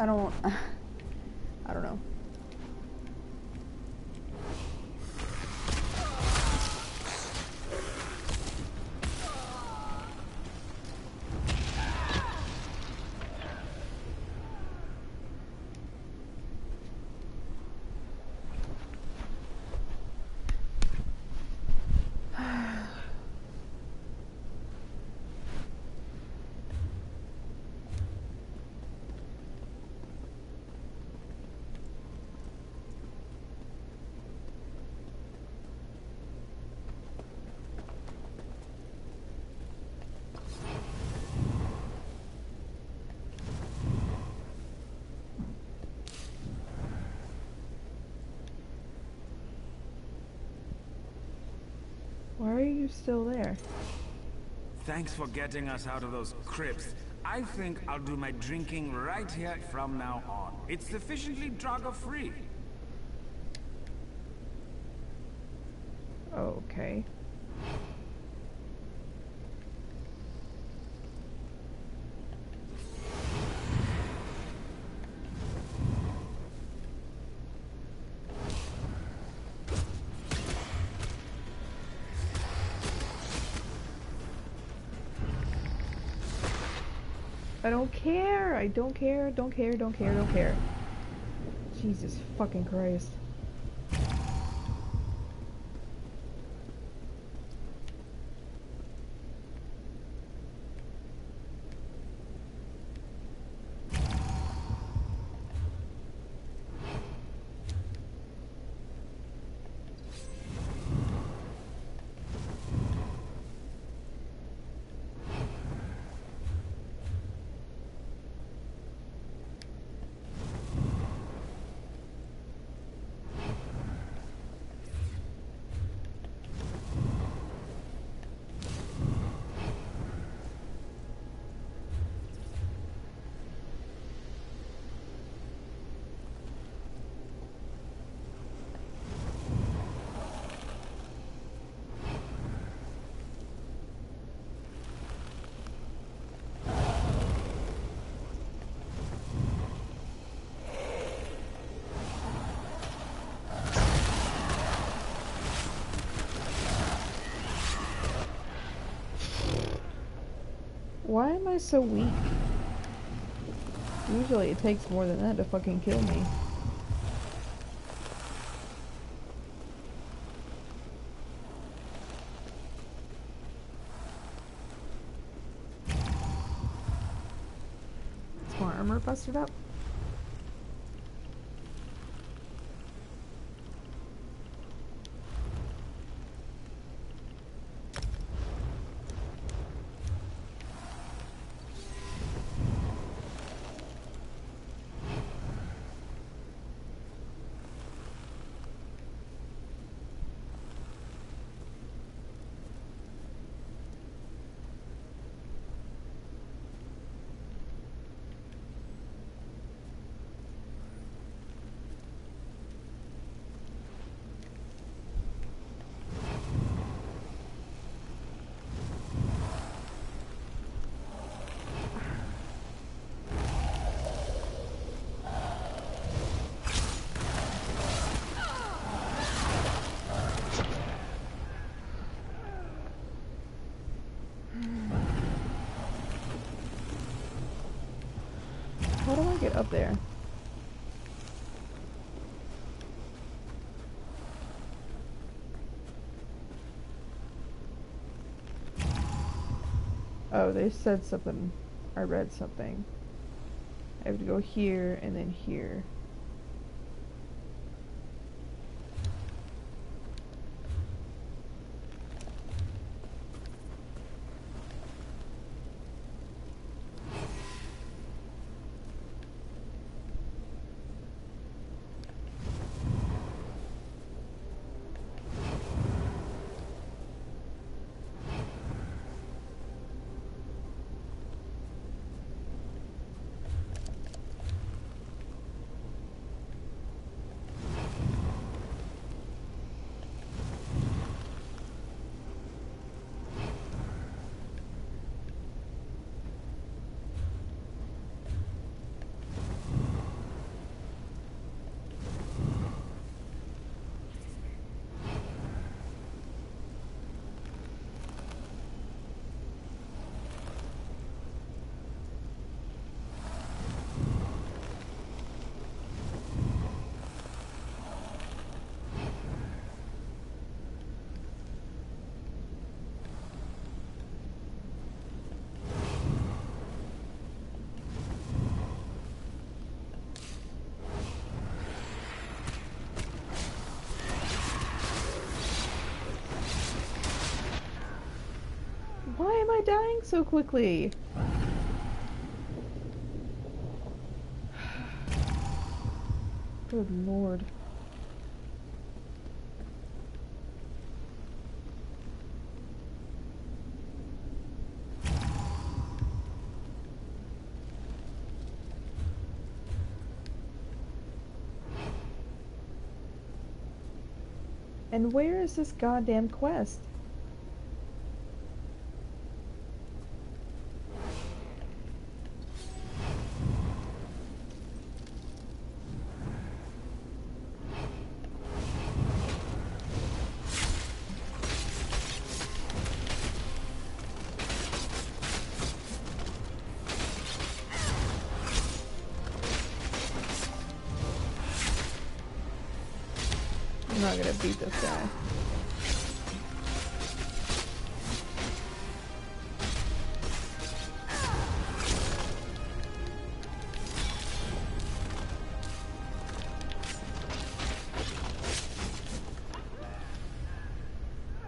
I don't I don't know. Why are you still there? Thanks for getting us out of those crypts. I think I'll do my drinking right here from now on. It's sufficiently drug-free. Okay. I don't care. I don't care. Don't care. Don't care. Don't care. Jesus fucking Christ. Why am I so weak? Usually it takes more than that to fucking kill me. Is my armor busted up? How do I get up there? Oh, they said something. I read something. I have to go here and then here. dying so quickly? Good lord. And where is this goddamn quest? I'm not gonna beat this guy.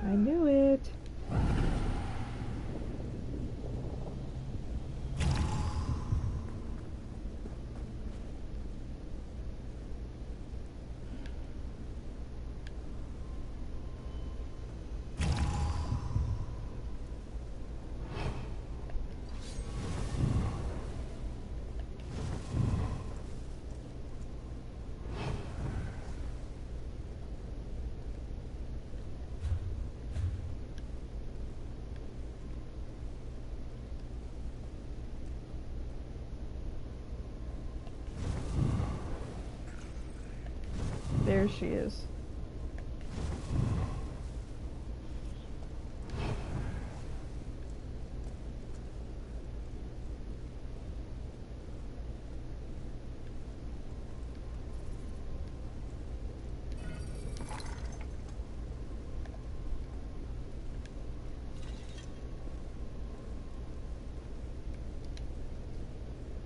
I knew it. There she is.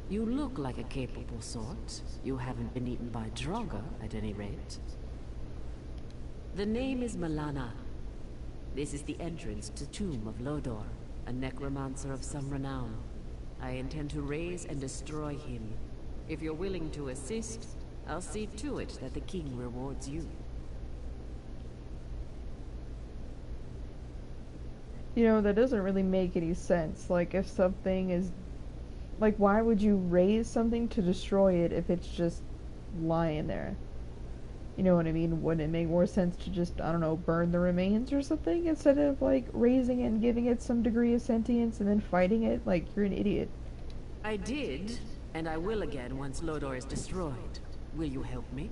You look like a capable sort. You haven't been eaten by Draugr, at any rate. The name is Malana. This is the entrance to Tomb of Lodor, a necromancer of some renown. I intend to raise and destroy him. If you're willing to assist, I'll see to it that the king rewards you. You know, that doesn't really make any sense. Like, if something is... Like, why would you raise something to destroy it if it's just lying there? You know what I mean? Wouldn't it make more sense to just, I don't know, burn the remains or something instead of, like, raising it and giving it some degree of sentience and then fighting it? Like, you're an idiot. I did, and I will again once Lodor is destroyed. Will you help me?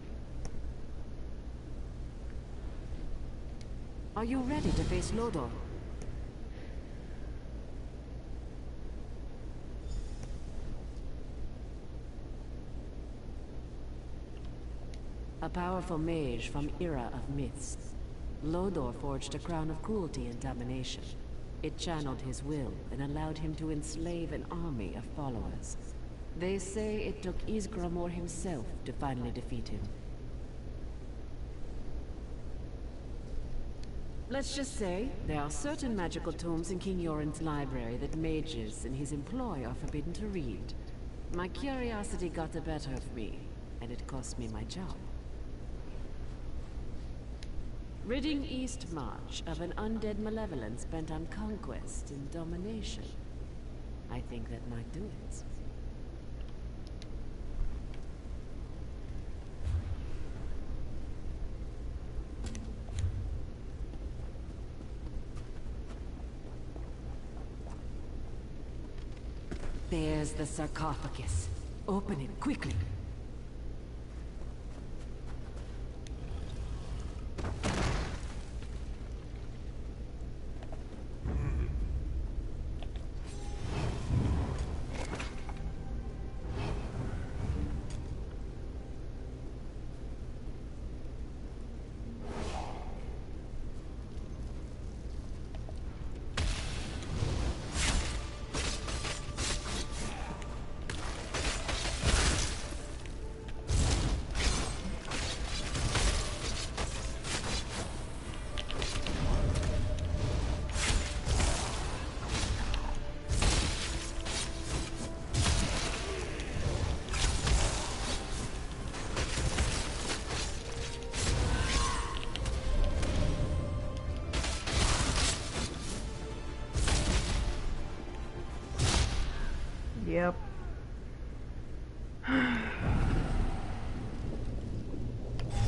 Are you ready to face Lodor? A powerful mage from Era of Myths. Lodor forged a crown of cruelty and domination. It channeled his will and allowed him to enslave an army of followers. They say it took Ysgramor himself to finally defeat him. Let's just say, there are certain magical tomes in King Yoren's library that mages in his employ are forbidden to read. My curiosity got the better of me, and it cost me my job. Ridding East March of an undead malevolence bent on conquest and domination. I think that might do it. There's the sarcophagus. Open it quickly.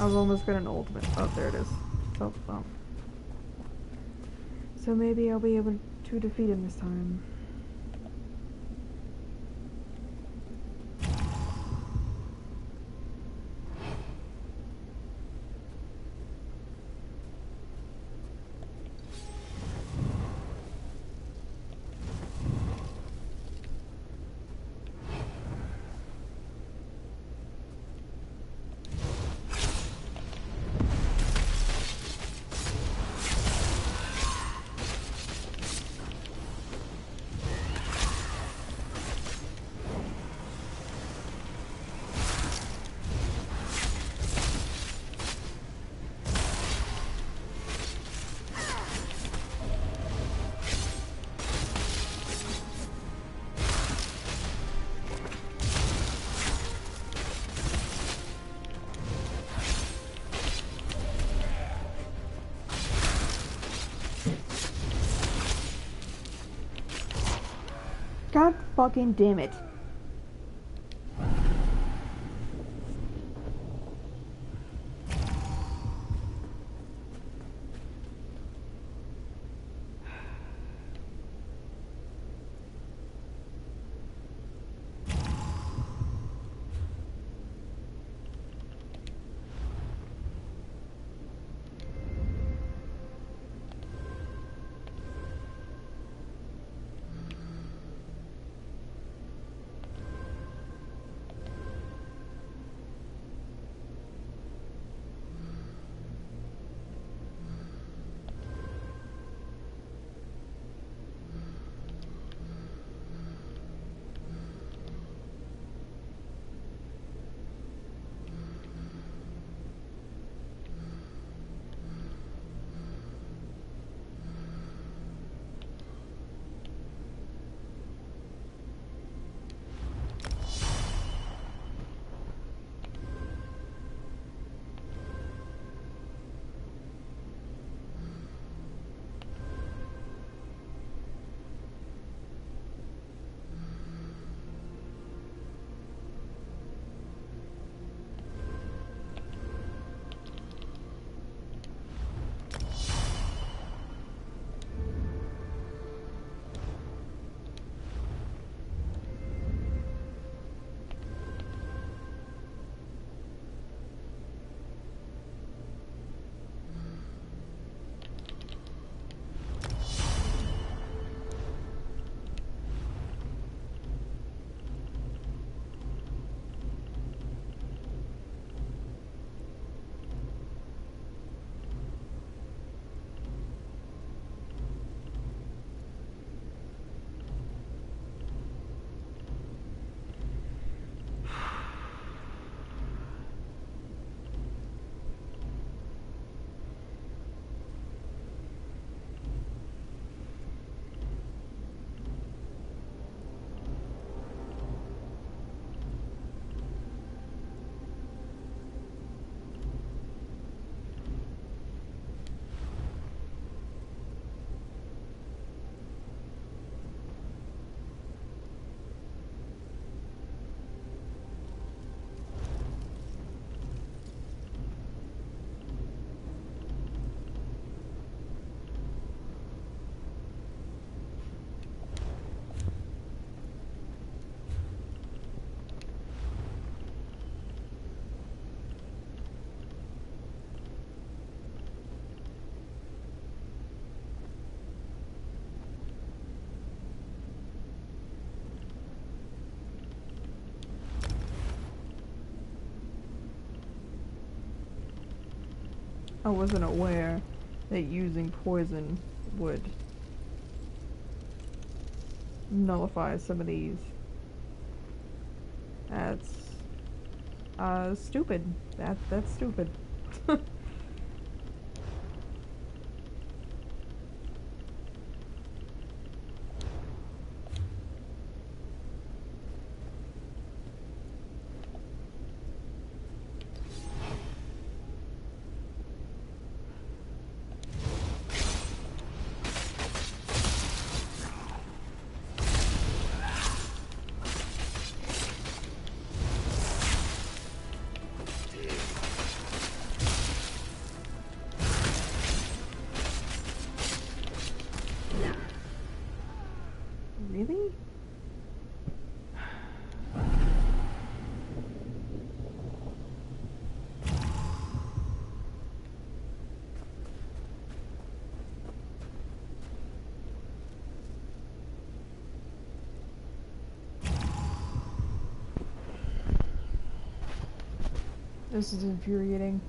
I've almost got an ultimate. Oh, there it is. Oh, well. So maybe I'll be able to defeat him this time. God fucking damn it. I wasn't aware that using poison would nullify some of these. That's stupid. That's stupid. This is infuriating.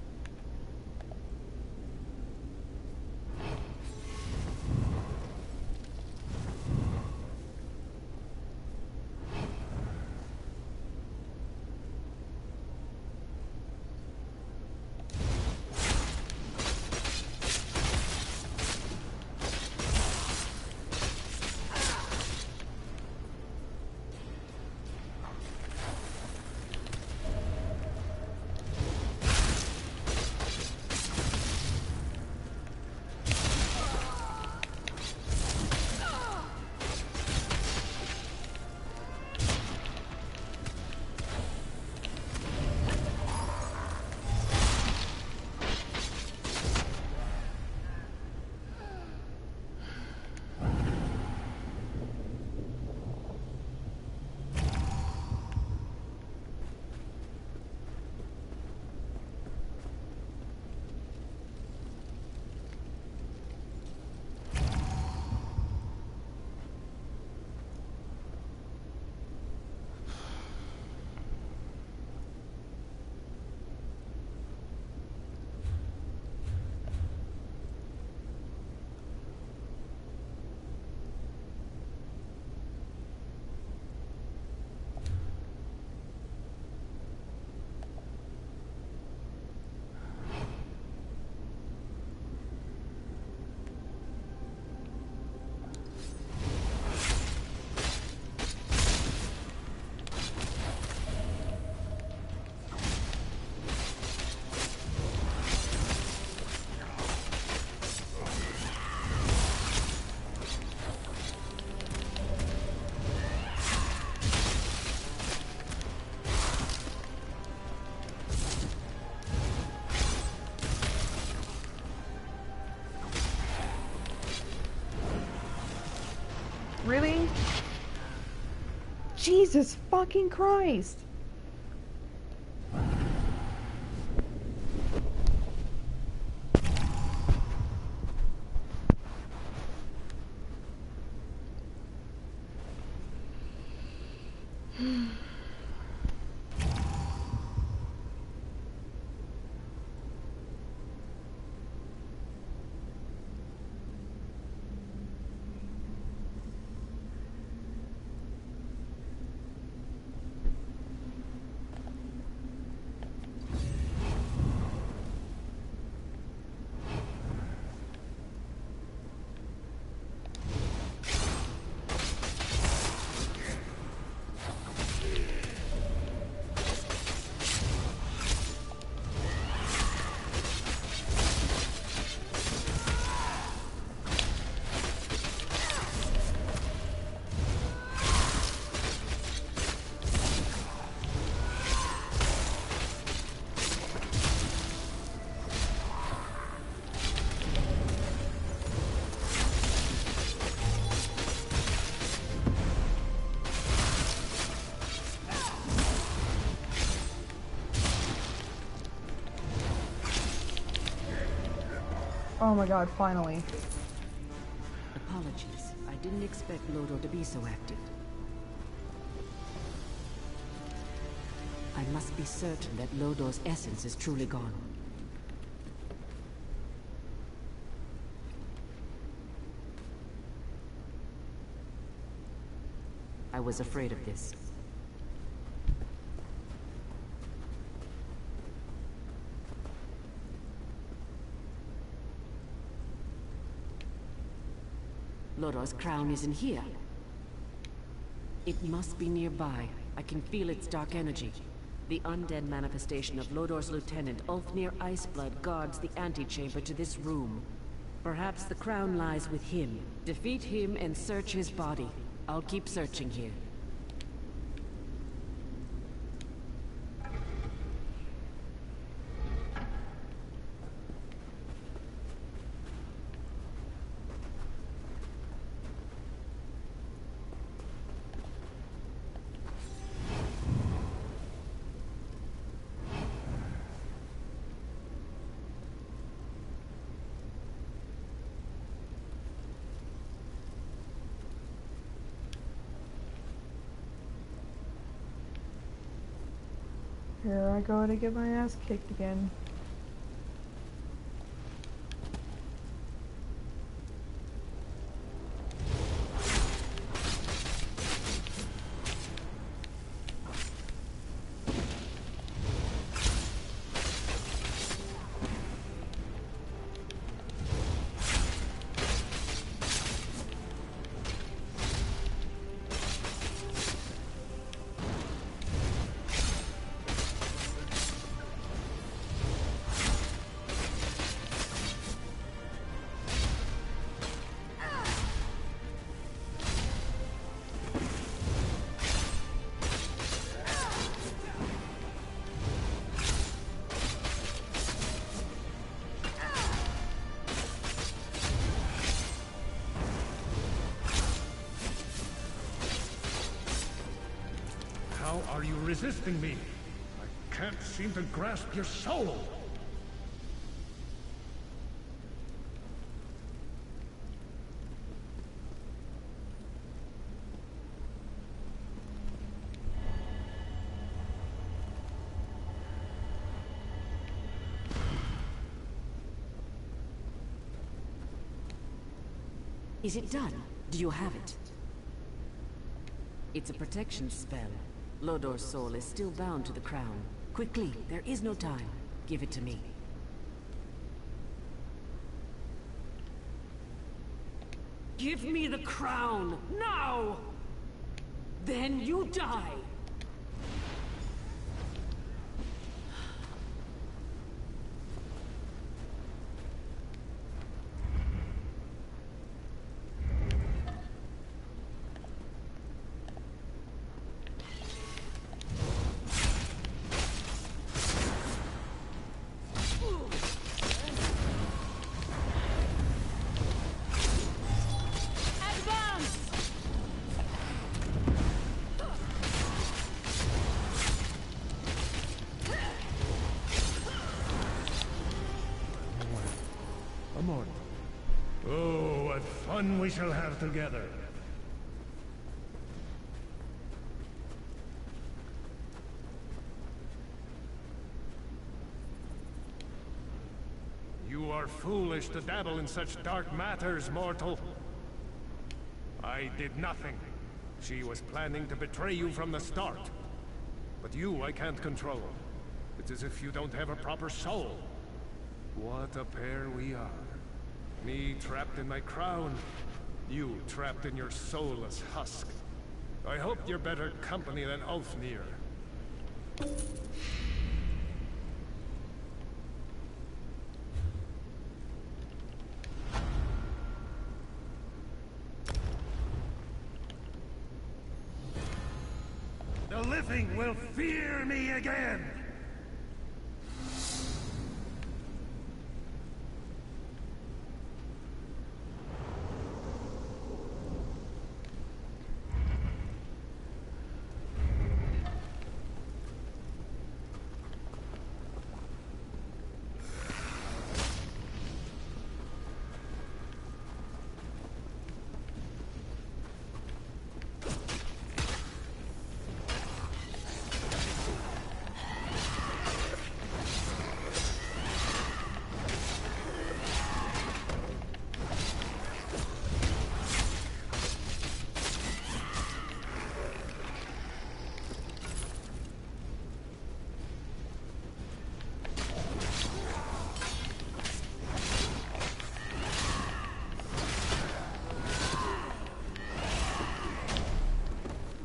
Really? Jesus fucking Christ! Oh my god, finally. Apologies. I didn't expect Lodo to be so active. I must be certain that Lodo's essence is truly gone. I was afraid of this. Lodo's crown isn't here. It must be nearby. I can feel its dark energy. The undead manifestation of Lodor's lieutenant, Ulfnir Iceblood, guards the antechamber to this room. Perhaps the crown lies with him. Defeat him and search his body. I'll keep searching here. Here I go to get my ass kicked again. How are you resisting me? I can't seem to grasp your soul. Is it done? Do you have it? It's a protection spell. Lodor's soul is still bound to the crown. Quickly, there is no time. Give it to me. Give me the crown, now! Then you die! Oh, what fun we shall have together. You are foolish to dabble in such dark matters, mortal. I did nothing. She was planning to betray you from the start. But you I can't control. It's as if you don't have a proper soul. What a pair we are. Me trapped in my crown, you trapped in your soulless husk. I hope you're better company than Ulfnir. The living will fear me again!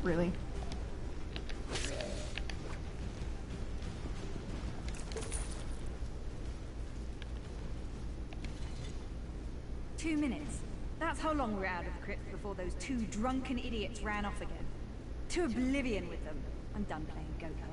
Really? Two minutes. That's how long we're out of the crypt before those two drunken idiots ran off again. To oblivion with them. I'm done playing goat herd.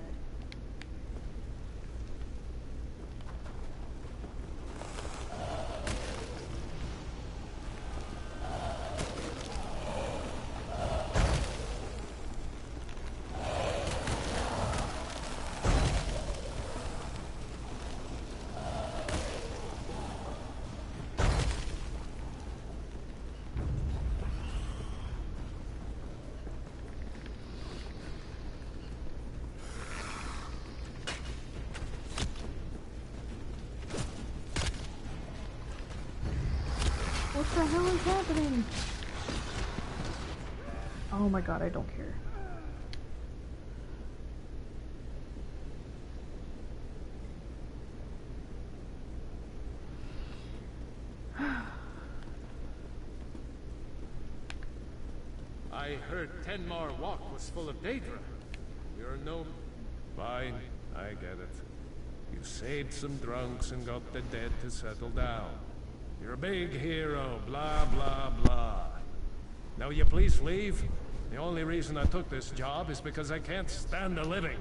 the hell is happening? Oh my god, I don't care. I heard Tenmar Walk was full of Daedra. You're no... Fine, I get it. You saved some drunks and got the dead to settle down. You're a big hero, blah blah blah. Now will you please leave? The only reason I took this job is because I can't stand the living.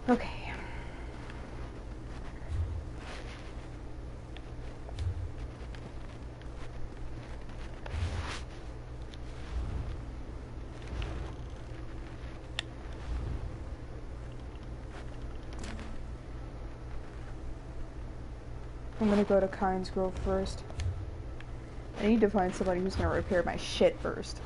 Okay. I'm gonna go to Kynes Grove first. I need to find somebody who's gonna repair my shit first.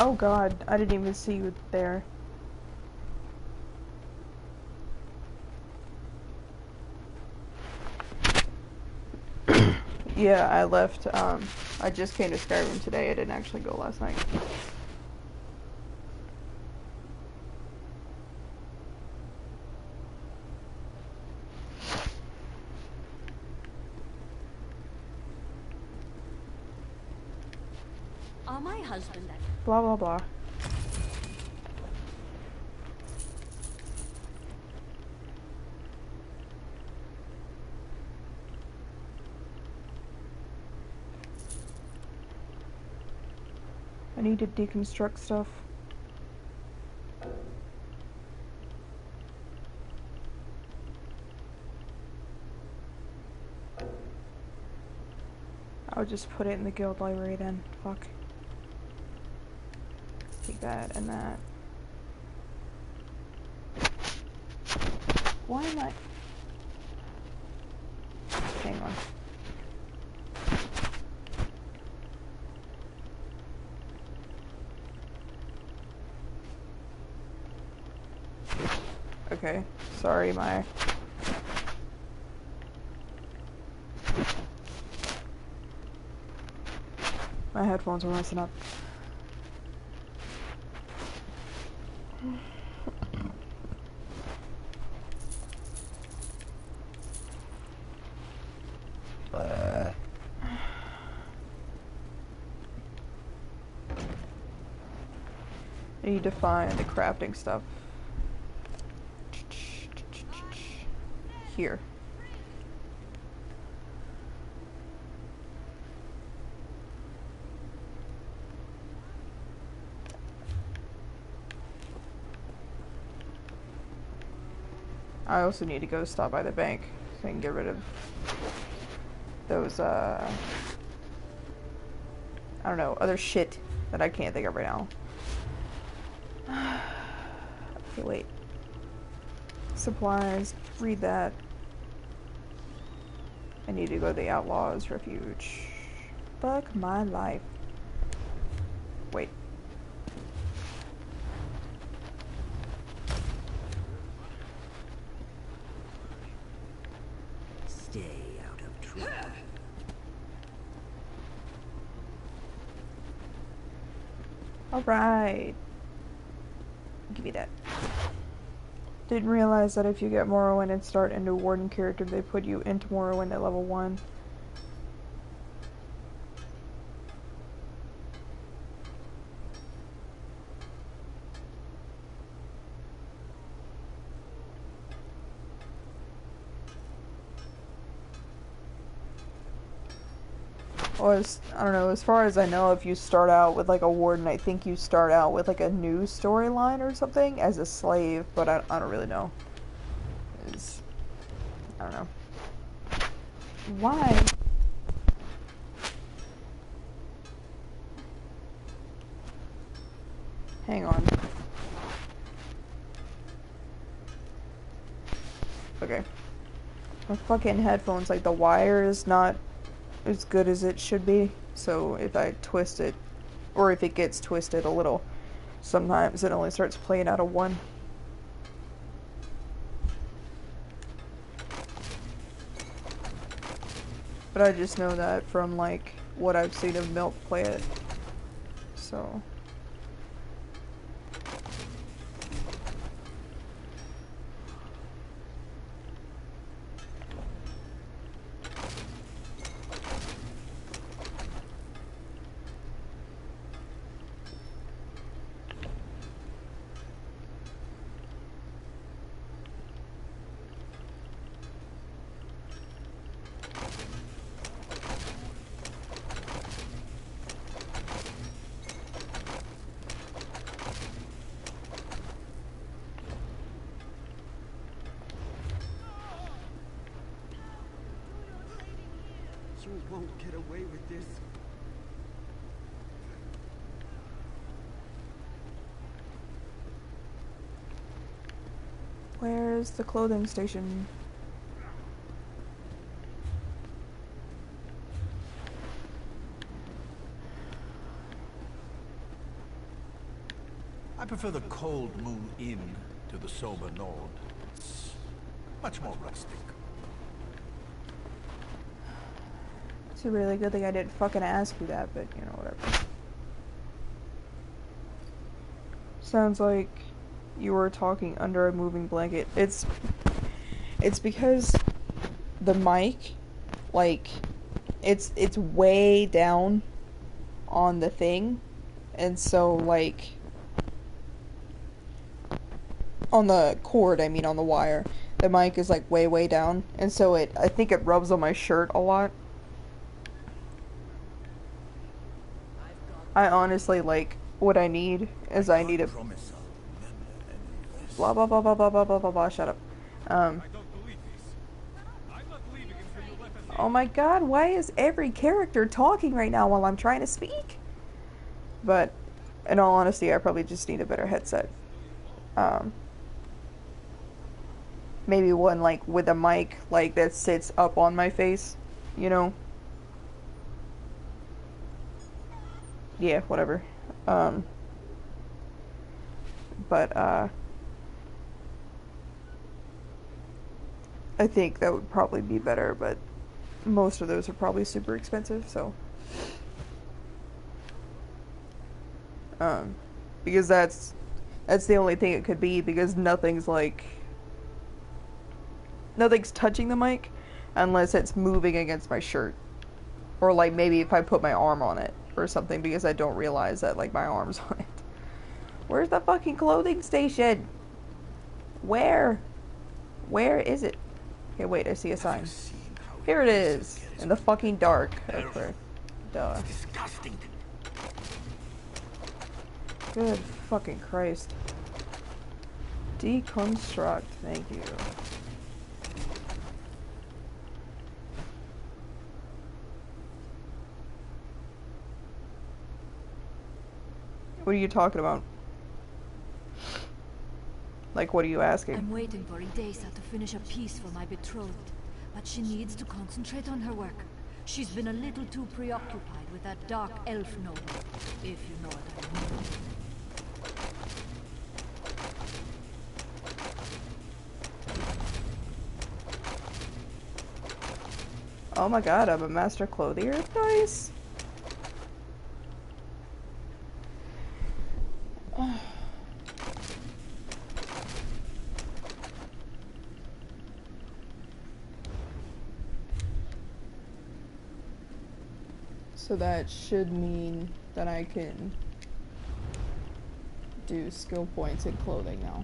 Oh god, I didn't even see you there. Yeah, I left, I just came to Skyrim today. I didn't actually go last night. My husband and Blah blah blah. I need to deconstruct stuff. I'll just put it in the guild library then. Fuck. Take that and that. Why am I... Hang on. Okay, sorry, my headphones are messing up. I need to find the crafting stuff. Here. I also need to go stop by the bank so I can get rid of those, I don't know, other shit that I can't think of right now. Okay, wait. Supplies, read that. I need to go to the Outlaws Refuge. Fuck my life. Wait. Stay out of trouble. Alright. Give me that. Didn't realize that if you get Morrowind and start into a Warden character, they put you into Morrowind at level 1. Well, I don't know, as far as I know, if you start out with like a warden, I think you start out with like a new storyline or something as a slave, but I don't really know. I don't know. Why? Hang on. Okay. My fucking headphones, like the wire is not as good as it should be, so if I twist it, or if it gets twisted a little, sometimes it only starts playing out of 1. But I just know that from like what I've seen of Milk play it, so... You won't get away with this. Where's the clothing station? I prefer the cold moon inn to the sober Nord. It's much more rustic. It's a really good thing I didn't fucking ask you that, but you know, whatever. Sounds like you were talking under a moving blanket. It's because the mic, like, it's way down on the thing, and so, like, on the cord, I mean on the wire, the mic is like way down, and so I think it rubs on my shirt a lot. I honestly, like, what I need is I need a blah blah blah blah blah blah blah blah blah, shut up. Oh my god, why is every character talking right now while I'm trying to speak? But, in all honesty, I probably just need a better headset. Maybe one, like, with a mic, like, that sits up on my face, you know? Yeah, whatever. I think that would probably be better, but most of those are probably super expensive, so. Because that's the only thing it could be, because nothing's touching the mic unless it's moving against my shirt. Or, like, maybe if I put my arm on it or something, because I don't realize that, like, my arm's on it. Where's the fucking clothing station? Where is it? Okay, wait, I see a sign. Here it is, in the fucking dark. Okay. Duh. Disgusting. Good fucking Christ. Deconstruct, thank you. What are you talking about? Like, what are you asking? I'm waiting for Idesa to finish a piece for my betrothed, but she needs to concentrate on her work. She's been a little too preoccupied with that dark elf novel, if you know what I mean. Oh my god, I'm a master clothier? Nice! So that should mean that I can do skill points in clothing now.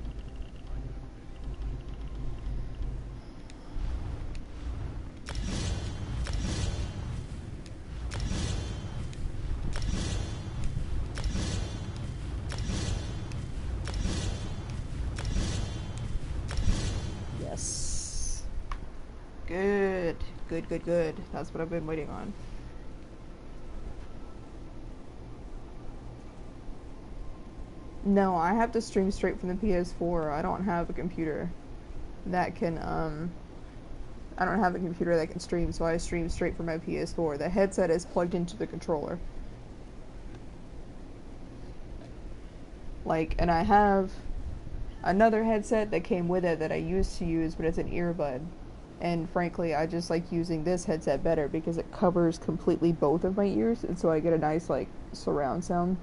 Yes. Good. Good. That's what I've been waiting on. No, I have to stream straight from the PS4. I don't have a computer that can, I don't have a computer that can stream, so I stream straight from my PS4. The headset is plugged into the controller. Like, and I have another headset that came with it that I used to use, but it's an earbud. And frankly, I just like using this headset better because it covers completely both of my ears, and so I get a nice, like, surround sound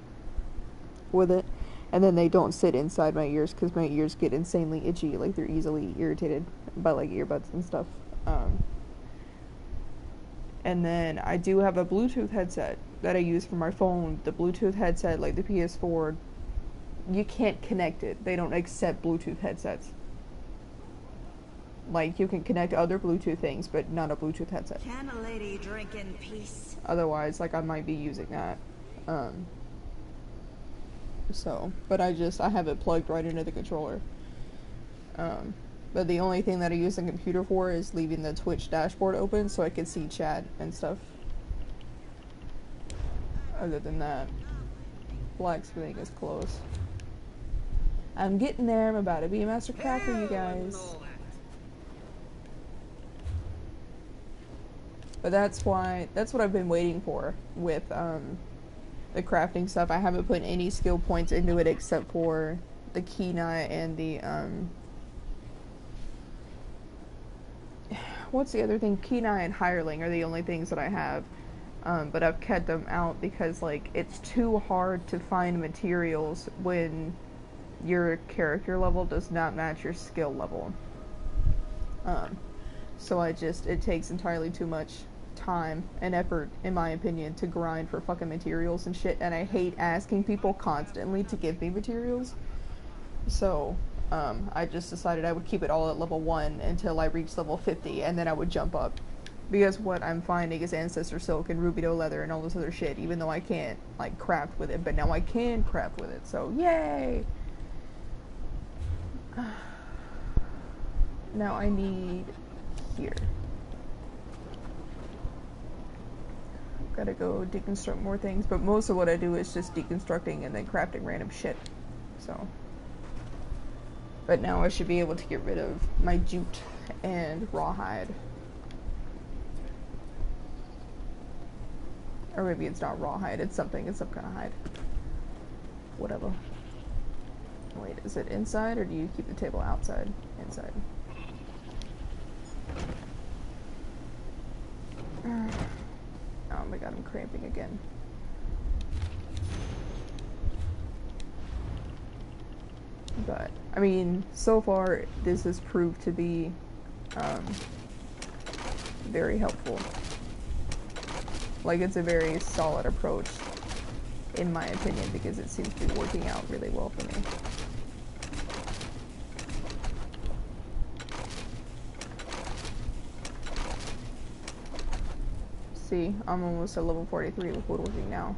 with it. And then they don't sit inside my ears because my ears get insanely itchy, like they're easily irritated by, like, earbuds and stuff. And then I do have a Bluetooth headset that I use for my phone. The Bluetooth headset, like the PS4, you can't connect it. They don't accept Bluetooth headsets. Like, you can connect other Bluetooth things, but not a Bluetooth headset. Can a lady drink in peace? Otherwise, like, I might be using that. So, but I have it plugged right into the controller. But the only thing that I use the computer for is leaving the Twitch dashboard open so I can see chat and stuff. Other than that, blacksmithing is close. I'm getting there. I'm about to be a master crafter, you guys. But that's what I've been waiting for with the crafting stuff. I haven't put any skill points into it except for the Kenai and the what's the other thing? Kenai and Hireling are the only things that I have. But I've kept them out because, like, it's too hard to find materials when your character level does not match your skill level. So it takes entirely too much time and effort, in my opinion, to grind for fucking materials and shit, and I hate asking people constantly to give me materials. So, I just decided I would keep it all at level 1 until I reached level 50, and then I would jump up. Because what I'm finding is Ancestor Silk and Ruby Doe Leather and all this other shit, even though I can't, like, craft with it, but now I can craft with it, so yay! Now I need here. Gotta go deconstruct more things, but most of what I do is just deconstructing and then crafting random shit, so. But now I should be able to get rid of my jute and rawhide. Or maybe it's not rawhide, it's some kind of hide. Whatever. Wait, is it inside or do you keep the table outside? Inside. Oh my god, I'm cramping again. But, I mean, so far this has proved to be very helpful. Like, it's a very solid approach, in my opinion, because it seems to be working out really well for me. See, I'm almost at level 43 with woodworking now.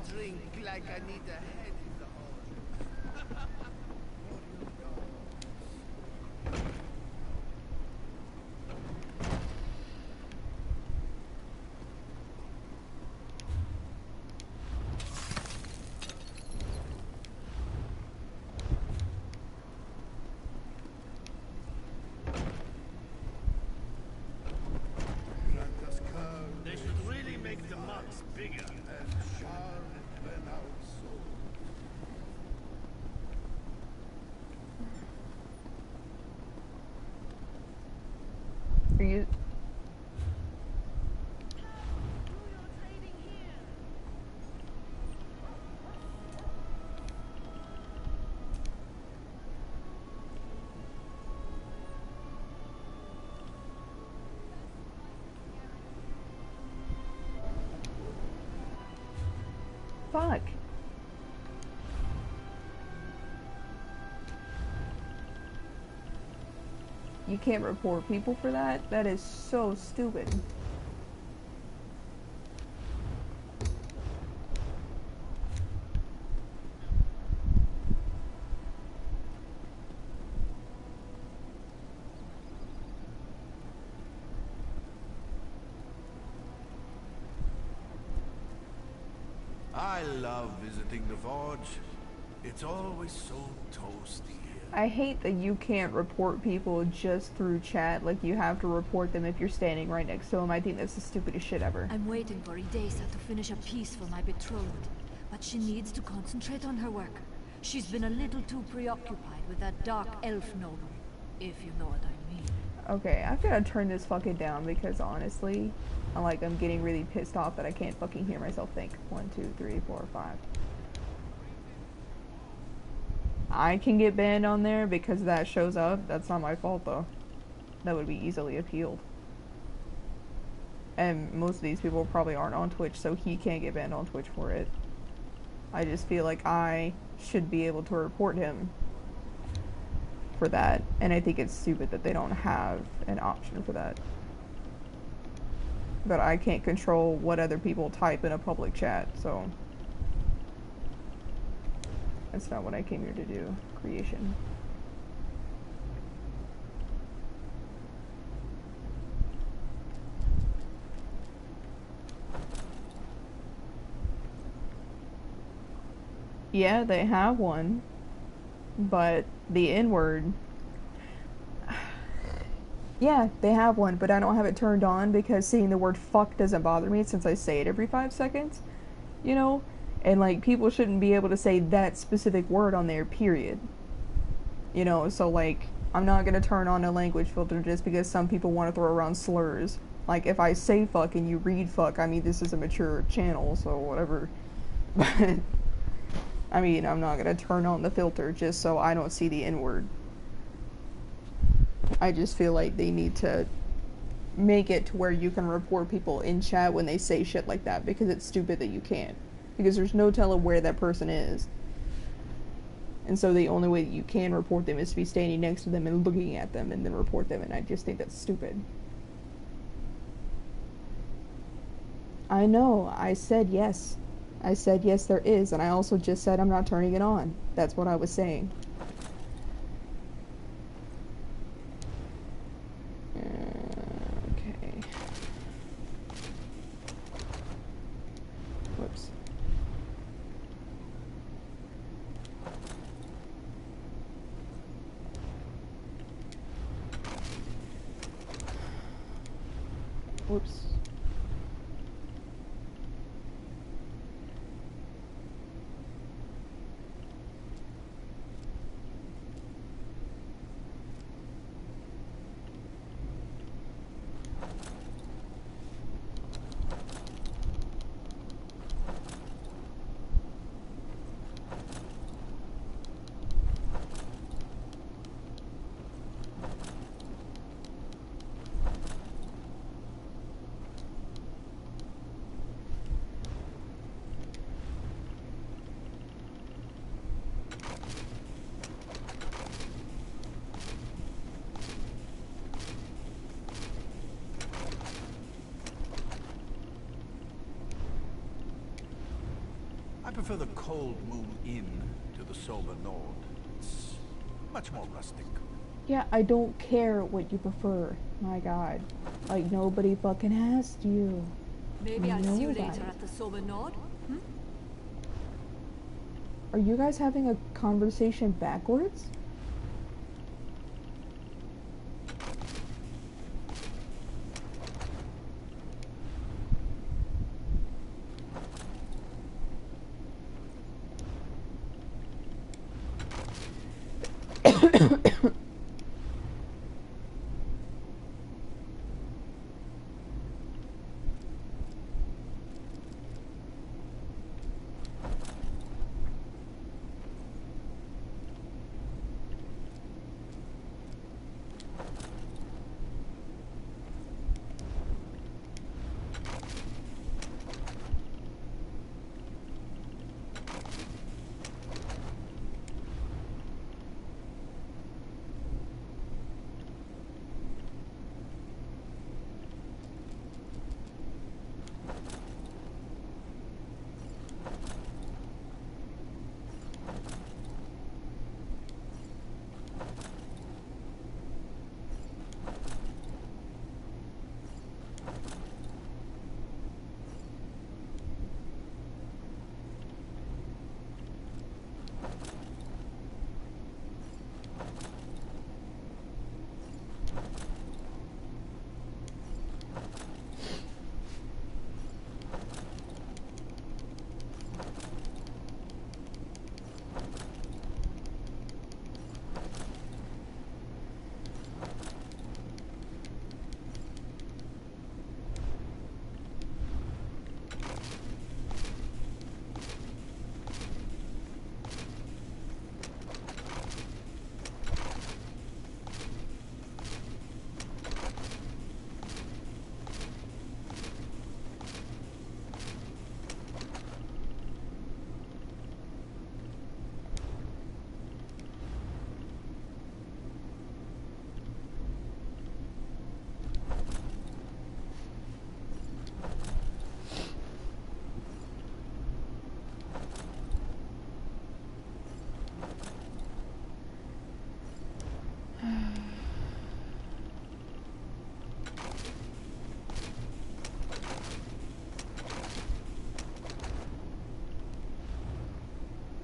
Drink like I need a head in the hole. They should really make the mugs bigger. Are you... Fuck. You can't report people for that? That is so stupid. I love visiting the forge. It's always so toasty here. I hate that you can't report people just through chat. Like, you have to report them if you're standing right next to them. I think that's the stupidest shit ever. I'm waiting for Idesa to finish a piece for my betrothed, but she needs to concentrate on her work. She's been a little too preoccupied with that dark elf noble, if you know what I mean. Okay, I've gotta turn this fucking down because honestly, I'm getting really pissed off that I can't fucking hear myself think. 1, 2, 3, 4, 5. I can get banned on there because that shows up. That's not my fault though. That would be easily appealed. And most of these people probably aren't on Twitch, so he can't get banned on Twitch for it. I just feel like I should be able to report him for that, and I think it's stupid that they don't have an option for that. But I can't control what other people type in a public chat, so that's not what I came here to do. Creation. Yeah, they have one, but the N-word. Yeah, they have one, but I don't have it turned on because seeing the word fuck doesn't bother me since I say it every 5 seconds, you know? And like, people shouldn't be able to say that specific word on there, period. You know, so like, I'm not gonna turn on a language filter just because some people want to throw around slurs. Like, if I say fuck and you read fuck, I mean, this is a mature channel, so whatever. But, I mean, I'm not gonna turn on the filter just so I don't see the N-word. I just feel like they need to make it to where you can report people in chat when they say shit like that, because it's stupid that you can't. Because there's no telling where that person is. And so the only way that you can report them is to be standing next to them and looking at them and then report them, and I just think that's stupid. I know, I said yes. I said yes there is, and I also just said I'm not turning it on. That's what I was saying. Okay. Whoops. Whoops. I prefer the cold moon inn to the sober nord. It's much more rustic. Yeah, I don't care what you prefer. My god. Like, nobody fucking asked you. Maybe I'll see you Nobody. later at the Sober Nord? Hmm? Are you guys having a conversation backwards?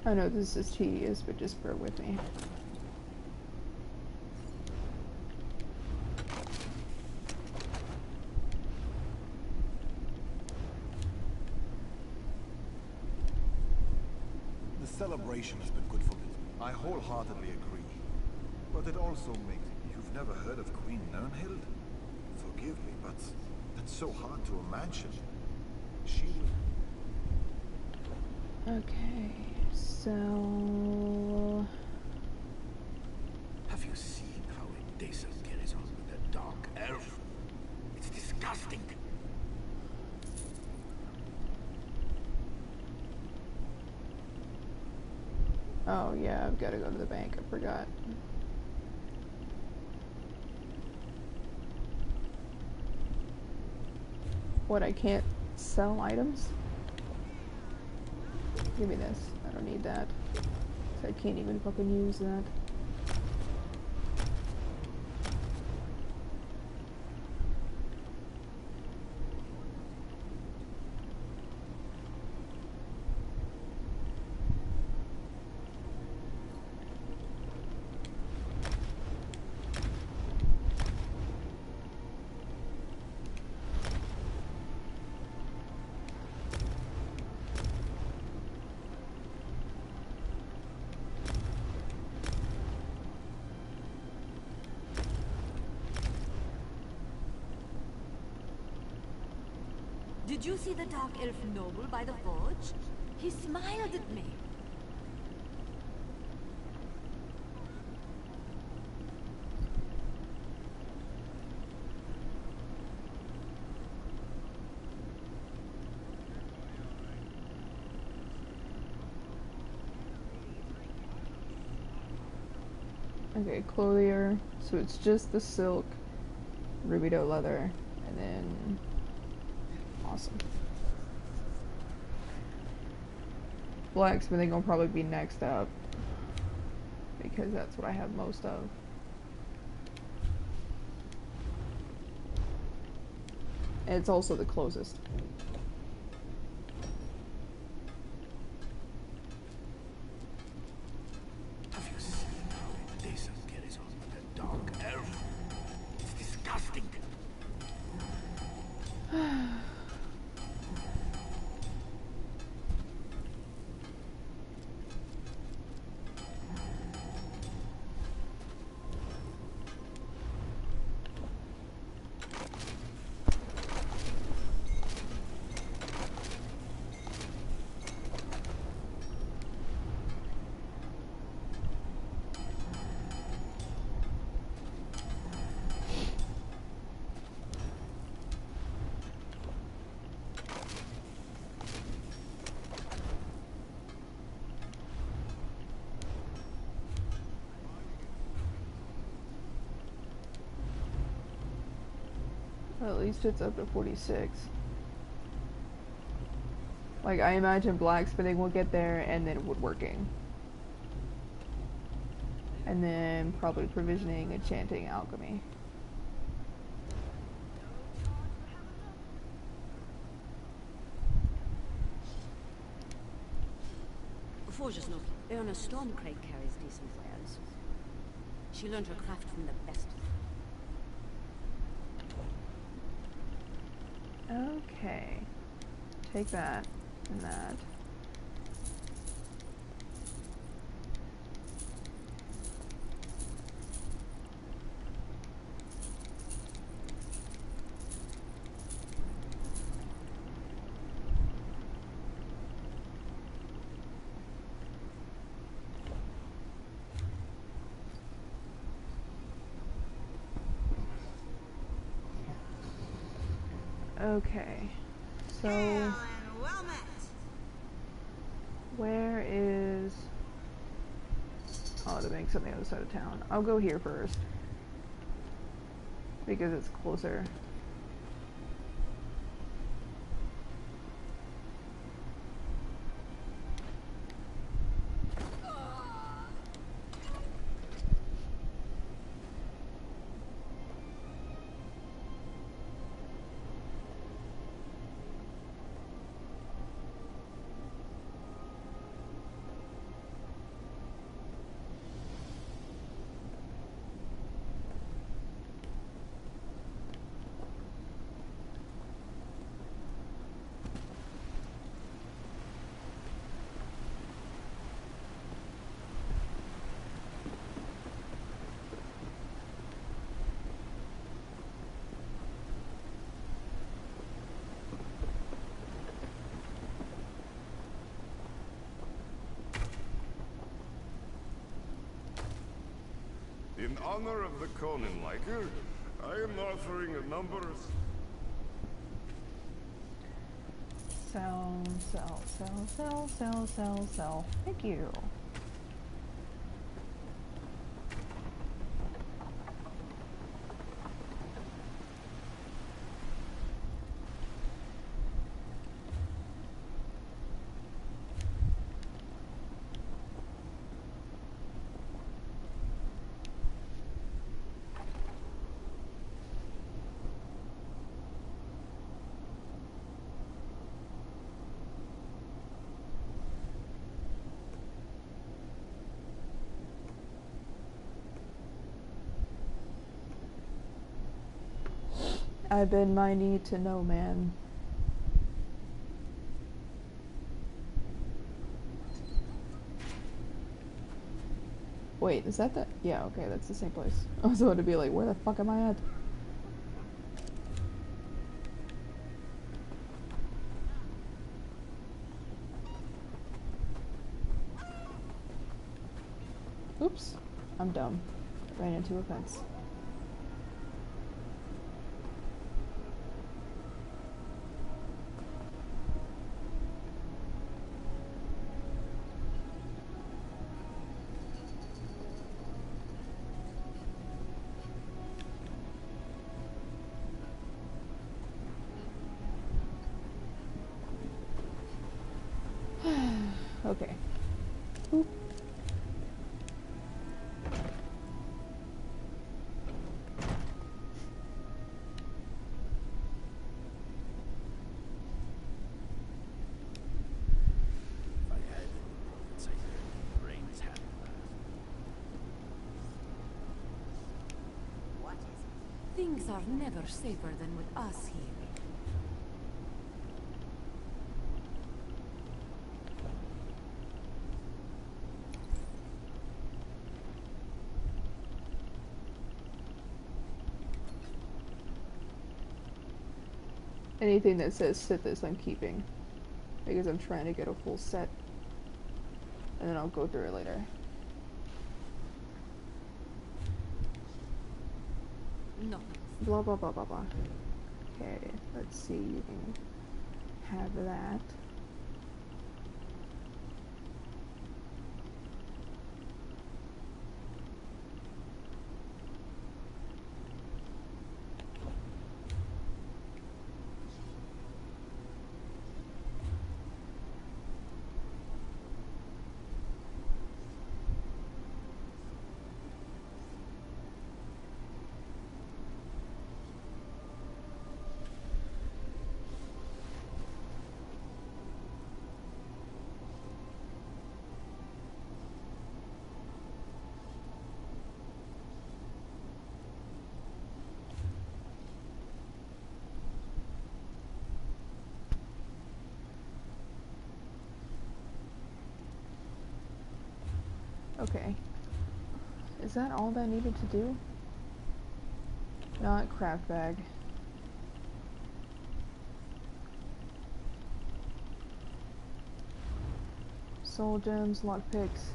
I know this is tedious, but just bear with me. The celebration has been good for business. I wholeheartedly agree. But it also makes... You've never heard of Queen Nirnhild? Forgive me, but that's so hard to imagine. She... Okay, so... Have you seen how Indesa carries on with that dark elf? It's disgusting. Oh yeah, I've got to go to the bank. I forgot. What, I can't sell items? Give me this. I don't need that. So I can't even fucking use that. Did you see the Dark Elf noble by the forge? He smiled at me. Okay, clothier. So it's just the silk, ruby doe leather, and then... Awesome. Blacksmithing will probably be next up, because that's what I have most of. And it's also the closest. Have you seen how Indesa carries on with that dark elf? It's disgusting. Well, at least it's up to 46. Like, I imagine blacksmithing will get there, and then woodworking. And then probably provisioning, enchanting, alchemy. Forge's note. Erna Stormcrake carries decent wares. She learned her craft from the best. Okay. Take that and that. Okay, so where is... Oh, the bank's on the other side of town. I'll go here first because it's closer. In honor of the Conan Liker, I am offering a number of... Sell, sell, sell, sell, sell, sell, sell. Thank you. I've been my need to know, man. Wait, is that the... Yeah, okay, that's the same place. I was about to be like, where the fuck am I at? Oops. I'm dumb. Ran into a fence. Okay. Oop. Things are never safer than with us here. Anything that says sit this I'm keeping. Because I'm trying to get a full set. And then I'll go through it later. No. Blah blah blah blah blah. Okay, let's see, you can have that. Okay. Is that all that I needed to do? Not craft bag. Soul gems, lockpicks.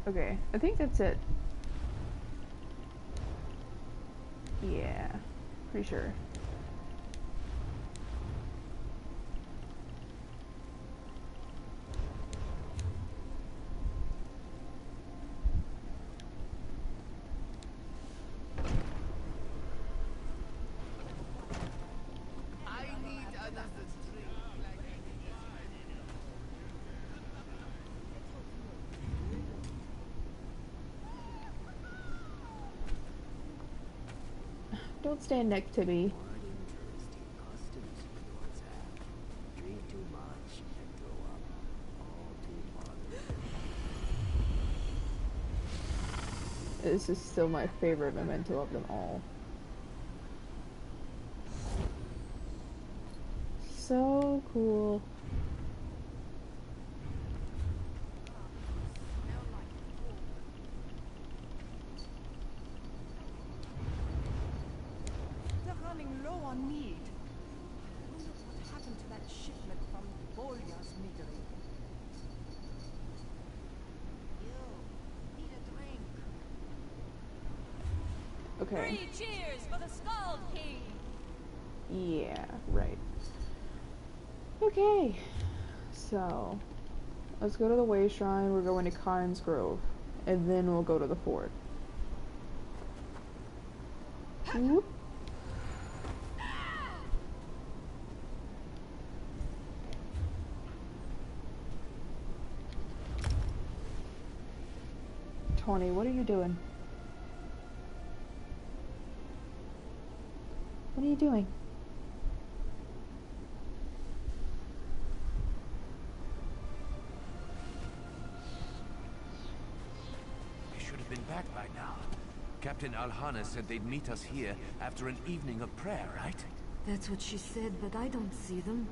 Okay, I think that's it. Yeah, pretty sure. Don't stand next to me. This is still my favorite memento of them all. So cool. They're running low on mead. I wonder what happened to that shipment from Bolya's meadery. Okay. 3 cheers for the Skald King! Yeah, right. Okay. So, let's go to the Way Shrine. We're going to Kain's Grove. And then we'll go to the fort. Whoop. Tony, what are you doing? What are you doing? They should have been back by now. Captain Alhana said they'd meet us here after an evening of prayer, right? That's what she said, but I don't see them.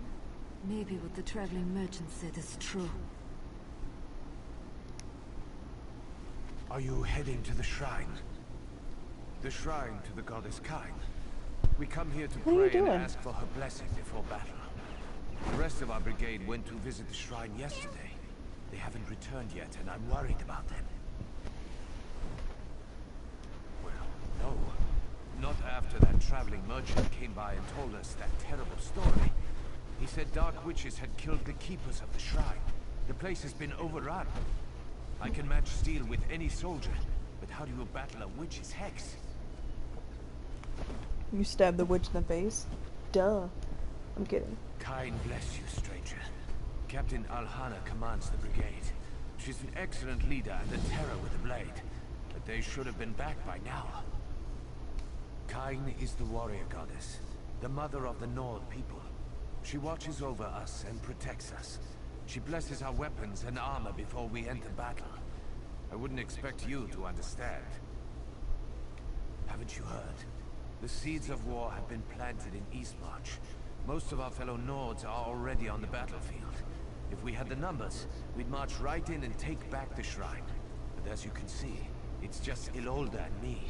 Maybe what the traveling merchant said is true. Are you heading to the shrine? The shrine to the goddess Kain. We come here to What are you pray and doing? ask for her blessing before battle. The rest of our brigade went to visit the shrine yesterday. They haven't returned yet, and I'm worried about them. Well, no. Not after that traveling merchant came by and told us that terrible story. He said dark witches had killed the keepers of the shrine. The place has been overrun. I can match steel with any soldier, but how do you battle a witch's hex? You stabbed the witch in the face? Duh. I'm kidding. Kain bless you, stranger. Captain Alhana commands the brigade. She's an excellent leader and a terror with a blade, but they should have been back by now. Kain is the warrior goddess, the mother of the Nord people. She watches over us and protects us. She blesses our weapons and armor before we enter battle. I wouldn't expect you to understand. Haven't you heard? The seeds of war have been planted in Eastmarch. Most of our fellow Nords are already on the battlefield. If we had the numbers, we'd march right in and take back the shrine. But as you can see, it's just Ilolda and me.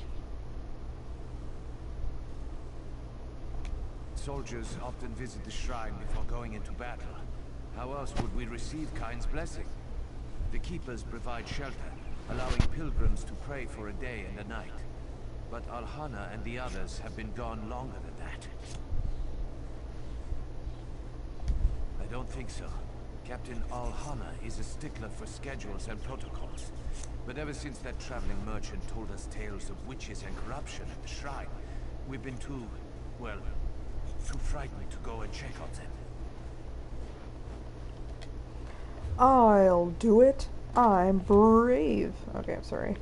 Soldiers often visit the shrine before going into battle. How else would we receive Kain's blessing? The keepers provide shelter, allowing pilgrims to pray for a day and a night. But Alhana and the others have been gone longer than that. I don't think so. Captain Alhana is a stickler for schedules and protocols. But ever since that traveling merchant told us tales of witches and corruption at the shrine, we've been too, well, too frightened to go and check on them. I'll do it. I'm brave. Okay, I'm sorry.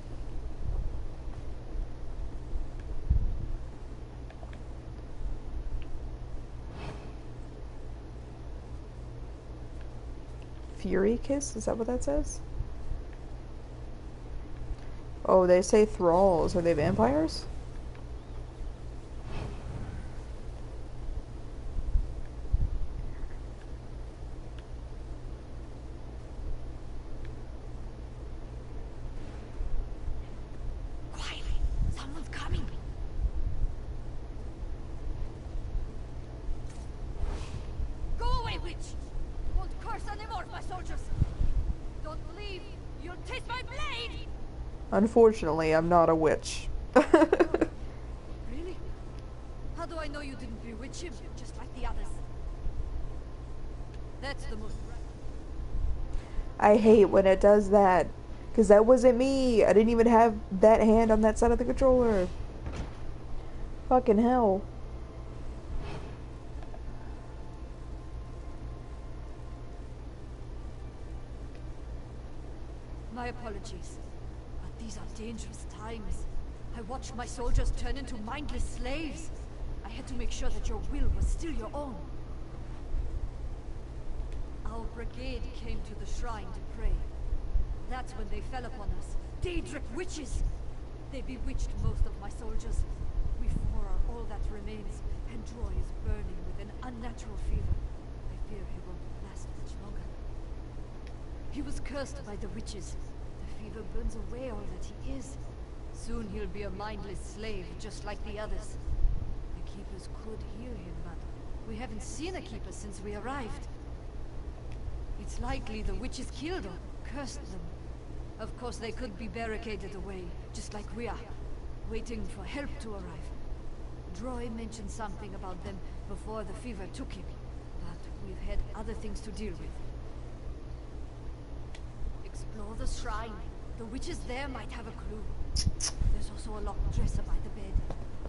Fury Kiss? Is that what that says? Oh, they say thralls. Are they vampires? Quiet! Someone's coming! Go away, witch! Won't curse anymore, my soldiers! Don't leave! You'll taste my blade! Unfortunately, I'm not a witch. Really? How do I know you didn't bewitch him, just like the others? That's the most... I hate when it does that. Because that wasn't me. I didn't even have that hand on that side of the controller. Fucking hell. My apologies. But these are dangerous times. I watched my soldiers turn into mindless slaves. I had to make sure that your will was still your own. Our brigade came to the shrine to pray. That's when they fell upon us. Daedric witches! They bewitched most of my soldiers. We four are all that remains, and Troy is burning with an unnatural fever. I fear he won't last much longer. He was cursed by the witches. The fever burns away all that he is. Soon he'll be a mindless slave, just like the others. The keepers could heal him, but we haven't seen a keeper since we arrived. It's likely the witches killed or cursed them. Of course, they could be barricaded away, just like we are, waiting for help to arrive. Droy mentioned something about them before the fever took him, but we've had other things to deal with. Explore the shrine. The witches there might have a clue. There's also a locked dresser by the bed.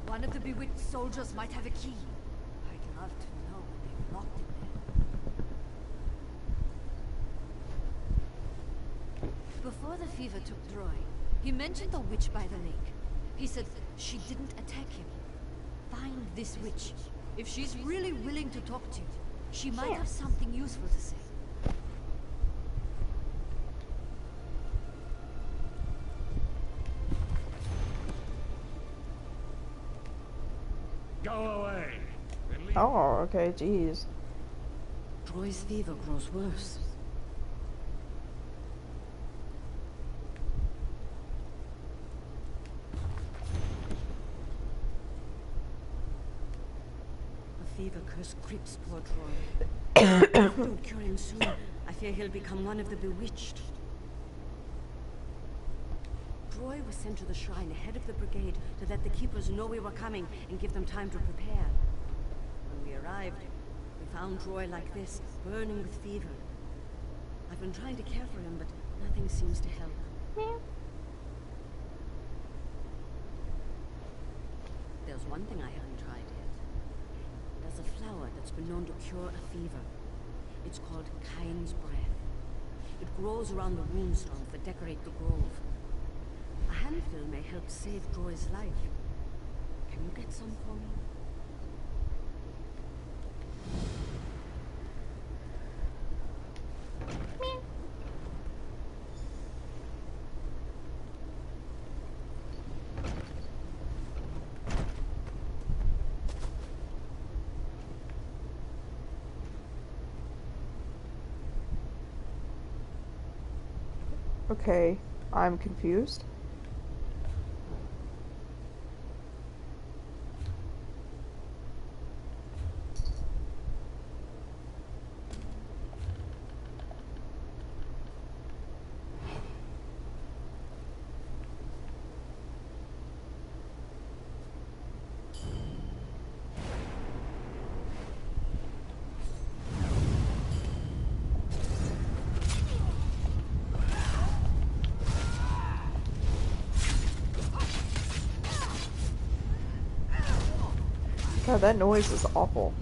One of the bewitched soldiers might have a key. I'd love to know when they've locked it there. Before the fever took Droy, he mentioned the witch by the lake. He said she didn't attack him. Find this witch. If she's really willing to talk to you, she might have something useful to say. Go away. Oh, okay, jeez. Troy's fever grows worse. The fever curse grips poor Troy. If we don't cure him soon, I fear he'll become one of the bewitched. Troy was sent to the shrine ahead of the brigade to let the keepers know we were coming and give them time to prepare. When we arrived, we found Troy like this, burning with fever. I've been trying to care for him, but nothing seems to help. There's one thing I haven't tried yet. There's a flower that's been known to cure a fever. It's called Cain's Breath. It grows around the runestones that decorate the grove. A handful may help save Droy's life. Can you get some for me? Okay, I'm confused. God, that noise is awful.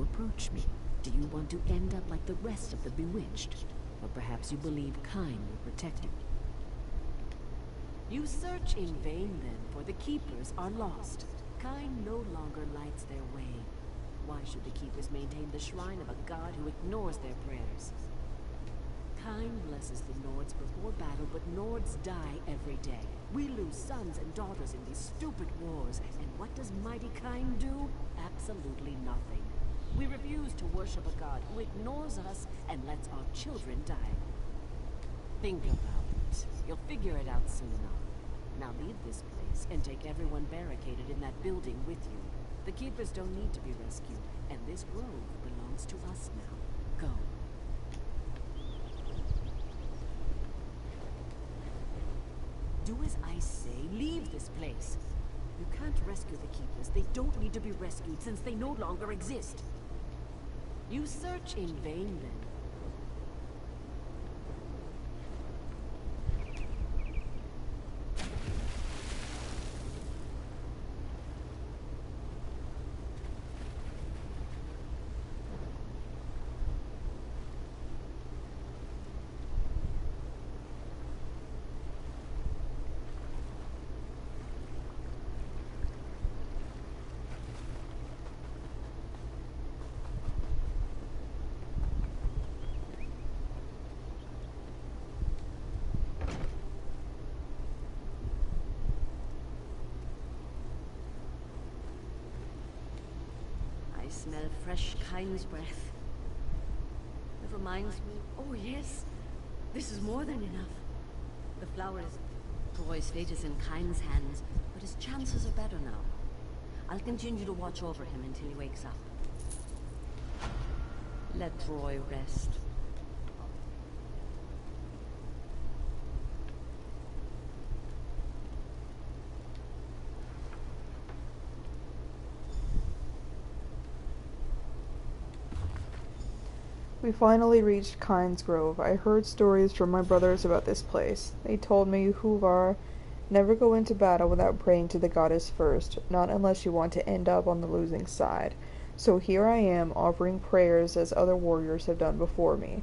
you approach me? Do you want to end up like the rest of the bewitched? Or perhaps you believe Kyne will protect you? You search in vain then, for the Keepers are lost. Kyne no longer lights their way. Why should the Keepers maintain the shrine of a god who ignores their prayers? Kyne blesses the Nords before battle, but Nords die every day. We lose sons and daughters in these stupid wars, and what does mighty Kyne do? Absolutely nothing. We refuse to worship a god who ignores us and lets our children die. Think about it. You'll figure it out soon enough. Now leave this place and take everyone barricaded in that building with you. The Keepers don't need to be rescued, and this grove belongs to us now. Go. Do as I say. Leave this place. You can't rescue the Keepers. They don't need to be rescued since they no longer exist. You search in vain then. Smell fresh Kyne's breath. It reminds me... Oh yes, this is more than enough. The flowers... Troy's fate is in Kyne's hands, but his chances are better now. I'll continue to watch over him until he wakes up. Let Troy rest. We finally reached Kyne's Grove. I heard stories from my brothers about this place. They told me, Huvar, never go into battle without praying to the goddess first, not unless you want to end up on the losing side. So here I am, offering prayers as other warriors have done before me.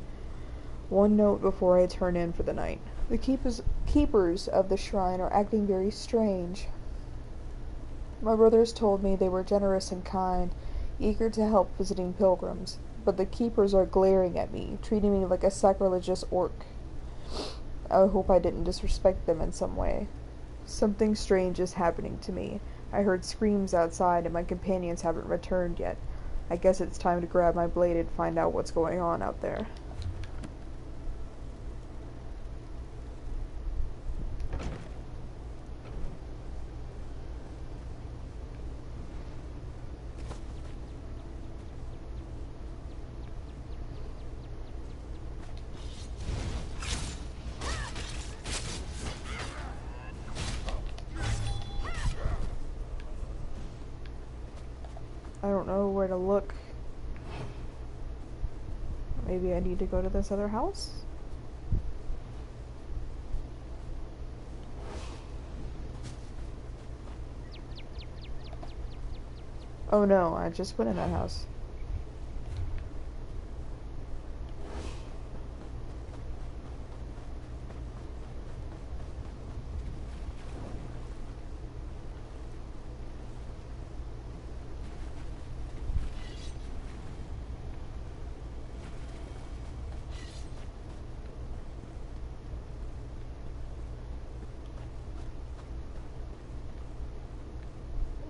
One note before I turn in for the night. The keepers of the shrine are acting very strange. My brothers told me they were generous and kind, eager to help visiting pilgrims. But the Keepers are glaring at me, treating me like a sacrilegious orc. I hope I didn't disrespect them in some way. Something strange is happening to me. I heard screams outside and my companions haven't returned yet. I guess it's time to grab my blade and find out what's going on out there. I don't know where to look. Maybe I need to go to this other house? Oh no, I just went in that house.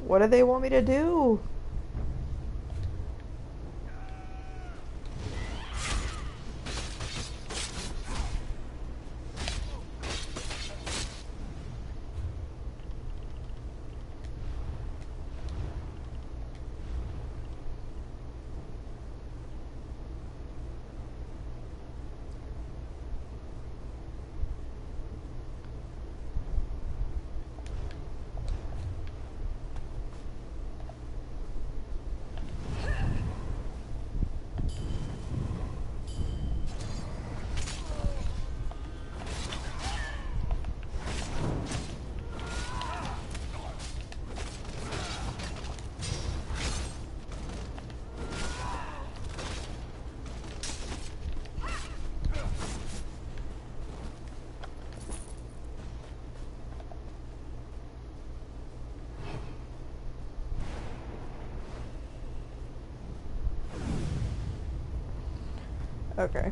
What do they want me to do? Okay.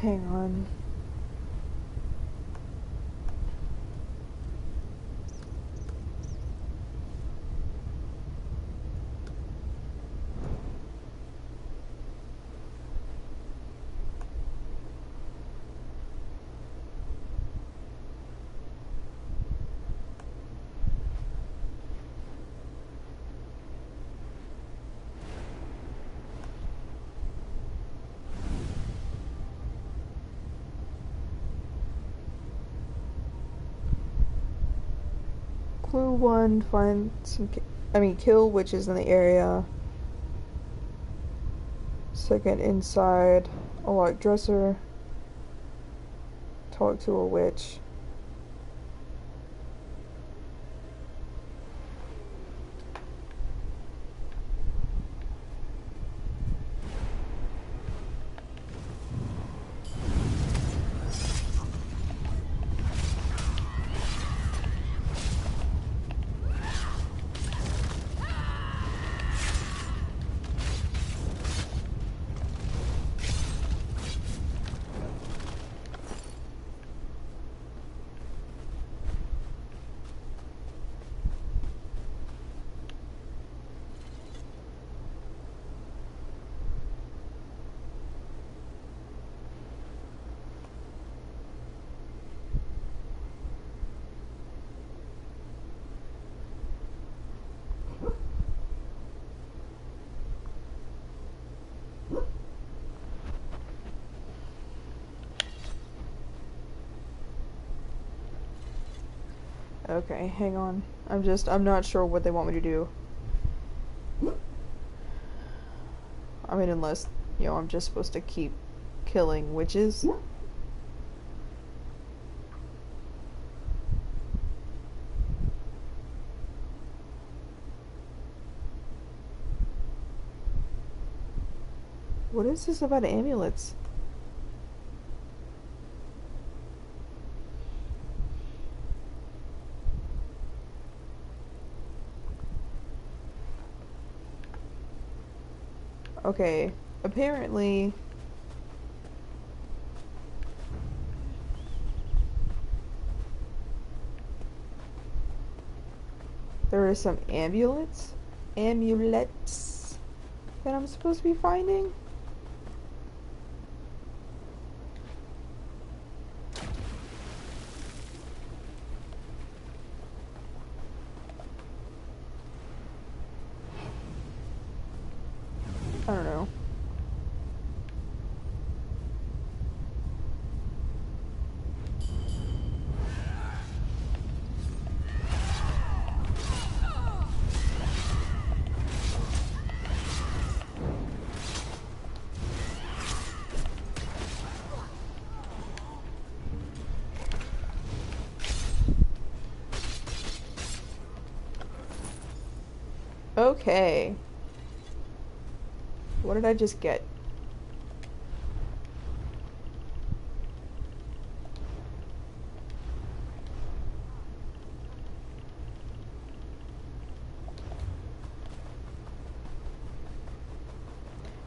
Hang on. Clue 1, find some, kill witches in the area. Second, inside a locked dresser. Talk to a witch. Okay, hang on. I'm not sure what they want me to do. I mean, unless, I'm just supposed to keep killing witches. What is this about amulets? Okay, apparently there are some amulets that I'm supposed to be finding. I don't know. Okay. What did I just get?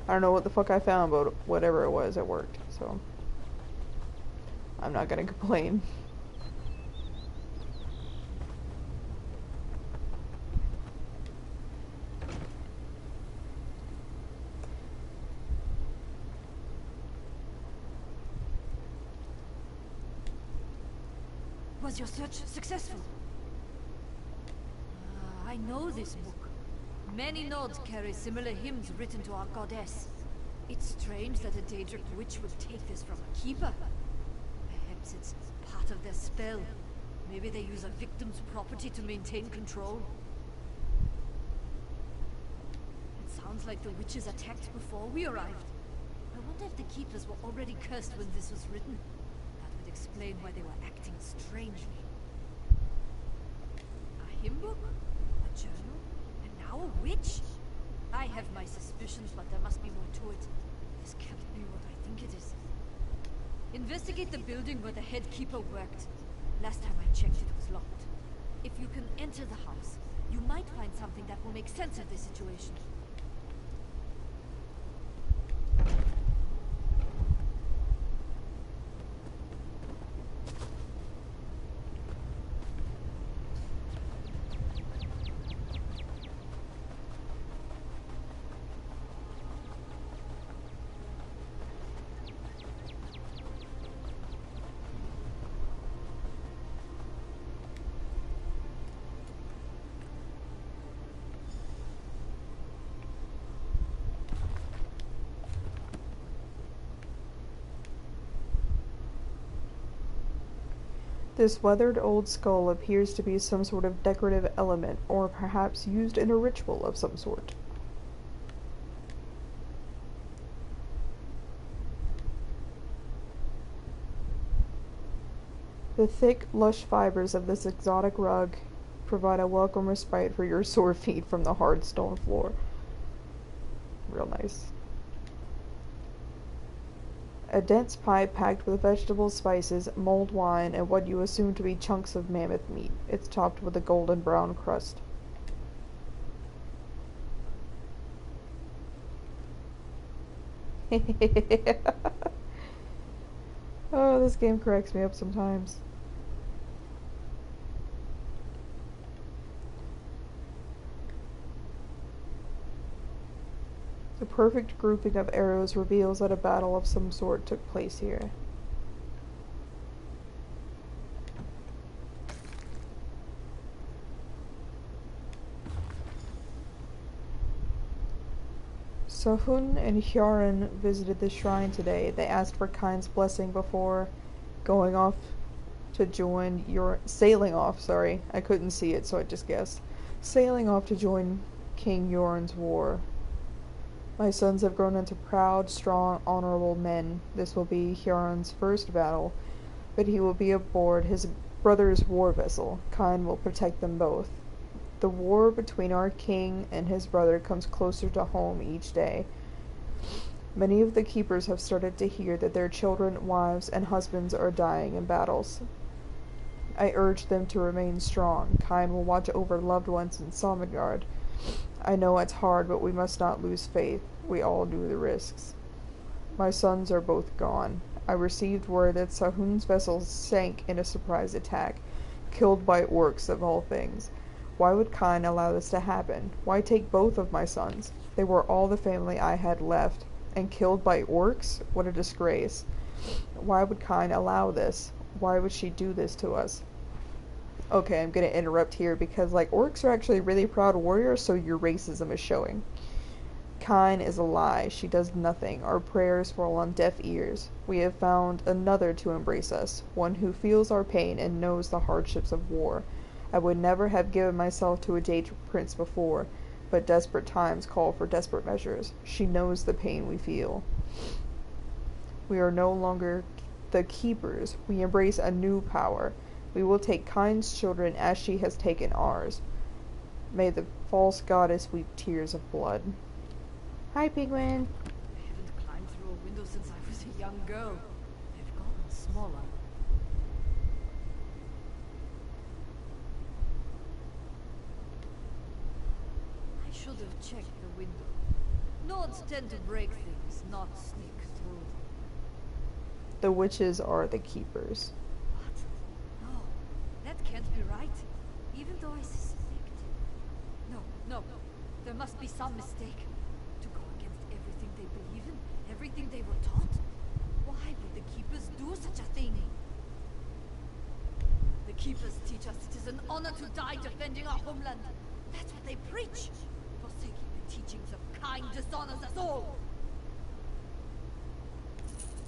I don't know what the fuck I found, but whatever it was, it worked, so I'm not gonna complain. Was your search successful? I know this book. Many nodes carry similar hymns written to our goddess. It's strange that a Daedric witch would take this from a keeper. Perhaps it's part of their spell. Maybe they use a victim's property to maintain control. It sounds like the witches attacked before we arrived. I wonder if the keepers were already cursed when this was written. That would explain why they were acting strangely. A hymn book? A journal? And now a witch? I have my suspicions, but there must be more to it. This can't be what I think it is. Investigate the building where the head keeper worked. Last time I checked, it was locked. If you can enter the house, you might find something that will make sense of this situation. This weathered old skull appears to be some sort of decorative element, or perhaps used in a ritual of some sort. The thick, lush fibers of this exotic rug provide a welcome respite for your sore feet from the hard stone floor. Real nice. A dense pie packed with vegetables, spices, mulled wine, and what you assume to be chunks of mammoth meat. It's topped with a golden brown crust. Oh, this game cracks me up sometimes. The perfect grouping of arrows reveals that a battle of some sort took place here. Sahun and Hyaran visited the shrine today. They asked for Kind's blessing before going off to join sailing off, sorry. I couldn't see it, so I just guessed. Sailing off to join King Yoren's war. My sons have grown into proud, strong, honorable men. This will be Hyaran's first battle, but he will be aboard his brother's war vessel. Kind will protect them both. The war between our king and his brother comes closer to home each day. Many of the keepers have started to hear that their children, wives, and husbands are dying in battles. I urge them to remain strong. Kind will watch over loved ones in Sovngarde. I know it's hard, but we must not lose faith. We all knew the risks. My sons are both gone. I received word that Sahun's vessel sank in a surprise attack, killed by orcs of all things. Why would Kind allow this to happen? Why take both of my sons? They were all the family I had left. And killed by orcs? What a disgrace. Why would Kind allow this? Why would she do this to us? Okay, I'm gonna interrupt here because, like, orcs are actually really proud warriors, so your racism is showing. Kind is a lie. She does nothing. Our prayers fall on deaf ears. We have found another to embrace us, one who feels our pain and knows the hardships of war. I would never have given myself to a Jade Prince before, but desperate times call for desperate measures. She knows the pain we feel. We are no longer the keepers. We embrace a new power. We will take Kind's children as she has taken ours. May the false goddess weep tears of blood. Hi, Penguin. I haven't climbed through a window since I was a young girl. They've gotten smaller. I should have checked the window. Nords tend to break things, not sneak through them. The witches are the keepers. What? No, that can't be right. Even though I suspected. No. There must be some mistake. To go against everything they believe in, everything they were taught? Why would the keepers do such a thing? The keepers teach us it is an honor to die defending our homeland. That's what they preach. Forsaking the teachings of Kind dishonors us all.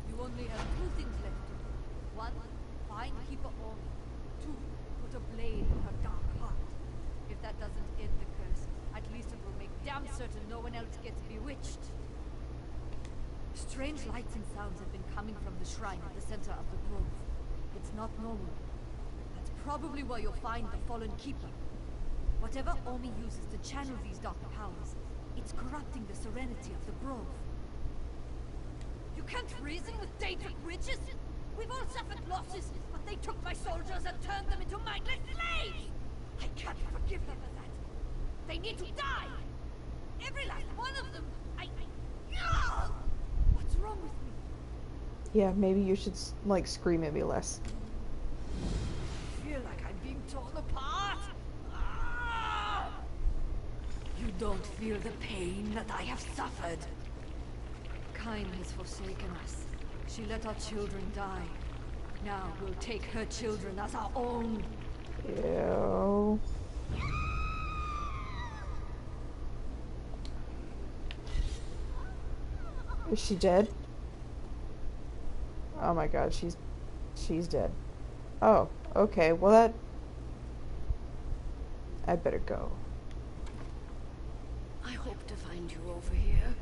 You only have two things left to do. One, find Keeper Ormi. Two, put a blade in her dark heart. If that doesn't end the curse, at least it will make damn certain no one else gets bewitched. Strange lights and sounds have been coming from the shrine at the center of the grove. It's not normal. That's probably where you'll find the fallen Keeper. Whatever Ormi uses to channel these dark powers, it's corrupting the serenity of the grove. You can't reason with Daedric witches! We've all suffered losses, but they took my soldiers and turned them into mindless slaves! I can't forgive them for that! They need to die! Every last one of them! What's wrong with me? Yeah, maybe you should, like, scream at me less. I feel like I'm being torn apart! You don't feel the pain that I have suffered. Kind has forsaken us. She let our children die. Now we'll take her children as our own. Ew. Is she dead? Oh my god, she's dead. Oh, okay. Well, that... I better go. I hope to find you over here.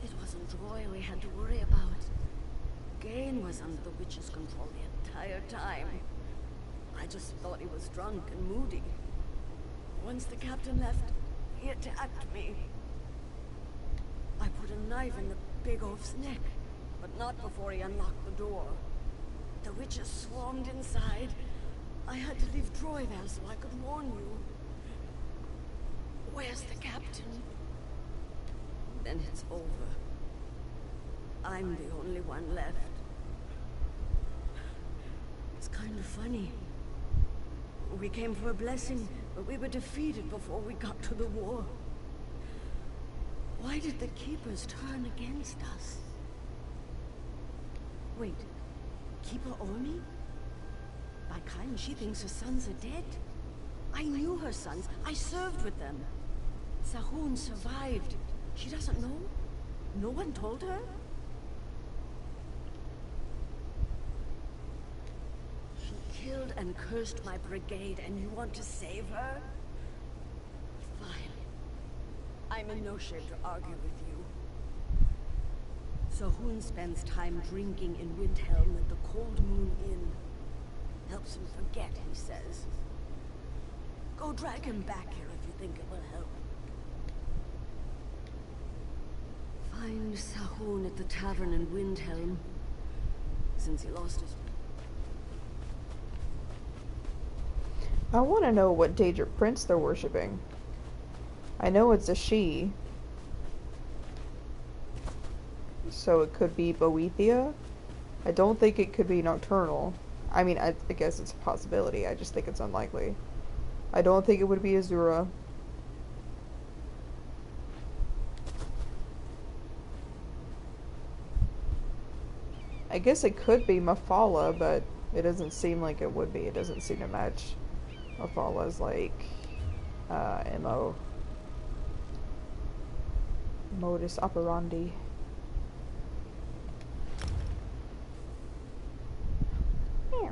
It wasn't Roy we had to worry about. Gain was under the witch's control the entire time. I just thought he was drunk and moody. Once the captain left, he attacked me. I put a knife in the big oaf's neck, but not before he unlocked the door. The witches swarmed inside. I had to leave Troy there so I could warn you. Where's the captain? Then it's over. I'm the only one left. It's kind of funny. We came for a blessing, but we were defeated before we got to the war. Why did the Keepers turn against us? Wait, Keeper Ormi? By Kine, she thinks her sons are dead. I knew her sons. I served with them. Sahun survived. She doesn't know? No one told her? She killed and cursed my brigade, and you want to save her? Fine. I'm in no shape to argue with you. Sahun spends time drinking in Windhelm at the Cold Moon Inn. Helps him forget, he says. Go drag him back here if you think it will help. Find Sahun at the tavern in Windhelm. Since he lost his... I want to know what Daedra Prince they're worshipping. I know it's a she. So it could be Boethia. I don't think it could be Nocturnal. I mean, I guess it's a possibility. I just think it's unlikely. I don't think it would be Azura. I guess it could be Mafala, but it doesn't seem like it would be. It doesn't seem to match Mafala's, like, MO. Modus operandi. Yeah.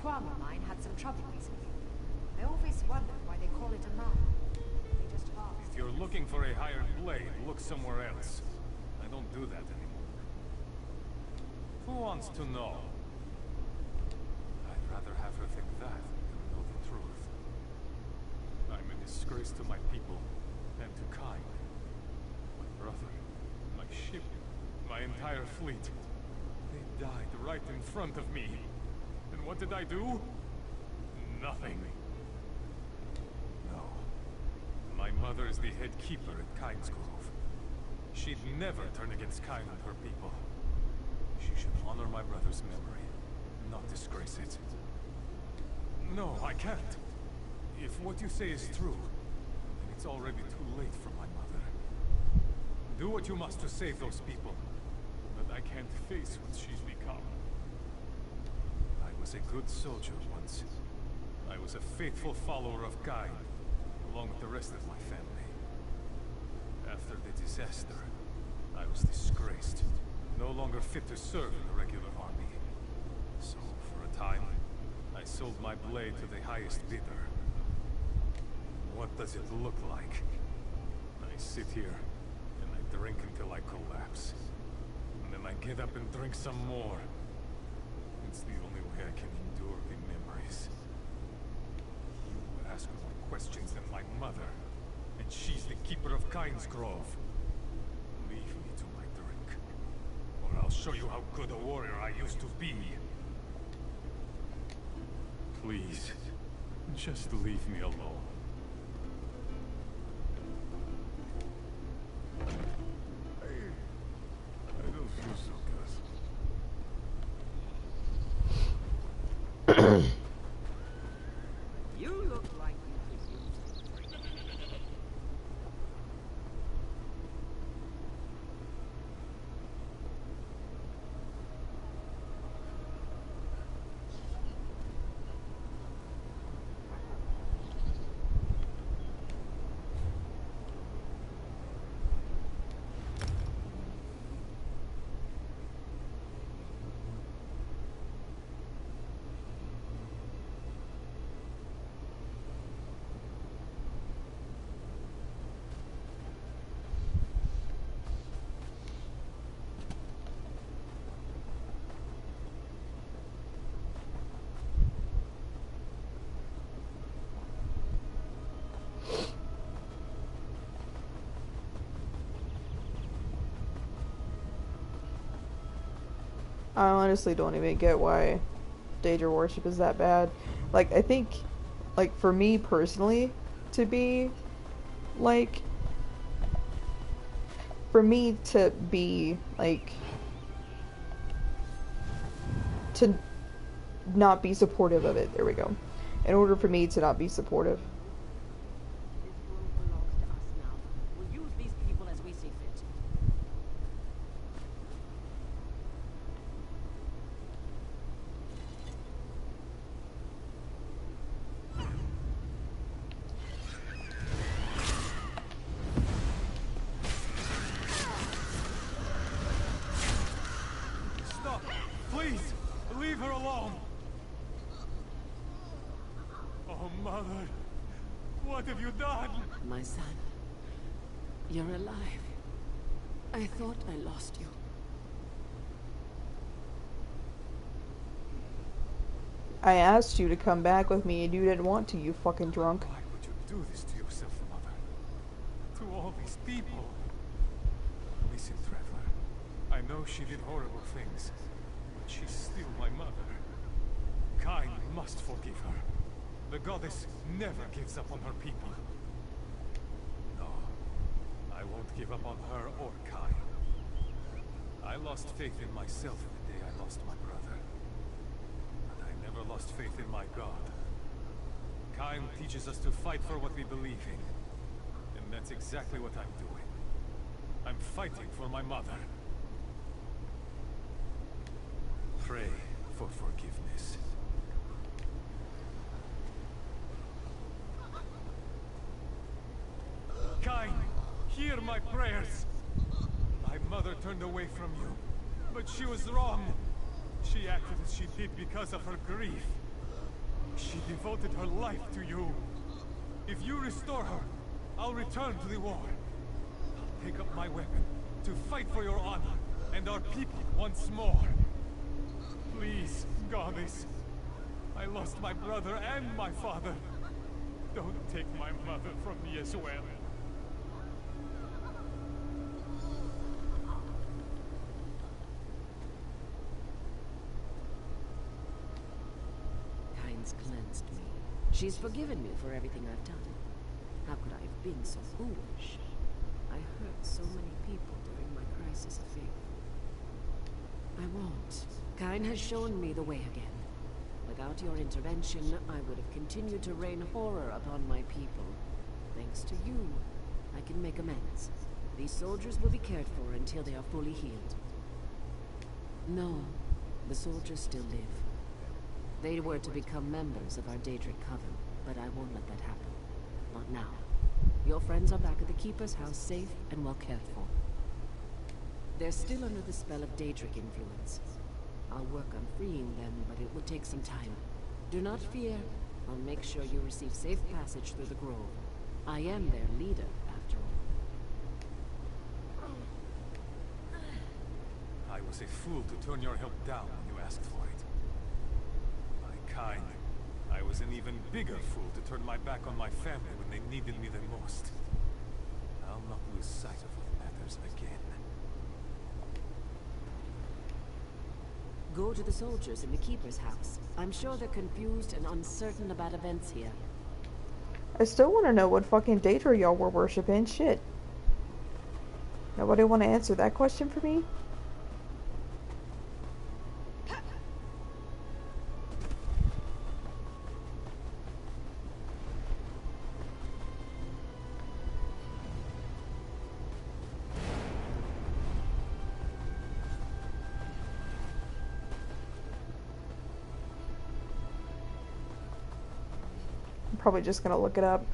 Kwama mine had some trouble recently. I always wondered why they call it a mine. They just asked. If you're looking for a hired blade, look somewhere else. I don't do that anymore. Who wants to know? I'd rather have her think that than know the truth. I'm a disgrace to my people and to Kine. My brother, my ship, my entire fleet. They died right in front of me. And what did I do? Nothing. No. My mother is the head keeper at Kine's Grove. She'd never turn against Kine and her people. She should honor my brother's memory, not disgrace it. No, I can't. If what you say is true, then it's already too late for my mother. Do what you must to save those people, but I can't face what she's become. I was a good soldier once. I was a faithful follower of Kine, along with the rest of my family. After the disaster, I was disgraced, no longer fit to serve in the regular army. So, for a time, I sold my blade to the highest bidder. What does it look like? I sit here, and I drink until I collapse. And then I get up and drink some more. It's the only way I can endure the memories. You ask more questions than my mother, and she's the keeper of Kine's Grove. I'll show you how good a warrior I used to be. Please, just leave me alone. I don't feel so good. You look like you could use it. I honestly don't even get why Daedra worship is that bad. Like, I think, like, for me personally, to be, like, for me to be, like, to not be supportive of it, there we go. In order for me to not be supportive. This grove belongs to us now. We'll use these people as we see fit. Stop! Please! Leave her alone! Oh, Mother! What have you done? My son, you're alive. I thought I lost you. I asked you to come back with me and you didn't want to, you fucking drunk. Why would you do this to yourself, Mother? To all these people? Listen, Traveler. I know she did horrible things, but she's still my mother. Kain must forgive her. The goddess never gives up on her people. No, I won't give up on her or Kain. I lost faith in myself the day I lost my brother. But I never lost faith in my God. Kain teaches us to fight for what we believe in. And that's exactly what I'm doing. I'm fighting for my mother. Pray for forgiveness. Kain, hear my prayers. My mother turned away from you, but she was wrong. She acted as she did because of her grief. She devoted her life to you. If you restore her, I'll return to the war. I'll take up my weapon to fight for your honor and our people once more. Please, Goddess. I lost my brother and my father. Don't take my mother from me as well. Kain's cleansed me. She's forgiven me for everything I've done. How could I have been so foolish? I hurt so many people during my crisis of faith. I won't. Kain has shown me the way again. Without your intervention, I would have continued to rain horror upon my people. Thanks to you, I can make amends. These soldiers will be cared for until they are fully healed. No, the soldiers still live. They were to become members of our Daedric coven, but I won't let that happen. Not now. Your friends are back at the Keeper's house, safe and well cared for. They're still under the spell of Daedric influence. I'll work on freeing them, but it would take some time. Do not fear. I'll make sure you receive safe passage through the grove. I am their leader, after all. I was a fool to turn your help down when you asked for it. My kind. I was an even bigger fool to turn my back on my family when they needed me the most. I'll not lose sight of what matters again. Go to the soldiers in the Keeper's house. I'm sure they're confused and uncertain about events here. I still want to know what fucking Daedra y'all were worshipping. Shit. Nobody want to answer that question for me? I'm probably just gonna look it up.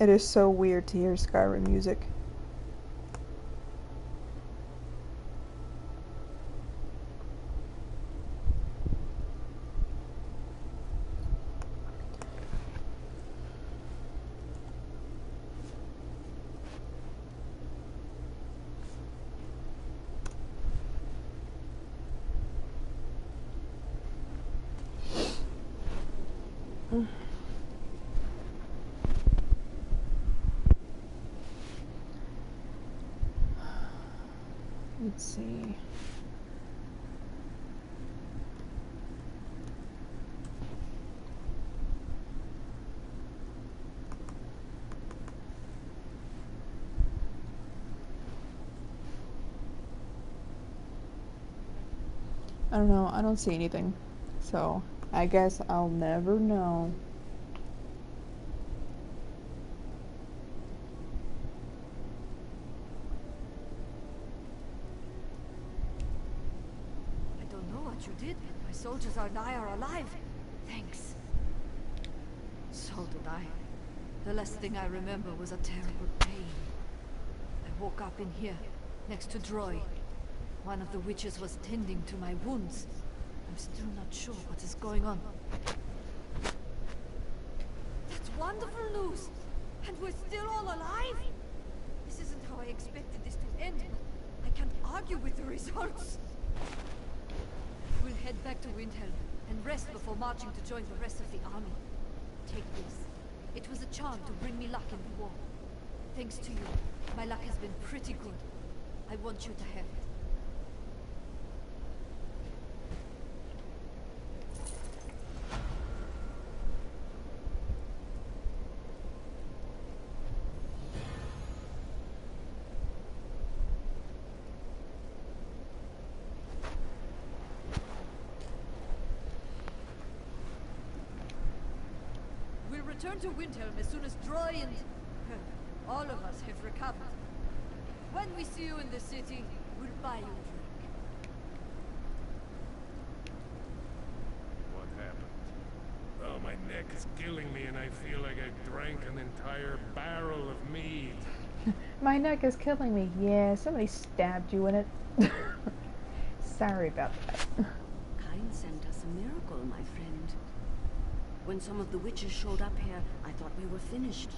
It is so weird to hear Skyrim music. Let's see. I don't know. I don't see anything. So, I guess I'll never know. You did. My soldiers and I are alive. Thanks. So did I. The last thing I remember was a terrible pain. I woke up in here, next to Droy. One of the witches was tending to my wounds. I'm still not sure what is going on. That's wonderful news! And we're still all alive? This isn't how I expected this to end. I can't argue with the results. We'll head back to Windhelm and rest before marching to join the rest of the army. Take this. It was a charm to bring me luck in the war. Thanks to you, my luck has been pretty good. I want you to have it. Return to Windhelm as soon as Droy and all of us have recovered. When we see you in the city, we'll buy you a drink. is killing me and I feel like I drank an entire barrel of mead. My neck is killing me. Yeah, somebody stabbed you in it. Sorry about that. Kain sent us a miracle, my friend. When some of the witches showed up here, I thought we were finished.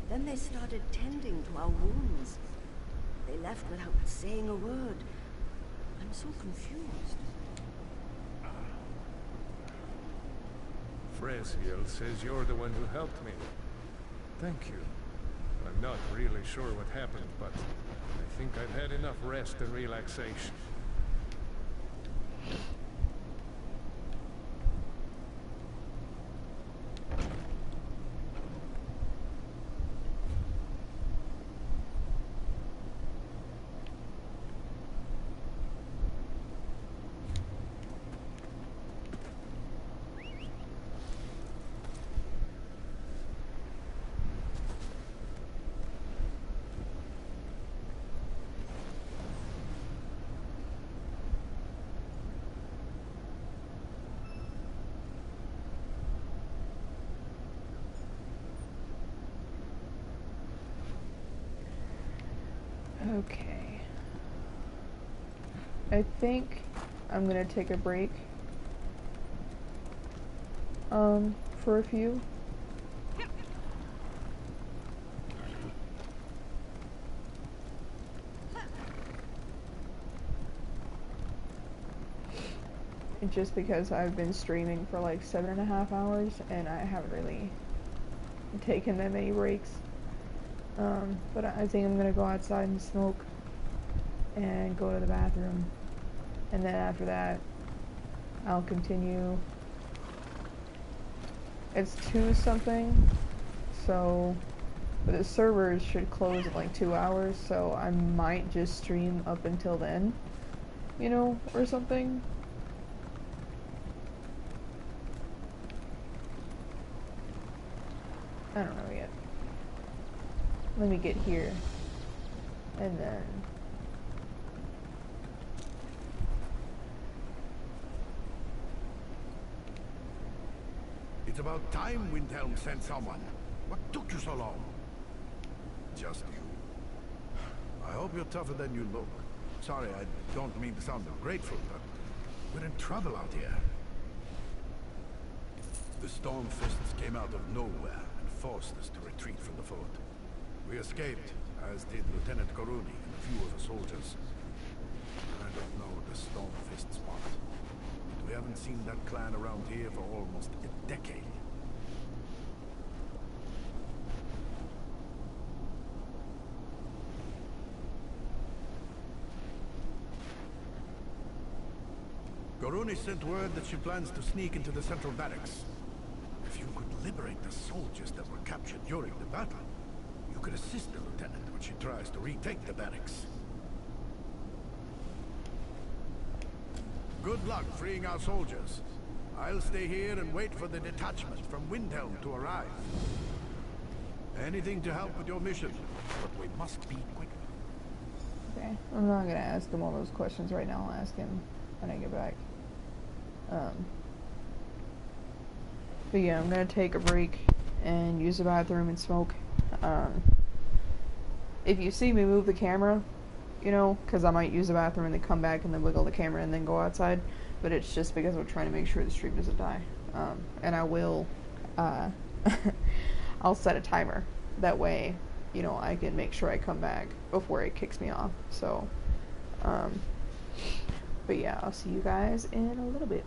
Then they started tending to our wounds. They left without saying a word. I'm so confused. Fresiel says you're the one who helped me. Thank you. I'm not really sure what happened, but I think I've had enough rest and relaxation. Okay. I think I'm gonna take a break. For a few. Just because I've been streaming for like 7.5 hours and I haven't really taken that many breaks. But I think I'm gonna go outside and smoke and go to the bathroom, and then after that I'll continue. It's 2 something, so but the servers should close in like 2 hours, so I might just stream up until then, you know, or something. I don't know yet. Let me get here, and then It's about time Windhelm sent someone. What took you so long? Just you. I hope you're tougher than you look. Sorry, I don't mean to sound ungrateful, but we're in trouble out here. The Stormfists came out of nowhere and forced us to retreat from the fort. We escaped, as did Lieutenant Koruni and a few of the soldiers. I don't know what the Stormfists want. But we haven't seen that clan around here for almost a decade. Koruni sent word that she plans to sneak into the central barracks. If you could liberate the soldiers that were captured during the battle, you could assist the lieutenant when she tries to retake the barracks. Good luck freeing our soldiers. I'll stay here and wait for the detachment from Windhelm to arrive. Anything to help with your mission, but we must be quick. okay, I'm not gonna ask him all those questions right now. I'll ask him when I get back. But yeah, I'm gonna take a break and use the bathroom and smoke. If you see me move the camera, you know, because I might use the bathroom and then come back and then wiggle the camera and then go outside, but it's just because I'm trying to make sure the stream doesn't die. And I will, I'll set a timer. That way, you know, I can make sure I come back before it kicks me off. So, but yeah, I'll see you guys in a little bit.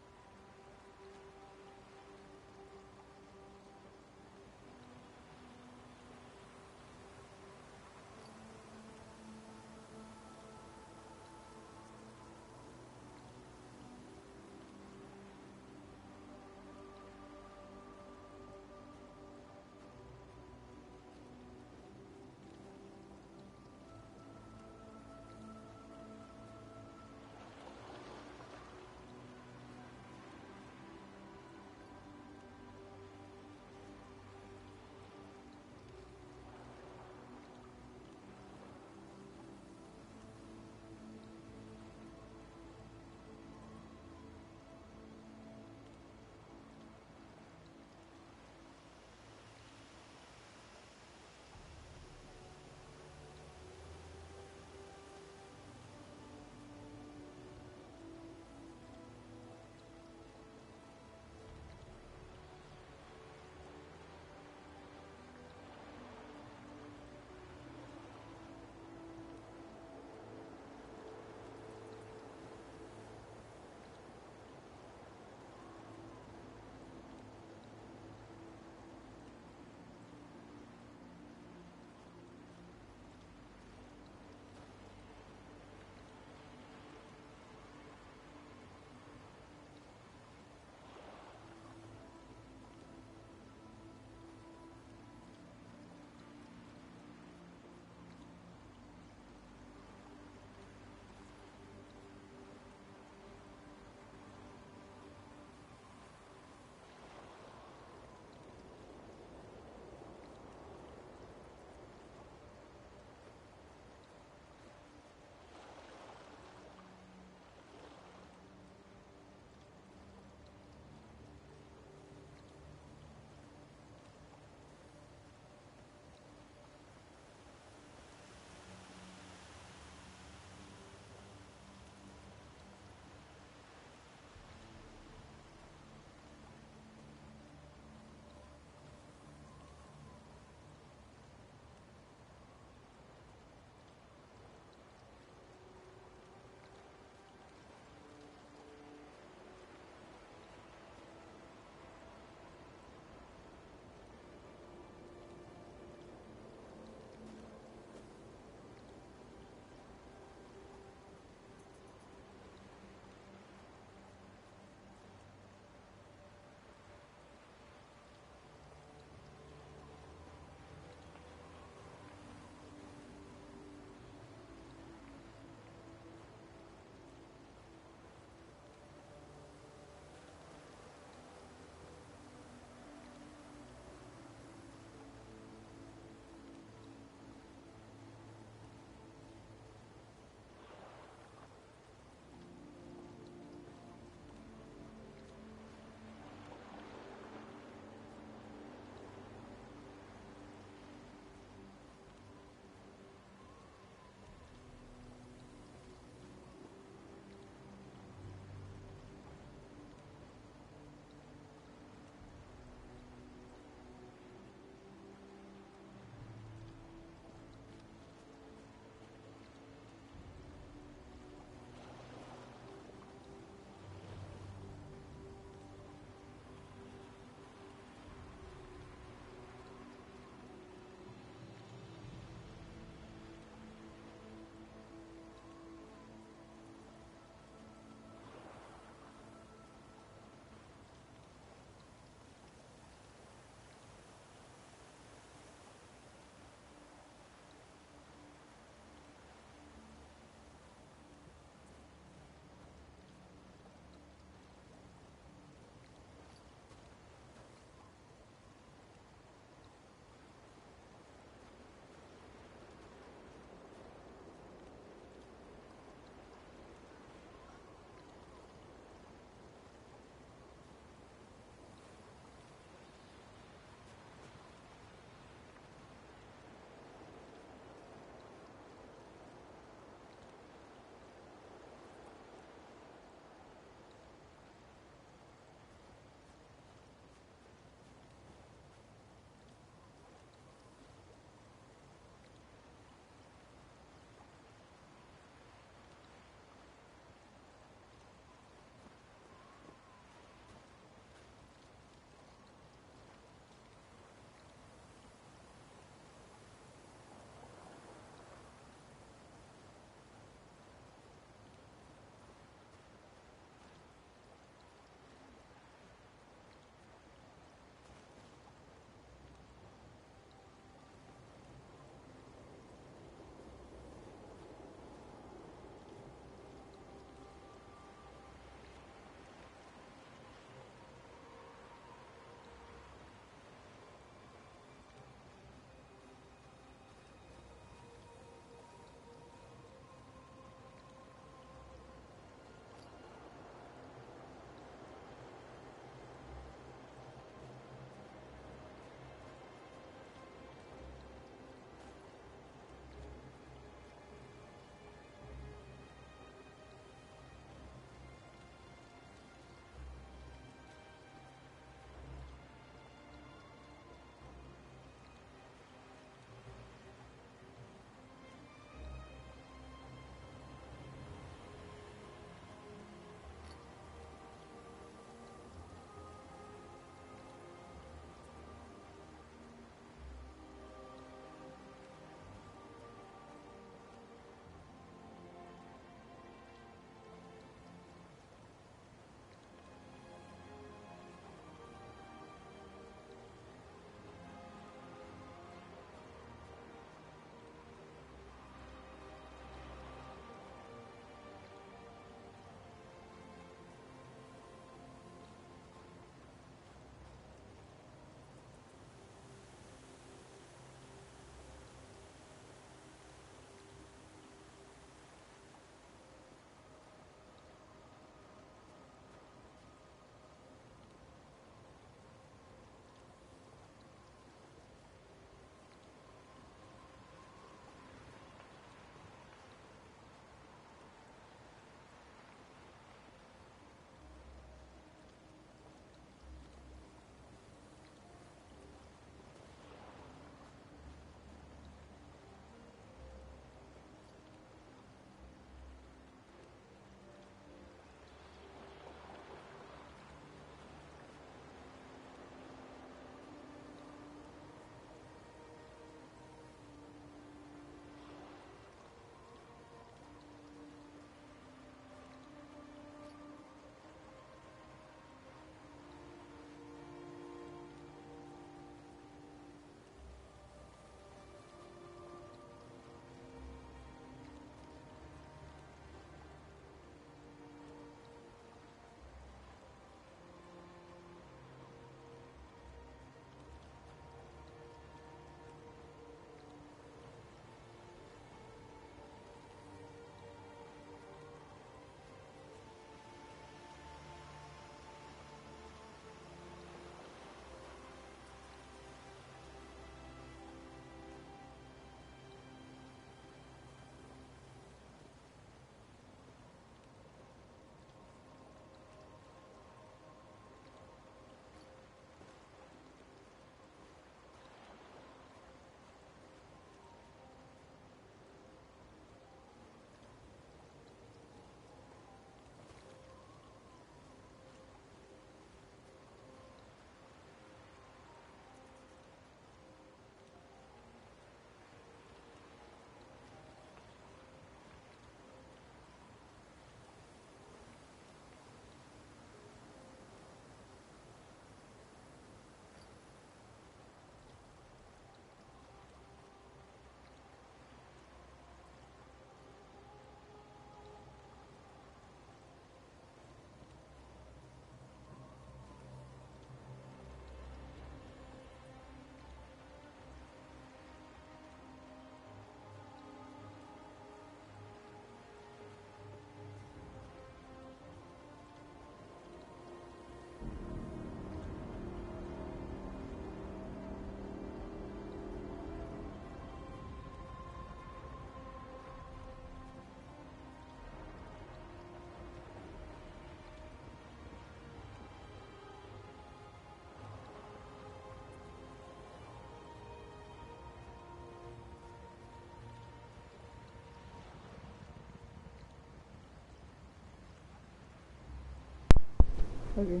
Okay.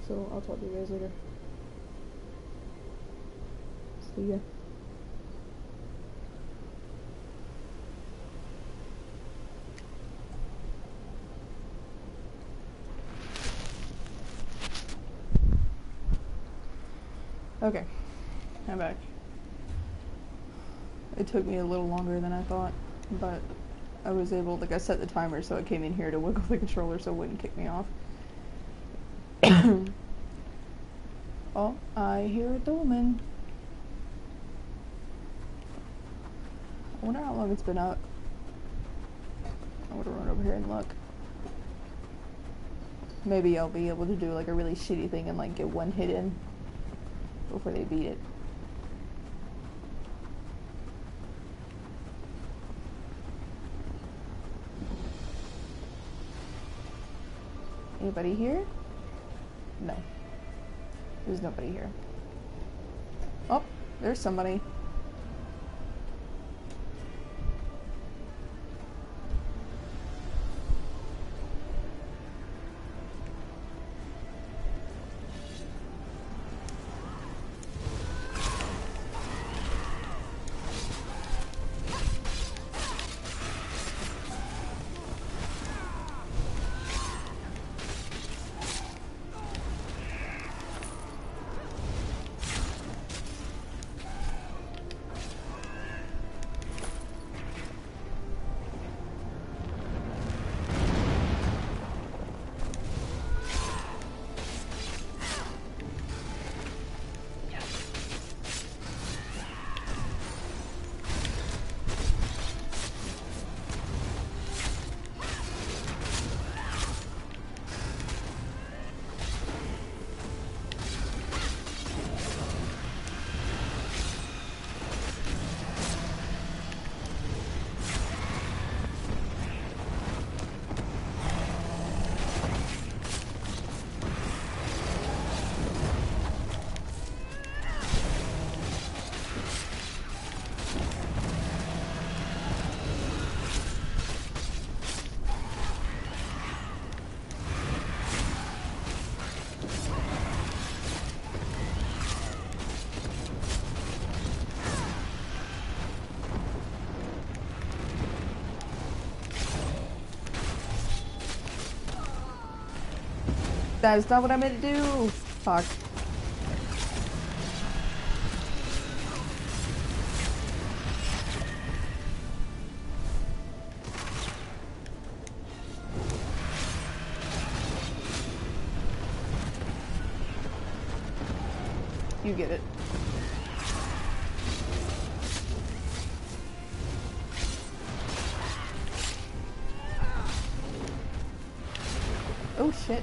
So I'll talk to you guys later. See ya. Okay, I'm back. It took me a little longer than I thought, but I was able, like I set the timer so it came in here to wiggle the controller so it wouldn't kick me off. Oh, I hear a dolmen. I wonder how long it's been up. I'm gonna run over here and look. Maybe I'll be able to do like a really shitty thing and like get one hit in before they beat it. Anybody here? No. There's nobody here. Oh, there's somebody. That is not what I meant to do! Fuck. You get it. Oh shit.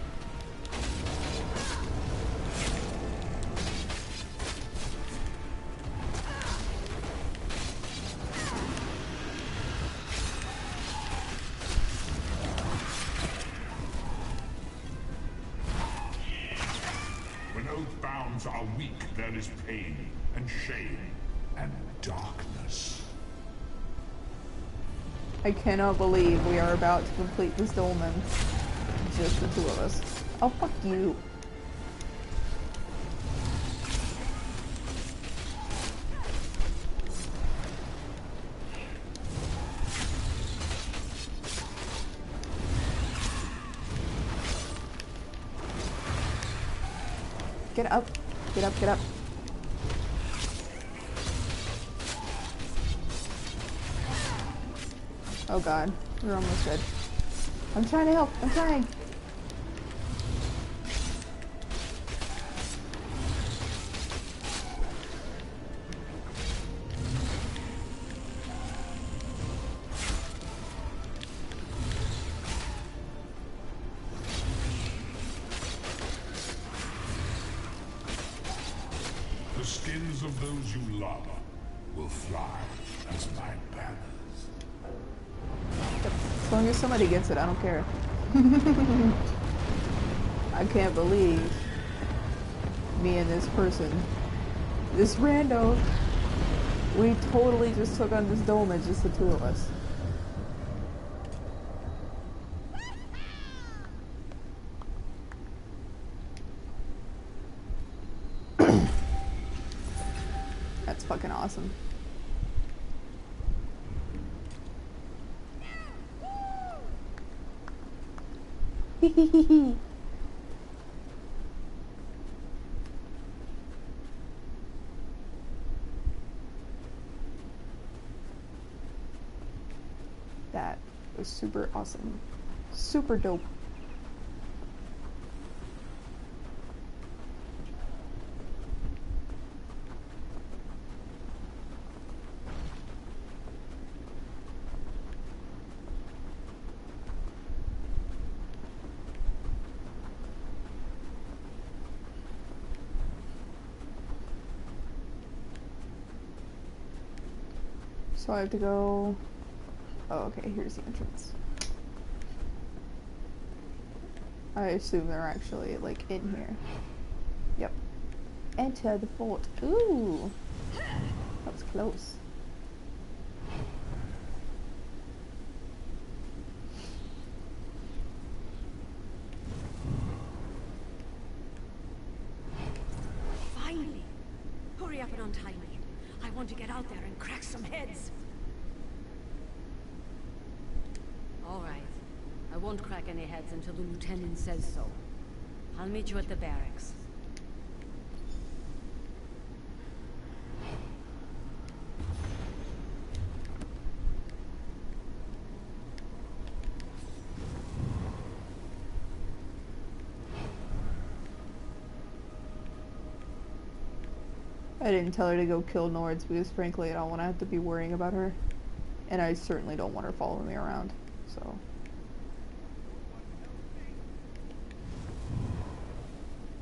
When oathbounds are weak, there is pain and shame and darkness. I cannot believe we are about to complete this dolmen. Just the two of us. Oh, fuck you. Get up. Get up, get up. Oh god, we're almost dead. I'm trying to help, I'm trying! The skins of those you love will fly as my banners. As long as somebody gets it, I don't care. I can't believe me and this person, this rando, we totally just took on this dolmen, just the two of us. fucking awesome. That was super awesome. Super dope. So I have to go... Oh, okay, here's the entrance. I assume they're actually, like, in here. Yep. Enter the fort. Ooh! That was close. Finally! Hurry up and untie me. I want to get out there and crack some heads. All right. I won't crack any heads until the lieutenant says so. I'll meet you at the barracks. I didn't tell her to go kill Nords because frankly I don't want to have to be worrying about her. And I certainly don't want her following me around, so.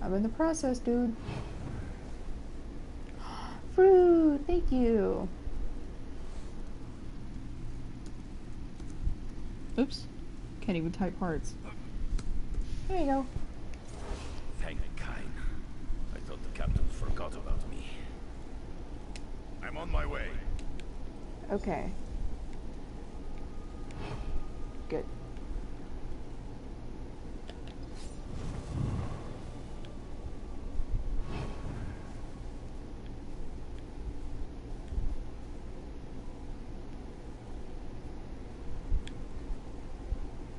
I'm in the process, dude. Fruit, thank you. Oops. Can't even type hearts. There you go. Thank Kain. I thought the captain forgot about me. I'm on my way. Okay. Good.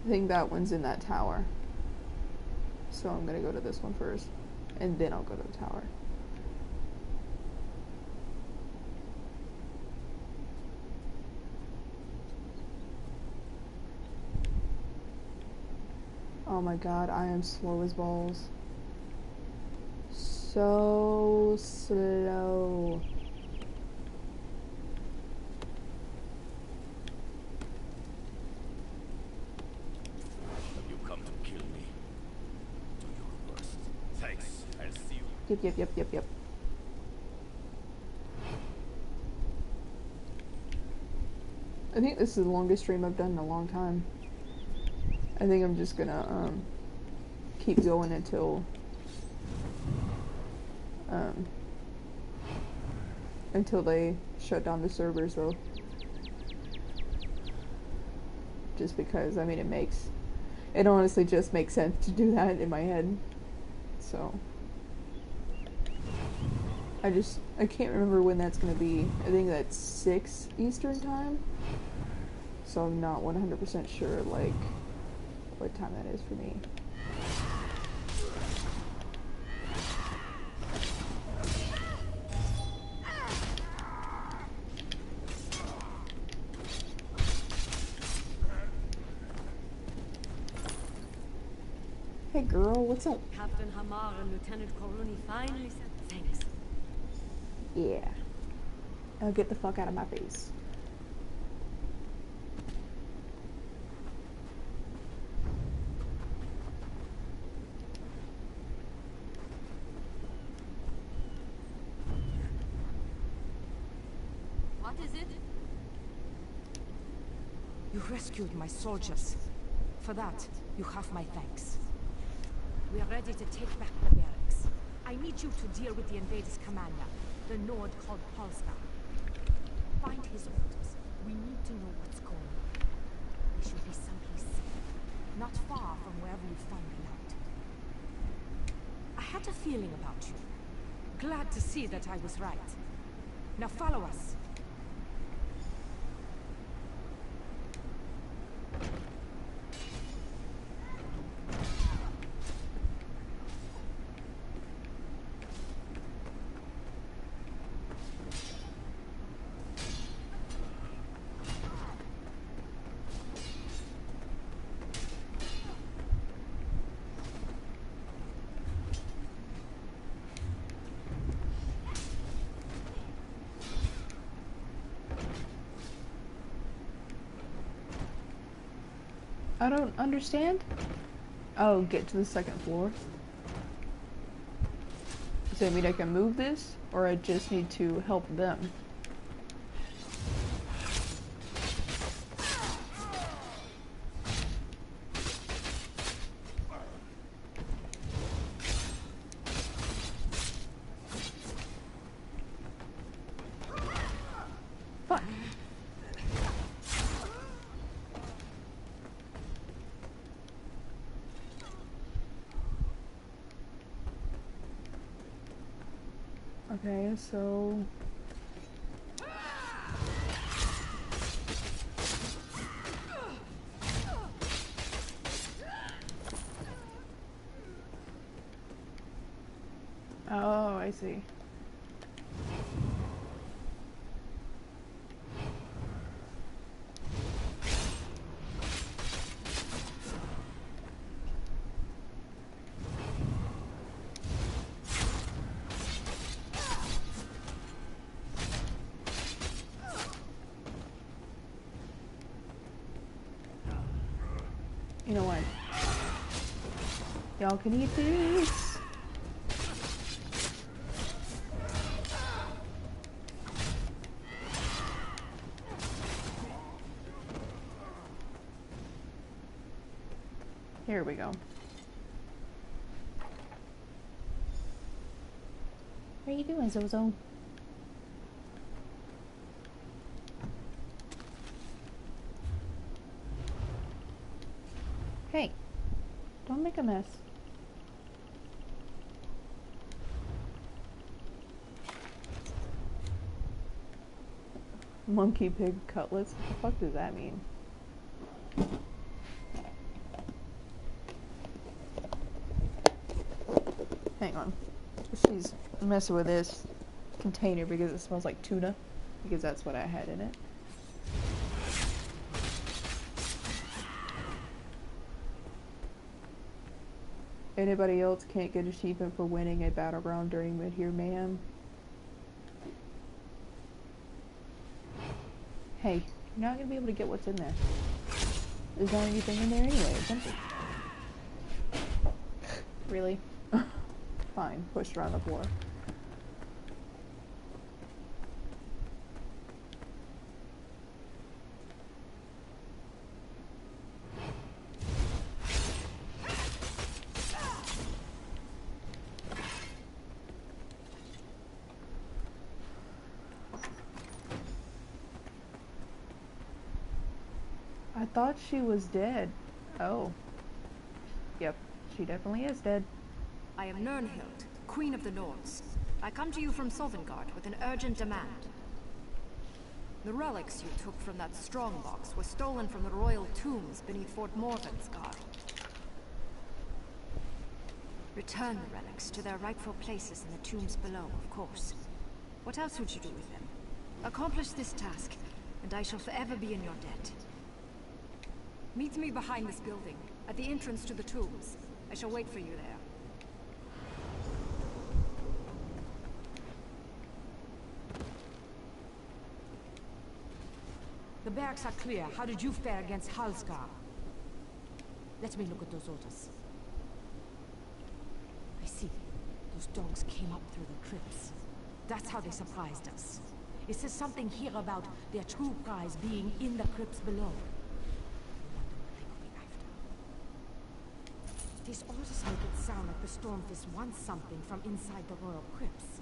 I think that one's in that tower. So I'm gonna go to this one first, and then I'll go to the tower. Oh my god, I am slow as balls. So slow. Have you come to kill me? Do your worst. Thanks. I'll see you. Yep. I think this is the longest stream I've done in a long time. I think I'm just gonna keep going until they shut down the servers though. Just because, I mean, it honestly just makes sense to do that in my head. So I can't remember when that's gonna be. I think that's 6 Eastern time. So I'm not 100% sure like what time that is for me. Hey girl, what's up? Captain Hamar and Lieutenant Koruni finally said thanks. Yeah. Now get the fuck out of my face. What is it? You rescued my soldiers. For that, you have my thanks. We are ready to take back the barracks. I need you to deal with the invaders' commander, the Nord called Polska. Find his orders. We need to know what's going on. They should be someplace safe, not far from wherever you found them out. I had a feeling about you. Glad to see that I was right. Now follow us. I don't understand. Oh, get to the second floor. Does that mean I can move this? Or I just need to help them? Fuck. Okay, so... Oh, I see. You know what? Y'all can eat this. Here we go. What are you doing, Zozo? Hey, don't make a mess. Monkey pig cutlets? What the fuck does that mean? Hang on. She's messing with this container because it smells like tuna. Because that's what I had in it. Anybody else can't get achievement for winning a battleground during Mid-Year Mayhem? Hey, you're not gonna be able to get what's in there. There's not anything in there anyway, it's empty. Really? Fine, pushed around the floor. I thought she was dead. Oh. Yep, she definitely is dead. I am Nirnhild, Queen of the Nords. I come to you from Sovngarde with an urgent demand. The relics you took from that strongbox were stolen from the royal tombs beneath Fort Morvensgard. Return the relics to their rightful places in the tombs below, of course. What else would you do with them? Accomplish this task, and I shall forever be in your debt. Meet me behind this building, at the entrance to the tombs. I shall wait for you there. The barracks are clear. How did you fare against Halskar? Let me look at those orders. I see. Those dogs came up through the crypts. That's how they surprised us. It says something here about their true prize being in the crypts below. These orders make it sound like the Stormfist wants something from inside the royal crypts.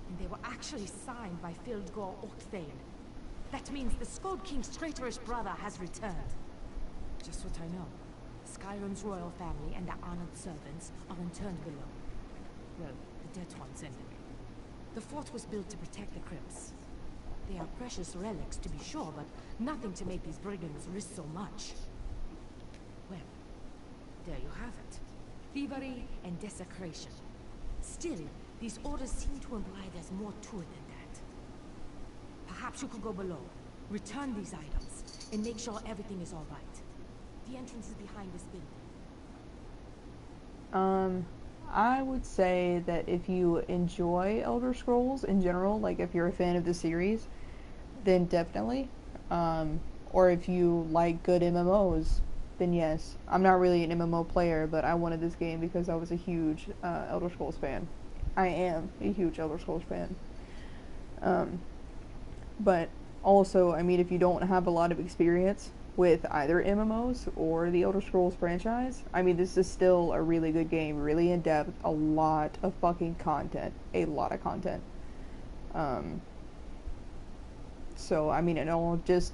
And they were actually signed by Fildgor Orkthane. That means the Skald King's traitorous brother has returned. Just what I know. Skyrim's royal family and their honored servants are interned below. Well, the dead ones anyway. The fort was built to protect the crypts. They are precious relics, to be sure, but nothing to make these brigands risk so much. Well, there you have it. Thievery and desecration. Still, these orders seem to imply there's more to it than that. Perhaps you could go below, return these items, and make sure everything is all right. The entrance is behind this building. I would say that if you enjoy Elder Scrolls in general, like if you're a fan of the series, then definitely. Or if you like good MMOs, then yes. I'm not really an MMO player, but I wanted this game because I was a huge Elder Scrolls fan. I am a huge Elder Scrolls fan. But also, I mean, if you don't have a lot of experience with either MMOs or the Elder Scrolls franchise, I mean, this is still a really good game, really in-depth, a lot of fucking content. A lot of content. So, I mean, it just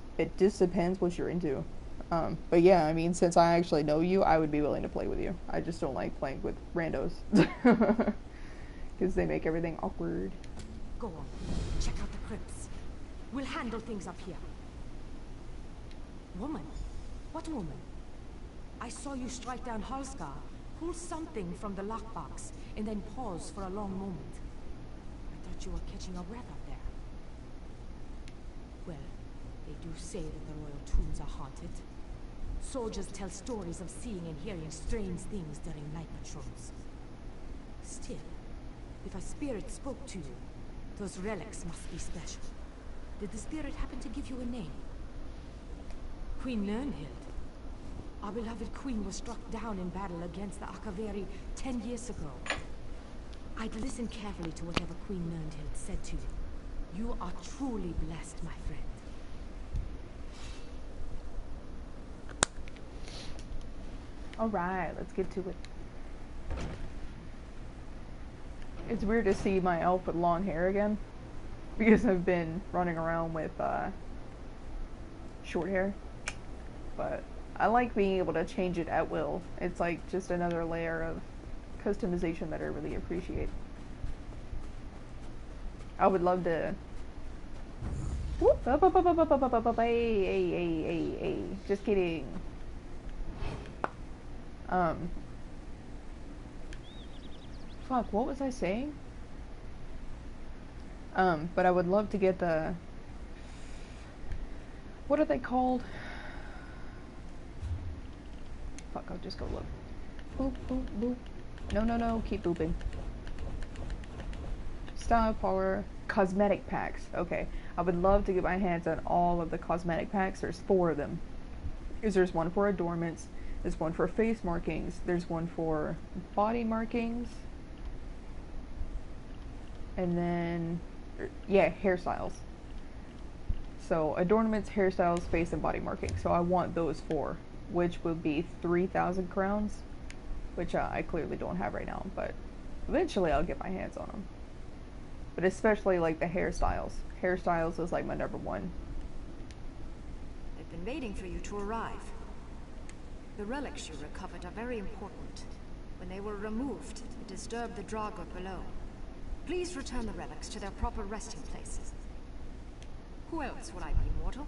depends what you're into. But yeah, I mean, since I actually know you, I would be willing to play with you. I just don't like playing with randos. Because they make everything awkward. Go on, check out the crypts. We'll handle things up here. Woman? What woman? I saw you strike down Halskar, pull something from the lockbox, and then pause for a long moment. I thought you were catching your breath up there. Well, they do say that the royal tombs are haunted. Soldiers tell stories of seeing and hearing strange things during night patrols. Still, if a spirit spoke to you, those relics must be special. Did the spirit happen to give you a name? Queen Nernhild. Our beloved queen was struck down in battle against the Akaveri 10 years ago. I'd listen carefully to whatever Queen Nernhild said to you. You are truly blessed, my friend. Alright, let's get to it. It's weird to see my elf with long hair again, because I've been running around with short hair. But I like being able to change it at will. It's like just another layer of customization that I really appreciate. I would love to... Whoop, up, up, up, up, up, up, up, up, up, hey. Just kidding. Fuck, what was I saying? But I would love to get the... What are they called? Fuck, I'll just go look. Boop, boop, boop. No, keep booping. Style power. Cosmetic packs. Okay. I would love to get my hands on all of the cosmetic packs. There's 4 of them. There's one for adornments. There's one for face markings. There's one for body markings. And then... yeah, hairstyles. So, adornments, hairstyles, face, and body markings. So I want those 4. Which would be 3,000 crowns. Which I clearly don't have right now. But eventually I'll get my hands on them. But especially like the hairstyles. Hairstyles is like my number 1. They've been waiting for you to arrive. The relics you recovered are very important. When they were removed, it disturbed the Draugr below. Please return the relics to their proper resting places. Who else would I be, mortal?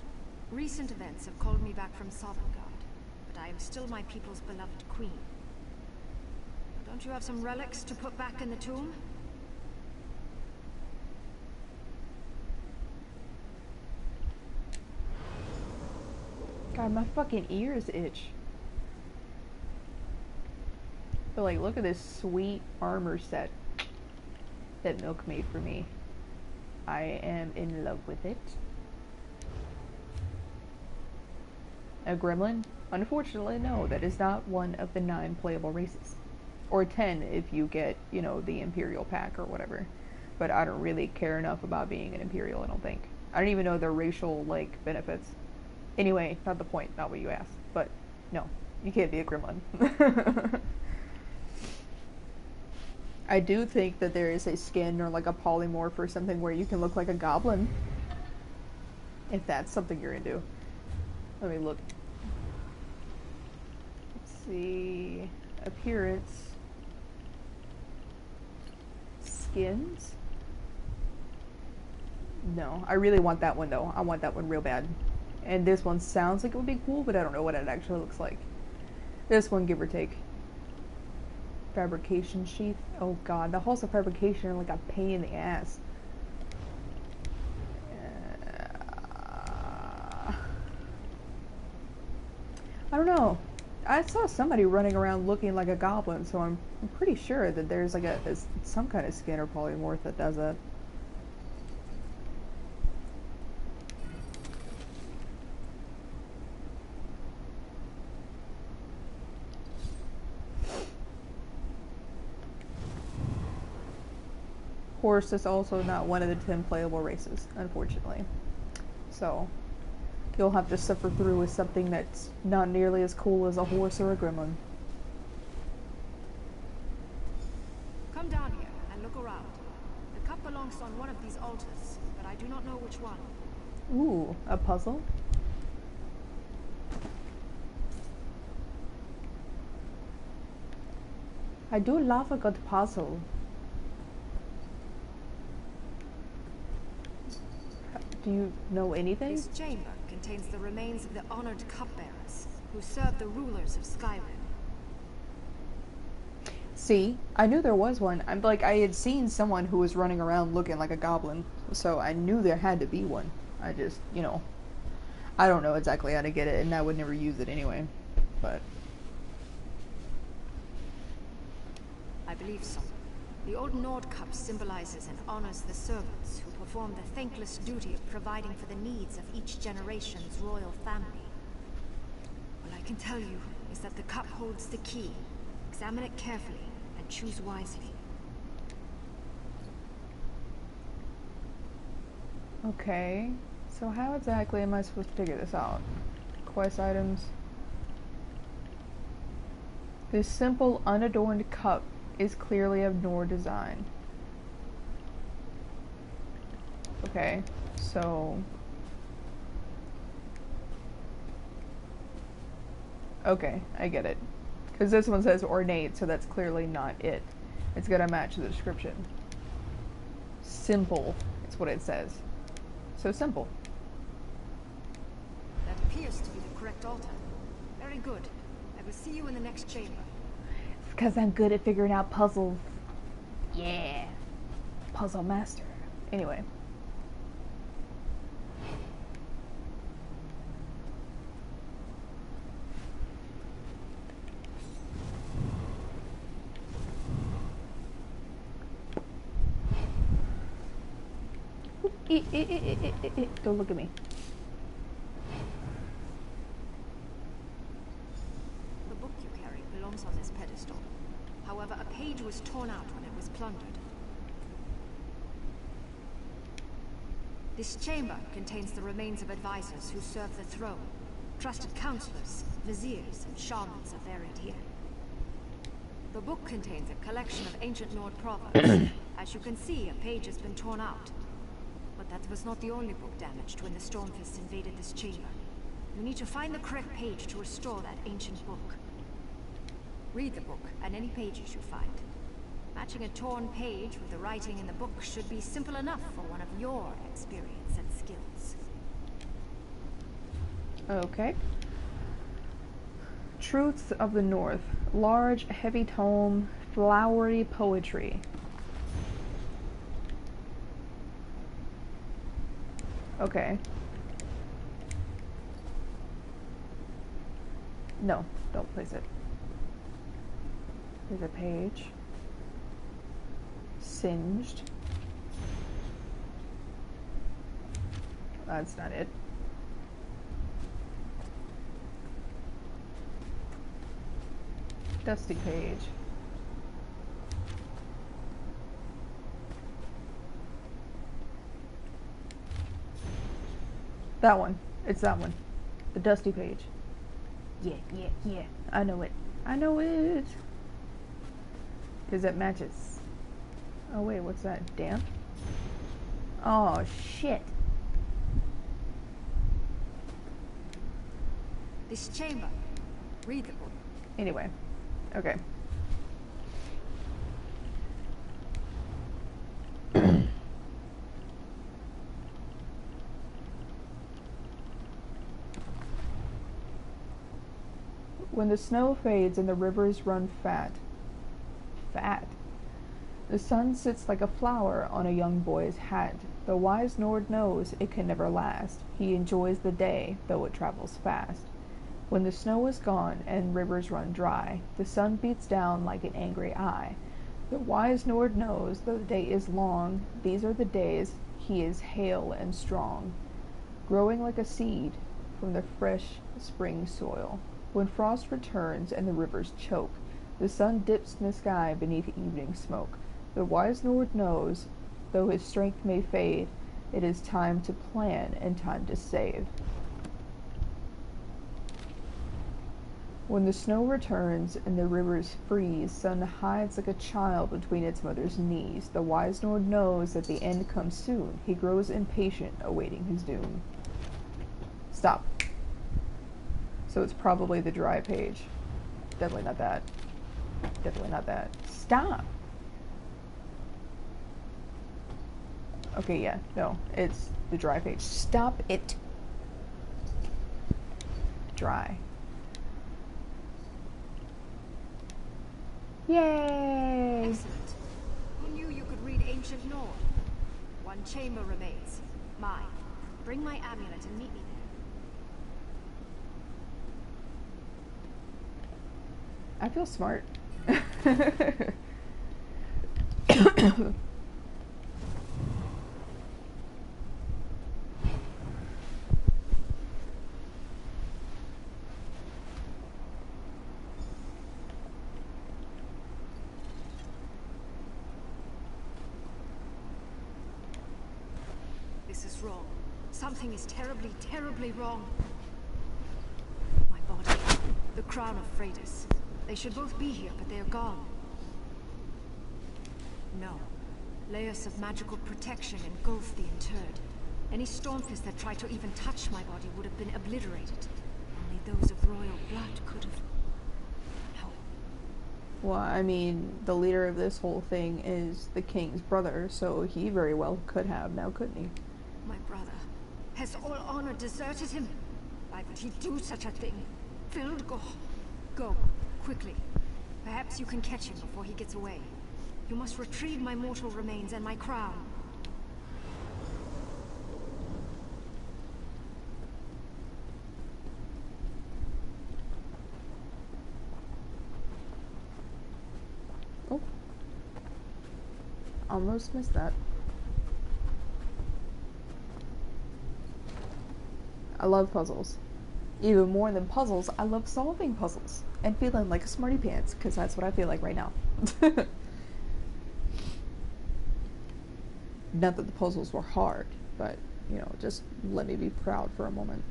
Recent events have called me back from Sovngarde, but I am still my people's beloved queen. Don't you have some relics to put back in the tomb? God, my fucking ears itch. But like, look at this sweet armor set that Milk made for me. I am in love with it. A gremlin? Unfortunately, no. That is not one of the 9 playable races. Or 10 if you get, you know, the Imperial pack or whatever. But I don't really care enough about being an Imperial, I don't think. I don't even know their racial, like, benefits. Anyway, not the point, not what you asked. But, no. You can't be a gremlin. I do think that there is a skin or like a polymorph or something where you can look like a goblin. If that's something you're into. Let me look. Let's see. Appearance. Skins. No, I really want that one though. I want that one real bad. And this one sounds like it would be cool, but I don't know what it actually looks like. This one, give or take. Fabrication sheath. Oh god, the halls of fabrication are like a pain in the ass. I don't know. I saw somebody running around looking like a goblin, so I'm pretty sure that there's like some kind of skin or polymorph that does that. Horse is also not one of the 10 playable races, unfortunately. So, you'll have to suffer through with something that's not nearly as cool as a horse or a gremlin. Come down here and look around. The cup belongs on one of these altars, but I do not know which one. Ooh, a puzzle? I do love a good puzzle. Do you know anything? This chamber contains the remains of the honored cupbearers who served the rulers of Skyrim. See, I knew there was one. I'm like, I had seen someone who was running around looking like a goblin, so I knew there had to be one. I just, you know, I don't know exactly how to get it, and I would never use it anyway, but... I believe so. The old Nord cup symbolizes and honors the servants who perform the thankless duty of providing for the needs of each generation's royal family. All I can tell you is that the cup holds the key. Examine it carefully and choose wisely. Okay, so how exactly am I supposed to figure this out? Quest items. This simple, unadorned cup is clearly of Nord design. Okay, so... Okay, I get it. Because this one says ornate, so that's clearly not it. It's gonna match the description. Simple, is what it says. So simple. That appears to be the correct altar. Very good. I will see you in the next chamber. It's because I'm good at figuring out puzzles. Yeah. Puzzle master. Anyway. Don't look at me. The book you carry belongs on this pedestal. However, a page was torn out when it was plundered. This chamber contains the remains of advisors who served the throne. Trusted counselors, viziers, and shamans are buried here. The book contains a collection of ancient Nord proverbs. As you can see, a page has been torn out. But that was not the only book damaged when the Stormfist invaded this chamber. You need to find the correct page to restore that ancient book. Read the book and any pages you find. Matching a torn page with the writing in the book should be simple enough for one of your experience and skills. Okay. Truths of the North. Large, heavy tome, flowery poetry. Okay. No, don't place it. There's a page. Singed. That's not it. Dusty page. That one. It's that one. The dusty page. Yeah. I know it. I know it. Because it matches. Oh wait, what's that? Damp? Oh shit. This chamber. Read the book. Anyway. Okay. When the snow fades and the rivers run fat. Fat? The sun sits like a flower on a young boy's hat. The wise Nord knows it can never last. He enjoys the day, though it travels fast. When the snow is gone and rivers run dry, the sun beats down like an angry eye. The wise Nord knows, though the day is long, these are the days he is hale and strong, growing like a seed from the fresh spring soil. When frost returns and the rivers choke, the sun dips in the sky beneath evening smoke. The wise Nord knows, though his strength may fade, it is time to plan and time to save. When the snow returns and the rivers freeze, sun hides like a child between its mother's knees. The wise Nord knows that the end comes soon. He grows impatient, awaiting his doom. Stop. So it's probably the dry page. Definitely not that. Definitely not that. Stop! Okay, yeah, no, it's the dry page. Stop it! Dry. Yay! Excellent. Who knew you could read ancient Nord? One chamber remains. Mine. Bring my amulet and meet me there. I feel smart. This is wrong. Something is terribly, terribly wrong. My body. The crown of Freitas. They should both be here, but they are gone. No. Layers of magical protection engulf the interred. Any stormfist that tried to even touch my body would have been obliterated. Only those of royal blood could have... No. Well, I mean, the leader of this whole thing is the king's brother, so he very well could have, now couldn't he? My brother. Has all honor deserted him? Why would he do such a thing? Vildgor. Go. Quickly. Perhaps you can catch him before he gets away. You must retrieve my mortal remains and my crown. Oh. Almost missed that. I love puzzles. Even more than puzzles, I love solving puzzles. And feeling like a smarty pants, because that's what I feel like right now. Not that the puzzles were hard, but, you know, just let me be proud for a moment.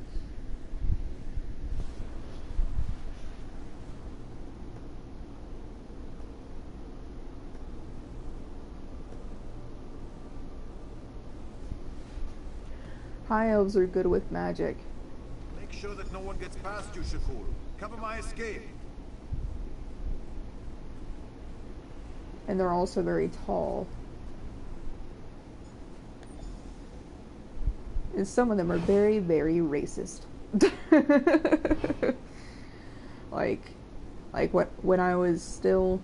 High elves are good with magic. Make sure that no one gets past you, Shakul. Cover my escape. And they're also very tall. And some of them are very, very racist. like when I was still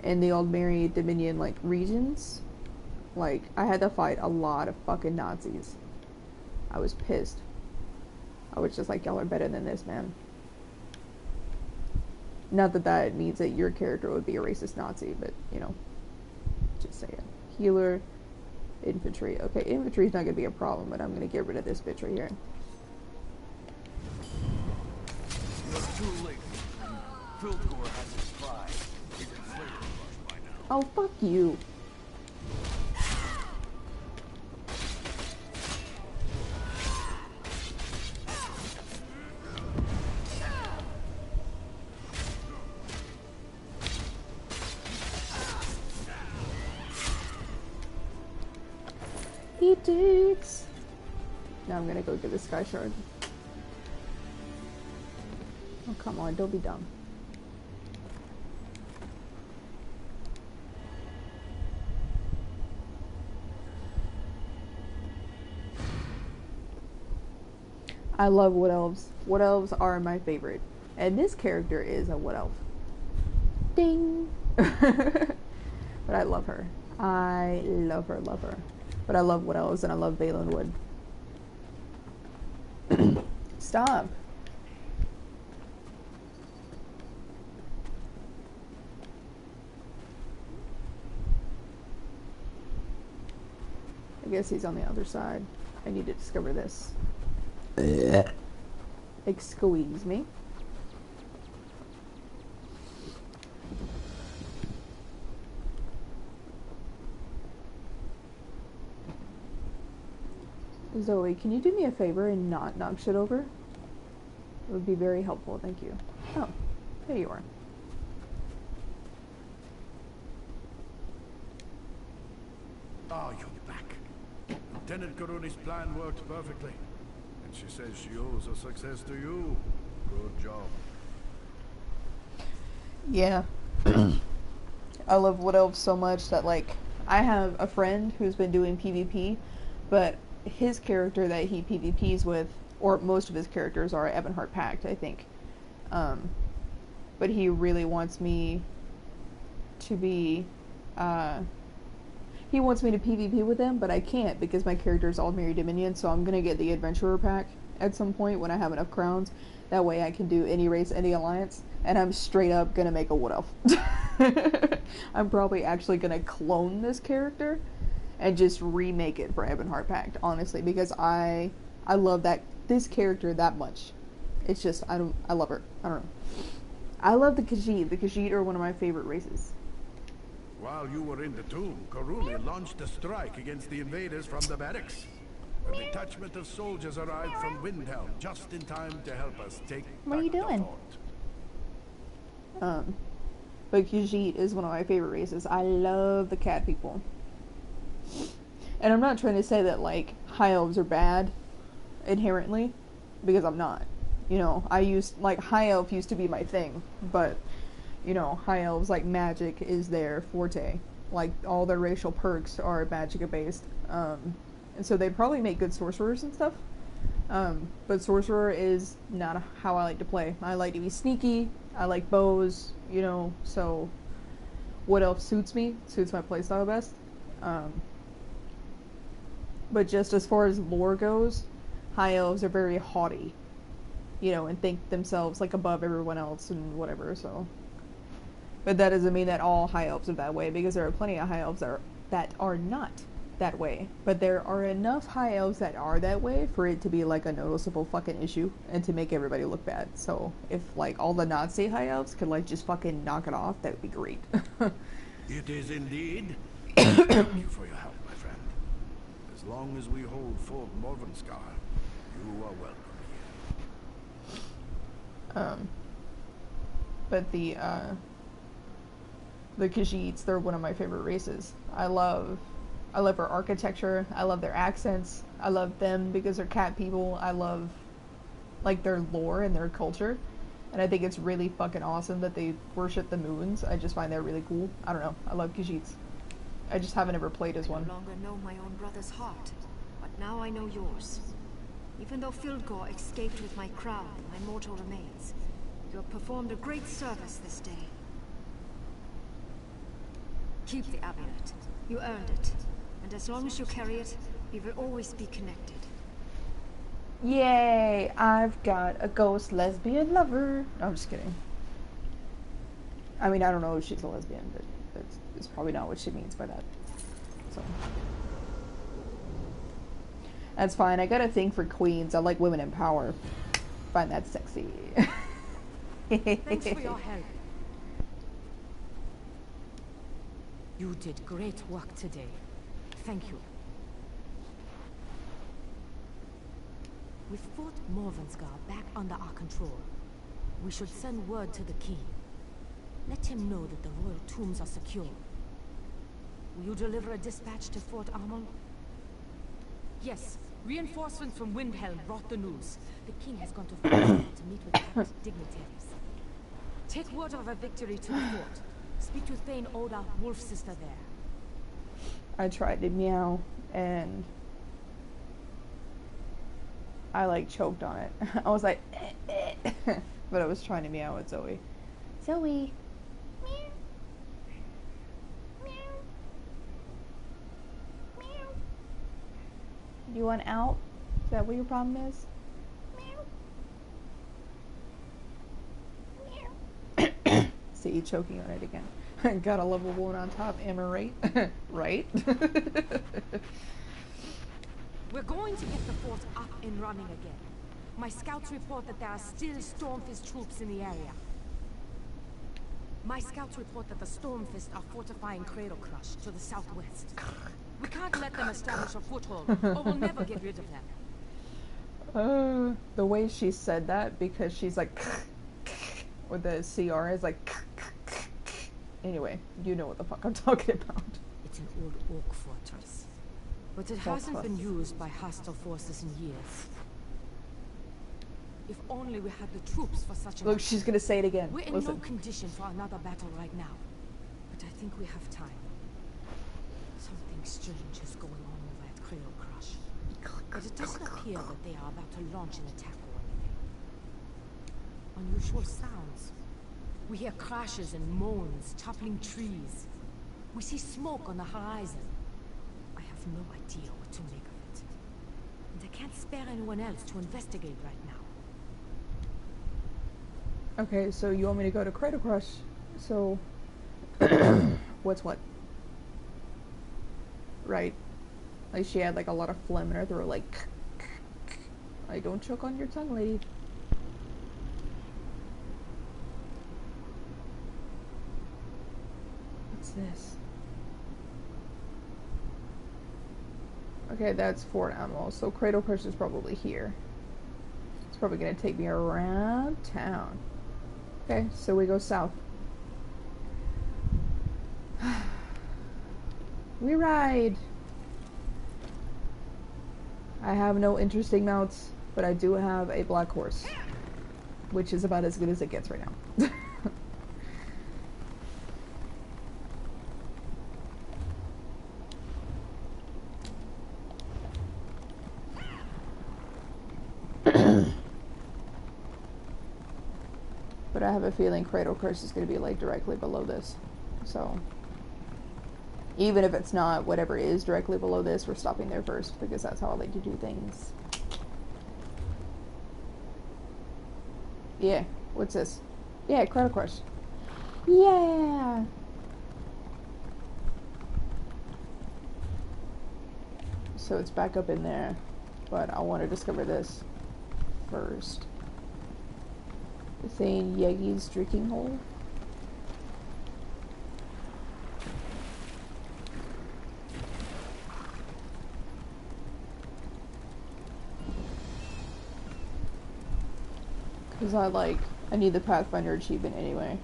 in the old Mary Dominion like regions, like I had to fight a lot of fucking Nazis. I was pissed. I was just like, y'all are better than this, man. Not that that means that your character would be a racist Nazi, but, you know, just saying. Healer, infantry. Okay, infantry's not going to be a problem, but I'm going to get rid of this bitch right here. You're too late. Vildgor has his pride. He's a flavor rush by now. Oh, fuck you. He dicks. Now I'm gonna go get this sky shard. Oh, come on, don't be dumb. I love wood elves. Wood elves are my favorite. And this character is a wood elf. Ding! But I love her. I love her, love her. But I love wood elves and I love Valen Wood. Stop. I guess he's on the other side. I need to discover this. Excuse me. Zoe, can you do me a favor and not knock shit over? It would be very helpful, thank you. Oh, there you are. Oh, you're back. Lieutenant Karuni's plan worked perfectly. And she says she owes her success to you. Good job. Yeah. I love wood elves so much that, like, I have a friend who's been doing PvP, but his character that he PvPs with, or most of his characters are Ebonheart Pact, I think. But he really wants me to be, he wants me to PvP with him, but I can't because my character is Aldmeri Dominion, so I'm gonna get the Adventurer Pack at some point when I have enough crowns. That way I can do any race, any alliance, and I'm straight up gonna make a wood elf. I'm probably actually gonna clone this character and just remake it for Ebonheart Pact, honestly, because I love this character that much. It's just I love her. I don't know. I love the Khajiit. The Khajiit are one of my favorite races. While you were in the tomb, Karuni launched a strike against the invaders from the barracks. A detachment of soldiers arrived from Windhelm just in time to help us take What are you doing? But Khajiit is one of my favorite races. I love the cat people. And I'm not trying to say that, like, high elves are bad inherently, because I'm not. You know, high elf used to be my thing, but, you know, high elves, like, magic is their forte. Like, all their racial perks are magic based. And so they probably make good sorcerers and stuff. But sorcerer is not how I like to play. I like to be sneaky. I like bows, you know, so wood elf suits me, suits my playstyle best. But just as far as lore goes, high elves are very haughty, you know, and think themselves like above everyone else and whatever, so. But that doesn't mean that all high elves are that way, because there are plenty of high elves that are not that way. But there are enough high elves that are that way for it to be like a noticeable fucking issue and to make everybody look bad. So if like all the Nazi high elves could like just fucking knock it off, that would be great. It is indeed. Thank you for your help, my friend. As long as we hold Fort Morvenskar, you are welcome here. But the Khajiits, they're one of my favorite races. I love their architecture. I love their accents. I love them because they're cat people. I love, like, their lore and their culture. And I think it's really fucking awesome that they worship the moons. I just find that really cool. I don't know. I love Khajiits. I just haven't ever played as one. I no longer know my own brother's heart, but now I know yours. Even though Fildgor escaped with my crown and my mortal remains, you have performed a great service this day. Keep the amulet. You earned it. And as long as you carry it, we will always be connected. Yay! I've got a ghost lesbian lover. No, I'm just kidding. I mean, I don't know if she's a lesbian, but that's probably not what she means by that. So. That's fine. I got a thing for queens. I like women in power. Find that sexy. Thanks for your help. You did great work today. Thank you. With Fort Morvenskar back under our control, we should send word to the king. Let him know that the royal tombs are secure. Will you deliver a dispatch to Fort Armel? Yes. Reinforcements from Windhelm brought the news. The king has gone to Fort Armel to meet with Pact dignitaries. Take word of a victory to the fort. Speak to Thane Oda, Wolf's sister there. I tried to meow, and I like choked on it. I was like, but I was trying to meow at Zoe. Zoe. You want out? Is that what your problem is? See, you choking on it again. Got a level 1 on top, am I right? Right? We're going to get the fort up and running again. My scouts report that there are still Stormfist troops in the area. My scouts report that the Stormfist are fortifying Cradle Crush to the southwest. We can't let them establish a foothold, or we'll never get rid of them. The way she said that, because she's like, or the CR is like, anyway, you know what the fuck I'm talking about. It's an old orc fortress, but it hasn't been used by hostile forces in years. If only we had the troops for such a... Look, she's gonna say it again. We're in Listen. no condition for another battle right now, but I think we have time. Something strange is going on over at Cradle Crush, but it doesn't appear that they are about to launch an attack or anything. Unusual sounds. We hear crashes and moans, toppling trees. We see smoke on the horizon. I have no idea what to make of it. And I can't spare anyone else to investigate right now. Okay, so you want me to go to Cradle Crush, so... What's what? Right. Like, she had, like, a lot of phlegm in her throat, like... Like, don't choke on your tongue, lady. What's this? Okay, that's Fort Animal, so Cradle Crush is probably here. It's probably gonna take me around town. Okay, so we go south. We ride! I have no interesting mounts, but I do have a black horse. Which is about as good as it gets right now. But I have a feeling Cradle Crush is going to be like directly below this. So, even if it's not, whatever is directly below this, we're stopping there first because that's how I like to do things. Yeah, what's this? Yeah, Cradle Crush. Yeah! So it's back up in there, but I want to discover this first. Thane Yegi's drinking hole. Because I need the Pathfinder achievement anyway.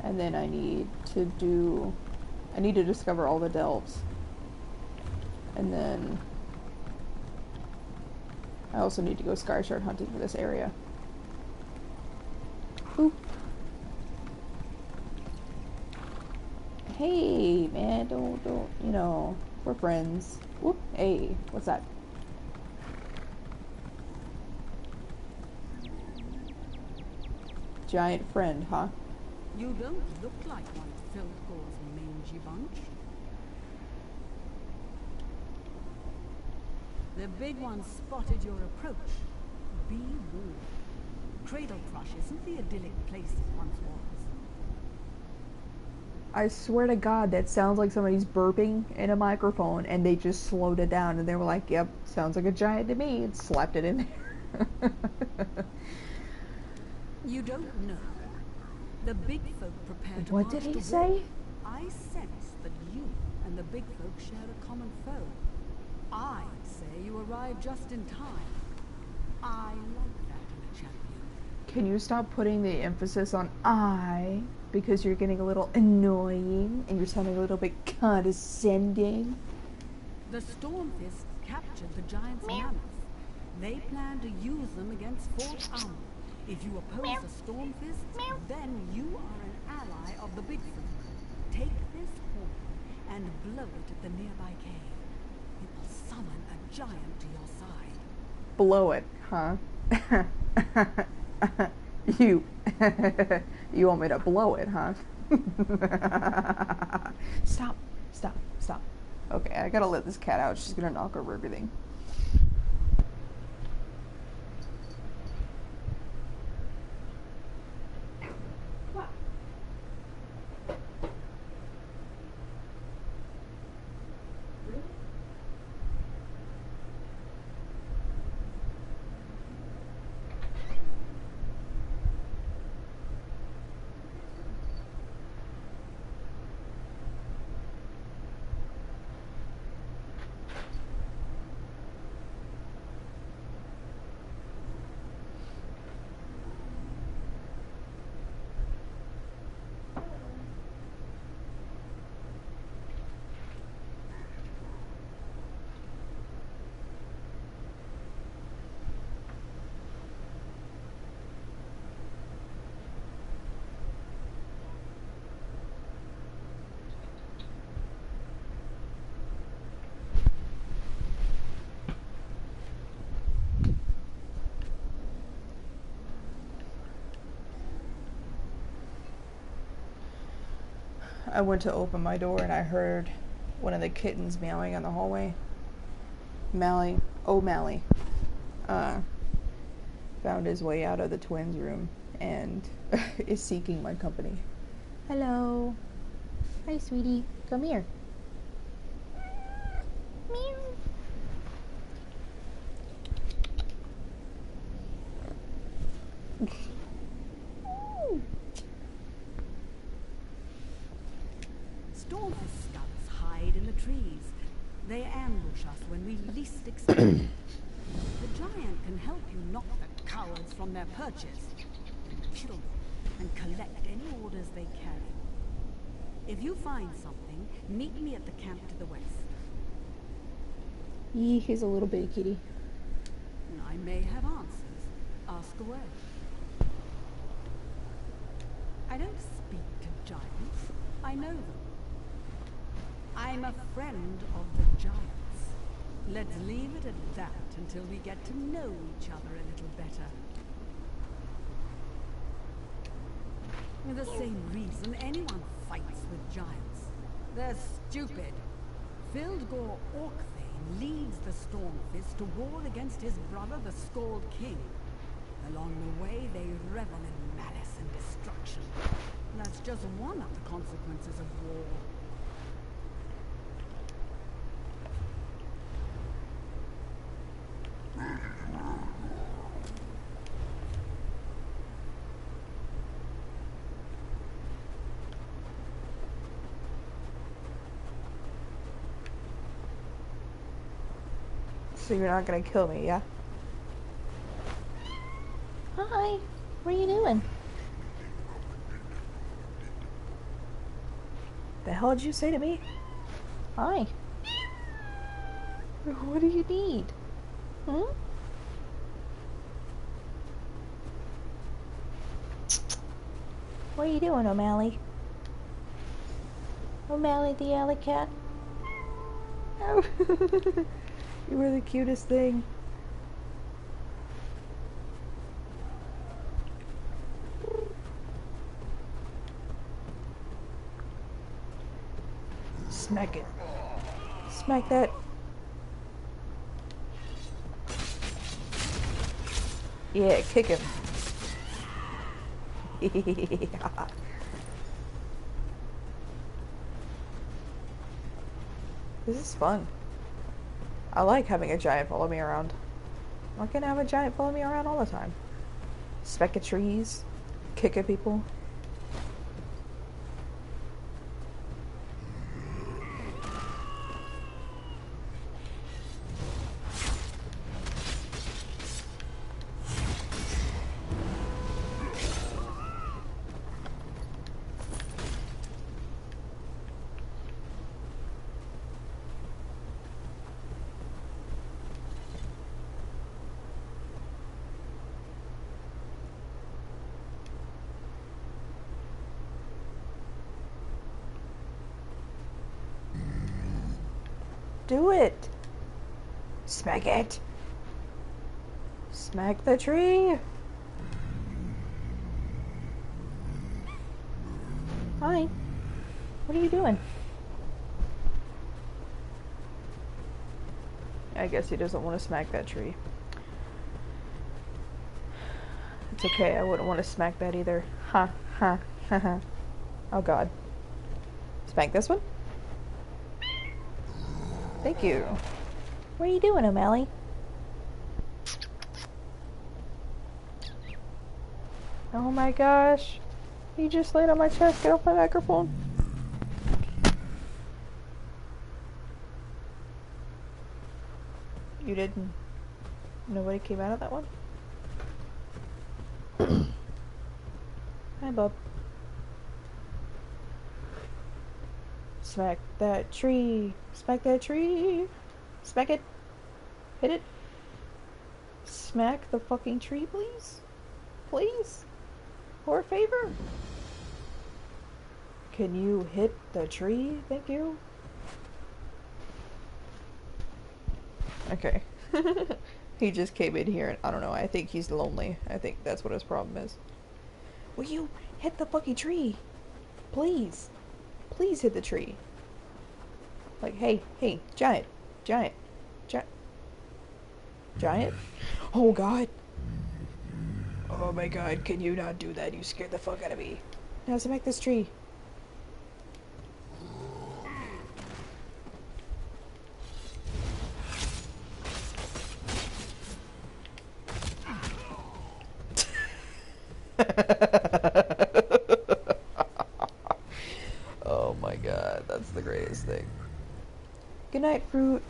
And then I need to discover all the delves. And then I also need to go Skyshard hunting for this area. Boop. Hey, man, don't, you know, we're friends. Whoop, hey, what's that? Giant friend, huh? You don't look like one of Feldgore's mangy bunch. The big one spotted your approach. Be warned. Cradle Crush isn't the idyllic place it once was. I swear to God, that sounds like somebody's burping in a microphone and they just slowed it down and they were like, yep, sounds like a giant to me, and slapped it in there. You don't know. The big folk prepare to What did march he to say? war. I sense that you and the big folk share a common foe. I say you arrived just in time. I like that in a champion. Can you stop putting the emphasis on I? Because you're getting a little annoying and you're sounding a little bit condescending. The Stormfist captured the giant's mammoths. They plan to use them against Fort Owl. If you oppose the Stormfist, then you are an ally of the Bigfoot. Take this horn and blow it at the nearby cave. It will summon a giant to your side. Blow it, huh? You. You want me to blow it, huh? Stop. Stop. Stop. Okay, I gotta let this cat out. She's gonna knock over everything. I went to open my door and I heard one of the kittens meowing in the hallway. O'Malley found his way out of the twins' room and is seeking my company. Hello. Hi, sweetie. Come here. Meow. Stormfist scouts hide in the trees. They ambush us when we least expect it. The giant can help you knock the cowards from their perches, and kill them, and collect any orders they carry. If you find something, meet me at the camp to the west. He's a little bitty kitty. I may have answers. Ask away. I don't speak to giants. I know them. I'm a friend of the giants. Let's leave it at that until we get to know each other a little better. For the same reason anyone fights with giants. They're stupid. Fildgor Orkthane leads the Stormfist to war against his brother, the Scald King. Along the way, they revel in malice and destruction. That's just one of the consequences of war. So you're not gonna kill me, yeah? Hi. What are you doing? The hell did you say to me? Hi. What do you need? Hmm? What are you doing, O'Malley? O'Malley the alley cat? Oh. You were the cutest thing. Smack it. Smack that. Yeah, kick him. This is fun. I like having a giant follow me around. I'm gonna have a giant follow me around all the time. Speck at trees, kick at people. Do it. Smack it. Smack the tree! Hi. What are you doing? I guess he doesn't want to smack that tree. It's okay, I wouldn't want to smack that either. Ha, ha, ha, ha. Oh god. Smack this one? Thank you. What are you doing, O'Malley? Oh my gosh. He just laid on my chest. Get off my microphone. You didn't. Nobody came out of that one? Hi, bub. Smack that tree. Smack that tree. Smack it. Hit it. Smack the fucking tree, please. Please. For a favor. Can you hit the tree? Thank you. Okay. He just came in here and I don't know, I think he's lonely. I think that's what his problem is. Will you hit the fucking tree? Please. Please hit the tree. Like, hey, giant. Giant. Oh god. Oh my god, can you not do that? You scared the fuck out of me. Now smack this tree. Oh my god, that's the greatest thing. Good night, fruit.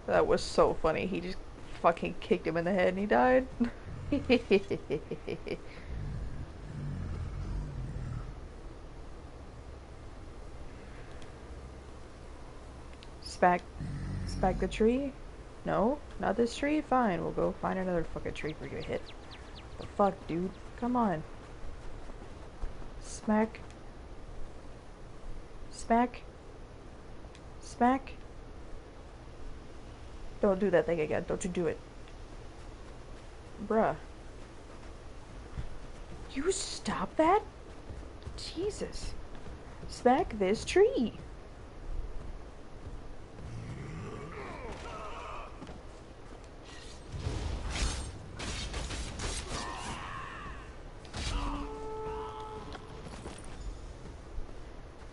That was so funny. He just fucking kicked him in the head and he died. Spack the tree? No? Not this tree? Fine, we'll go find another fucking tree for you to hit. The fuck, dude? Come on. Smack. Smack. Smack. Don't do that thing again. Don't you do it. Bruh. You stop that? Jesus. Smack this tree.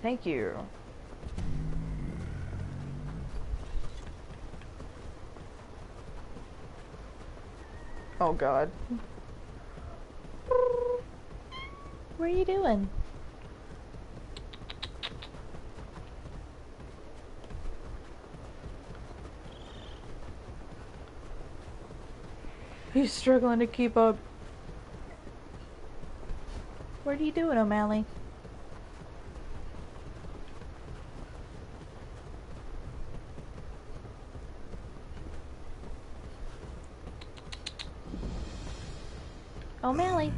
Thank you. Oh god. What are you doing? He's struggling to keep up. What are you doing, O'Malley? O'Malley.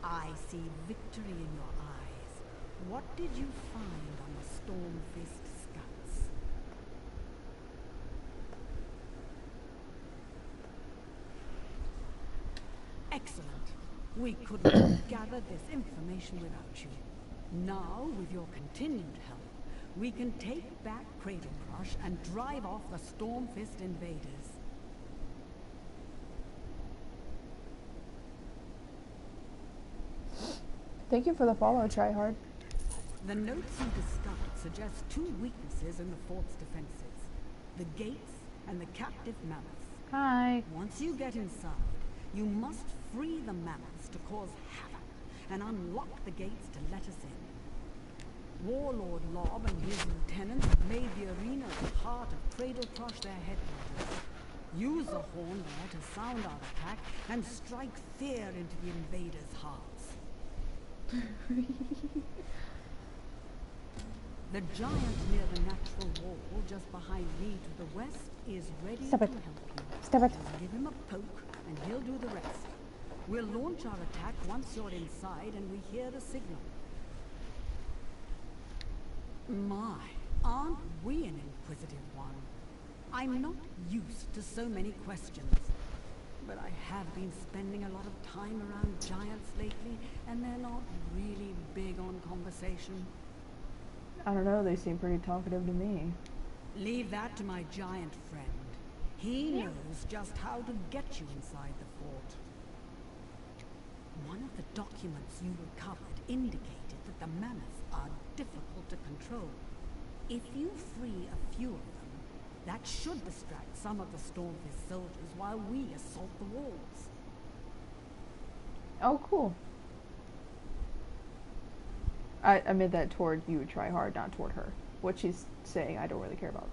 I see victory in your eyes. What did you find on the Stormfist scouts? Excellent. We couldn't gather this information without you. Now, with your continued help, we can take back Cradle Crush and drive off the Stormfist invaders. Thank you for the follow, tryhard. The notes you discovered suggest two weaknesses in the fort's defenses. The gates and the captive mammoths. Hi. Once you get inside, you must free the mammoths to cause havoc and unlock the gates to let us in. Warlord Lob and his lieutenants have made the arena the heart of Cradle Crush their headquarters. Use the horn there to sound our attack and strike fear into the invaders' hearts. The giant near the natural wall just behind me to the west is ready Stop to it. help you. Stop it. Just give him a poke and he'll do the rest. We'll launch our attack once you're inside and we hear the signal. My, aren't we an inquisitive one? I'm not used to so many questions, but I have been spending a lot of time around giants lately, and they're not really big on conversation. I don't know, they seem pretty talkative to me. Leave that to my giant friend. He knows just how to get you inside the fort. One of the documents you recovered indicated that the mammoths are difficult to control. If you free a few of them, that should distract some of the Stormfist soldiers while we assault the walls. Oh, cool. I meant that toward you, try hard, not toward her. What she's saying, I don't really care about.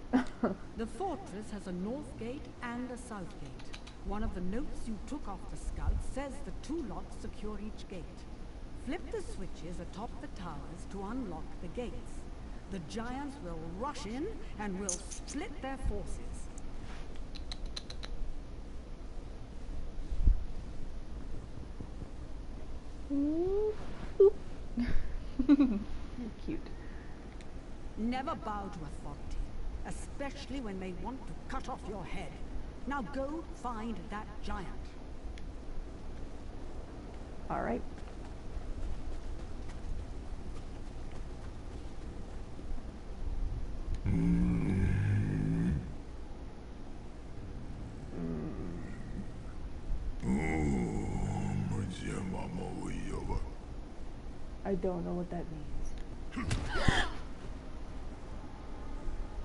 The fortress has a north gate and a south gate. One of the notes you took off the scout says the 2 locks secure each gate. Flip the switches atop the towers to unlock the gates. The giants will rush in and will split their forces. You're cute. Never bow to authority, especially when they want to cut off your head. Now go find that giant. All right. I don't know what that means.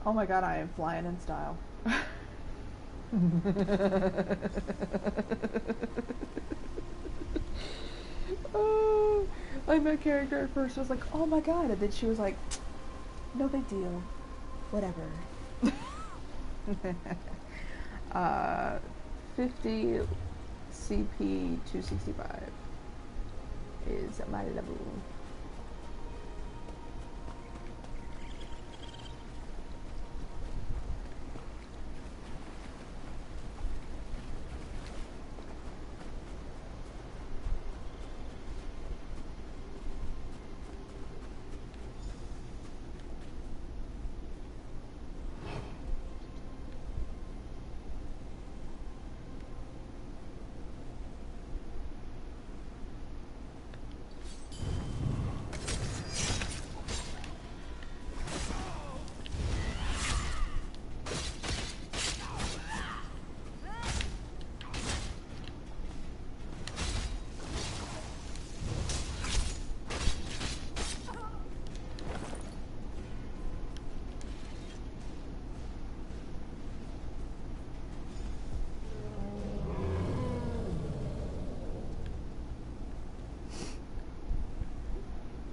Oh my god, I am flying in style. Oh, like my character at first was like, oh my god, and then she was like, no big deal. Whatever. 50 CP 265 is my level.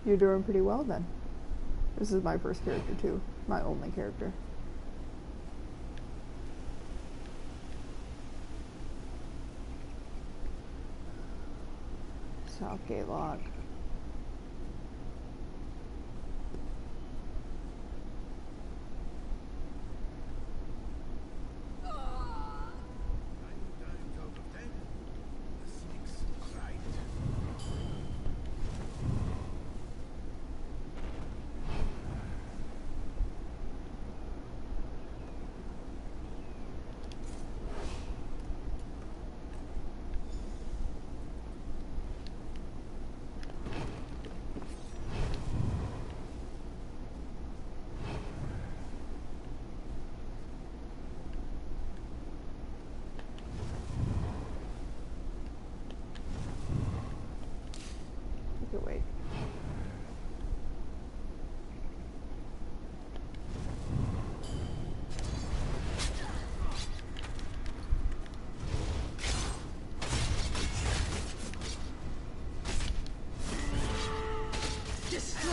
You're doing pretty well then. This is my first character too. My only character. Southgate Lock. Wait. Destroy!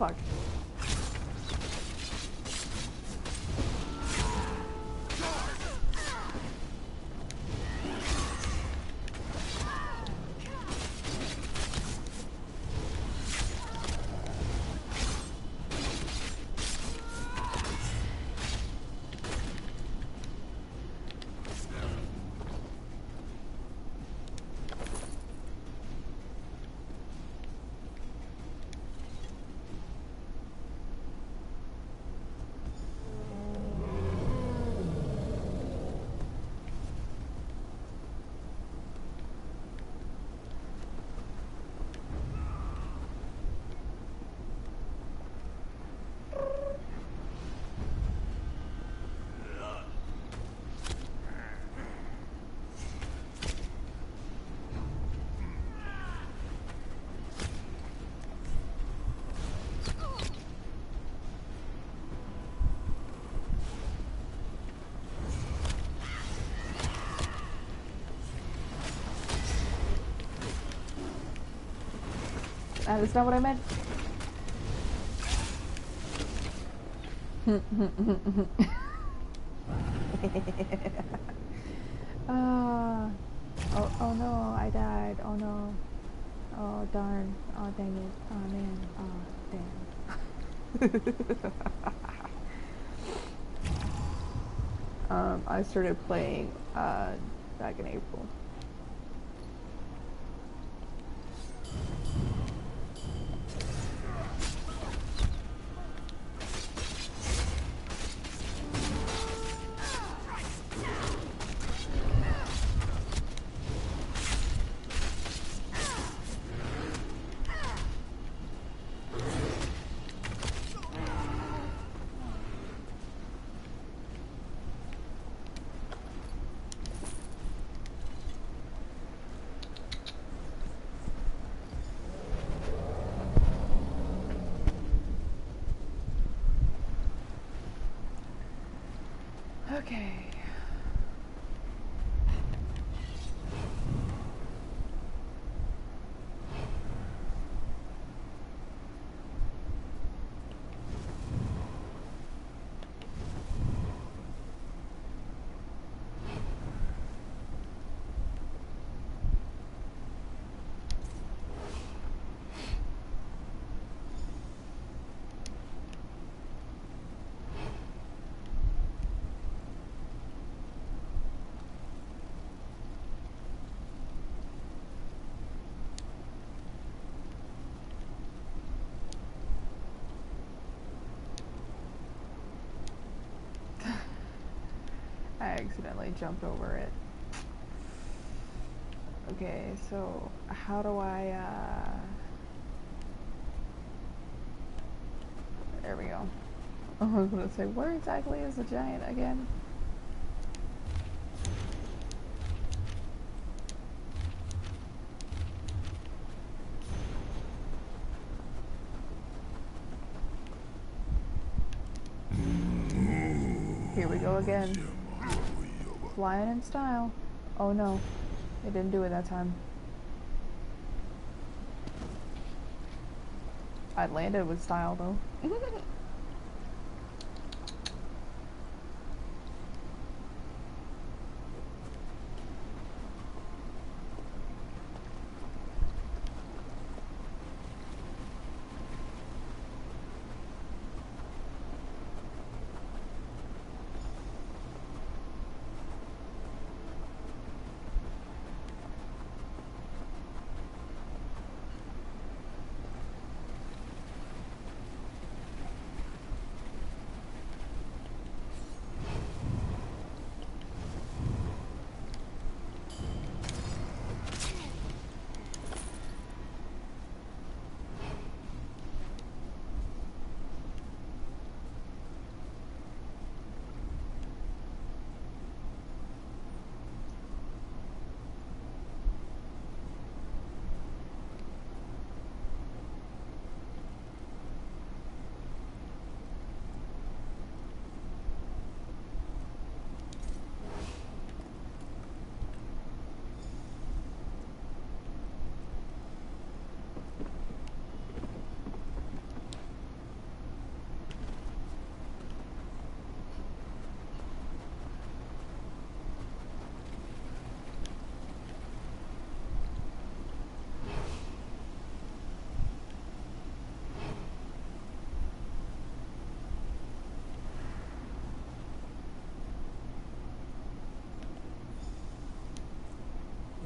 fuck. That is not what I meant. Oh no, I died. Oh no. Oh darn. Oh dang it. Oh man. Oh damn. I started playing back in April. Okay. I accidentally jumped over it. Okay, so how do I, there we go. I was gonna say, where exactly is the giant again? Here we go again. Flying in style. Oh no, it didn't do it that time. I landed with style though.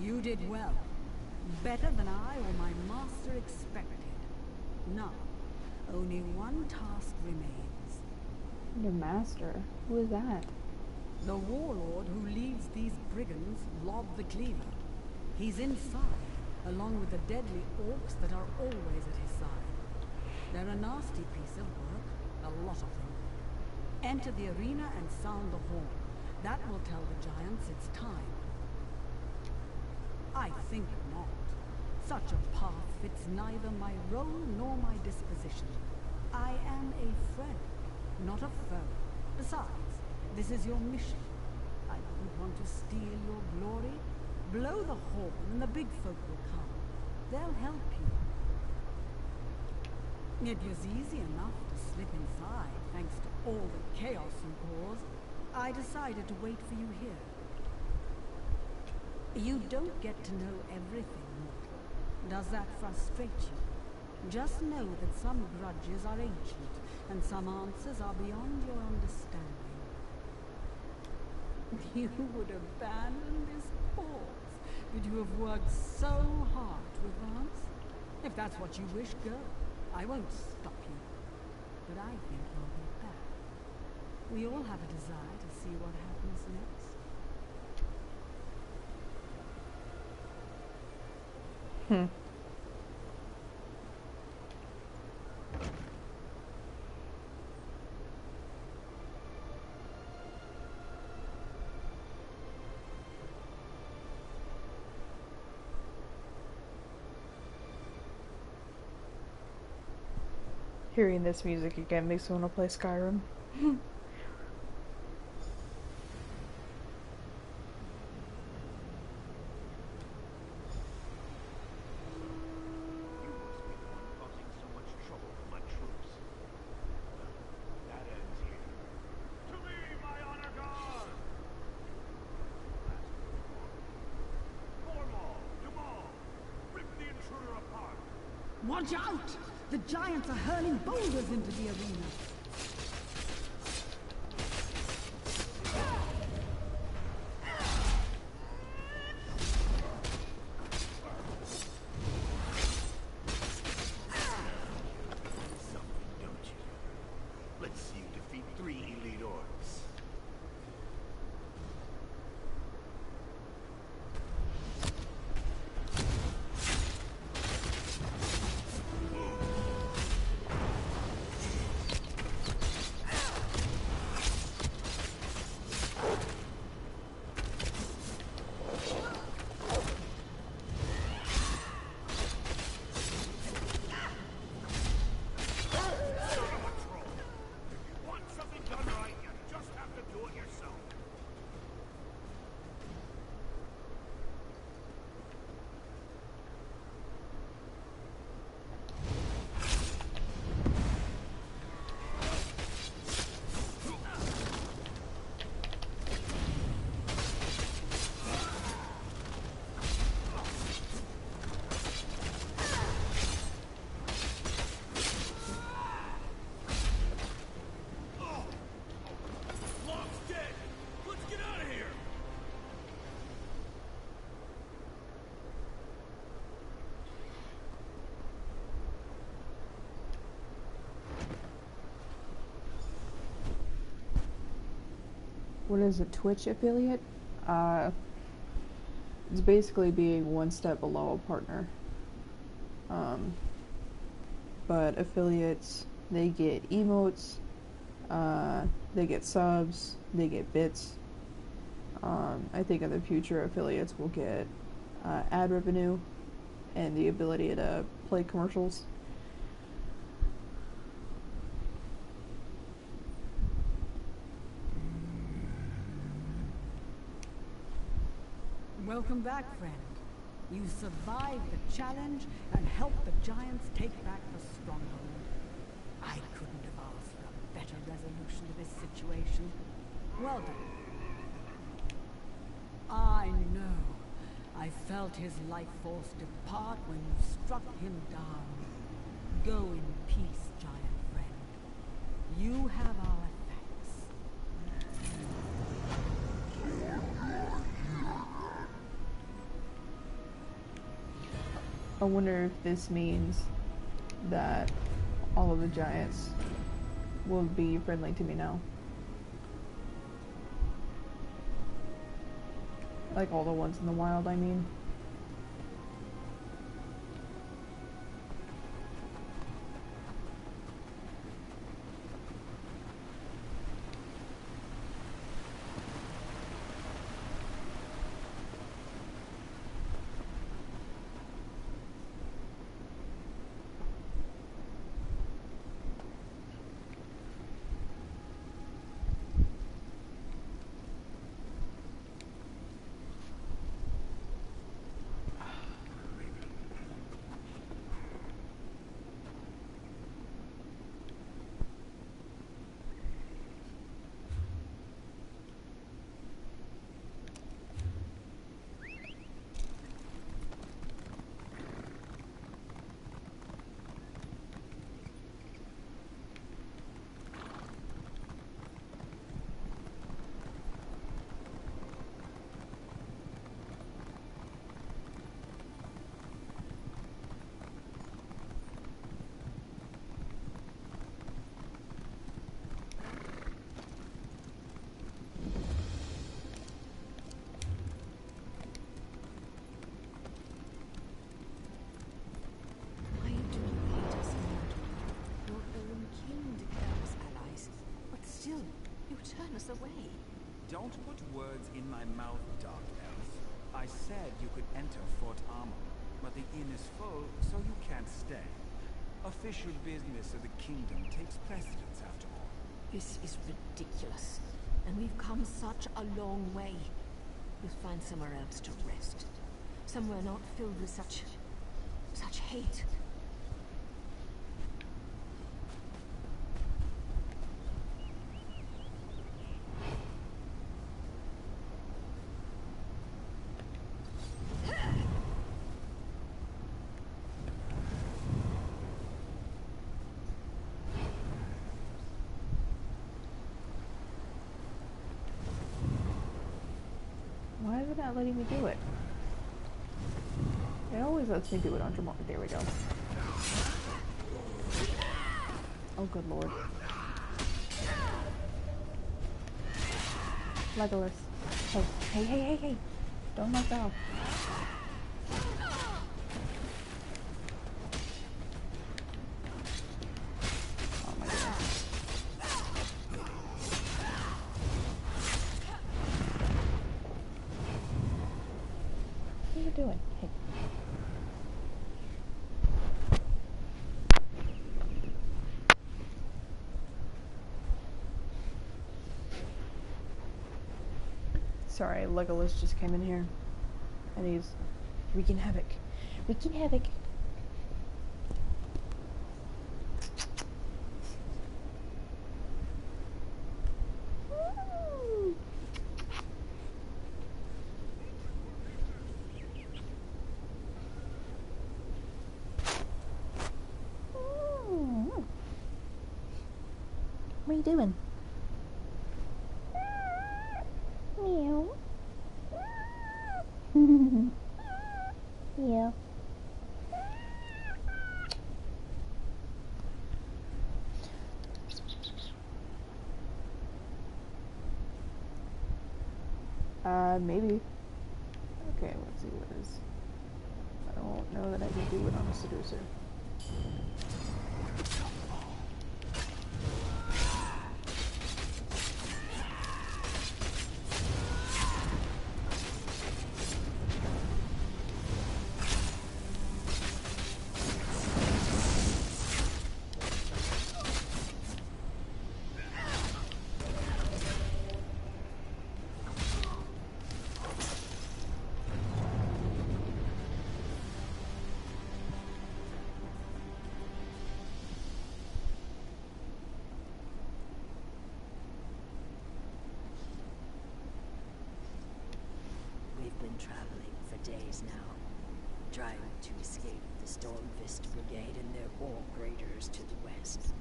You did well. Better than I or my master expected. Now, only one task remains. Your master? Who is that? The warlord who leads these brigands, Lob the Cleaver. He's inside, along with the deadly orcs that are always at his side. They're a nasty piece of work, a lot of them. Enter the arena and sound the horn. That will tell the giants it's time. I think not. Such a path fits neither my role nor my disposition. I am a friend, not a foe. Besides, this is your mission. I wouldn't want to steal your glory. Blow the horn and the big folk will come. They'll help you. It was easy enough to slip inside, thanks to all the chaos you caused. I decided to wait for you here. You don't get to know everything, mortal. Does that frustrate you? Just know that some grudges are ancient, and some answers are beyond your understanding. You would abandon this cause that you have worked so hard to advance? If that's what you wish, go. I won't stop you. But I think you'll be back. We all have a desire to see what happens next. Hearing this music again makes me want to play Skyrim. Watch out! The giants are hurling boulders into the arena. Something, don't you? Let's see you defeat 3 elite orcs. What is a Twitch affiliate? It's basically being one step below a partner. But affiliates, they get emotes, they get subs, they get bits. I think in the future affiliates will get ad revenue and the ability to play commercials. Welcome back, friend. You survived the challenge and helped the giants take back the stronghold. I couldn't have asked for a better resolution to this situation. Well done. I know. I felt his life force depart when you struck him down. Go in peace, giant friend. You have our thanks. wonder if this means that all of the giants will be friendly to me now. Like all the ones in the wild, I mean. Why do you hate us, Lord? Your own king declared us allies, but still, you turn us away. Don't put words in my mouth, Dark Elf. I said you could enter Fort Armor, but the inn is full, so you can't stay. Official business of the kingdom takes precedence after all. This is ridiculous. And we've come such a long way. We'll find somewhere else to rest. Somewhere not filled with such hate. Why is it not letting me do it? It always lets me do it on Jamar. There we go. Oh, good lord. Legolas. Hey. Don't knock that off. Oh my goodness. What are you doing? Hey. Sorry, Legolas just came in here. And he's wreaking havoc. Wreaking havoc. What are you doing? Meow. Yeah. Maybe. Okay, let's see what is. I don't know that I can do it on a seducer. Traveling for days now, trying to escape the Stormfist Brigade and their war graders to the west.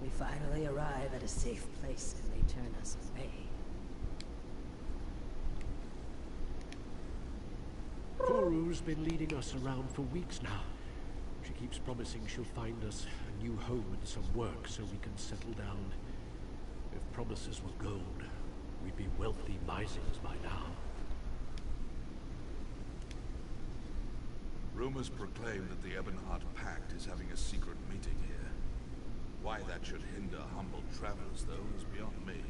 We finally arrive at a safe place and they turn us away. Full Yoru's been leading us around for weeks now. She keeps promising she'll find us a new home and some work so we can settle down. If promises were gold, we'd be wealthy misers by now. Rumors proclaim that the Ebonheart Pact is having a secret meeting here. Why that should hinder humble travelers, though, is beyond me.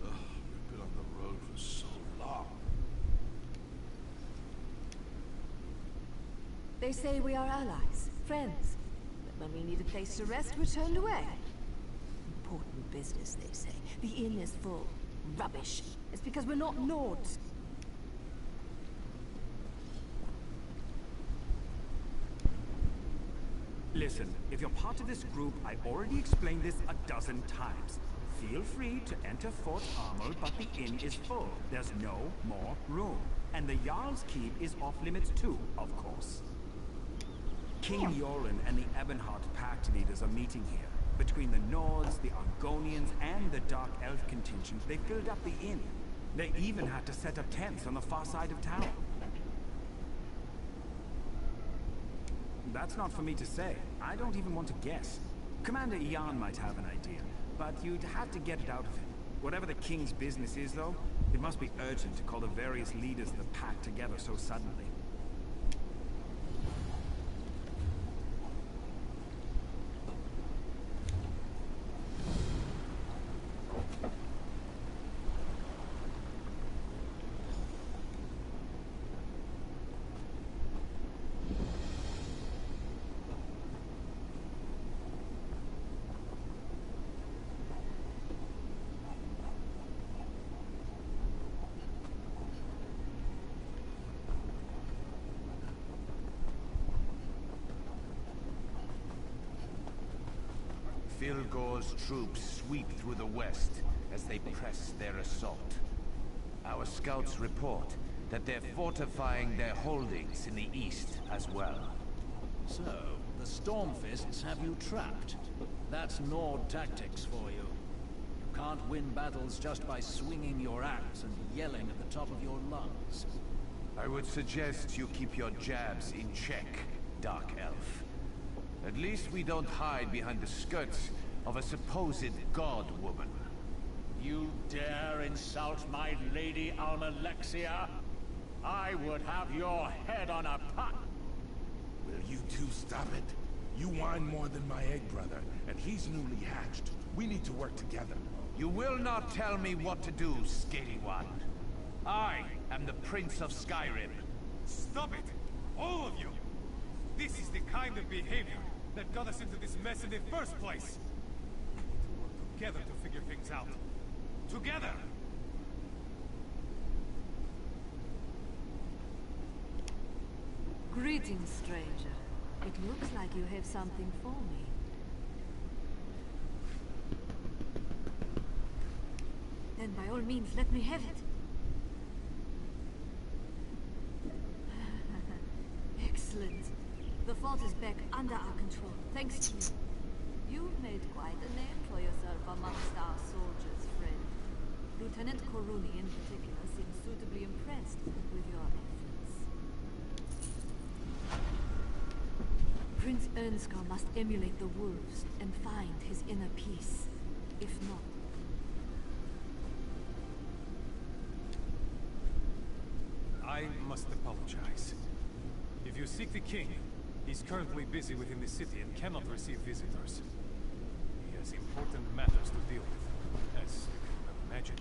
Ugh, we've been on the road for so long. They say we are allies, friends. But when we need a place to rest, we're turned away. Important business, they say. The inn is full. Rubbish. It's because we're not Nords. Listen, if you're part of this group, I already explained this a dozen times. Feel free to enter Fort Armor, but the inn is full. There's no more room. And the Jarl's Keep is off limits too, of course. King Yoren and the Ebonheart Pact leaders are meeting here. Between the Nords, the Argonians, and the Dark Elf contingent, they filled up the inn. They even had to set up tents on the far side of town. That's not for me to say. I don't even want to guess. Commander Ian might have an idea, but you'd have to get it out of him. Whatever the king's business is, though, it must be urgent to call the various leaders of the pact together so suddenly. Filgor's troops sweep through the west as they press their assault. Our scouts report that they're fortifying their holdings in the east as well. So, the Stormfists have you trapped. That's Nord tactics for you. You can't win battles just by swinging your axe and yelling at the top of your lungs. I would suggest you keep your jabs in check, Dark Elf. At least we don't hide behind the skirts of a supposed god-woman. You dare insult my Lady Almalexia? I would have your head on a pot! Will you two stop it? You whine more than my egg brother, and he's newly hatched. We need to work together. You will not tell me what to do, scaly one. I am the Prince of Skyrim. Stop it! All of you! This is the kind of behavior that got us into this mess in the first place. We need to work together to figure things out. Together! Greetings, stranger. It looks like you have something for me. Then by all means, let me have it. Excellent. The fort is back under our control, thanks to you. You've made quite a name for yourself amongst our soldiers, friend. Lieutenant Koruni in particular seems suitably impressed with your efforts. Prince Ernskar must emulate the wolves and find his inner peace. If not... I must apologize. If you seek the king, he's currently busy within the city and cannot receive visitors. He has important matters to deal with, as you can imagine.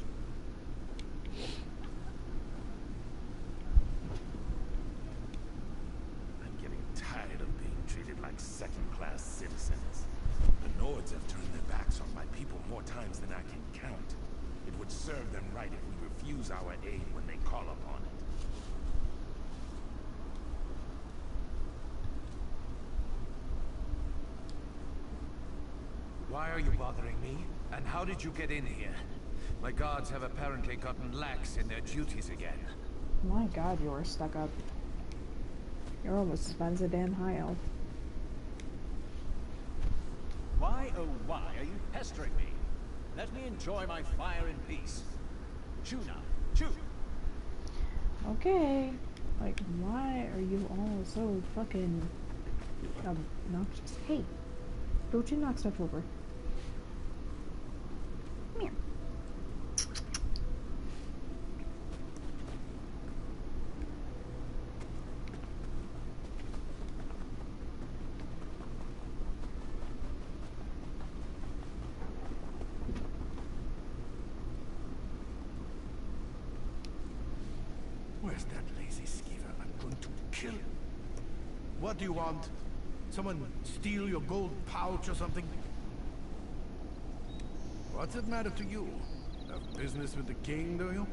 I'm getting tired of being treated like second-class citizens. The Nords have turned their backs on my people more times than I can count. It would serve them right if we refuse our aid when they call upon it. Why are you bothering me? And how did you get in here? My guards have apparently gotten lax in their duties again. My god, you are stuck up. You're almost as bad as a damn high elf. Why, oh why, are you pestering me? Let me enjoy my fire in peace. Chew now, chew! Okay. Like, why are you all so fucking obnoxious? Hey, don't you knock stuff over. Come here. Where's that lazy skeever? I'm going to kill him. What do you want? Someone steal your gold pouch or something? What's it matter to you? Have business with the king, do you?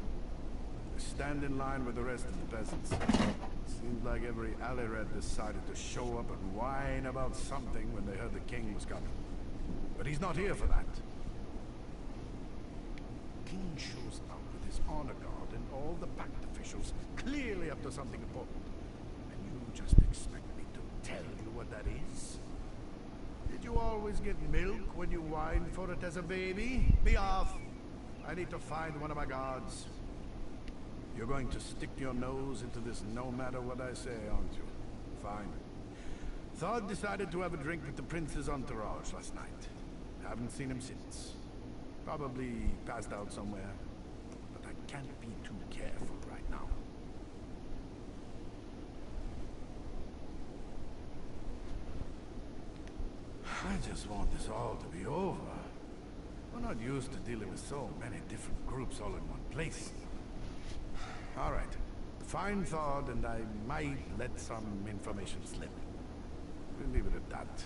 Stand in line with the rest of the peasants. Seems like every alley rat decided to show up and whine about something when they heard the king was coming. But he's not here for that. King shows up with his honor guard and all the pact officials clearly up to something important. And you just expect me to tell you what that is? Did you always get milk when you whined for it as a baby? Be off! I need to find one of my guards. You're going to stick your nose into this no matter what I say, aren't you? Fine. Thod decided to have a drink with the prince's entourage last night. Haven't seen him since. Probably passed out somewhere. But I can't be too careful right now. I just want this all to be over. We're not used to dealing with so many different groups all in one place. All right. Find Thod and I might let some information slip. We'll leave it at that.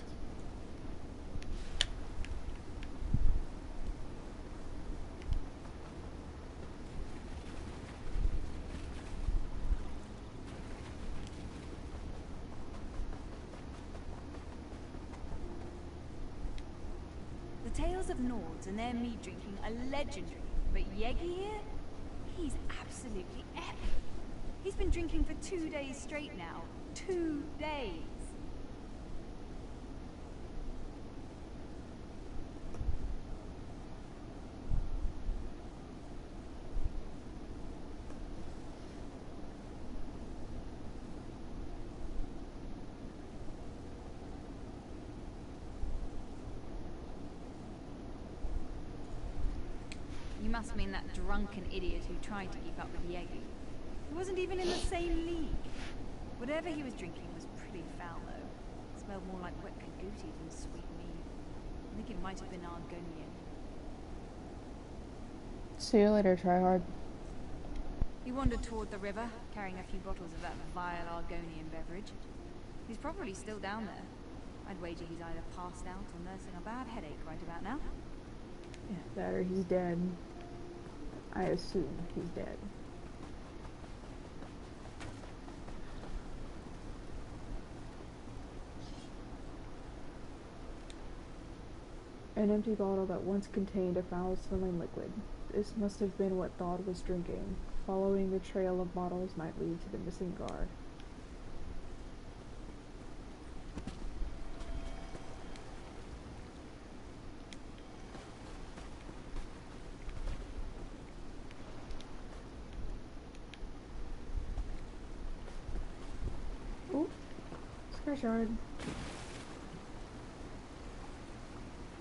The tales of Nords and their mead drinking are legendary, but Yegi here? He's absolutely epic. He's been drinking for 2 days straight now. 2 days! You must mean that drunken idiot who tried to keep up with Yegi. He wasn't even in the same league. Whatever he was drinking was pretty foul, though. It smelled more like wet agouti than sweet mead. I think it might have been Argonian. See you later, tryhard. He wandered toward the river, carrying a few bottles of that vile Argonian beverage. He's probably still down there. I'd wager he's either passed out or nursing a bad headache right about now. Yeah, that or he's dead. I assume he's dead. An empty bottle that once contained a foul-smelling liquid. This must have been what Thod was drinking. Following the trail of bottles might lead to the missing guard. Oh, Scar Shard.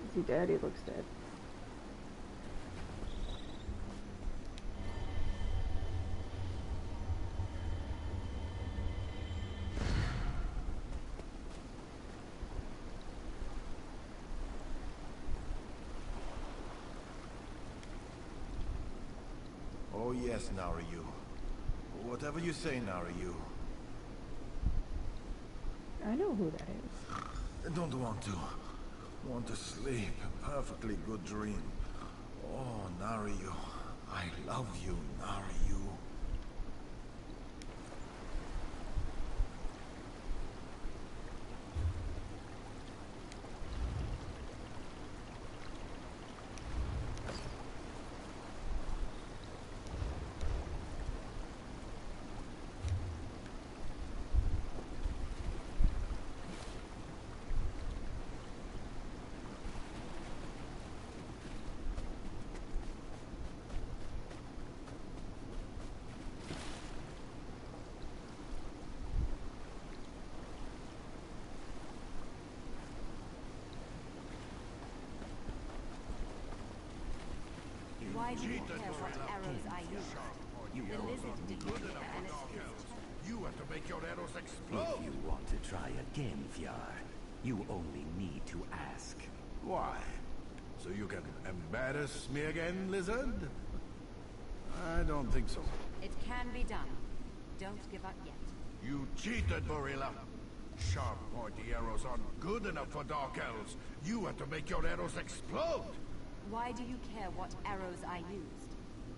Is he dead? He looks dead. Oh yes, Narayu. Whatever you say, Narayu. I know who that is. I don't want to. Want to sleep. A perfectly good dream. Oh, Narayu. I love you, Narayu. Why do you care what arrows I use? The lizard didn't care, and it's his. You have to make your arrows explode. If you want to try again, Fjord, you only need to ask. Why? So you can embarrass me again, lizard? I don't think so. It can be done. Don't give up yet. You cheated, Barilla. Sharp, pointy arrows aren't good enough for Dark Elves. You have to make your arrows explode. Why do you care what arrows I used?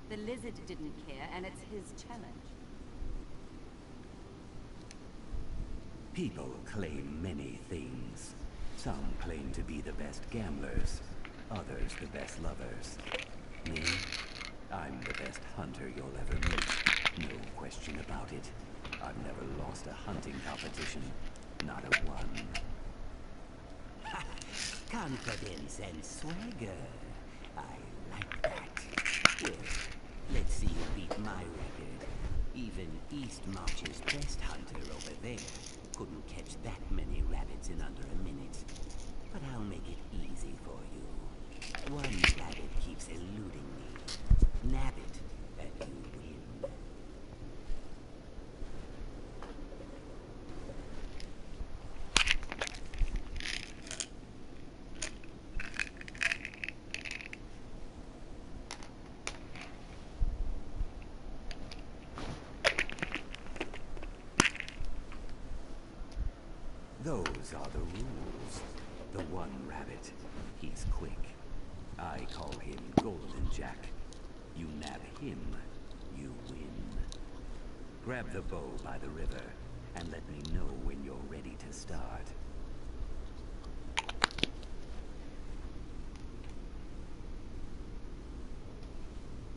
The lizard didn't care, and it's his challenge. People claim many things. Some claim to be the best gamblers, others the best lovers. Me? I'm the best hunter you'll ever meet. No question about it. I've never lost a hunting competition. Not a one. Ha! Confidence and swagger. I like that. Well, let's see you beat my record. Even East March's best hunter over there couldn't catch that many rabbits in under a minute. But I'll make it easy for you. One rabbit keeps eluding me. Nab it, and you win. Those are the rules. The one rabbit, he's quick. I call him Golden Jack. You nab him, you win. Grab the bow by the river, and let me know when you're ready to start.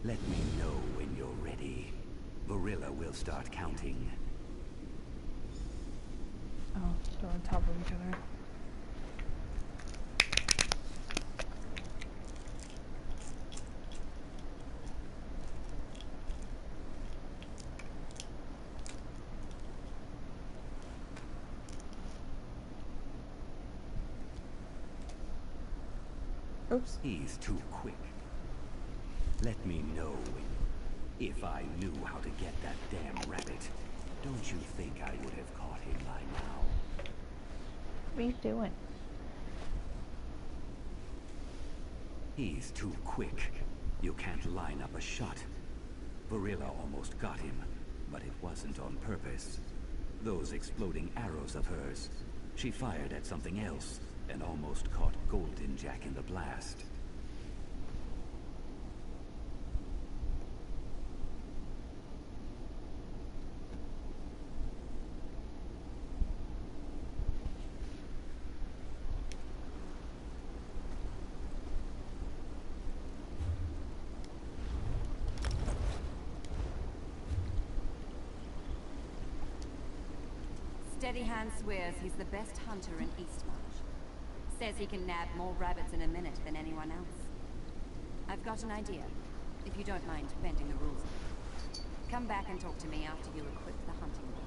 Let me know when you're ready. Barilla will start counting. Oh, they're on top of each other. Oops. He's too quick. Let me know if I knew how to get that damn rabbit. Don't you think I would have caught him by now? What are you doing? He's too quick. You can't line up a shot. Barilla almost got him, but it wasn't on purpose. Those exploding arrows of hers, she fired at something else and almost caught Golden Jack in the blast. Steady Hand swears he's the best hunter in Eastmarch. Says he can nab more rabbits in a minute than anyone else. I've got an idea, if you don't mind bending the rules. Come back and talk to me after you equip the hunting bow.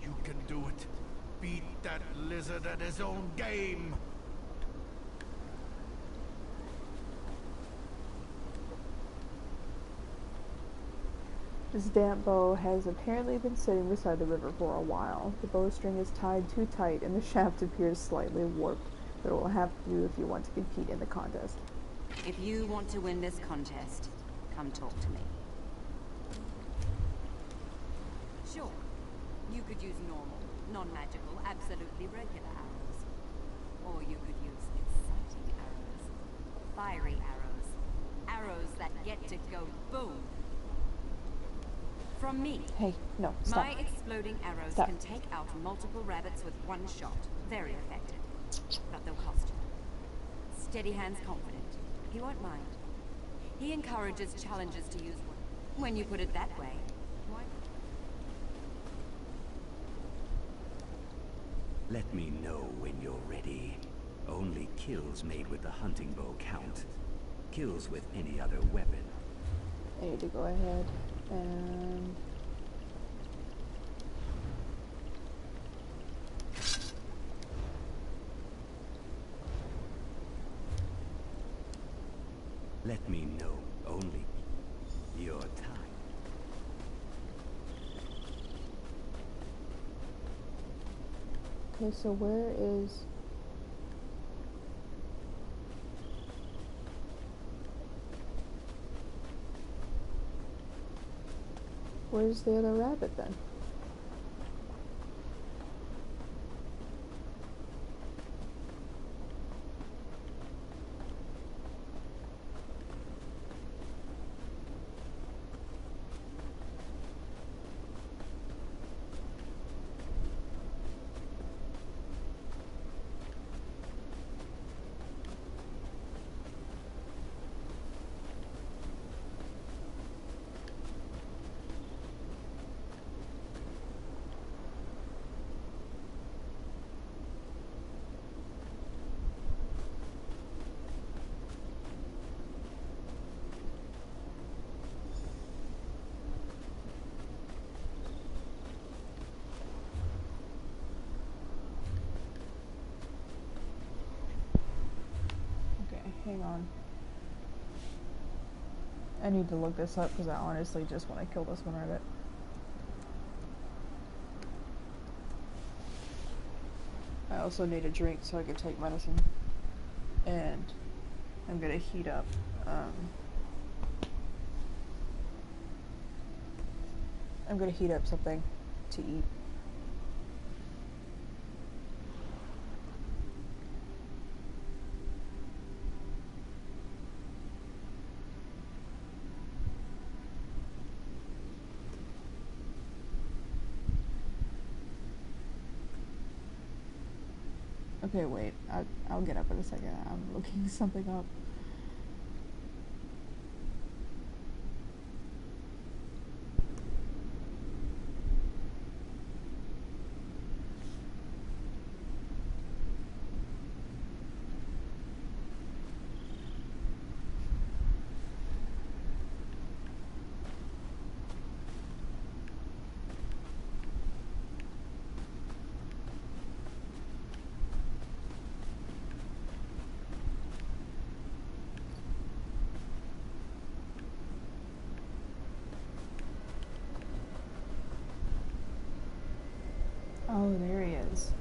You can do it. Beat that lizard at his own game. This damp bow has apparently been sitting beside the river for a while. The bowstring is tied too tight and the shaft appears slightly warped, but it will have to do if you want to compete in the contest. If you want to win this contest, come talk to me. Sure, you could use normal, non-magical, absolutely regular arrows. Or you could use exciting arrows. Fiery arrows. Arrows that get to go boom. From me. Hey, no, stop. My exploding arrows Stop. can take out multiple rabbits with one shot. Very effective. But they'll cost you. Steady Hand's confident. He won't mind. He encourages challengers to use one. When you put it that way, why? Let me know when you're ready. Only kills made with the hunting bow count. Kills with any other weapon. I need to go ahead and... Let me know only your time. Okay, so where is... Where's the other rabbit then? Hang on. I need to look this up because I honestly just want to kill this one rabbit. I also need a drink so I can take medicine. And I'm gonna heat up something to eat. Okay, wait. I'll get up in a second. I'm looking something up. Oh, there he is.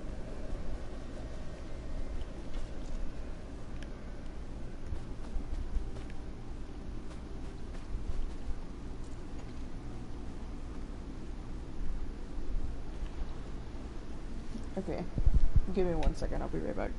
Okay. Give me 1 second, I'll be right back.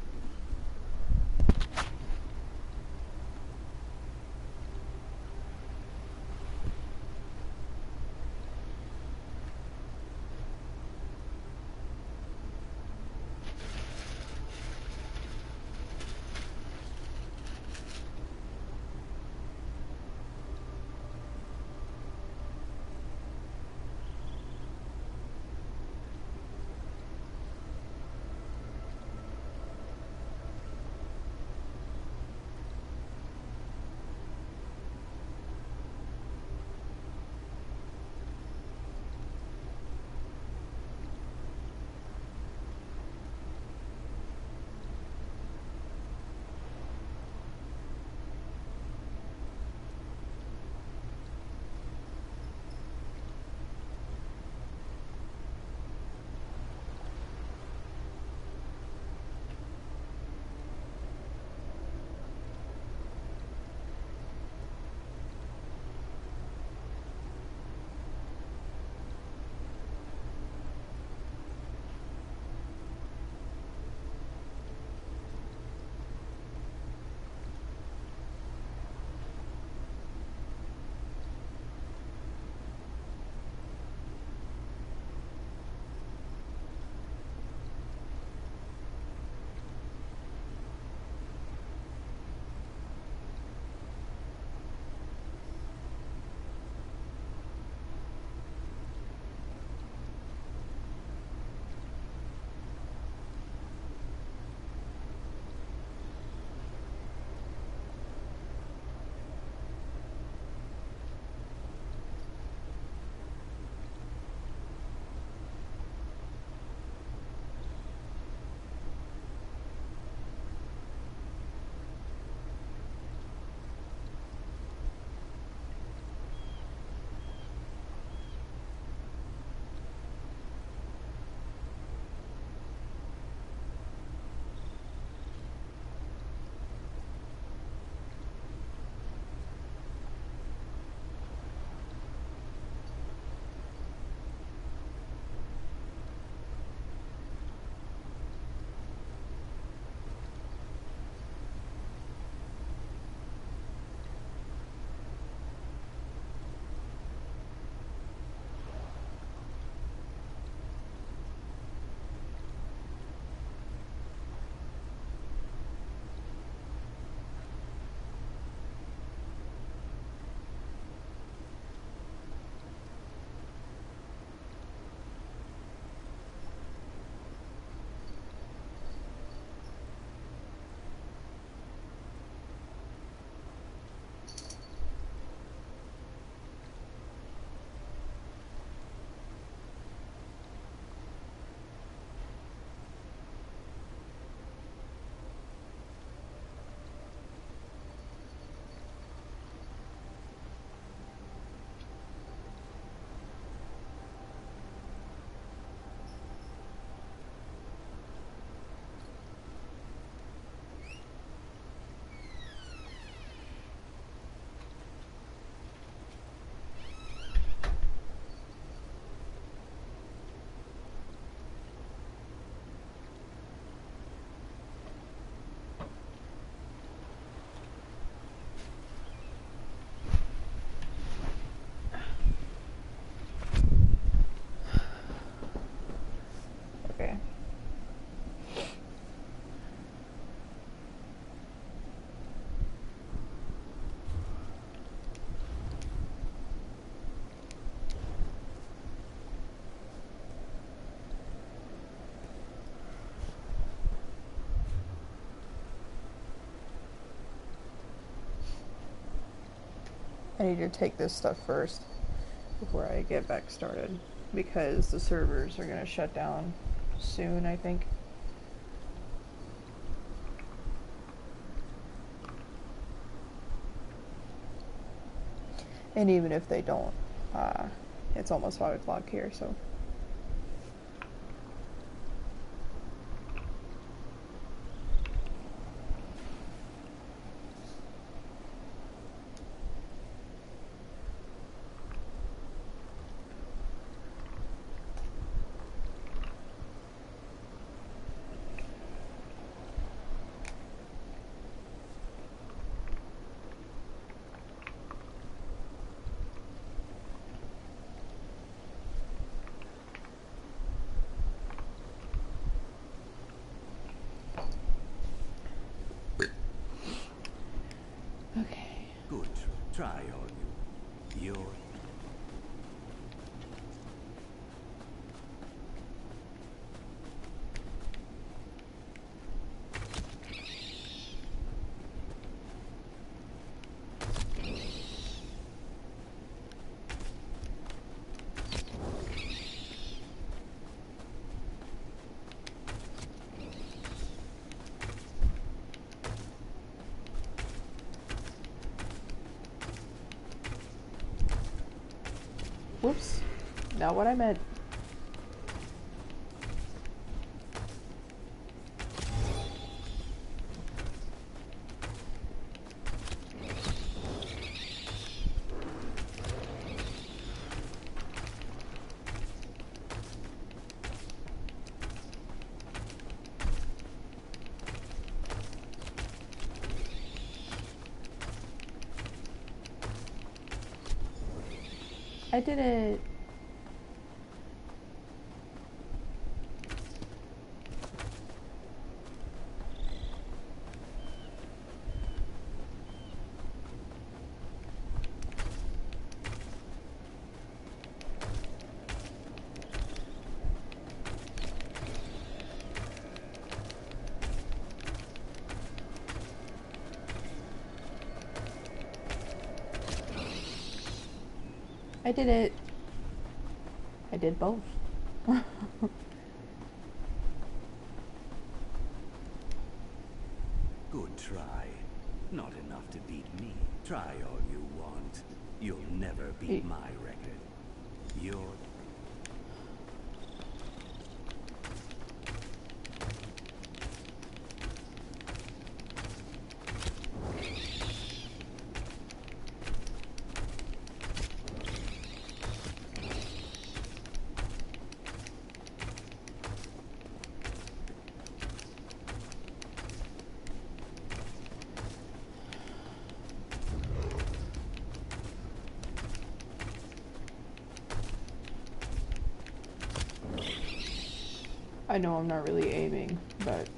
I need to take this stuff first before I get back started, because the servers are going to shut down soon, I think. And even if they don't, it's almost 5 o'clock here, so. Okay. Good. Try all you. You're... Whoops. Not what I meant. I did it. I did it. I did both. Good try. Not enough to beat me. Try all you want. You'll never beat my record. You're... I know I'm not really aiming, but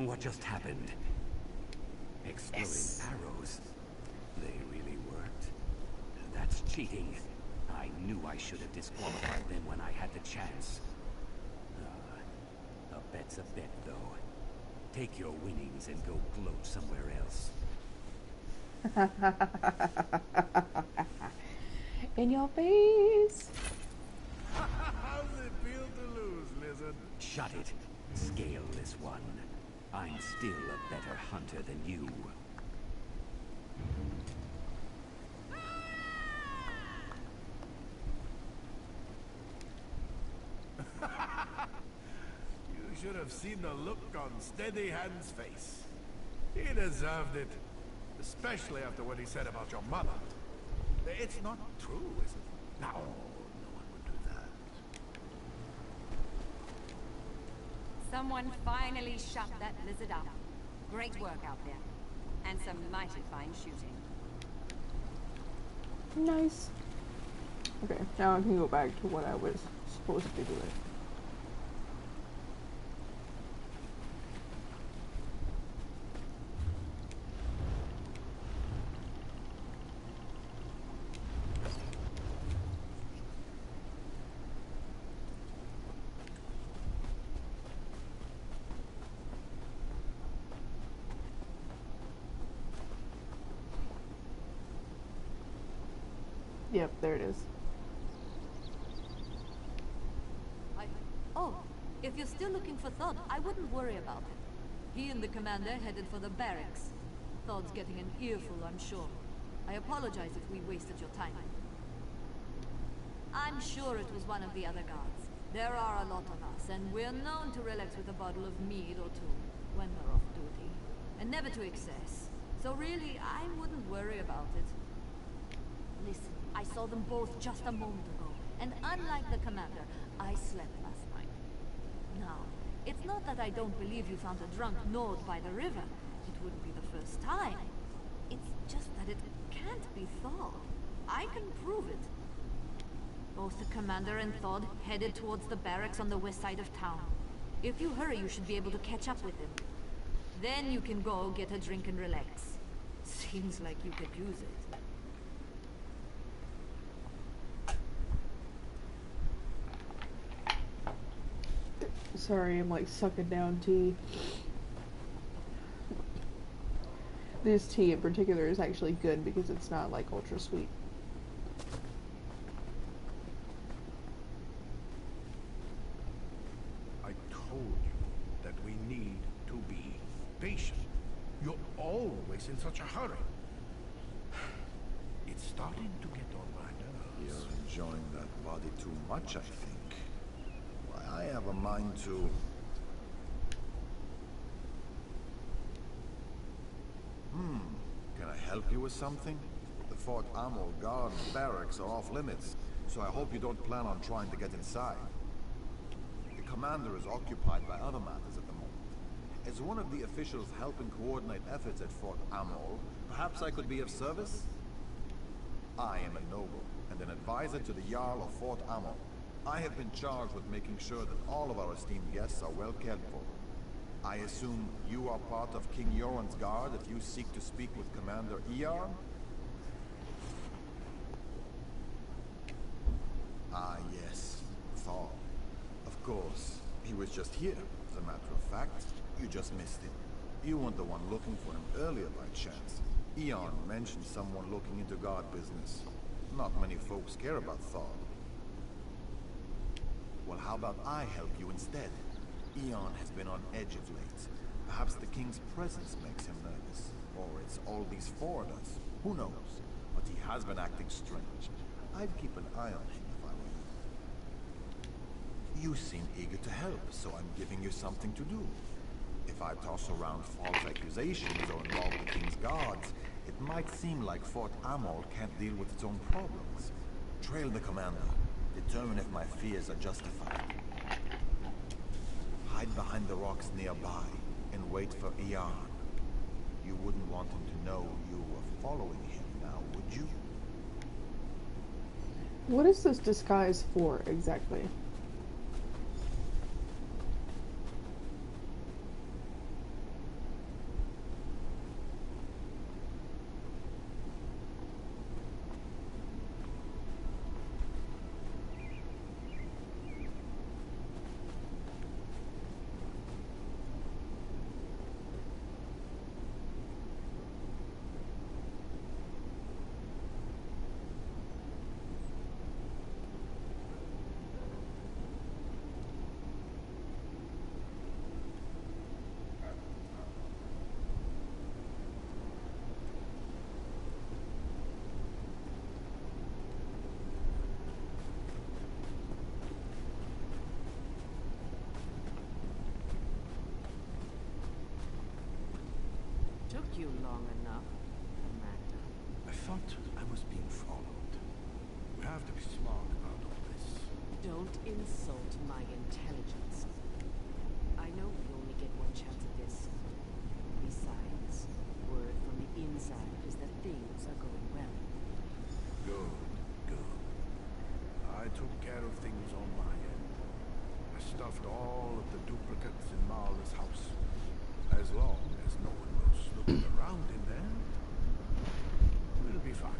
What just happened? Exploding arrows. They really worked. That's cheating. I knew I should have disqualified them when I had the chance. A bet's a bet, though. Take your winnings and go gloat somewhere else. in your face. How's it feel to lose, lizard? Shut it. Scaleless one. I'm still a better hunter than you. You should have seen the look on Steady Hand's face. He deserved it. Especially after what he said about your mother. It's not true, is it? No, no one would do that. Someone finally shut that lizard up. Great work out there. And some mighty fine shooting. Nice. Okay, now I can go back to what I was supposed to be doing. Yep, there it is. Oh, if you're still looking for Thod, I wouldn't worry about it. He and the commander headed for the barracks. Thod's getting an earful, I'm sure. I apologize if we wasted your time. I'm sure it was one of the other guards. There are a lot of us, and we're known to relax with a bottle of mead or two when we're off duty. And never to excess. So really, I wouldn't worry about it. Listen, I saw them both just a moment ago, and unlike the commander, I slept last night. Now, it's not that I don't believe you found a drunk Nord by the river. It wouldn't be the first time. It's just that it can't be Thod. I can prove it. Both the commander and Thod headed towards the barracks on the west side of town. If you hurry, you should be able to catch up with them. Then you can go get a drink and relax. Seems like you could use it. Sorry, I'm like sucking down tea. This tea in particular is actually good because it's not like ultra sweet. I told you that we need to be patient. You're always in such a hurry. It's starting to get on my nerves. You're enjoying that body too much, I think. Why, I have a mind to... Can I help you with something? The Fort Amol guard barracks are off limits, so I hope you don't plan on trying to get inside. The commander is occupied by other matters at the moment. As one of the officials helping coordinate efforts at Fort Amol, perhaps I could be of service? I am a noble and an advisor to the Jarl of Fort Amol. I have been charged with making sure that all of our esteemed guests are well cared for. I assume you are part of King Yoren's guard if you seek to speak with Commander Iarn? Ah, yes. Thor. Of course. He was just here, as a matter of fact. You just missed him. You weren't the one looking for him earlier by chance. Iarn mentioned someone looking into guard business. Not many folks care about Thor. Well, how about I help you instead? Iarn has been on edge of late. Perhaps the king's presence makes him nervous. Or it's all these foreigners. Who knows? But he has been acting strange. I'd keep an eye on him if I were you. You seem eager to help, so I'm giving you something to do. If I toss around false accusations or involve the king's guards, it might seem like Fort Amol can't deal with its own problems. Trail the commander. Determine if my fears are justified. Hide behind the rocks nearby and wait for Iarn. You wouldn't want him to know you were following him now, would you? What is this disguise for exactly? Took you long enough, Commander. I thought I was being followed. We have to be smart about all this. Don't insult my intelligence. I know we only get one chance at this. Besides, word from the inside is that things are going well. Good, good. I took care of things on my end. I stuffed all of the duplicates in Marla's house. As long as no one goes snooping around in there, we'll be fine.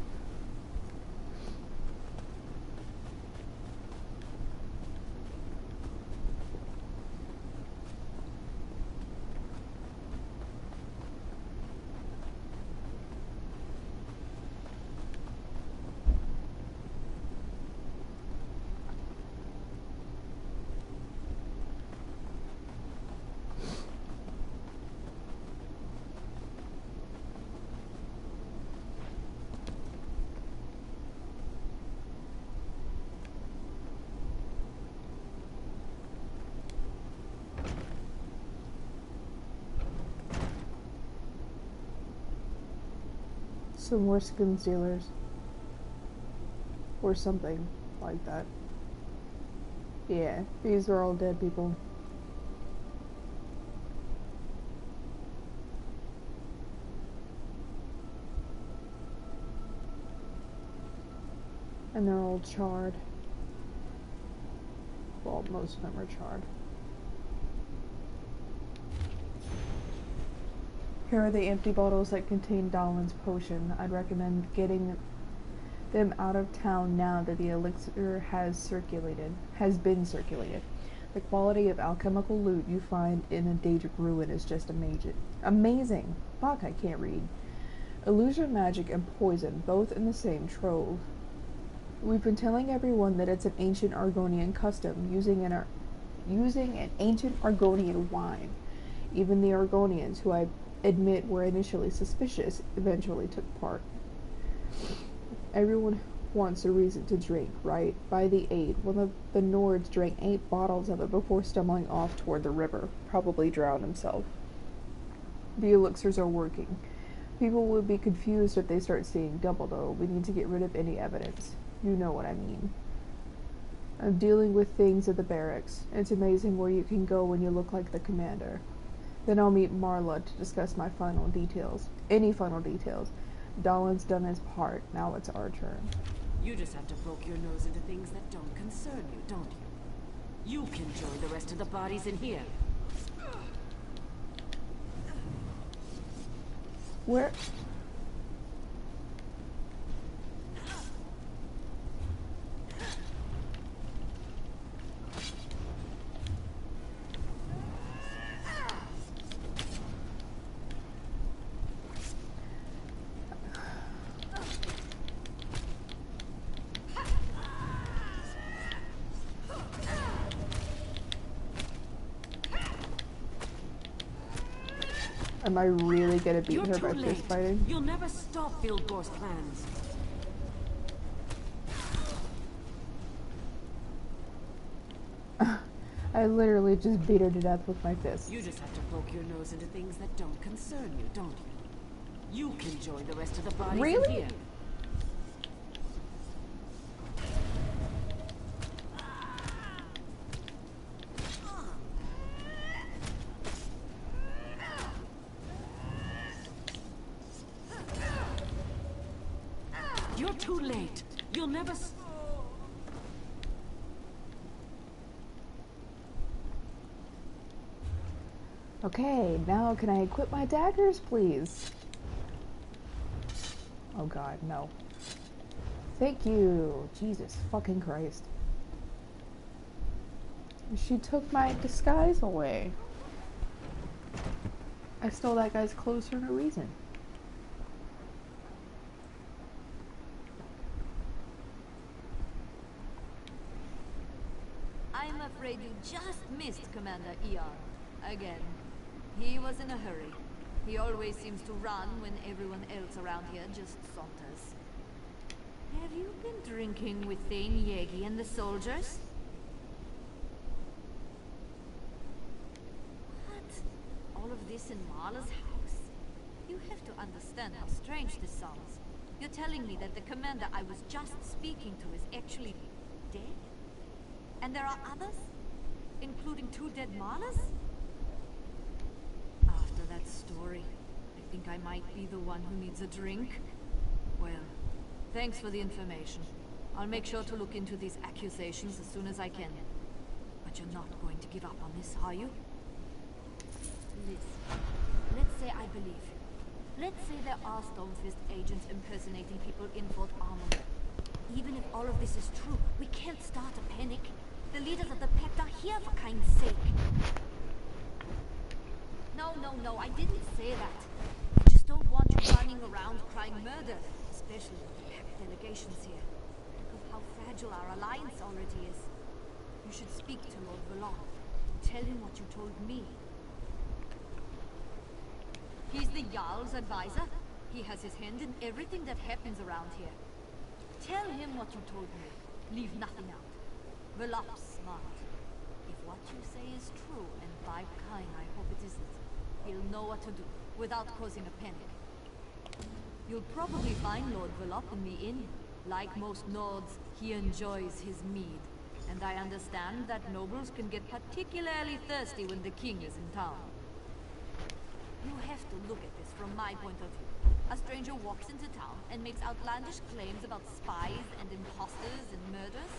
Some more skin stealers. Or something like that. Yeah, these are all dead people. And they're all charred. Well, most of them are charred. Here are the empty bottles that contain Dalin's potion. I'd recommend getting them out of town now that the elixir has been circulated. The quality of alchemical loot you find in a Daedric ruin is just amazing. Fuck, I can't read. Illusion magic and poison, both in the same trove. We've been telling everyone that it's an ancient Argonian custom, using an ancient Argonian wine. Even the Argonians, who I admit were initially suspicious, eventually took part. Everyone wants a reason to drink, right? By the 8, one of the Nords drank 8 bottles of it before stumbling off toward the river, probably drowned himself. The elixirs are working. People will be confused if they start seeing double, though. We need to get rid of any evidence. You know what I mean. I'm dealing with things at the barracks. It's amazing where you can go when you look like the commander. Then I'll meet Marla to discuss my final details. Any final details. Dalin's done his part. Now it's our turn. You just have to poke your nose into things that don't concern you, don't you? You can join the rest of the bodies in here. Where? Am I really gonna beat her by fist fighting? You'll never stop Vilbor's plans. I literally just beat her to death with my fists. You just have to poke your nose into things that don't concern you, don't you? You can join the rest of the bodies in here. You're too late. You'll never... Okay, now can I equip my daggers, please? Oh god, no. Thank you. Jesus fucking Christ. She took my disguise away. I stole that guy's clothes for no reason. I'm afraid you just missed Commander ER. Again. He was in a hurry. He always seems to run when everyone else around here just saunters. Have you been drinking with Thane Yegi and the soldiers? What? All of this in Marla's house? You have to understand how strange this sounds. You're telling me that the commander I was just speaking to is actually dead? And there are others? Including 2 dead Marlas? After that story, I think I might be the one who needs a drink. Well, Thanks for the information. I'll make sure to look into these accusations as soon as I can. But you're not going to give up on this, are you? Liz, let's say I believe you. Let's say there are Stormfist agents impersonating people in Fort Armor. Even if all of this is true, we can't start a panic. The leaders of the pact are here for kind's sake. No, I didn't say that. I just don't want you running around crying murder, especially with the pact delegations here. Think of how fragile our alliance already is. You should speak to Lord Vallon. Tell him what you told me. He's the Jarl's advisor. He has his hand in everything that happens around here. Tell him what you told me. Leave nothing out. Vallon's smart. If what you say is true, and by kind I hope it isn't, he'll know what to do, without causing a panic. You'll probably find Lord Vallon in the inn. Like most Nords, he enjoys his mead. And I understand that nobles can get particularly thirsty when the king is in town. You have to look at this from my point of view. A stranger walks into town and makes outlandish claims about spies and imposters and murders.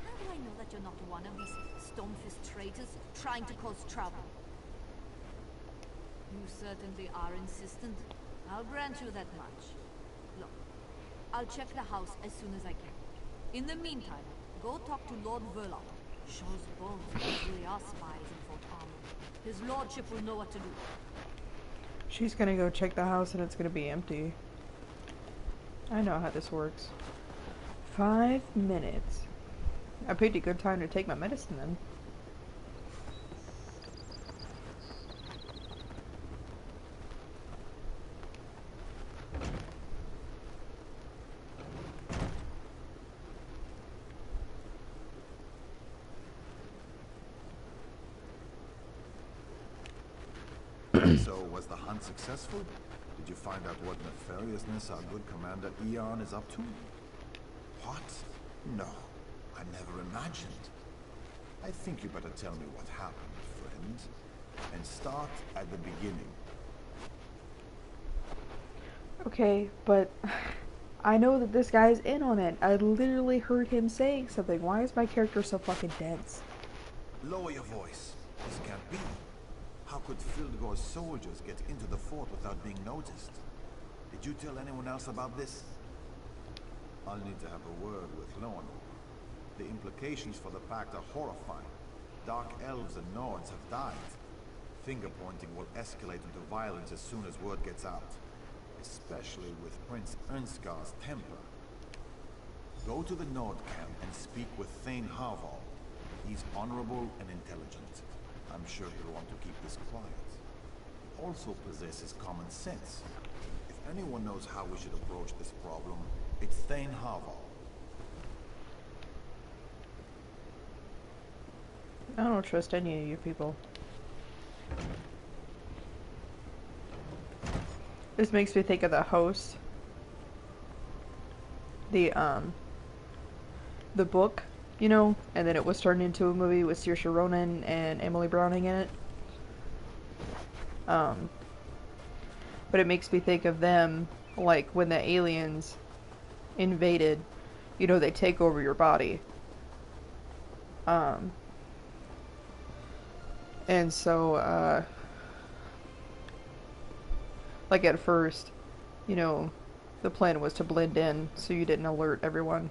How do I know that you're not one of these Stormfist traitors trying to cause trouble? You certainly are insistent. I'll grant you that much. Look, I'll check the house as soon as I can. In the meantime, go talk to Lord Vallon. Shows bones there really are spies in Fort Armor. His lordship will know what to do. She's gonna go check the house and it's gonna be empty. I know how this works. 5 minutes. I picked a good time to take my medicine then. So, was the hunt successful? Did you find out what nefariousness our good Commander Eon is up to? What? No, I never imagined. I think you better tell me what happened, friend. And start at the beginning. Okay, but I know that this guy's in on it. I literally heard him saying something. Why is my character so fucking dense? Lower your voice. This can't be. How could Fildgor's soldiers get into the fort without being noticed? Did you tell anyone else about this? I'll need to have a word with Loan. The implications for the pact are horrifying. Dark elves and Nords have died. Finger-pointing will escalate into violence as soon as word gets out. Especially with Prince Ernskar's temper. Go to the Nord camp and speak with Thane Harval. He's honorable and intelligent. I'm sure he'll want to keep this quiet. He also possesses common sense. If anyone knows how we should approach this problem, it's Thane Harval. I don't trust any of you people. This makes me think of the host. The book, you know, and then it was turned into a movie with Saoirse Ronan and Emily Browning in it. But it makes me think of them, like when the aliens invaded, you know, they take over your body. And so, like at first, you know, the plan was to blend in so you didn't alert everyone.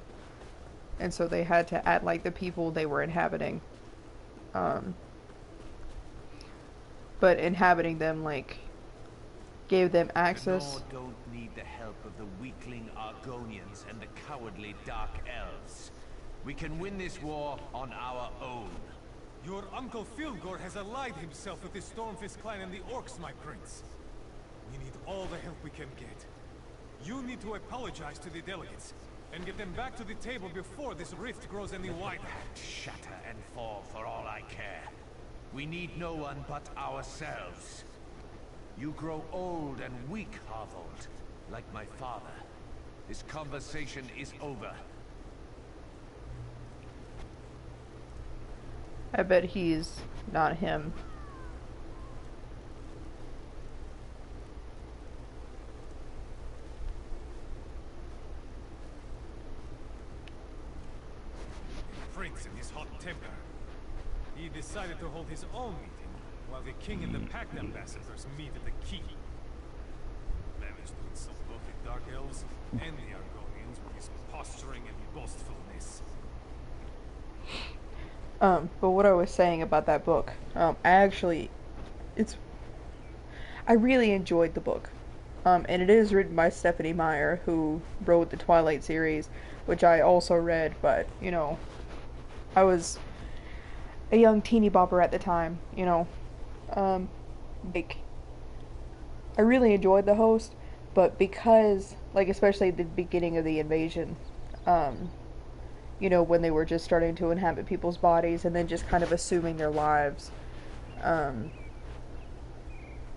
And so they had to act like the people they were inhabiting. But inhabiting them, like, gave them access. The Nord don't need the help of the weakling Argonians and the cowardly Dark Elves. We can win this war on our own. Your Uncle Fildgor has allied himself with the Stormfist clan and the Orcs, my prince. We need all the help we can get. You need to apologize to the delegates, and get them back to the table before this rift grows any wider. Shatter and fall for all I care. We need no one but ourselves. You grow old and weak, Harvold, like my father. This conversation is over. I bet he's not him. prince and his hot temper. He decided to hold his own meeting, while the king and the Pact ambassadors meet at the keep. Managed to insult both the Dark Elves and the Argonians with his posturing and boastfulness. But what I was saying about that book, I really enjoyed the book. And it is written by Stephanie Meyer, who wrote the Twilight series, which I also read, but, you know, I was a young teeny bopper at the time, you know. Like, I really enjoyed The Host, but because, like, especially at the beginning of the invasion, you know, when they were just starting to inhabit people's bodies and then just kind of assuming their lives,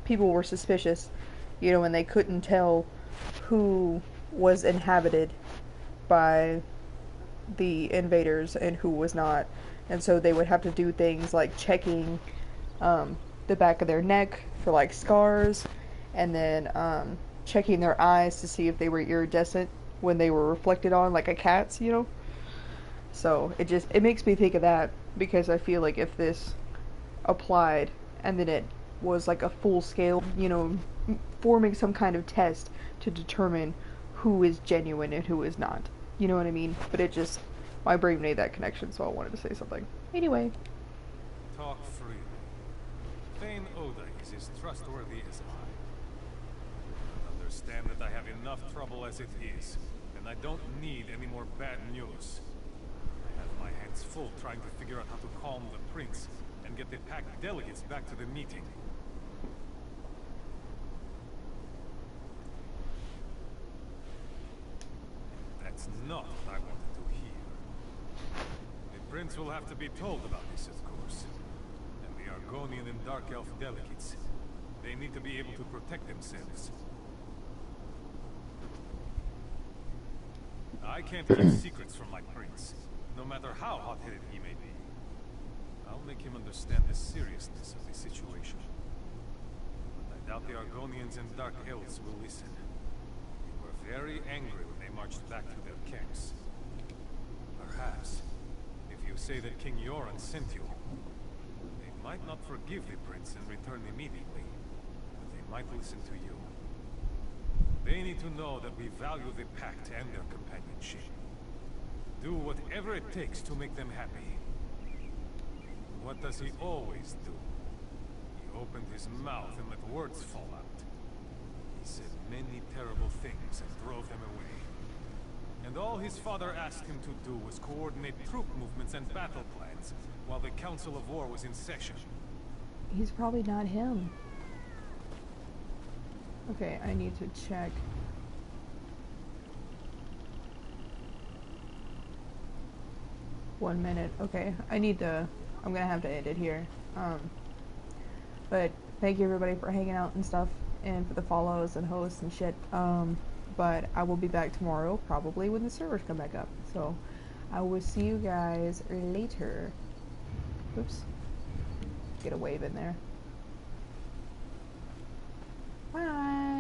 people were suspicious, you know, and they couldn't tell who was inhabited by the invaders and who was not. And so they would have to do things like checking the back of their neck for like scars, and then checking their eyes to see if they were iridescent when they were reflected on, like a cat's, you know. So it makes me think of that, because I feel like if this applied and then it was like a full scale, you know, forming some kind of test to determine who is genuine and who is not. You know what I mean? But it just, my brain made that connection, so I wanted to say something. Anyway. Talk freely. Thane Oda is as trustworthy as I. But understand that I have enough trouble as it is, and I don't need any more bad news. I have my hands full trying to figure out how to calm the prince and get the Pact delegates back to the meeting. That's not what I wanted to hear. The prince will have to be told about this, of course. And the Argonian and Dark Elf delegates. They need to be able to protect themselves. I can't keep secrets from my prince, no matter how hot-headed he may be. I'll make him understand the seriousness of the situation. But I doubt the Argonians and Dark Elves will listen. They were very angry when they marched back to their camps. Perhaps, if you say that King Yoren sent you, they might not forgive the prince and return immediately, but they might listen to you. They need to know that we value the Pact and their companionship. Do whatever it takes to make them happy. What does he always do? He opened his mouth and let words fall out. He said many terrible things and drove them away. And all his father asked him to do was coordinate troop movements and battle plans while the Council of War was in session. He's probably not him. Okay, I need to check. One minute. Okay, I'm gonna have to end it here. But thank you everybody for hanging out and stuff, and for the follows and hosts and shit. But I will be back tomorrow, probably when the servers come back up. So I will see you guys later. Oops. Get a wave in there. Bye.